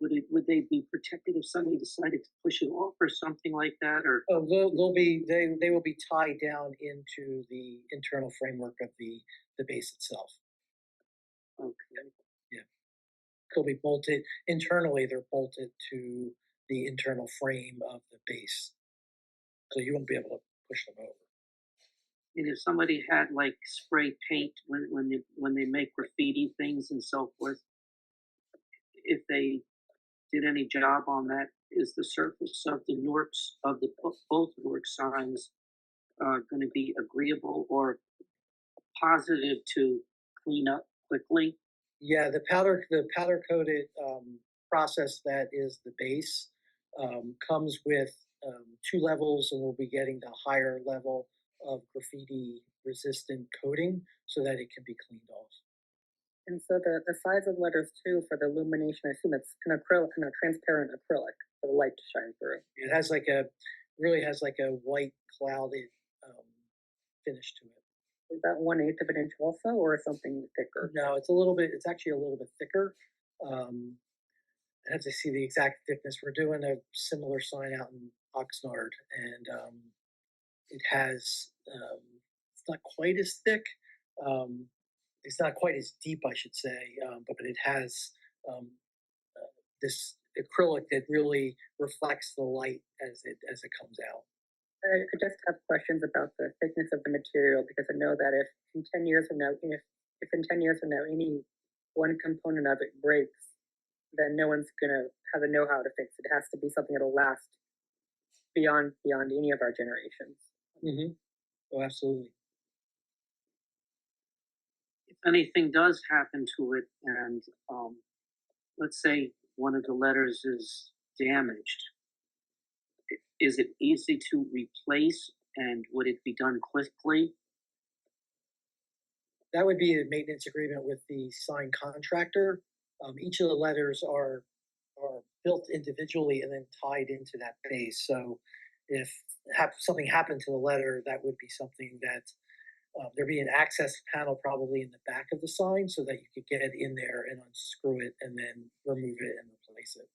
would they be protected if somebody decided to push it off or something like that? Or they will be tied down into the internal framework of the base itself. Okay. Yeah. They'll be bolted internally. They're bolted to the internal frame of the base, so you won't be able to push them over. And if somebody had like spray paint when they make graffiti things and so forth, if they did any job on that, is the surface of the both Newark signs going to be agreeable or positive to clean up quickly? Yeah, the powder coated process that is the base comes with 2 levels, and we'll be getting the higher level of graffiti resistant coating so that it can be cleaned off. And so the size of letters too for the illumination, I assume it's an acrylic, kind of transparent acrylic for the light to shine through. It has really has like a white clouded finish to it. Is that 1/8 of an inch also, or something thicker? No, it's actually a little bit thicker. I have to see the exact thickness. We're doing a similar sign out in Oxnard, and it has it's not quite as thick. It's not quite as deep, I should say, but it has this acrylic that really reflects the light as it comes out. I just have questions about the thickness of the material because I know that if in 10 years from now, if in 10 years from now any one component of it breaks, then no one's gonna have the know-how to fix it. It has to be something that'll last beyond any of our generations. Mm-hmm. Oh, absolutely. If anything does happen to it, and let's say one of the letters is damaged, is it easy to replace, and would it be done quickly? That would be a maintenance agreement with the sign contractor. Each of the letters are built individually and then tied into that base. So if something happened to the letter, that would be something that there'd be an access panel probably in the back of the sign so that you could get in there and unscrew it and then remove it and replace it.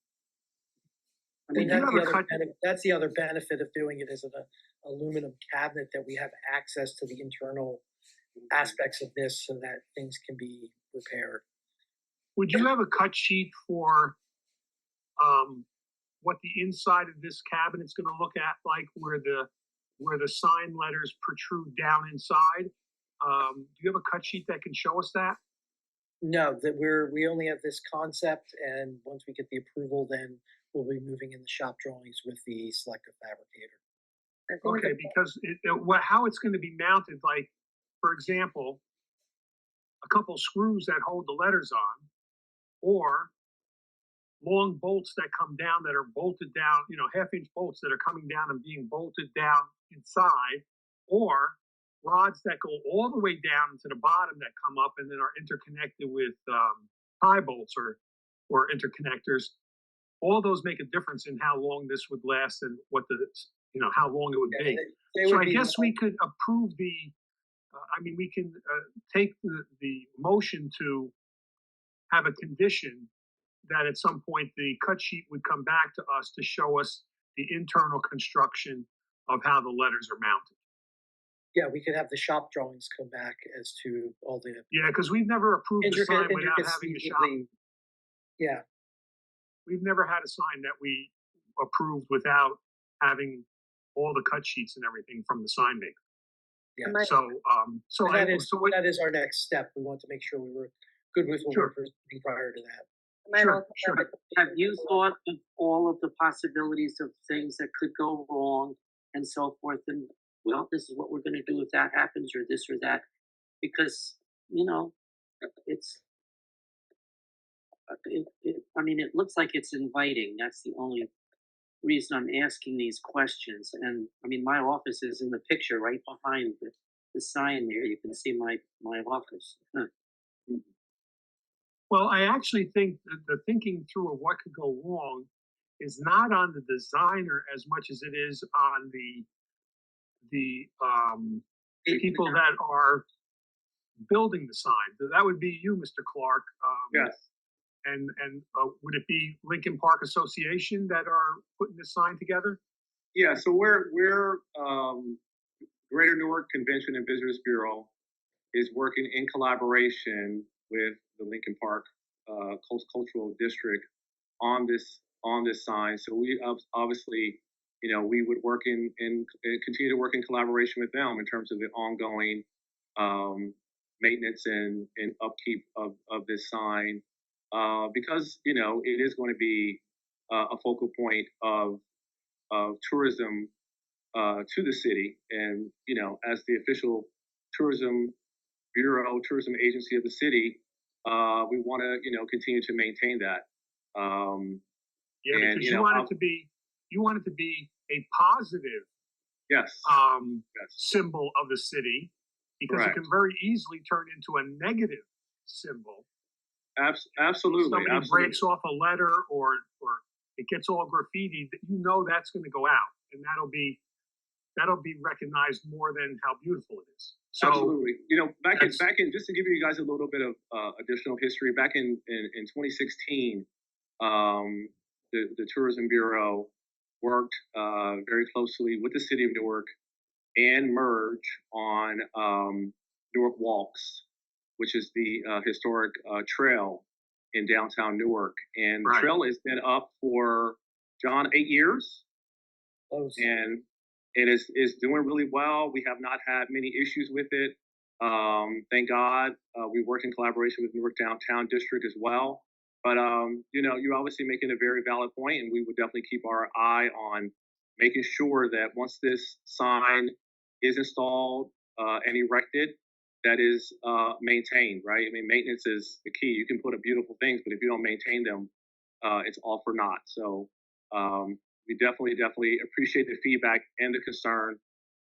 That's the other benefit of doing it as an aluminum cabinet, that we have access to the internal aspects of this so that things can be repaired. Would you have a cut sheet for what the inside of this cabinet's going to look at, like where the sign letters protrude down inside? Do you have a cut sheet that can show us that? No, that we only have this concept, and once we get the approval, then we'll be moving in the shop drawings with the selective fabricator. Okay, because how it's going to be mounted, like, for example, a couple screws that hold the letters on, or long bolts that come down that are bolted down, 1/2-inch bolts that are coming down and being bolted down inside, or rods that go all the way down to the bottom that come up and then are interconnected with tie bolts or interconnectors. All those make a difference in how long this would last and what the, how long it would be. So I guess we could approve the, we can take the motion to have a condition that at some point the cut sheet would come back to us to show us the internal construction of how the letters are mounted. Yeah, we could have the shop drawings come back as to all the. Yeah, because we've never approved a sign without having a shop. Yeah. We've never had a sign that we approved without having all the cut sheets and everything from the sign maker. Yeah. So that is our next step. We want to make sure we were good with what we were doing prior to that. Sure. Have you thought of all of the possibilities of things that could go wrong and so forth? And well, this is what we're going to do if that happens, or this or that, because it looks like it's inviting. That's the only reason I'm asking these questions. And my office is in the picture right behind the sign there. You can see my office. Huh. Well, I actually think that the thinking through of what could go wrong is not on the designer as much as it is on the people that are building the sign. So that would be you, Mr. Clark. Yes. And would it be Lincoln Park Association that are putting this sign together? Yeah. So we're Greater Newark Convention and Visitors Bureau is working in collaboration with the Lincoln Park Coast Cultural District on this sign. So we obviously, we would work in continue to work in collaboration with them in terms of the ongoing maintenance and upkeep of this sign, because it is going to be a focal point of tourism to the city, and as the official tourism bureau, tourism agency of the city, we want to continue to maintain that. Because you want it to be a positive symbol of the city, because it can very easily turn into a negative symbol. Absolutely. Somebody breaks off a letter or it gets all graffiti, that's going to go out, and that'll be recognized more than how beautiful it is. So, absolutely. Back in just to give you guys a little bit of additional history, back in 2016, the Tourism Bureau worked very closely with the City of Newark and Merge on Newark Walks, which is the historic trail in downtown Newark. And the trail has been up for, John, 8 years. And it is doing really well. We have not had many issues with it. Thank God. We work in collaboration with Newark Downtown District as well. But, you're obviously making a very valid point, and we would definitely keep our eye on making sure that once this sign is installed and erected, that is maintained, right? Maintenance is the key. You can put up beautiful things, but if you don't maintain them, it's all for naught. So we definitely appreciate the feedback and the concern,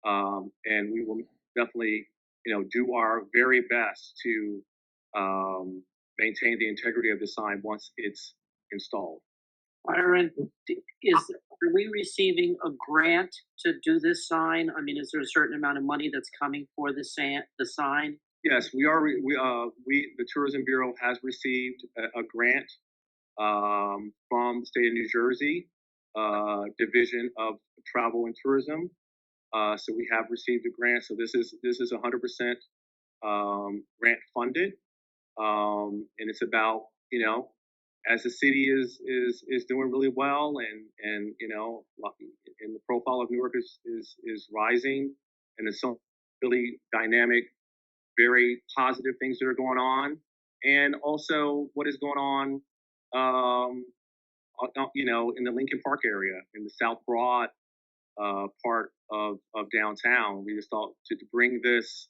and we will definitely, do our very best to maintain the integrity of the sign once it's installed. Byron, are we receiving a grant to do this sign? Is there a certain amount of money that's coming for the sign? Yes, we are. The Tourism Bureau has received a grant from the state of New Jersey, Division of Travel and Tourism. So we have received a grant. So this is 100% grant funded, and it's about, as the city is doing really well, and the profile of Newark is rising, and there's some really dynamic, very positive things that are going on, and also what is going on, in the Lincoln Park area, in the South Broad part of downtown. We just thought to bring this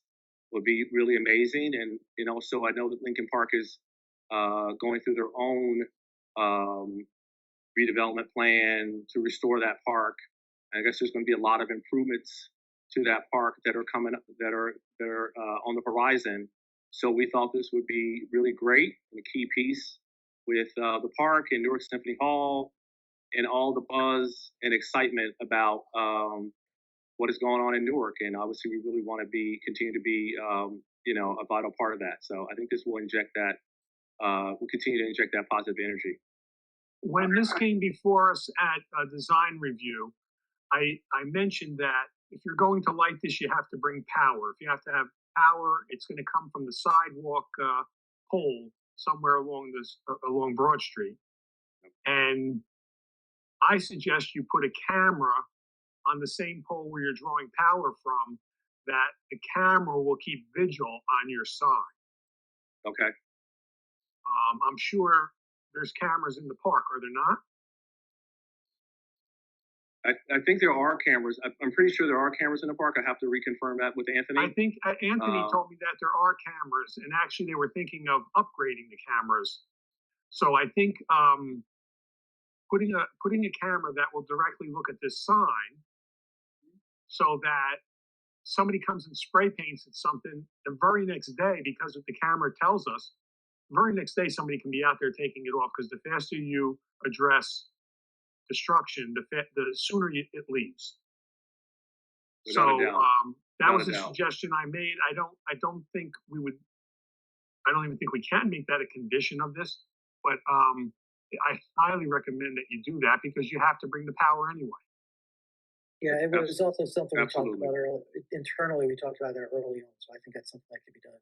would be really amazing, and so I know that Lincoln Park is going through their own redevelopment plan to restore that park. I guess there's going to be a lot of improvements to that park that are coming up, that are on the horizon. So we thought this would be really great and a key piece with the park and Newark Symphony Hall and all the buzz and excitement about what is going on in Newark. And obviously, we really want to continue to be, a vital part of that. So I think this will inject that. We'll continue to inject that positive energy. When this came before us at a design review, I mentioned that if you're going to light this, you have to bring power. If you have to have power, it's going to come from the sidewalk pole somewhere along Broad Street. And I suggest you put a camera on the same pole where you're drawing power from, that the camera will keep vigil on your side. Okay. I'm sure there's cameras in the park, are there not? I think there are cameras. I'm pretty sure there are cameras in the park. I have to reconfirm that with Anthony. I think Anthony told me that there are cameras, and actually they were thinking of upgrading the cameras. So I think putting a camera that will directly look at this sign, so that somebody comes and spray paints at something the very next day, because if the camera tells us, the very next day somebody can be out there taking it off, because the faster you address destruction, the sooner it leaves. Without a doubt. That was a suggestion I made. I don't think we would. I don't even think we can make that a condition of this. But I highly recommend that you do that, because you have to bring the power anyway. Yeah, it was also something we Absolutely. talked about earlier. Internally, we talked about that early on, so I think that's something that could be done.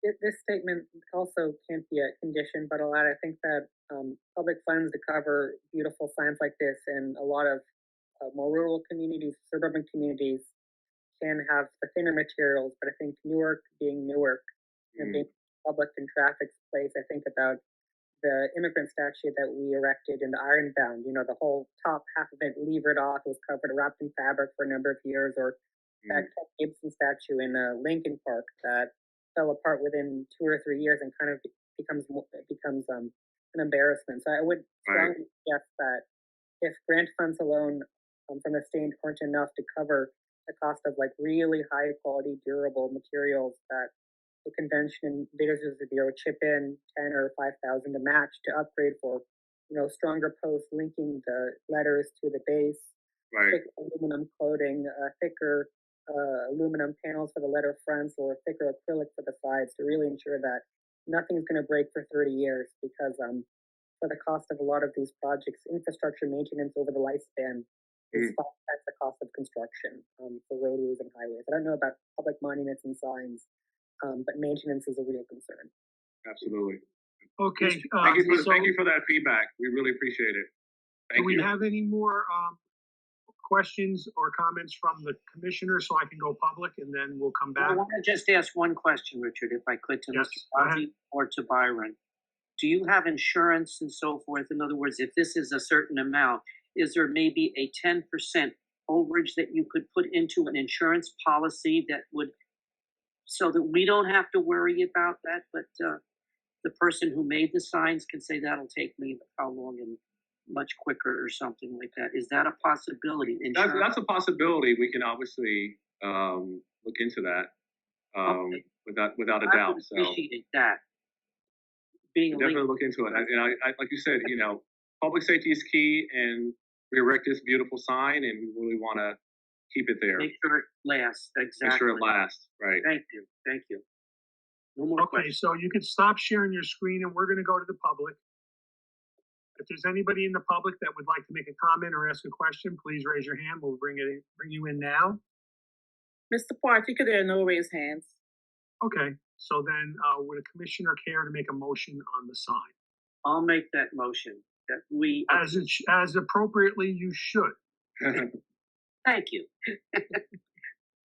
This statement also can't be a condition, but I'll add, I think that public funds to cover beautiful signs like this in a lot of more rural communities, suburban communities, can have the thinner materials. But I think Newark being Newark and being public and traffic place, I think about the immigrant statue that we erected in the Ironbound. The whole top half of it levered off, was covered, wrapped in fabric for a number of years, or that Ted Gibson statue in Lincoln Park that fell apart within 2 or 3 years and kind of becomes an embarrassment. So I would strongly suggest that if grant funds alone from the state aren't enough to cover the cost of like really high quality, durable materials, that the convention visitors bureau chip in 10 or 5,000 to match to upgrade for, stronger posts linking the letters to the base, thick aluminum coating, thicker aluminum panels for the letter fronts, or thicker acrylic for the sides, to really ensure that nothing's going to break for 30 years. Because for the cost of a lot of these projects, infrastructure maintenance over the lifespan is 5 times the cost of construction for roadways and highways. I don't know about public monuments and signs, but maintenance is a real concern. Absolutely. Okay. Thank you for that feedback. We really appreciate it. Do we have any more questions or comments from the commissioner, so I can go public and then we'll come back? I want to just ask one question, Richard, if I could, to Yes, Mr. Crosby or to Byron. Do you have insurance and so forth? In other words, if this is a certain amount, is there maybe a 10% overage that you could put into an insurance policy that would, so that we don't have to worry about that, but the person who made the signs can say that'll take me how long and much quicker or something like that? Is that a possibility? That's a possibility. We can obviously look into that without a doubt. So appreciate that. Definitely look into it. And I like you said, public safety is key, and we erect this beautiful sign, and we really want to keep it there. Make sure it lasts. Exactly. Make sure it lasts. Right. Thank you. Thank you. No more questions. So you can stop sharing your screen, and we're going to go to the public. If there's anybody in the public that would like to make a comment or ask a question, please raise your hand. We'll bring you in now. Mr. Parker, there are no raised hands. Okay. So then, would a commissioner care to make a motion on the sign? I'll make that motion that we, as appropriately you should. Thank you.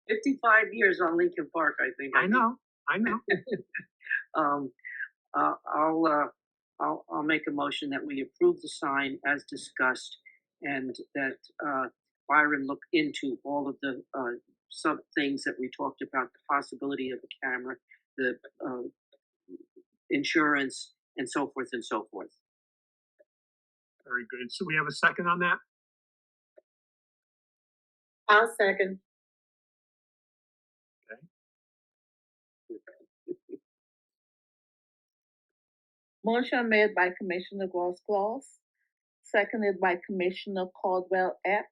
55 years on Lincoln Park, I think. I know. I'll make a motion that we approve the sign as discussed, and that Byron look into all of the sub things that we talked about, the possibility of a camera, the insurance, and so forth and so forth. Very good. So we have a second on that? I'll second. Motion made by Commissioner Gross, seconded by Commissioner Caldwell Epps.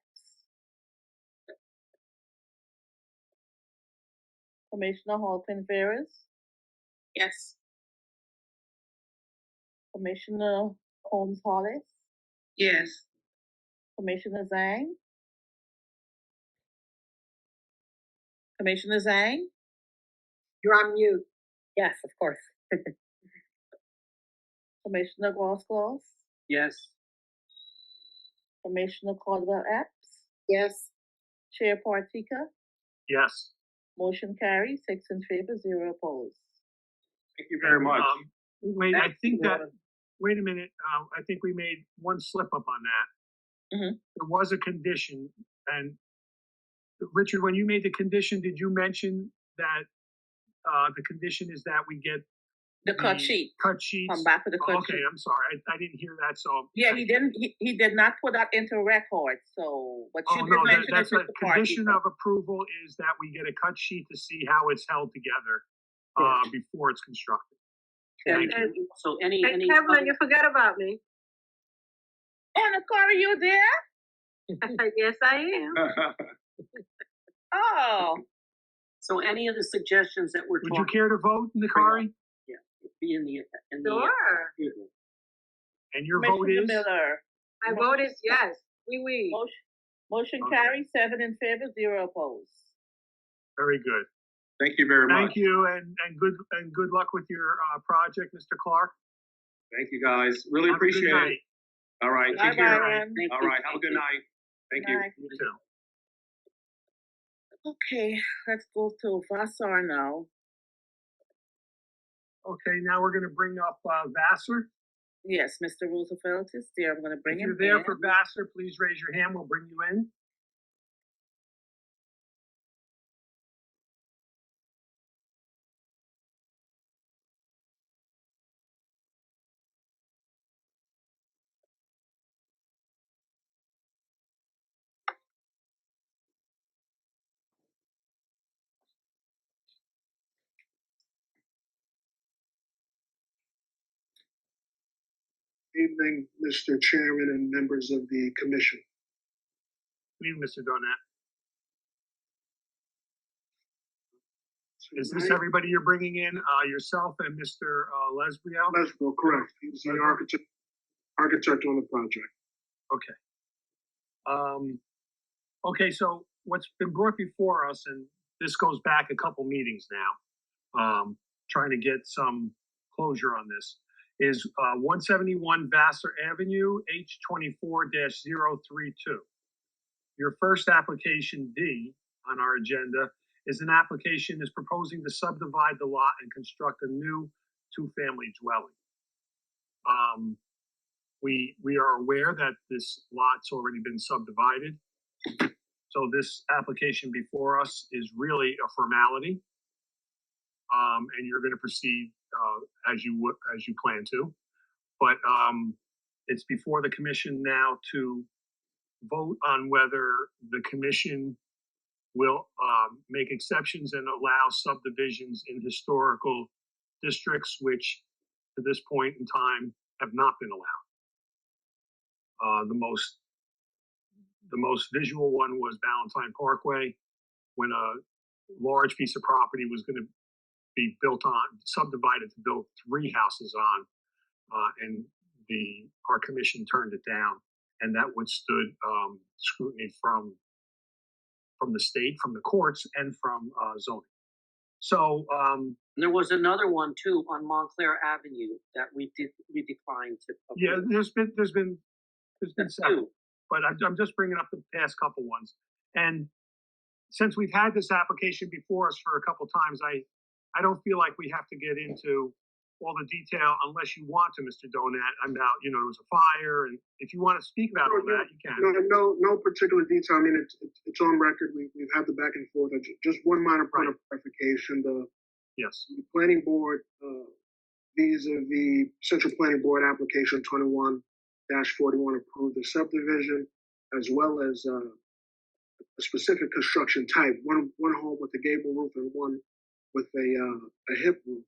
Commissioner Halpin Veras, Yes. Commissioner Holmes Hollis, Yes. Commissioner Zhang. Commissioner Zhang, You're on mute. Yes, of course. Commissioner Gross, Yes. Commissioner Caldwell Epps, Yes. Chair Partika. Yes. Motion carries 6 in favor, 0 opposed. Thank you very much. Wait, I think that, wait a minute, I think we made one slip up on that. Mm-hmm. There was a condition, and Richard, when you made the condition, did you mention that the condition is that we get The cut sheet. Cut sheets? Come back with the cut Okay, sheet. I'm sorry, I didn't hear that, so. Yeah, he didn't. He did not put that into record. So, but you Oh, did no, mention that's it, a Mr. condition Partika. of approval is that we get a cut sheet to see how it's held together before it's constructed. And, Thank you. so any Hey, Kevin, you forgot about me. Anna Carter, you there? Yes, I am. Oh, so any of the suggestions that we're Would you talking, care to vote, Nakari? be in the Sure. And your vote Commissioner is? Miller. My vote is yes. Oui. Motion Okay. carries 7 in favor, 0 opposed. Very good. Thank you very much. Thank you, and good luck with your project, Mr. Clark. Thank you, guys. Really Have a good appreciate night. it. All right, Bye, take care. Byron. All right, have a good night. Thank you. Bye. You too. Okay, let's go to Vassar now. Okay, now we're gonna bring up Vassar. Yes, Mr. Roosevelt is there. I'm going to bring If him you're there in. for Vassar, please raise your hand. We'll bring you in. Evening, Mr. Chairman and members of the commission. Good evening, Mr. Donat. Is this everybody you're bringing in? Yourself and Mr. Lesbrio? Lesbro, correct. He's the architect on the project. Okay. Okay, so what's been brought before us, and this goes back a couple meetings now, trying to get some closure on this, is 171 Vassar Avenue, H24-032. Your first application D on our agenda is an application is proposing to subdivide the lot and construct a new two-family dwelling. We are aware that this lot's already been subdivided. So this application before us is really a formality. And you're going to proceed as you plan to. But it's before the commission now to vote on whether the commission will make exceptions and allow subdivisions in historical districts, which to this point in time have not been allowed. The most visual one was Ballantyne Parkway, when a large piece of property was going to be subdivided to build 3 houses on, and our commission turned it down, and that withstood scrutiny from the state, from the courts, and from zoning. So there was another one too on Montclair Avenue that we declined to approve. Yeah, there's been several, but I'm just bringing up the past couple ones. And since we've had this application before us for a couple times, I don't feel like we have to get into all the detail unless you want to, Mr. Donat, about, there was a fire, and if you want to speak about all that, you can. No particular detail. I mean, it's on record. We've had the back and forth. Just one minor point of clarification. The planning board, vis-a-vis Central Planning Board application 21-41 approved the subdivision, as well as a specific construction type. One home with a gable roof and one with a hip roof.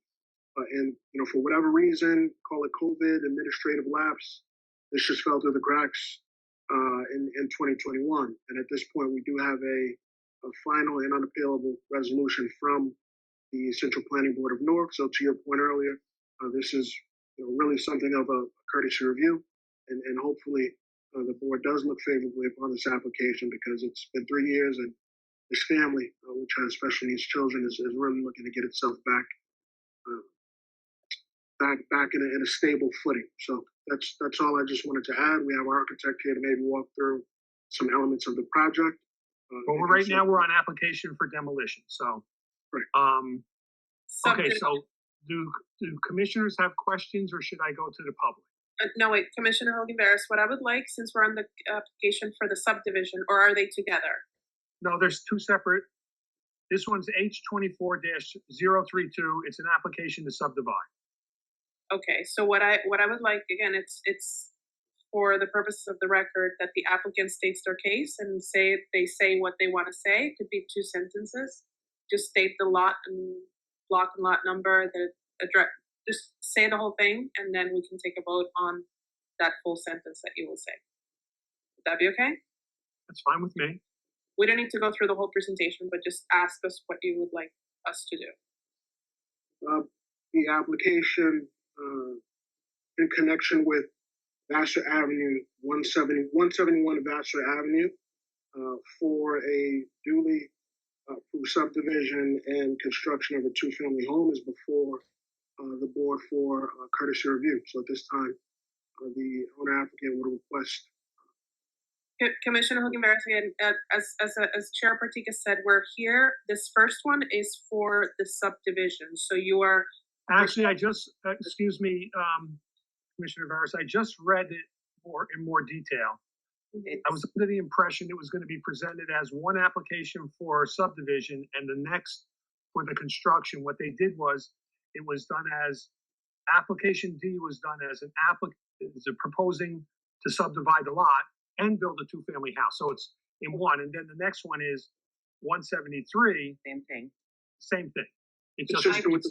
And for whatever reason, call it COVID, administrative lapse, this just fell through the cracks in 2021. And at this point, we do have a final and unappealable resolution from the Central Planning Board of Newark. So to your point earlier, this is really something of a courtesy review, and hopefully the board does look favorably upon this application, because it's been 3 years and this family, which has special needs children, is really looking to get itself back in a stable footing. So that's all I just wanted to add. We have our architect here to maybe walk through some elements of the project. Well, right now we're on application for demolition. So, okay. So, do commissioners have questions, or should I go to the public? No, wait, Commissioner Hogan Barris, what I would like, since we're on the application for the subdivision, or are they together? No, there's two separate. This one's H24-032. It's an application to subdivide. Okay, so what I would like, again, it's for the purposes of the record, that the applicant states their case and they say what they want to say. It could be 2 sentences. Just state the lot and block and lot number, the address. Just say the whole thing, and then we can take a vote on that full sentence that you will say. Would that be okay? That's fine with me. We don't need to go through the whole presentation, but just ask us what you would like us to do. The application in connection with Vassar Avenue, 171 Vassar Avenue, for a duly approved subdivision and construction of a 2-family home is before the board for courtesy review. So at this time, the owner applicant would request. Commissioner Hogan Barris, again, as Chair Partika said, we're here. This first one is for the subdivision. So you are. Actually, I just, excuse me, Commissioner Barris, I just read it in more detail. I was under the impression it was going to be presented as one application for subdivision and the next for the construction. What they did was, it was done as application D was done as an proposing to subdivide the lot and build a 2-family house. So it's in one, and then the next one is 173. Same thing. Same thing. It's consistent with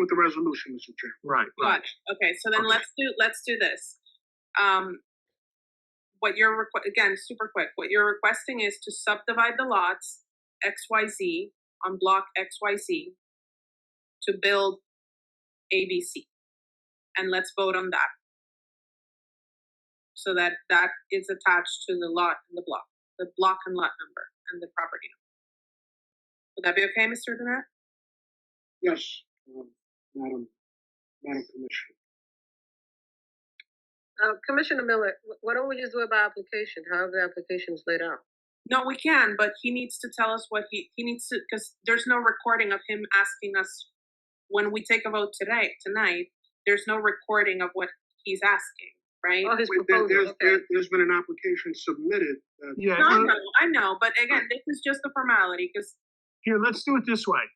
the resolution, Mr. Chair. Right. Okay, so then let's do this. What you're again, super quick. What you're requesting is to subdivide the lots XYZ on block XYZ to build ABC, and let's vote on that. So that is attached to the lot and the block and lot number and the property number. Would that be okay, Mr. Donat? Yes, Madam Commissioner. Commissioner Miller, why don't we just do it by application, however the application is laid out? No, we can, but he needs to tell us what he needs to, because there's no recording of him asking us when we take a vote tonight. There's no recording of what he's asking, right? Oh, there's been an application submitted. Yeah, I know, but again, this is just a formality. Because here, let's do it this way.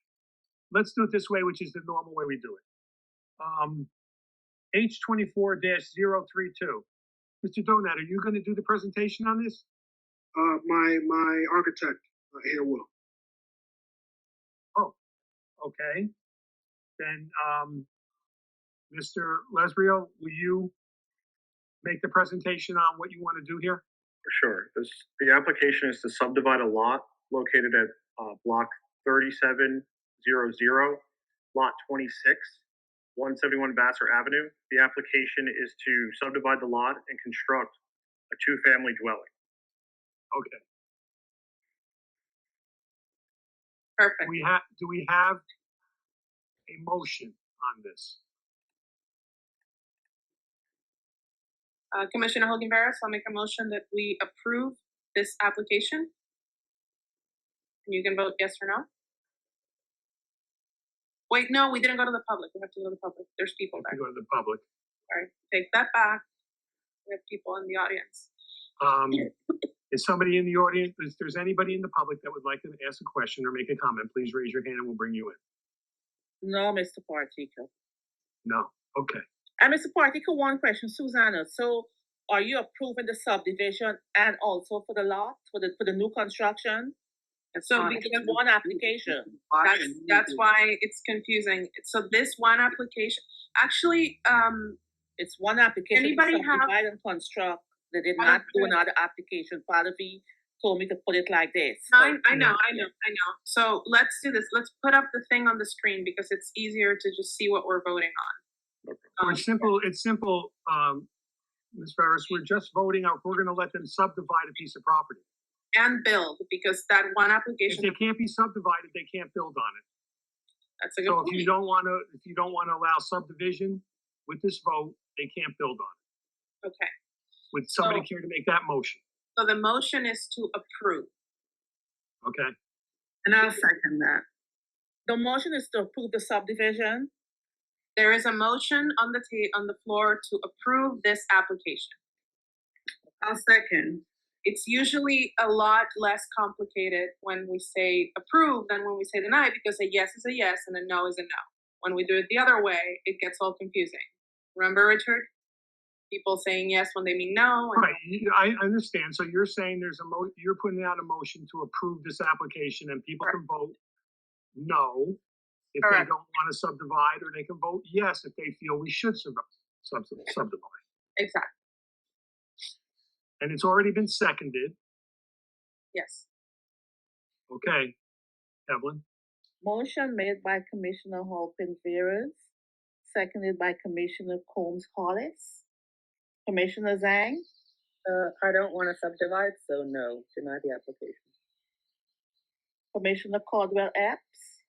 Let's do it this way, which is the normal way we do it. H24-032. Mr. Donat, are you going to do the presentation on this? My architect here will. Oh, okay. Then, Mr. Lesbrio, will you make the presentation on what you want to do here? Sure. The application is to subdivide a lot located at block 3700, lot 26, 171 Vassar Avenue. The application is to subdivide the lot and construct a 2-family dwelling. Okay. Perfect. Do we have a motion on this? Commissioner Hogan Barris, I'll make a motion that we approve this application. And you can vote yes or no. Wait, no, we didn't go to the public. We have to go to the public. There's people there. Go to the public. All right, take that back. We have people in the audience. Is somebody in the audience, if there's anybody in the public that would like to ask a question or make a comment, please raise your hand and we'll bring you in. No, Mr. Partika. No, okay. And Mr. Partika, one question, Susanna. So are you approving the subdivision and also for the lot, for the new construction? So It's because one application. that's why it's confusing. So this one application, actually, It's one application. Anybody to have- subdivide and construct. They did not do another application. Part of it told me to put it like this. I know. So let's do this. Let's put up the thing on the screen because it's easier to just see what we're voting on. So it's simple, Ms. Ferris, we're just voting out, we're gonna let them subdivide a piece of property. And build, because that one If application, they can't be subdivided, they can't build on it. that's a good So point. if you don't wanna allow subdivision with this vote, they can't build on it. Okay, Would somebody care to make that motion? so the motion is to approve. Okay, And I'll second that. The motion is to approve the subdivision. There is a motion on the floor to approve this application. I'll second. It's usually a lot less complicated when we say approve than when we say deny, because a yes is a yes and a no is a no. When we do it the other way, it gets all confusing. Remember, Richard? People saying yes when they mean no. And right, I understand, so you're saying you're putting out a motion to approve this application and people can vote no if they Correct. don't wanna subdivide, or they can vote yes if they feel we should subdivide. Exactly. And it's already been seconded, Yes. okay, Evelyn? Motion made by Commissioner Halpin Veras, seconded by Commissioner Combs Hollis. Commissioner Zhang, I don't want to subdivide, so no, deny the application. Commissioner Caldwell Epps,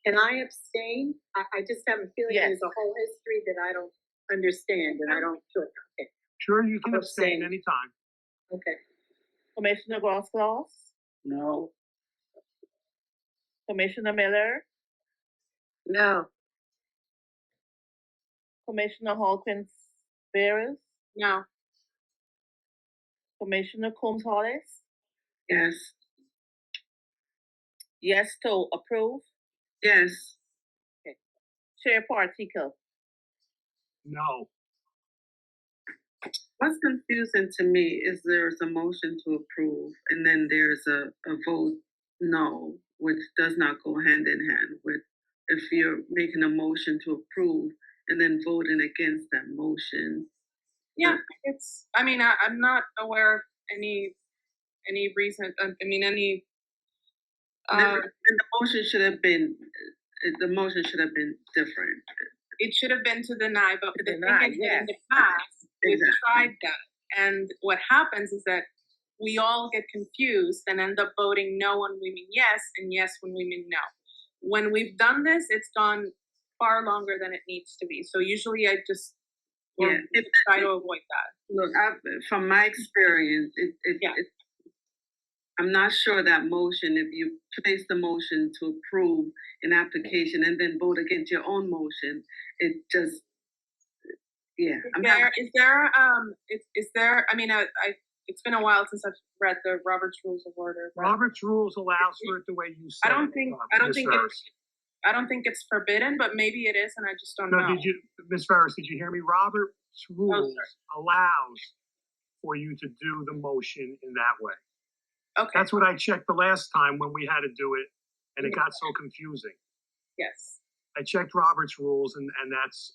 Can I abstain? I just have a feeling Yes. there's a whole history that I don't understand and I don't, sure, okay, Sure, you can abstain Abstain. anytime. okay. Commissioner Grosskloss, No. Commissioner Miller, No. Commissioner Halpin Veras, No. Commissioner Combs Hollis. Yes. Yes to approve. Yes. Chair Partikel. No, What's confusing to me is there's a motion to approve and then there's a vote no, which does not go hand in hand with if you're making a motion to approve and then voting against that motion. Yeah, I'm not aware of any reason, and the motion should have been, different. It should have been to deny, but the thing is that in the past, we've tried that. And what happens is that we all get confused and end up voting no when we mean yes and yes when we mean no. When we've done this, it's gone far longer than it needs to be. So usually I just try to avoid that. Look, from my experience, I'm not sure that motion, if you place the motion to approve an application and then vote against your own motion, it just, it's been a while since I've read the Robert's Rules of Order. Robert's Rules allows for it the way you said. I don't think it's forbidden, but maybe it is, and I just don't know. Ms. Ferris, did you hear me? Robert's Rules allows for you to do the motion in that way. Okay. That's what I checked the last time when we had to do it, and it got so confusing. Yes. I checked Robert's Rules, and that's,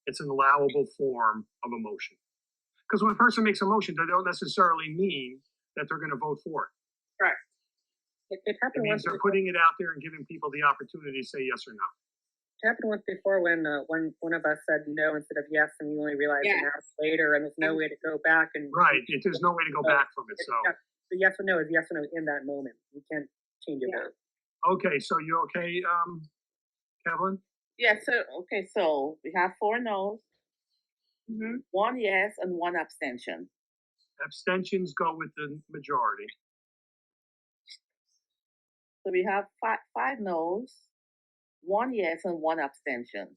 it's an allowable form of a motion. Because when a person makes a motion, they don't necessarily mean that they're gonna vote for it. Correct. It It happened means once they're before. putting it out there and giving people the opportunity to say yes or no. It happened once before when one of us said no instead of yes, and we only realized an hour later, and there's no way to go back and. Right, there's no way to go back from it, so. The yes or no is yes or no in that moment. You can't change your vote. Okay, so you okay, Kevin? Yes, sir. Okay, so we have 4 no's, 1 yes, and 1 abstention. Abstentions go with the majority. So we have 5 no's, 1 yes, and 1 abstention.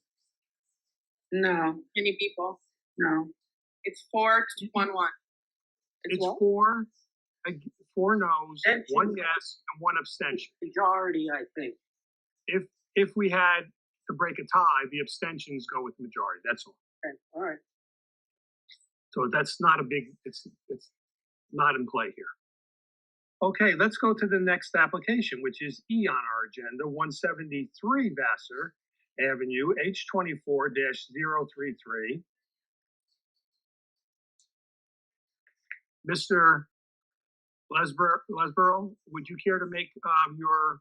No. Many people? No. It's 4-1-1. It's 4 no's, 1 yes, and 1 abstention. Majority, I think. If we had to break a tie, the abstentions go with the majority, that's all. Okay, all right. So that's not a big, it's not in play here. Okay, let's go to the next application, which is E on our agenda, 173 Vassar Avenue, H24-033. Mr. Lesborough, would you care to make your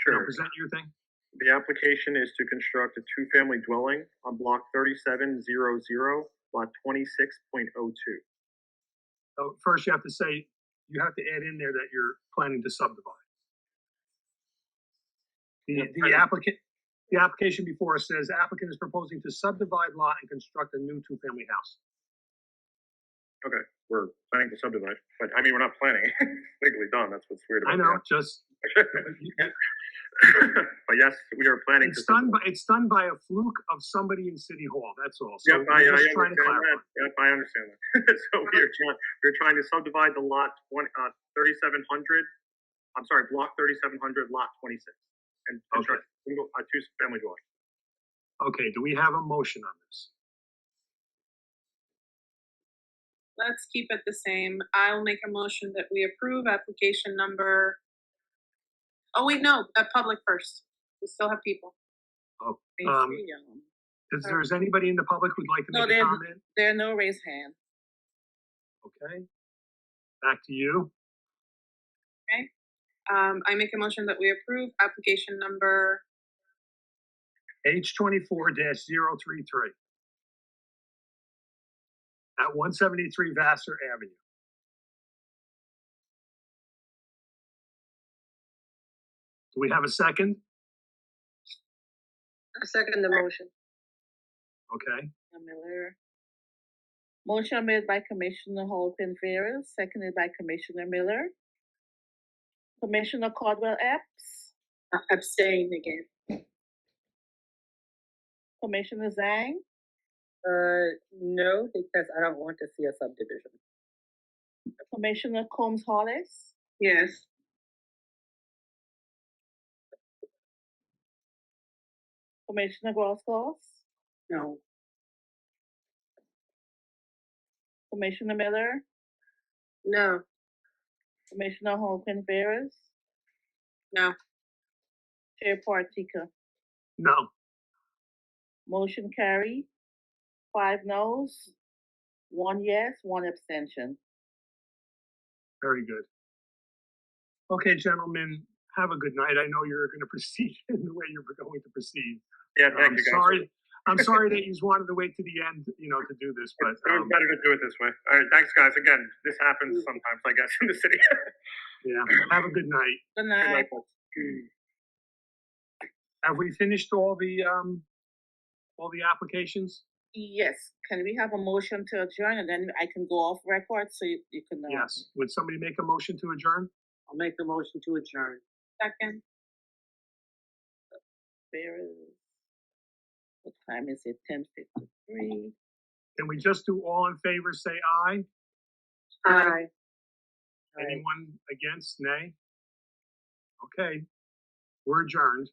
Sure. present your thing? The application is to construct a two-family dwelling on block 3700, lot 26.02. So first, you have to say, you have to add in there that you're planning to subdivide. The application before us says applicant is proposing to subdivide lot and construct a new two-family house. Okay, we're planning to subdivide, but I mean, we're not planning. Legally done. That's what's weird about I know, that. just. But yes, we are planning It's done by a fluke of somebody in City Hall. That's all. So Yep, we're I just trying to understand clarify. that. Yep, I understand that. So we're trying to subdivide the lot 3700. I'm sorry, block 3700, lot 26, and construct a two-family dwelling. Okay, do we have a motion on this? Let's keep it the same. I'll make a motion that we approve application number. Oh, wait, no, public first. We still have people. Oh, is there anybody in the public who'd like to make a comment? There are no raised hands. Okay. Back to you. Okay. I make a motion that we approve application number H24-033 at 173 Vassar Avenue. Do we have a second? I second the motion. Okay. Miller. Motion made by Commissioner Halpin Ferris, seconded by Commissioner Miller. Commissioner Caldwell Epps. Abstain again. Commissioner Zhang. No, because I don't want to see a subdivision. Commissioner Combs Hollis. Yes. Commissioner Grosskopf. No. Commissioner Miller. No. Commissioner Halpin Ferris. No. Chair Partika. No. Motion carried. 5 noes, 1 yes, 1 abstention. Very good. Okay, gentlemen, have a good night. I know you're going to proceed in the way you're going to proceed. Yeah, thank you guys. I'm sorry that you wanted to wait to the end, to do this, but it was better to do it this way. All right, thanks, guys. Again, this happens sometimes, I guess, in the city. Yeah. Have a good night. Good night. Have we finished all the applications? Yes. Can we have a motion to adjourn and then I can go off record so you can. Yes. Would somebody make a motion to adjourn? I'll make the motion to adjourn. Second. What time is it? 10:53. Can we just do all in favor, say aye? Aye. Anyone against? Nay? Okay. We're adjourned.